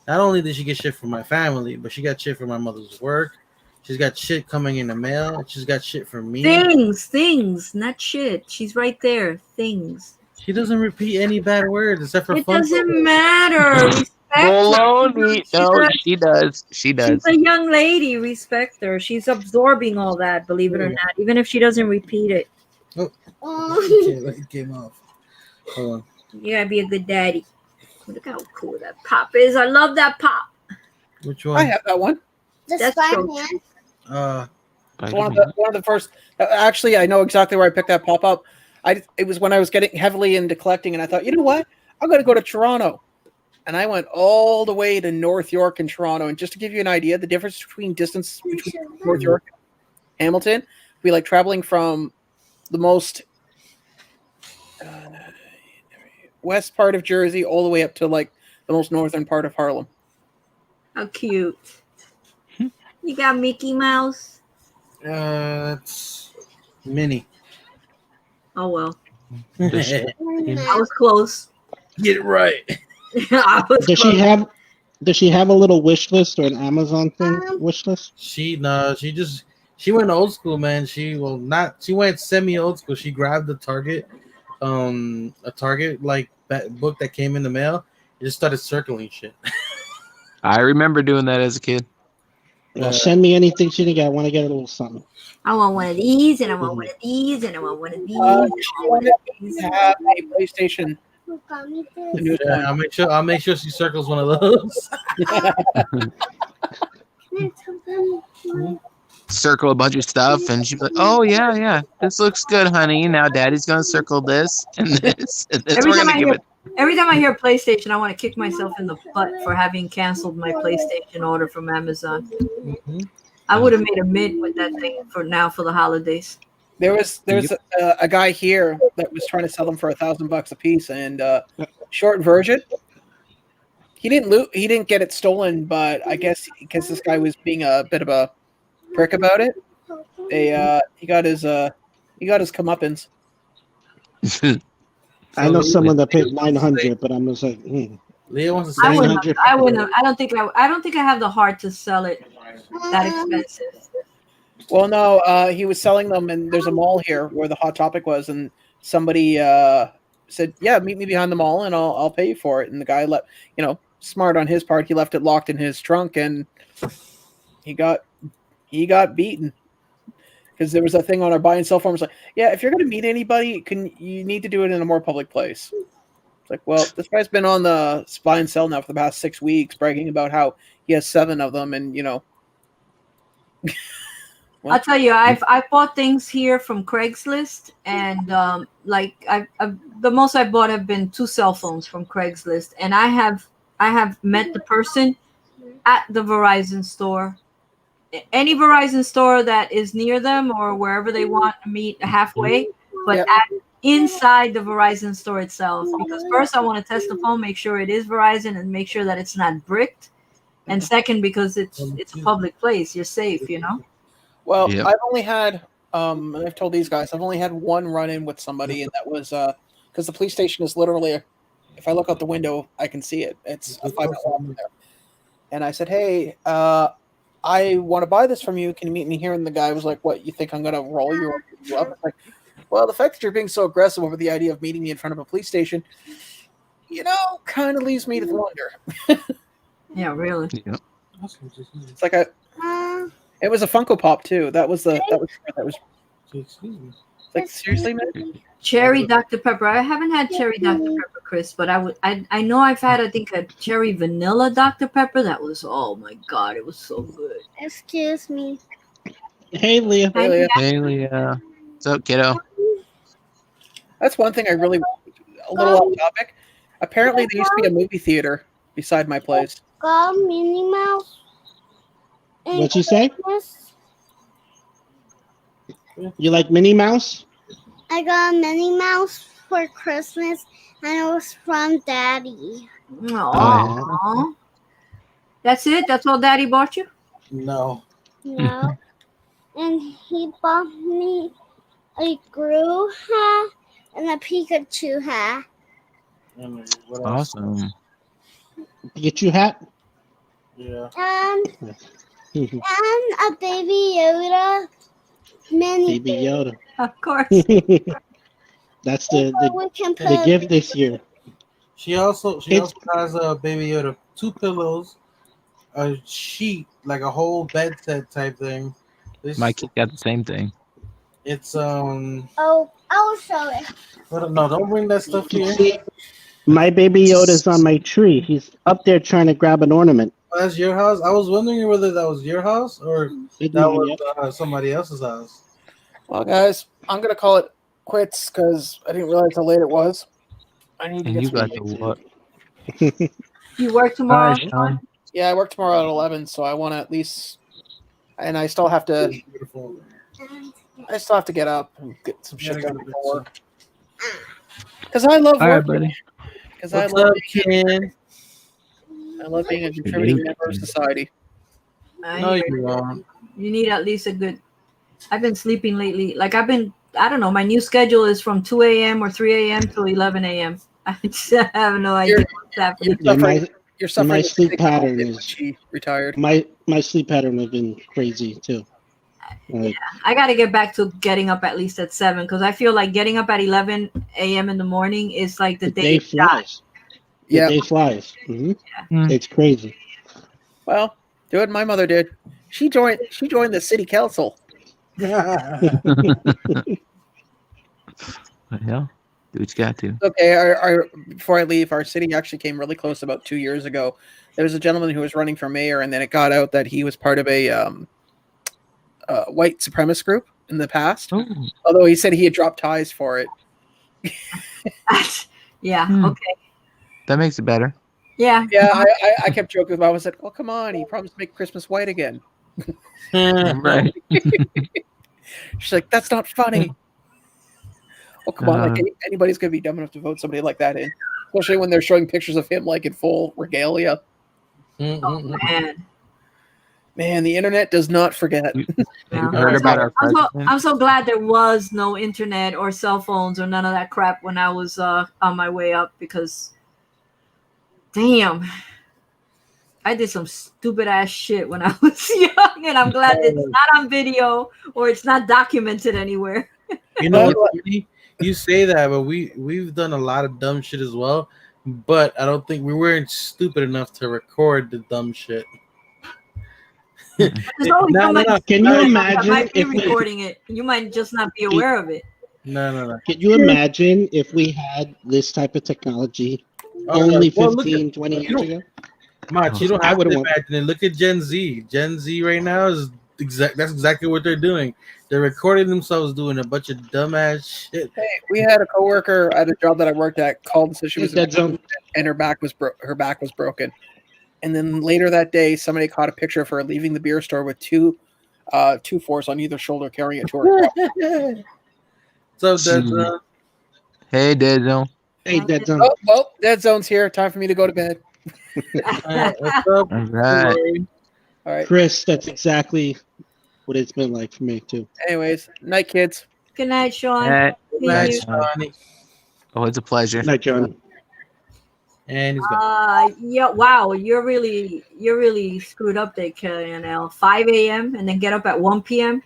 Not only did she get shit from my family, but she got shit from my mother's work. She's got shit coming in the mail. She's got shit from me. Things, not shit. She's right there. Things. She doesn't repeat any bad words except for It fun. doesn't matter. Respect Baloney. No, she does. She does. She's a young lady. Respect her. She's absorbing all that, believe it or not, even if she doesn't repeat it. Oh, it came off. Hold on. You gotta be a good daddy. Look how cool that pop is. I love that pop. Which one? I have that one. That's Spider-Man. It's one of the first. Actually, I know exactly where I picked that pop up. It was when I was getting heavily into collecting, and I thought, you know what? I'm going to go to Toronto, and I went all the way to North York and Toronto. And just to give you an idea, the difference between distance between North York and Hamilton, we like traveling from the most west part of Jersey all the way up to like the most northern part of Harlem. How cute. You got Mickey Mouse? It's Minnie. Oh, well. Get I was close. it right. I was Does close. she have a little wish list or an Amazon thing wish list? She went old school, man. She went semi old school. She grabbed the Target, a Target like book that came in the mail. It just started circling shit. I remember doing that as a kid. Well, send me anything she can get. I want to get a little something. I want one of these, and I want one of these, and I want one of these. She wanted to have a PlayStation. The newest Yeah, one. I'll make sure she circles one of those. Circle a bunch of stuff, and she'd be like, "Oh yeah, this looks good, honey. Now Daddy's gonna circle this and this, and this. We're gonna give it." Every time I hear PlayStation, I want to kick myself in the butt for having canceled my PlayStation order from Amazon. I would have made a mint with that thing for the holidays. There's a guy here that was trying to sell them for $1,000 a piece, and short version, he didn't get it stolen, but I guess because this guy was being a bit of a prick about it, he got his comeuppance. I know someone that paid $900, but I'm just like, Leah wants to I say wouldn't. I wouldn't. I don't think I have the heart to sell it that expensive. Well, no, he was selling them, and there's a mall here where the Hot Topic was, and somebody said, "Yeah, meet me behind the mall, and I'll pay you for it." And the guy smart on his part, he left it locked in his trunk, and he got beaten. Because there was a thing on our buy and sell forms like, yeah, if you're going to meet anybody, you need to do it in a more public place. It's like, well, this guy's been on the buy and sell now for the past 6 weeks, bragging about how he has 7 of them, and I'll tell you, I've bought things here from Craigslist, and the most I bought have been 2 cell phones from Craigslist, and I have met the person at the Verizon store. Any Verizon store that is near them or wherever they want to meet halfway, but inside the Verizon store itself. Because first, I want to test the phone, make sure it is Verizon, and make sure that it's not bricked. And second, because it's a public place, you're safe, you know. Well, I've only had, and I've told these guys, I've only had one run-in with somebody, and that was because the police station is literally, if I look out the window, I can see it. It's a 5-minute walk from there. And I said, hey, I want to buy this from you. Can you meet me here? And the guy was like, what, you think I'm going to roll you up? I'm like, well, the fact that you're being so aggressive over the idea of meeting me in front of a police station, kind of leaves me to wonder. Yeah, really. Yeah. It's like it was a Funko Pop too. That was like, seriously, man. Cherry Dr. Pepper. I haven't had cherry Dr. Pepper, Chris, but I know I've had, I think, a cherry vanilla Dr. Pepper. That was, oh my God, it was so good. Excuse me. Hey, Leah. Hey, Leah. What's up, kiddo? That's one thing I really, a little off topic. Apparently, there used to be a movie theater beside my place. Got Minnie Mouse. What'd you say? You like Minnie Mouse? I got a Minnie Mouse for Christmas, and it was from Daddy. Aww. That's it? That's all Daddy bought you? No. No. And he bought me a Gru hat and a Pikachu hat. Awesome. Pikachu hat? Yeah. And a Baby Yoda mini. Baby Yoda. Of course. That's the gift this year. She also has a Baby Yoda, 2 pillows, a sheet, like a whole bed set type thing. My kid got the same thing. It's Oh, I'll show it. no, don't bring that stuff here. See, my Baby Yoda's on my tree. He's up there trying to grab an ornament. Oh, that's your house? I was wondering whether that was your house or that was somebody else's house. Well, guys, I'm gonna call it quits because I didn't realize how late it was. I need to get some what? You work tomorrow? Hi, Yeah, I work tomorrow at 11, so I want to at least, and I still have to. I still have to get up and get some shit done before work. Because I love All right, working. buddy. Because I love being a contributing member of society. No, you won't. You need at least a good. I've been sleeping lately. Like I don't know. My new schedule is from 2 a.m. or 3 a.m. to 11 a.m. I just have no idea what's happening. You're suffering. My sleep pattern is she retired. My sleep pattern has been crazy too. Like, I got to get back to getting up at least at 7 because I feel like getting up at 11 a.m. in the morning is like the day flies. Yeah, the day flies. Mm-hmm. Yeah. It's crazy. Well, do what my mother did. She joined the city council. Yeah, do what you got to. Okay, before I leave, our city actually came really close about 2 years ago. There was a gentleman who was running for mayor, and then it got out that he was part of a white supremacist group in the past. Oh. Although he said he had dropped ties for it. Yeah. Okay. That makes it better. Yeah. Yeah. I kept joking with him. I was like, "Oh, come on! He promised to make Christmas white again." Right. She's like, "That's not funny." Oh, come on! Like anybody's gonna be dumb enough to vote somebody like that in, especially when they're showing pictures of him like in full regalia. Oh man. Man, the internet does not forget. You heard about our president? I'm so glad there was no internet or cell phones or none of that crap when I was on my way up because, damn, I did some stupid ass shit when I was young, and I'm glad it's not on video or it's not documented anywhere. You know, you say that, but we've done a lot of dumb shit as well. But I don't think we weren't stupid enough to record the dumb shit. Can you imagine might be if recording it? You might just not be aware of it. No. Can you imagine if we had this type of technology only 15, 20 years ago? Mach, you don't have to imagine it. Look at Gen Z. Gen Z right now is That's exactly what they're doing. They're recording themselves doing a bunch of dumbass shit. Hey, we had a coworker at a job that I worked at called and said she was Dead zone. and her back was broken. And then later that day, somebody caught a picture of her leaving the beer store with two 4s on either shoulder, carrying it to her. So Dead Hey, Dead Zone. Hey, Dead Zone. Oh, Dead Zone's here. Time for me to go to bed. what's up? All right. All right. Chris, that's exactly what it's been like for me too. Anyways, night, kids. Good night, Sean. Hey. Thank Nice, you. Johnny. Oh, it's a pleasure. Good night, John. And he's gone. Yeah, wow, you're really screwed up there, KNL. 5 a.m. and then get up at 1 p.m.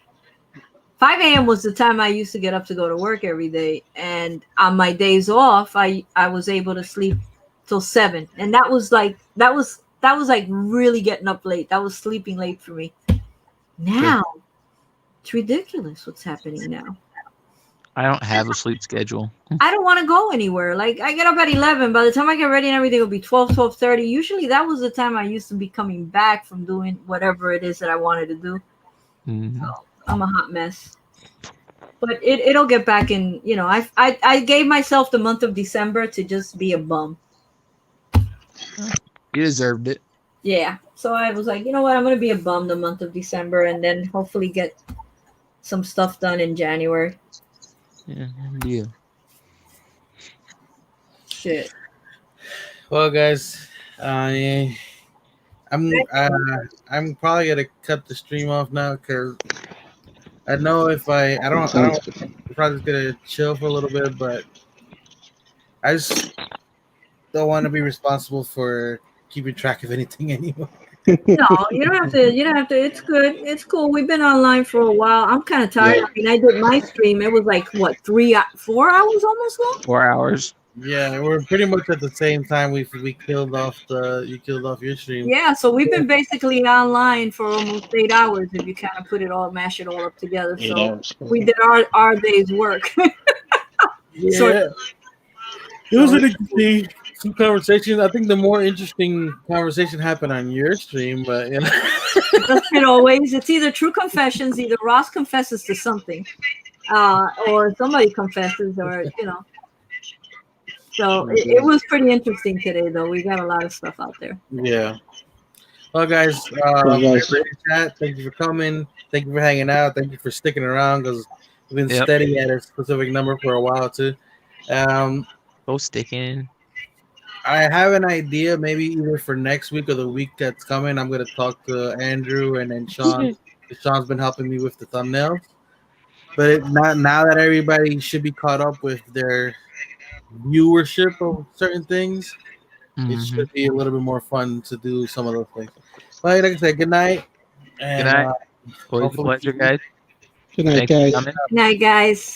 5 a.m. was the time I used to get up to go to work every day, and on my days off, I was able to sleep till 7, and that was like really getting up late. That was sleeping late for me. Now, it's ridiculous what's happening now. I don't have a sleep schedule. I don't want to go anywhere. Like, I get up at 11. By the time I get ready and everything, it'll be 12, 12:30. Usually that was the time I used to be coming back from doing whatever it is that I wanted to do. Mm-hmm. So I'm a hot mess. But it'll get back in, I gave myself the month of December to just be a bum. You deserved it. Yeah. So I was like, you know what? I'm going to be a bum the month of December and then hopefully get some stuff done in January. Yeah. Shit. Well, guys, I'm probably gonna cut the stream off now because I know if I don't I'm probably just gonna chill for a little bit, but I just don't want to be responsible for keeping track of anything anymore. No, you don't have to. It's good. It's cool. We've been online for a while. I'm kind of tired. Yeah. I mean, I did my stream. It was like what, 4 hours almost long? 4 hours. Yeah, we're pretty much at the same time. You killed off your stream. Yeah, so we've been basically online for almost 8 hours if you kind of mash it all up together. 8 So hours. we did our day's work. Yeah. So- It was an interesting conversation. I think the more interesting conversation happened on your stream, but That's it always. It's either true confessions, either Ross confesses to something, or somebody confesses, or So it was pretty interesting today, though. We got a lot of stuff out there. Yeah. Well, guys, great chat. Thank you for coming. Thank you for hanging out. Thank you for sticking around because we've been steady at a specific number for a while too. Go sticking. I have an idea, maybe either for next week or the week that's coming. I'm gonna talk to Andrew and then Sean. Sean's been helping me with the thumbnails, but now that everybody should be caught up with their viewership of certain things, it should be a little bit more fun to do some of those things. But like I said, good night. And, Good night. Always a pleasure, guys. Good night, guys. Good night, guys.